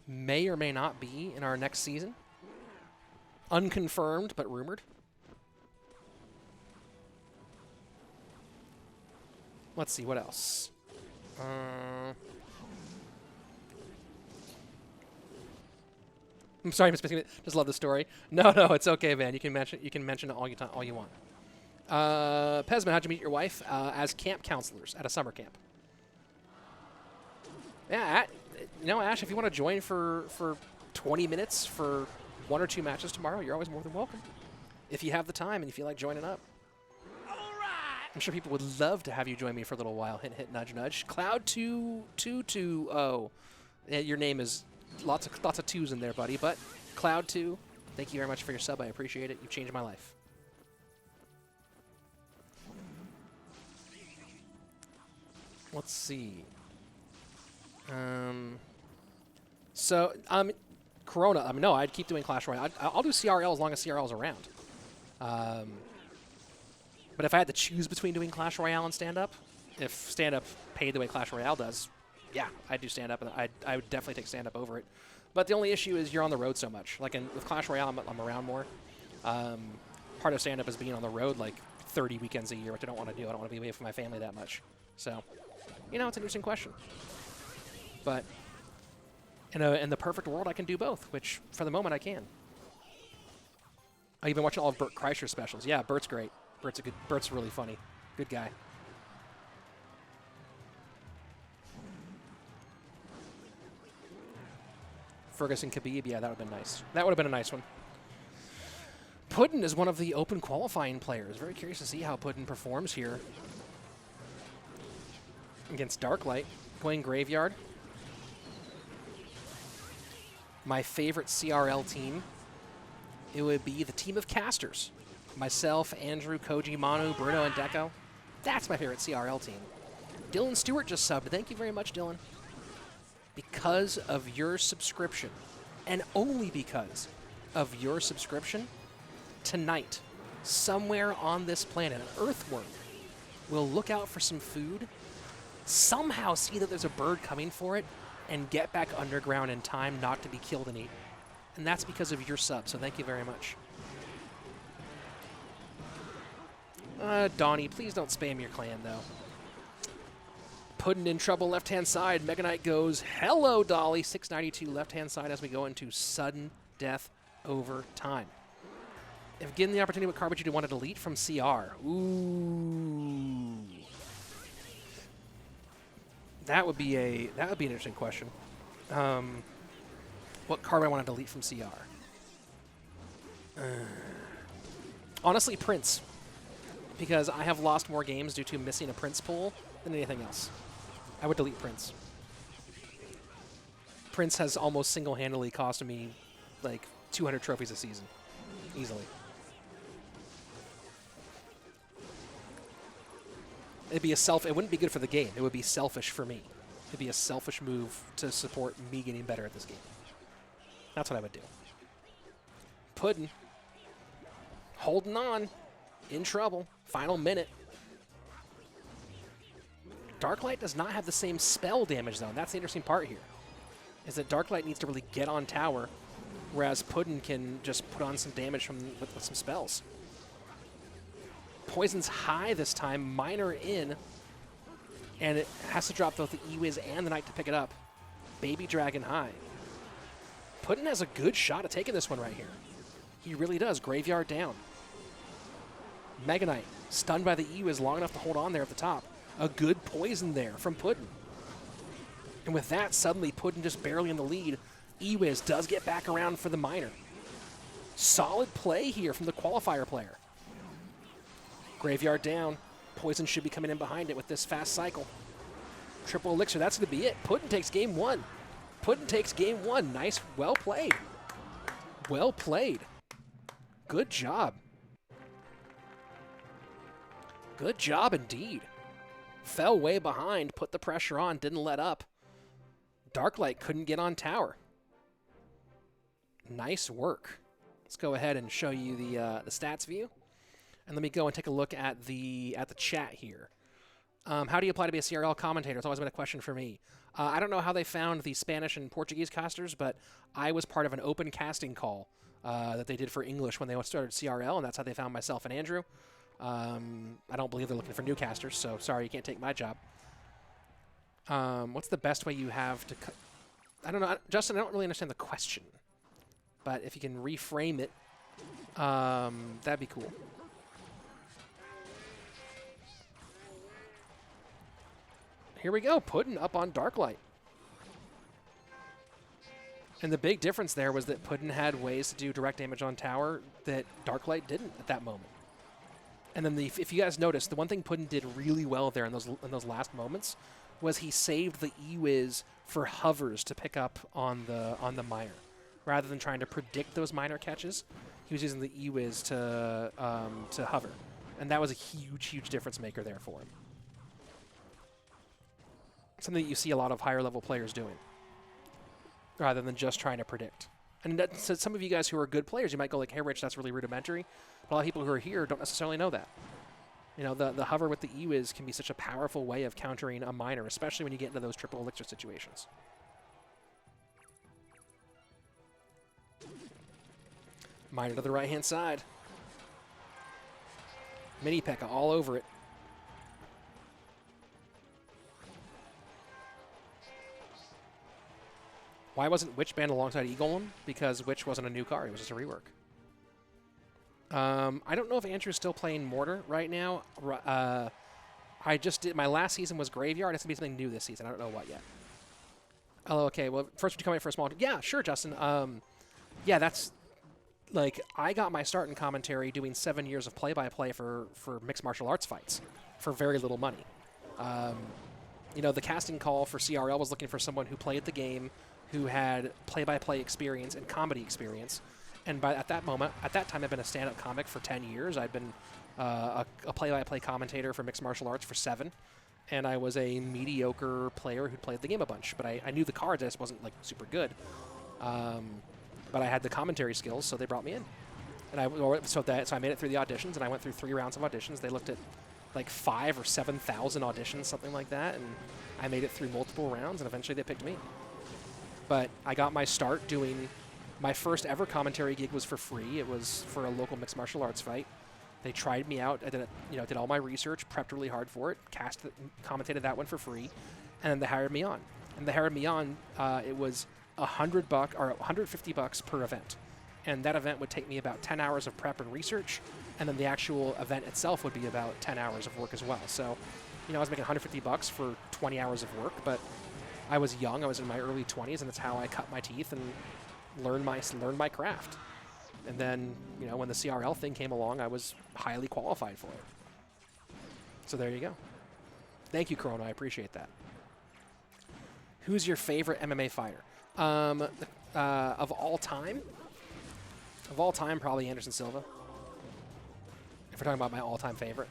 may or may not be in our next season. Unconfirmed, but rumored. Let's see, what else? I'm sorry, Miss Biscuit. Just love the story. No, it's okay, man. You can mention it all you want. Pesman, how'd you meet your wife? As camp counselors at a summer camp. Yeah, Ash, if you want to join for 20 minutes for 1 or 2 matches tomorrow, you're always more than welcome. If you have the time and you feel like joining up. All right. I'm sure people would love to have you join me for a little while. Hint, hint, nudge, nudge. Cloud222. Yeah, your name is lots of twos in there, buddy. But Cloud2, thank you very much for your sub. I appreciate it. You've changed my life. Let's see. Corona. No, I'd keep doing Clash Royale. I'll do CRL as long as CRL is around. But if I had to choose between doing Clash Royale and stand-up, if stand-up paid the way Clash Royale does, yeah, I'd do stand-up, and I would definitely take stand-up over it. But the only issue is you're on the road so much. Like with Clash Royale, I'm around more. Part of stand-up is being on the road like 30 weekends a year, which I don't want to do. I don't want to be away from my family that much. So, it's an interesting question. But in the perfect world, I can do both, which for the moment I can. I've been watching all of Bert Kreischer's specials. Yeah, Bert's great. Bert's really funny. Good guy. Ferguson Khabib, yeah, that would have been nice. That would have been a nice one. Puddin' is one of the open qualifying players. Very curious to see how Puddin' performs here against Darklight. Going Graveyard. My favorite CRL team, it would be the team of casters. Myself, Andrew, Koji, Manu, Bruno, and Deco. That's my favorite CRL team. Dylan Stewart just subbed. Thank you very much, Dylan. Because of your subscription, and only because of your subscription, tonight, somewhere on this planet, an earthworm will look out for some food, somehow see that there's a bird coming for it, and get back underground in time not to be killed and eaten. And that's because of your sub, so thank you very much. Donnie, please don't spam your clan, though. Puddin' in trouble left-hand side. Mega Knight goes, hello, Dolly. 692 left-hand side as we go into sudden death over time. If given the opportunity, what card would you want to delete from CR? Ooh. That would be an interesting question. What card would I want to delete from CR? Honestly, Prince. Because I have lost more games due to missing a Prince pool than anything else. I would delete Prince. Prince has almost single-handedly cost me like 200 trophies a season. Easily. It'd be it wouldn't be good for the game. It would be selfish for me. It'd be a selfish move to support me getting better at this game. That's what I would do. Puddin'. Holding on. In trouble. Final minute. Darklight does not have the same spell damage, though. And that's the interesting part here. Is that Darklight needs to really get on tower, whereas Puddin' can just put on some damage with some spells. Poison's high this time. Minor in. And it has to drop both the E-Wiz and the Knight to pick it up. Baby Dragon high. Puddin' has a good shot at taking this one right here. He really does. Graveyard down. Mega Knight stunned by the E-Wiz long enough to hold on there at the top. A good poison there from Puddin'. And with that, suddenly Puddin' just barely in the lead. E-Wiz does get back around for the Minor. Solid play here from the qualifier player. Graveyard down. Poison should be coming in behind it with this fast cycle. Triple Elixir, that's going to be it. Puddin' takes game one. Puddin' takes game one. Nice, well played. Well played. Good job. Good job indeed. Fell way behind, put the pressure on, didn't let up. Darklight couldn't get on tower. Nice work. Let's go ahead and show you the stats view. And let me go and take a look at the chat here. How do you apply to be a CRL commentator? It's always been a question for me. I don't know how they found the Spanish and Portuguese casters, but I was part of an open casting call that they did for English when they started CRL, and that's how they found myself and Andrew. I don't believe they're looking for new casters, so sorry, you can't take my job. What's the best way you have to... I don't know, Justin, I don't really understand the question. But if you can reframe it, that'd be cool. Here we go, Puddin' up on Darklight. And the big difference there was that Puddin' had ways to do direct damage on tower that Darklight didn't at that moment. And then if you guys noticed, the one thing Puddin' did really well there in those last moments was he saved the E-Wiz for hovers to pick up on the Minor. Rather than trying to predict those Minor catches, he was using the E-Wiz to hover. And that was a huge, huge difference maker there for him. Something that you see a lot of higher level players doing, rather than just trying to predict. And so some of you guys who are good players, you might go like, hey, Rich, that's really rudimentary. But a lot of people who are here don't necessarily know that. You know, the hover with the E-Wiz can be such a powerful way of countering a Minor, especially when you get into those triple elixir situations. Minor to the right-hand side. Mini P.E.K.K.A all over it. Why wasn't Witch banned alongside E-Golem? Because Witch wasn't a new card. It was just a rework. I don't know if Andrew's still playing Mortar right now. I just did... My last season was Graveyard. It's going to be something new this season. I don't know what yet. Oh, okay. Well, first would you come in for a small... Yeah, sure, Justin. Yeah, that's... Like, I got my start in commentary doing 7 years of play-by-play for mixed martial arts fights for very little money. You know, the casting call for CRL was looking for someone who played the game, who had play-by-play experience and comedy experience. And at that time, I'd been a stand-up comic for 10 years. I'd been a play-by-play commentator for mixed martial arts for 7. And I was a mediocre player who played the game a bunch. But I knew the cards, I just wasn't, like, super good. But I had the commentary skills, so they brought me in. And so I made it through the auditions, and I went through 3 rounds of auditions. They looked at like 5,000 or 7,000 auditions, something like that, and I made it through multiple rounds, and eventually they picked me. But I got my start doing... My first ever commentary gig was for free. It was for a local mixed martial arts fight. They tried me out. I did all my research, prepped really hard for it, commentated that one for free, and then they hired me on. And they hired me on. It was $100 or $150 per event, and that event would take me about 10 hours of prep and research, and then the actual event itself would be about 10 hours of work as well. So, you know, I was making $150 for 20 hours of work, but I was young. I was in my early 20s, and that's how I cut my teeth and learned my craft. And then, you know, when the CRL thing came along, I was highly qualified for it. So there you go. Thank you, Corona. I appreciate that. Who's your favorite MMA fighter? Of all time? Of all time, probably Anderson Silva. If we're talking about my all-time favorite.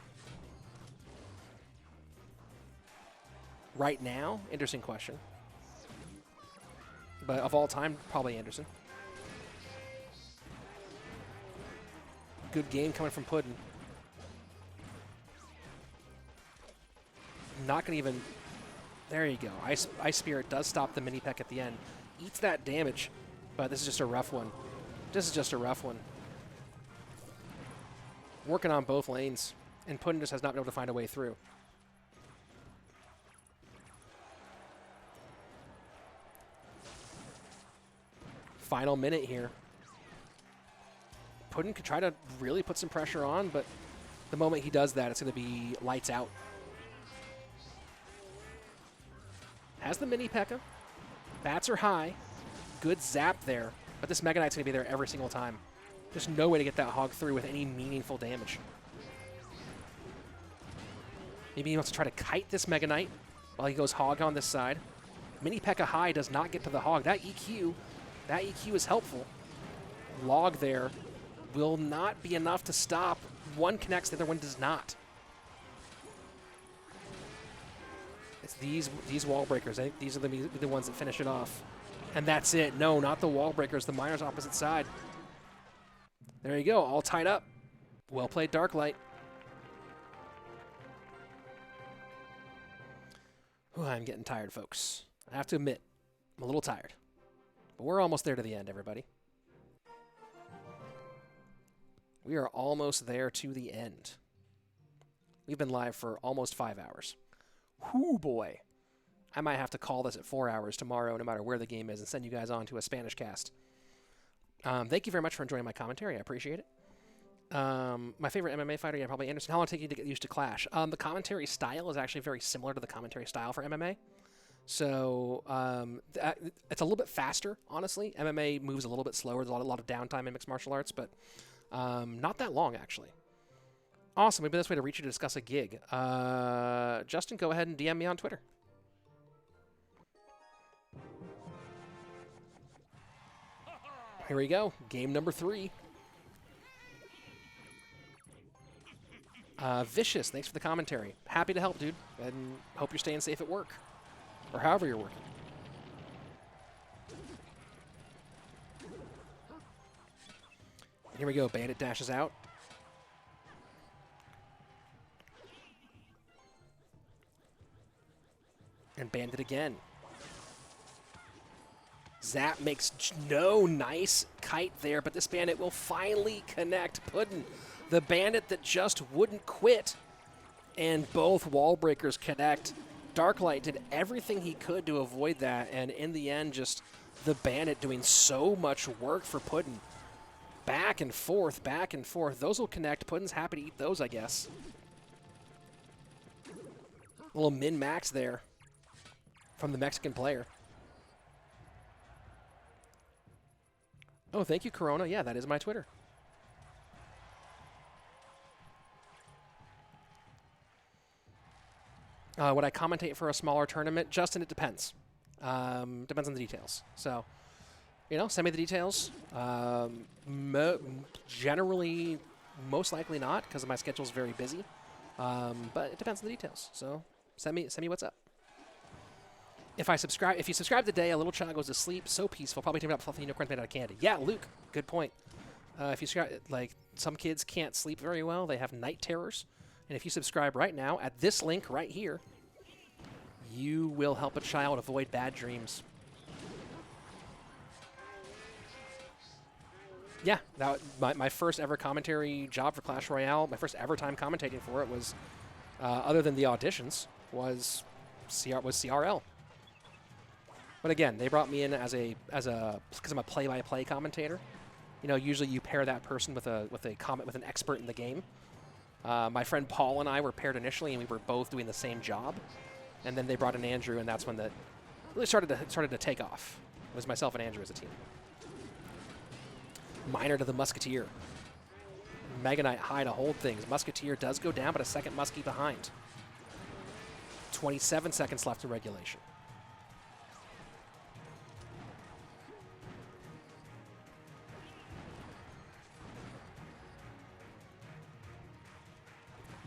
Right now, interesting question. But of all time, probably Anderson. Good game coming from Puddin. Not going to even... There you go. Ice Spirit does stop the mini peck at the end. Eats that damage, but this is just a rough one. This is just a rough one. Working on both lanes, and Puddin just has not been able to find a way through. Final minute here. Puddin could try to really put some pressure on, but the moment he does that, it's going to be lights out. Has the mini P.E.K.K.A. Bats are high. Good zap there. But this Mega Knight's going to be there every single time. There's no way to get that hog through with any meaningful damage. Maybe he wants to try to kite this Mega Knight while he goes hog on this side. Mini P.E.K.K.A. high does not get to the hog. That EQ is helpful. Log there will not be enough to stop. One connects, the other one does not. It's these wall breakers. I think these are the ones that finish it off. And that's it. No, not the wall breakers. The miners opposite side. There you go. All tied up. Well played, Darklight. Whew, I'm getting tired, folks. I have to admit, I'm a little tired. But we're almost there to the end, everybody. We are almost there to the end. We've been live for almost 5 hours. Whoo, boy. I might have to call this at 4 hours tomorrow, no matter where the game is, and send you guys on to a Spanish cast. Thank you very much for enjoying my commentary. I appreciate it. My favorite MMA fighter, yeah, probably Anderson. How long did it take you to get used to Clash? The commentary style is actually very similar to the commentary style for MMA. So it's a little bit faster, honestly. MMA moves a little bit slower. There's a lot of downtime in mixed martial arts, but not that long, actually. Awesome. Maybe this way to reach you to discuss a gig. Justin, go ahead and DM me on Twitter. Here we go. Game number 3. Vicious, thanks for the commentary. Happy to help, dude. And hope you're staying safe at work. Or however you're working. And here we go. Bandit dashes out. And Bandit again. Zap makes no nice kite there, but this Bandit will finally connect Puddin. The Bandit that just wouldn't quit. And both wall breakers connect. Darklight did everything he could to avoid that, and in the end, just the Bandit doing so much work for Puddin. Back and forth, back and forth. Those will connect. Puddin's happy to eat those, I guess. A little min-max there from the Mexican player. Oh, thank you, Corona. Yeah, that is my Twitter. Would I commentate for a smaller tournament? Justin, it depends. Depends on the details. So, you know, send me the details. Generally, most likely not, because my schedule is very busy. But it depends on the details. So, send me what's up. If you subscribe today, a little child goes to sleep. So peaceful. Probably taking up fluffy unicorns made out of candy. Yeah, Luke. Good point. If you subscribe, like some kids can't sleep very well. They have night terrors. And if you subscribe right now at this link right here, you will help a child avoid bad dreams. Yeah, that my first ever commentary job for Clash Royale, my first ever time commentating for it was, other than the auditions, was CRL. But again, they brought me in because I'm a play-by-play commentator. You know, usually you pair that person with an expert in the game. My friend Paul and I were paired initially, and we were both doing the same job. And then they brought in Andrew, and that's when that really started to take off. It was myself and Andrew as a team. Miner to the Musketeer. Mega Knight high to hold things. Musketeer does go down, but a second Muskie behind. 27 seconds left in regulation.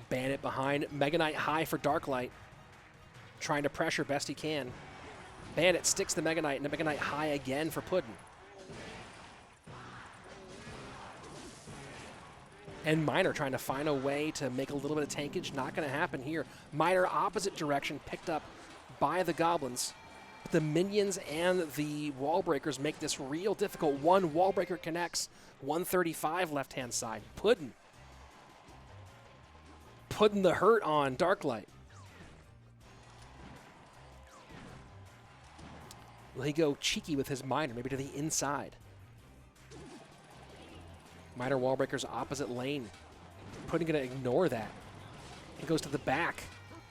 Bandit behind. Mega Knight high for Darklight. trying to pressure best he can. Bandit sticks the Mega Knight, and the Mega Knight high again for Puddin'. And Miner trying to find a way to make a little bit of tankage. Not going to happen here. Miner opposite direction, picked up by the Goblins. The minions and the wall breakers make this real difficult. One wall breaker connects. 135 left-hand side. Puddin' the hurt on Darklight. Will he go cheeky with his Miner, maybe to the inside? Miner wall breakers opposite lane. Puddin' gonna ignore that. He goes to the back.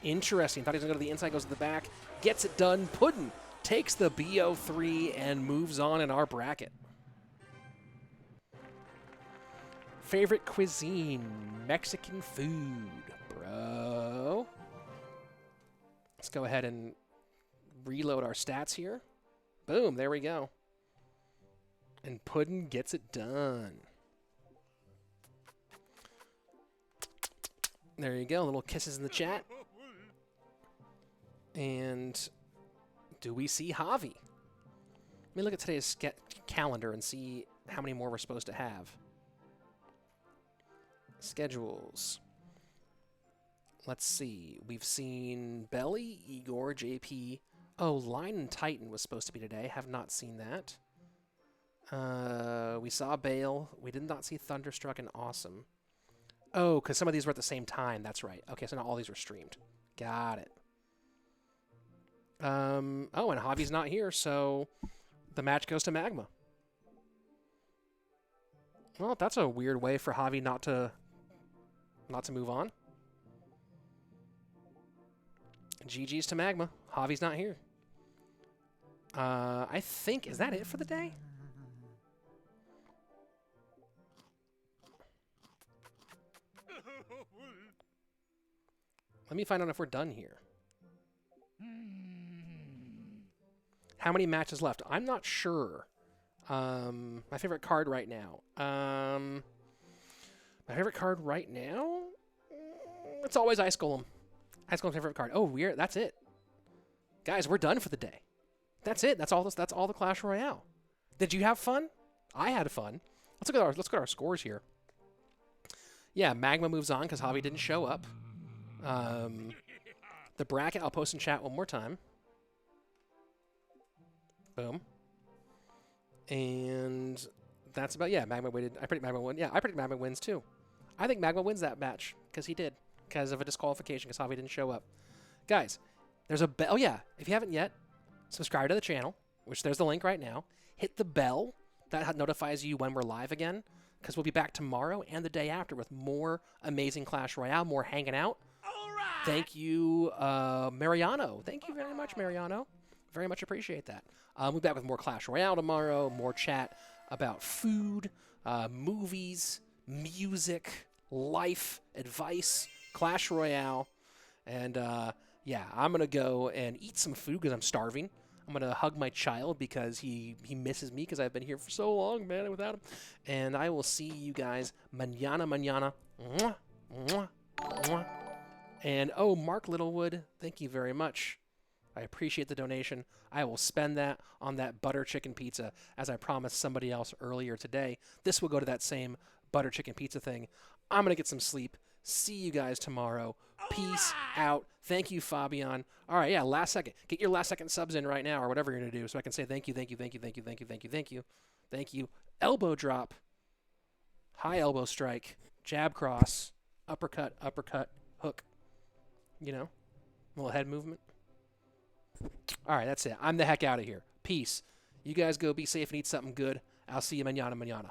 Interesting. Thought he was gonna go to the inside, goes to the back. Gets it done. Puddin' takes the BO3 and moves on in our bracket. Favorite cuisine, Mexican food, bro. Let's go ahead and reload our stats here. Boom, there we go. And Puddin' gets it done. There you go, little kisses in the chat. And do we see Javi? Let me look at today's calendar and see how many more we're supposed to have. Schedules. Let's see. We've seen Belly, Igor, JP. Oh, Lion and Titan was supposed to be today. Have not seen that. We saw Bale. We did not see Thunderstruck and Awesome. Oh, because some of these were at the same time. That's right. Okay, so not all these were streamed. Got it. Oh, and Javi's not here, so the match goes to Magma. Well, that's a weird way for Javi not to move on. GG's to Magma. Javi's not here. I think, is that it for the day? Let me find out if we're done here. How many matches left? I'm not sure. My favorite card right now. My favorite card right now? It's always Ice Golem. Ice Golem's my favorite card. Oh, that's it. Guys, we're done for the day. That's it. That's all the Clash Royale. Did you have fun? I had fun. Let's look at our scores here. Yeah, Magma moves on because Javi didn't show up. The bracket, I'll post in chat one more time. Boom. And that's about, yeah, Magma waited. I predict Magma win. Yeah, I predict Magma wins too. I think Magma wins that match because he did. Because of a disqualification because Javi didn't show up. Guys, there's a bell. Oh, yeah, if you haven't yet, subscribe to the channel, which there's the link right now. Hit the bell. That notifies you when we're live again because we'll be back tomorrow and the day after with more amazing Clash Royale, more hanging out. All right. Thank you, Mariano. Thank you very much, Mariano. Very much appreciate that. We'll be back with more Clash Royale tomorrow, more chat about food, movies, music, life, advice, Clash Royale. And, yeah, I'm going to go and eat some food because I'm starving. I'm going to hug my child because he misses me because I've been here for so long, man, without him. And I will see you guys mañana. Mwah, mwah, mwah. And, oh, Mark Littlewood, thank you very much. I appreciate the donation. I will spend that on that butter chicken pizza, as I promised somebody else earlier today. This will go to that same butter chicken pizza thing. I'm going to get some sleep. See you guys tomorrow. Peace out. Thank you, Fabian. All right, yeah, last second. Get your last second subs in right now or whatever you're going to do so I can say thank you, thank you, thank you, thank you, thank you, thank you, thank you. Thank you. Elbow drop. High elbow strike. Jab cross. Uppercut, hook. You know, a little head movement. All right, that's it. I'm the heck out of here. Peace. You guys go be safe and eat something good. I'll see you mañana.